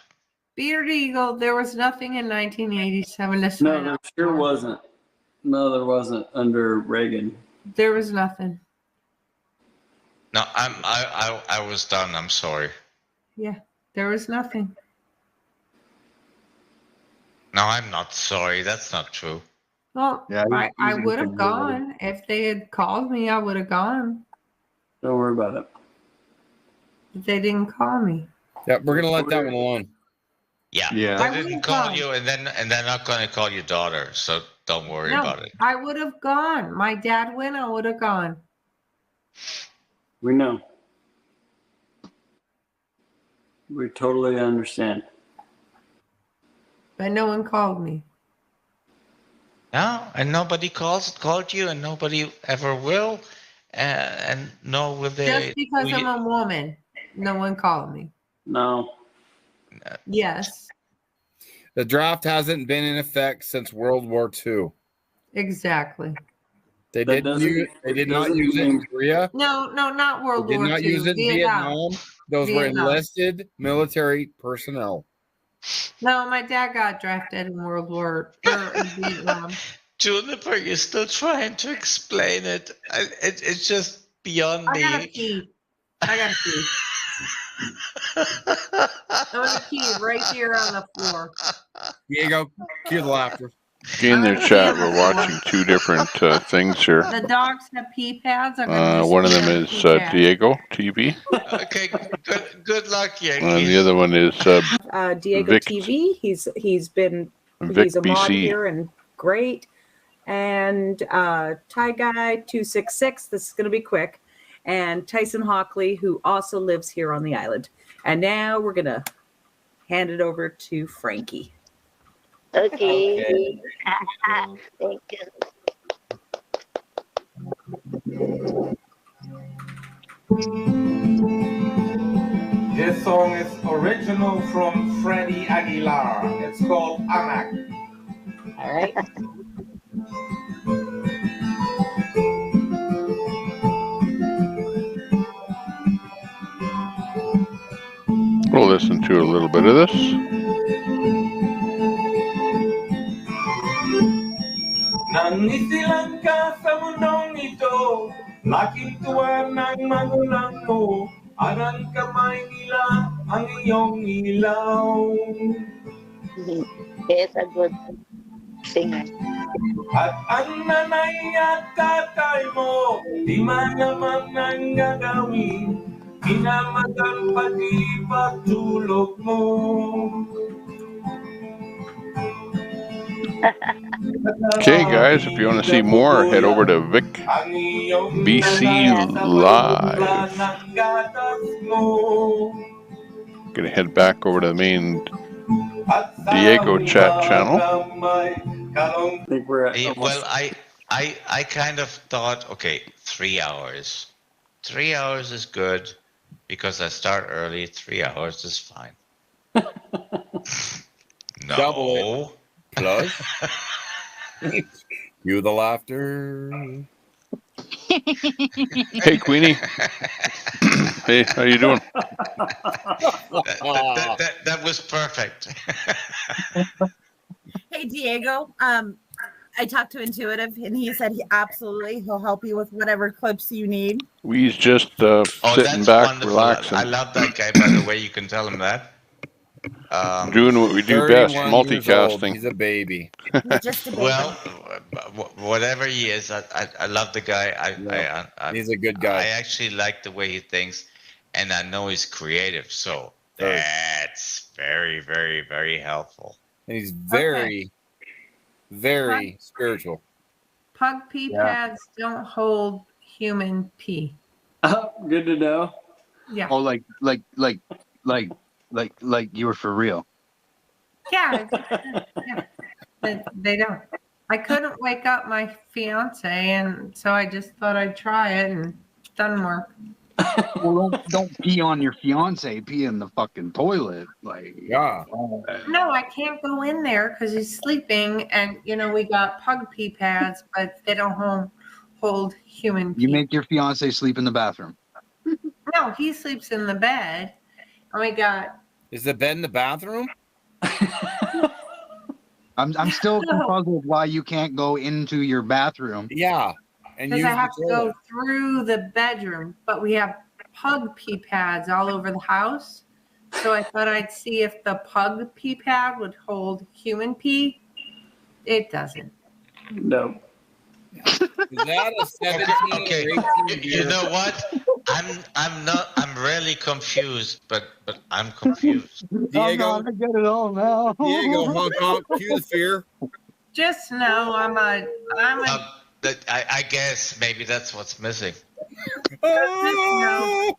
Bearded Eagle, there was nothing in 1987 to sign no, there up sure for. wasn't. No, there wasn't under Reagan. There was nothing. No, I was done. I'm sorry. Yeah, there was nothing. No, I'm not sorry. That's not true. Well, Yeah, I would have gone. If they had called me, I would have gone. Don't worry about it. But they didn't call me. Yep, we're gonna let that one alone. Yeah. Yeah. They didn't call you, and they're not going to call your daughter, so don't worry about it. I would have gone. My dad went, I would have gone. We know. We totally understand. But no one called me. No, and nobody called you, and nobody ever will, and nor will they. Just because I'm a woman, no one called me. No. Yes, The draft hasn't been in effect since World War II. exactly. They did not use it in Korea. No, not World They did War not II. use it in Vietnam. Those were Vietnam. enlisted military personnel. No, my dad got drafted in World War or in Vietnam. Juniper, you're still trying to explain it. It's just beyond I me. gotta pee. I'm gonna pee right here on the floor. Diego, cue the laughter. In their chat, we're watching two different things here. The dogs have pee pads. I'm gonna just One of pee them on the is pee pad. Diego TV, Okay, good luck, Yankees. and the other one is Diego Vic, TV. He's Vic a mod BC. here and great. And Ty Guy 266. This is going to be quick. And Tyson Hockley, who also lives here on the island. And now we're going to hand it over to Frankie. Okay. Thank you. This song is original from Freddie Aguilar. It's called Anak. All right. We'll listen to a little bit of this. Nangisilang ka sa mundong ito, laking tuwa ng magulang mo, aral kamay nila ang iyong ilaw. He's a good singer. At ang nanay at tatay mo, di man naman ang gagawin, minamagal pati pagtulog mo. Okay, guys, if you want to see more, head over to Vic BC Live. Gonna head back over to the main Diego chat channel. I think we're at Well, I kind of thought, okay, 3 hours. 3 hours is good because I start early. 3 hours is fine. No. Double it. Plus. Cue the laughter. Hey, Queenie. Hey, how you doing? That was perfect. Hey, Diego. I talked to Intuitive, and he said he'll help you with whatever clips you need. We's just sitting back, relaxing. I love that guy, by the way. You can tell him that. Doing what we do best, 31 years old. multicasting. He's a baby. Well, whatever he is, I love the guy. He's a good guy. I actually like the way he thinks, and I know he's creative. So that's very, very, very helpful. And he's very, very spiritual. Pug pee pads don't hold human pee. Oh, good to know. Yeah. Oh, like you were for real. Yeah. They don't. I couldn't wake up my fiance, and so I just thought I'd try it, and it doesn't work. Well, don't pee on your fiance. Pee in the fucking toilet. Like, yeah. No, I can't go in there because he's sleeping, and we got pug pee pads, but they don't hold human pee. You make your fiance sleep in the bathroom. No, he sleeps in the bed, and we got. Is the bed in the bathroom? I'm still puzzled why you can't go into your bathroom. Yeah. And because I have to go through the bedroom, but we have pug pee pads all over the house. So I thought I'd see if the pug pee pad would hold human pee. It doesn't. No. Is that a 17 Okay. or 18 You know what? I'm really confused, but I'm confused. Diego, I get it all now. Diego, honk honk, cue the fear. Just know I'm a I guess maybe that's what's missing. just know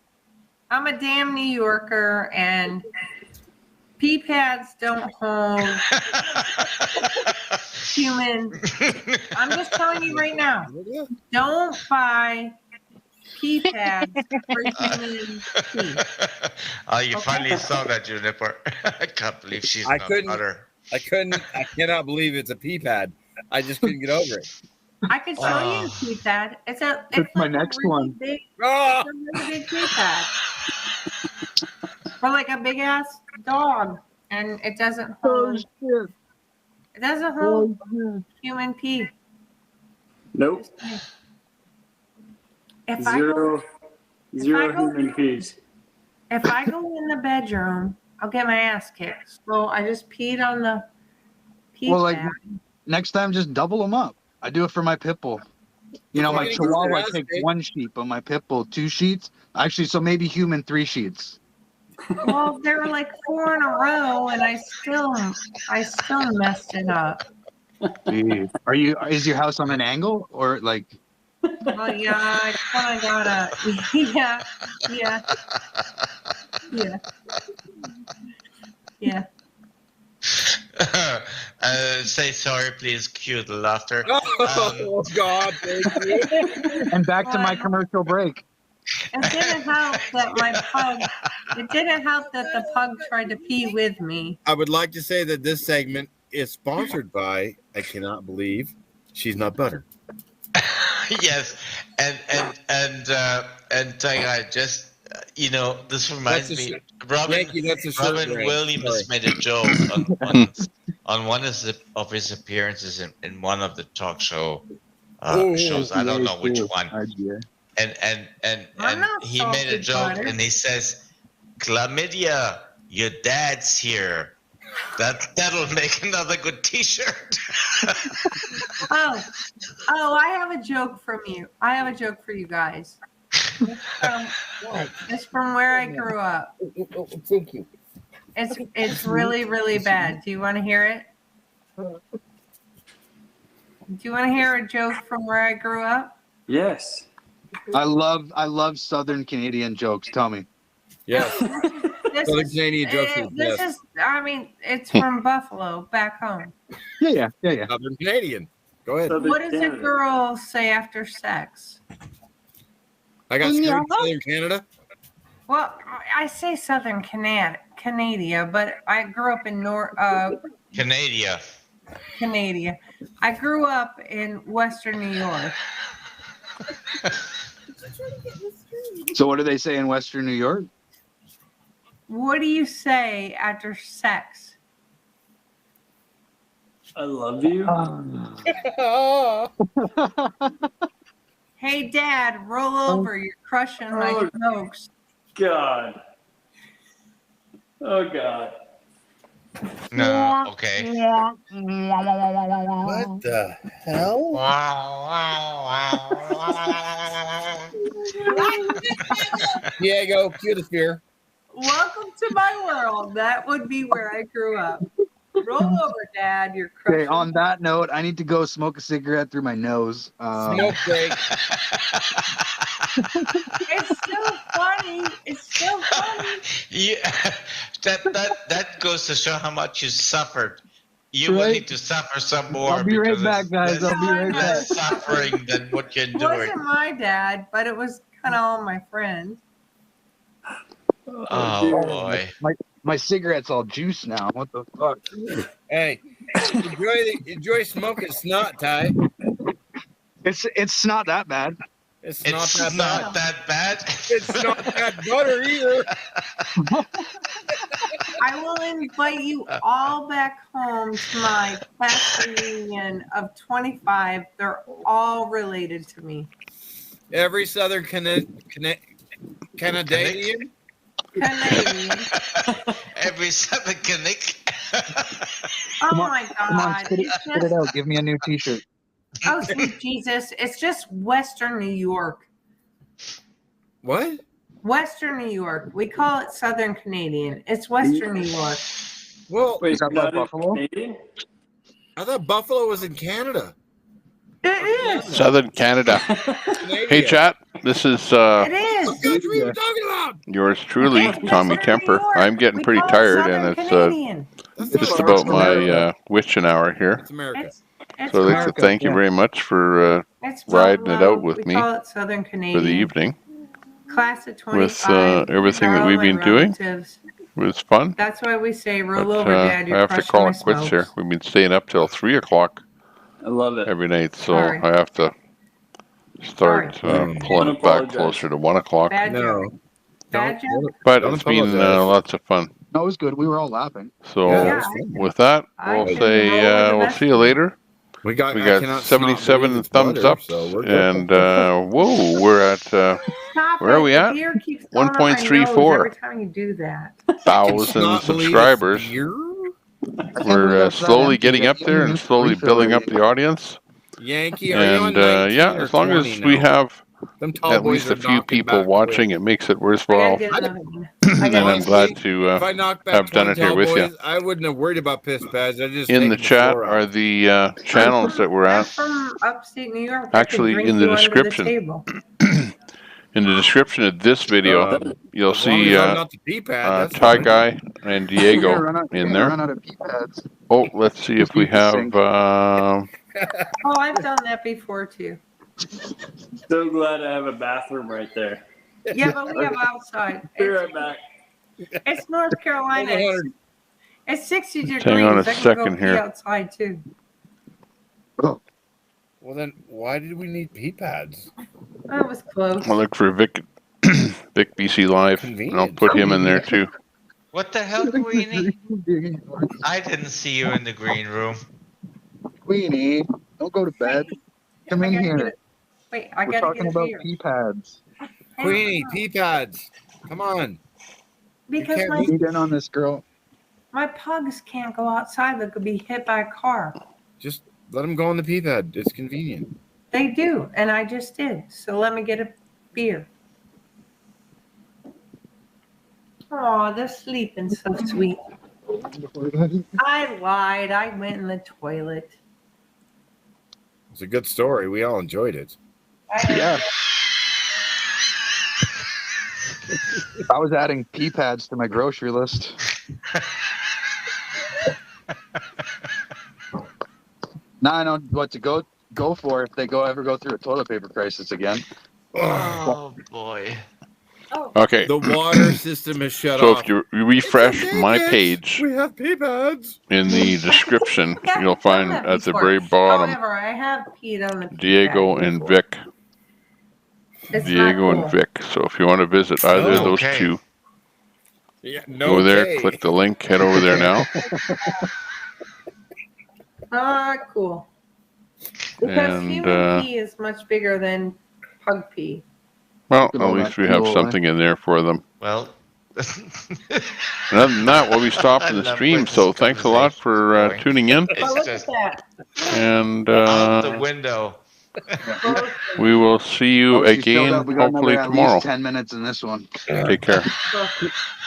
I'm a damn New Yorker, and pee pads don't hold human. I'm just telling you right now. Don't buy pee pads for human pee. Oh, you finally saw that, Juniper. I can't believe she's I not couldn't. butter. I cannot believe it's a pee pad. I just couldn't get over it. I could show you a pee pad. It's That's like my a next really one. big, Ah! it's a really big pee pad. For like a big ass dog, and it doesn't hold. It doesn't hold human pee. Nope. If Zero I go, human peas. if I go in the bedroom, I'll get my ass kicked. So I just peed on the pee Well, like pad. next time, just double them up. I do it for my pit bull. You know, my Chihuahua takes 1 sheet, but my pit bull 2 sheets. Actually, so maybe human 3 sheets. Well, there were like 4 in a row, and I still messed it up. Gee. Is your house on an angle or like? Well, yeah, I kind of gotta. Yeah. Say sorry, please. Cue the laughter. Oh God! Thank you. And back to my commercial break. It didn't help that my pug. It didn't help that the pug tried to pee with me. I would like to say that this segment is sponsored by. I cannot believe she's not butter. Yes, and Tiger, just this reminds me. Robin Williams made a joke on one of his appearances in one of the talk shows. I don't know which one. And he made a joke, and he says, "Chlamydia, your dad's here." That'll make another good T-shirt. Oh, I have a joke from you. I have a joke for you guys. It's from where I grew up. Thank you. It's really, really bad. Do you want to hear it? Do you want to hear a joke from where I grew up? Yes. I love Southern Canadian jokes. Tell me. Yes. Southern Canadian jokes. It's from Buffalo, back home. Yeah. Southern Canadian. Go ahead. What does a girl say after sex? I got screwed in Southern Canada. Well, I say Southern Canada, but I grew up in Canada. I grew up in Western New York. So what do they say in Western New York? What do you say after sex? I love you. Hey, Dad, roll over. You're crushing my smokes. God. Oh, God. No, okay. What the hell? Diego, cue the fear. Welcome to my world. That would be where I grew up. Roll over, Dad. You're crushing. Okay, on that note, I need to go smoke a cigarette through my nose. Smoke break. It's still funny. Yeah, that goes to show how much you suffered. You will need to suffer some more. I'll be right back, guys. I'll be right back. Less suffering than what you're It doing. wasn't my dad, but it was kind of all my friends. Oh boy. My cigarette's all juice now. What the fuck? Hey, enjoy smoking snot, Ty. It's not that bad. It's not that bad. It's not that butter either. I will invite you all back home to my class reunion of 25. They're all related to me. Every Southern Canadian. Every Southern Canadian. Oh my God. Come on, spit it out. Give me a new T-shirt. Oh, sweet Jesus. It's just Western New York. What? Western New York. We call it Southern Canadian. It's Western New York. Well, Wait, is that by Buffalo? I thought Buffalo was in Canada. It is. Southern Canada. Hey, chat. This is It is. What country are we talking about? yours truly, Tommy Temper. I'm getting We pretty call it tired, Southern and it's Canadian. just about my witching hour here. It's America. It's So I'd like to thank you very much for It's riding it Buffalo. out with We me call it Southern for Canadian. the evening. Class of With 25. everything that we've been doing. It was fun. That's why we say roll But, over, Dad. I You're have to crushing call my it quits smokes. here. We've been staying up till 3 o'clock. I love it. Every night, so Sorry. I have to start pulling it back closer to 1 o'clock. Bad joke. Bad joke. But Don't it's been apologize. lots of fun. No, it was good. We were all laughing. So Yeah, with that, I we'll can say roll with the we'll best see you of them. later. We got 77 snot thumbs butter, up, so we're good. and whoa, we're at Stop where are it. we The at? beer keeps going up my nose 1.34 every time you do that. thousand subscribers. We're slowly getting up there and slowly building up the audience. Yankee, are you on And 19 yeah, or as long 20 as we now? have Them tall at boys least are a few knocking people back watching, it makes it worthwhile. And I'm glad to if I knocked back have done 20 it here tall with you. boys, I wouldn't have worried about piss pads. I just In take the the chat floor out. are the channels that we're at. From upstate New York. I could Actually, drink in the you under description, table. in the description of this video, you'll as long see as I'm not the pee-pad, that's Ty fine. Guy and Diego in there. Run out of pee pads. Oh, let's see if we have. Oh, I've done that before too. So glad I have a bathroom right there. Yeah, but we have outside. Be right back. It's North Carolina. It's 60 degrees. Hang on a I can go second pee here. outside too. Well, then why did we need pee-pads? That was close. I'll look for Vic BC Live, and I'll put him in there too. What the hell, Queenie? I didn't see you in the green room. Queenie, don't go to bed. Come in here. Wait, I We're gotta talking get a about beer. pee pads. Queenie, pee-pads. Come on. Because can't my, Get in on this, girl. my pugs can't go outside. They could be hit by a car. Just let them go on the pee-pad. It's convenient. They do, and I just did. So let me get a beer. Oh, they're sleeping so sweet. I lied. I went in the toilet. It's a good story. We all enjoyed it. Yeah. I was adding pee pads to my grocery list. Now I know what to go for if they ever go through a toilet paper crisis again. Oh boy. Okay. The water system is shut So off. if you refresh my page We have pee-pads. in the description, you'll find at the very Before. bottom However, I have peed on the pee Diego pad and before. Vic. It's Diego not and cool. Vic. So if you want to visit either of those Okay. two, Yeah, go there, click the link, head over there now. Ah, cool. Because And human pee is much bigger than pug pee. well, at least we have something in there for them. Well, Other than that, we'll be stopping the love stream. where So this thanks a lot for going. tuning in, But look at that. and out the window. we will see you Oh, she's filled again up. We got hopefully another at tomorrow. least 10 minutes in this one. Take care.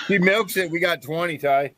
He milks it. We got 20, Ty.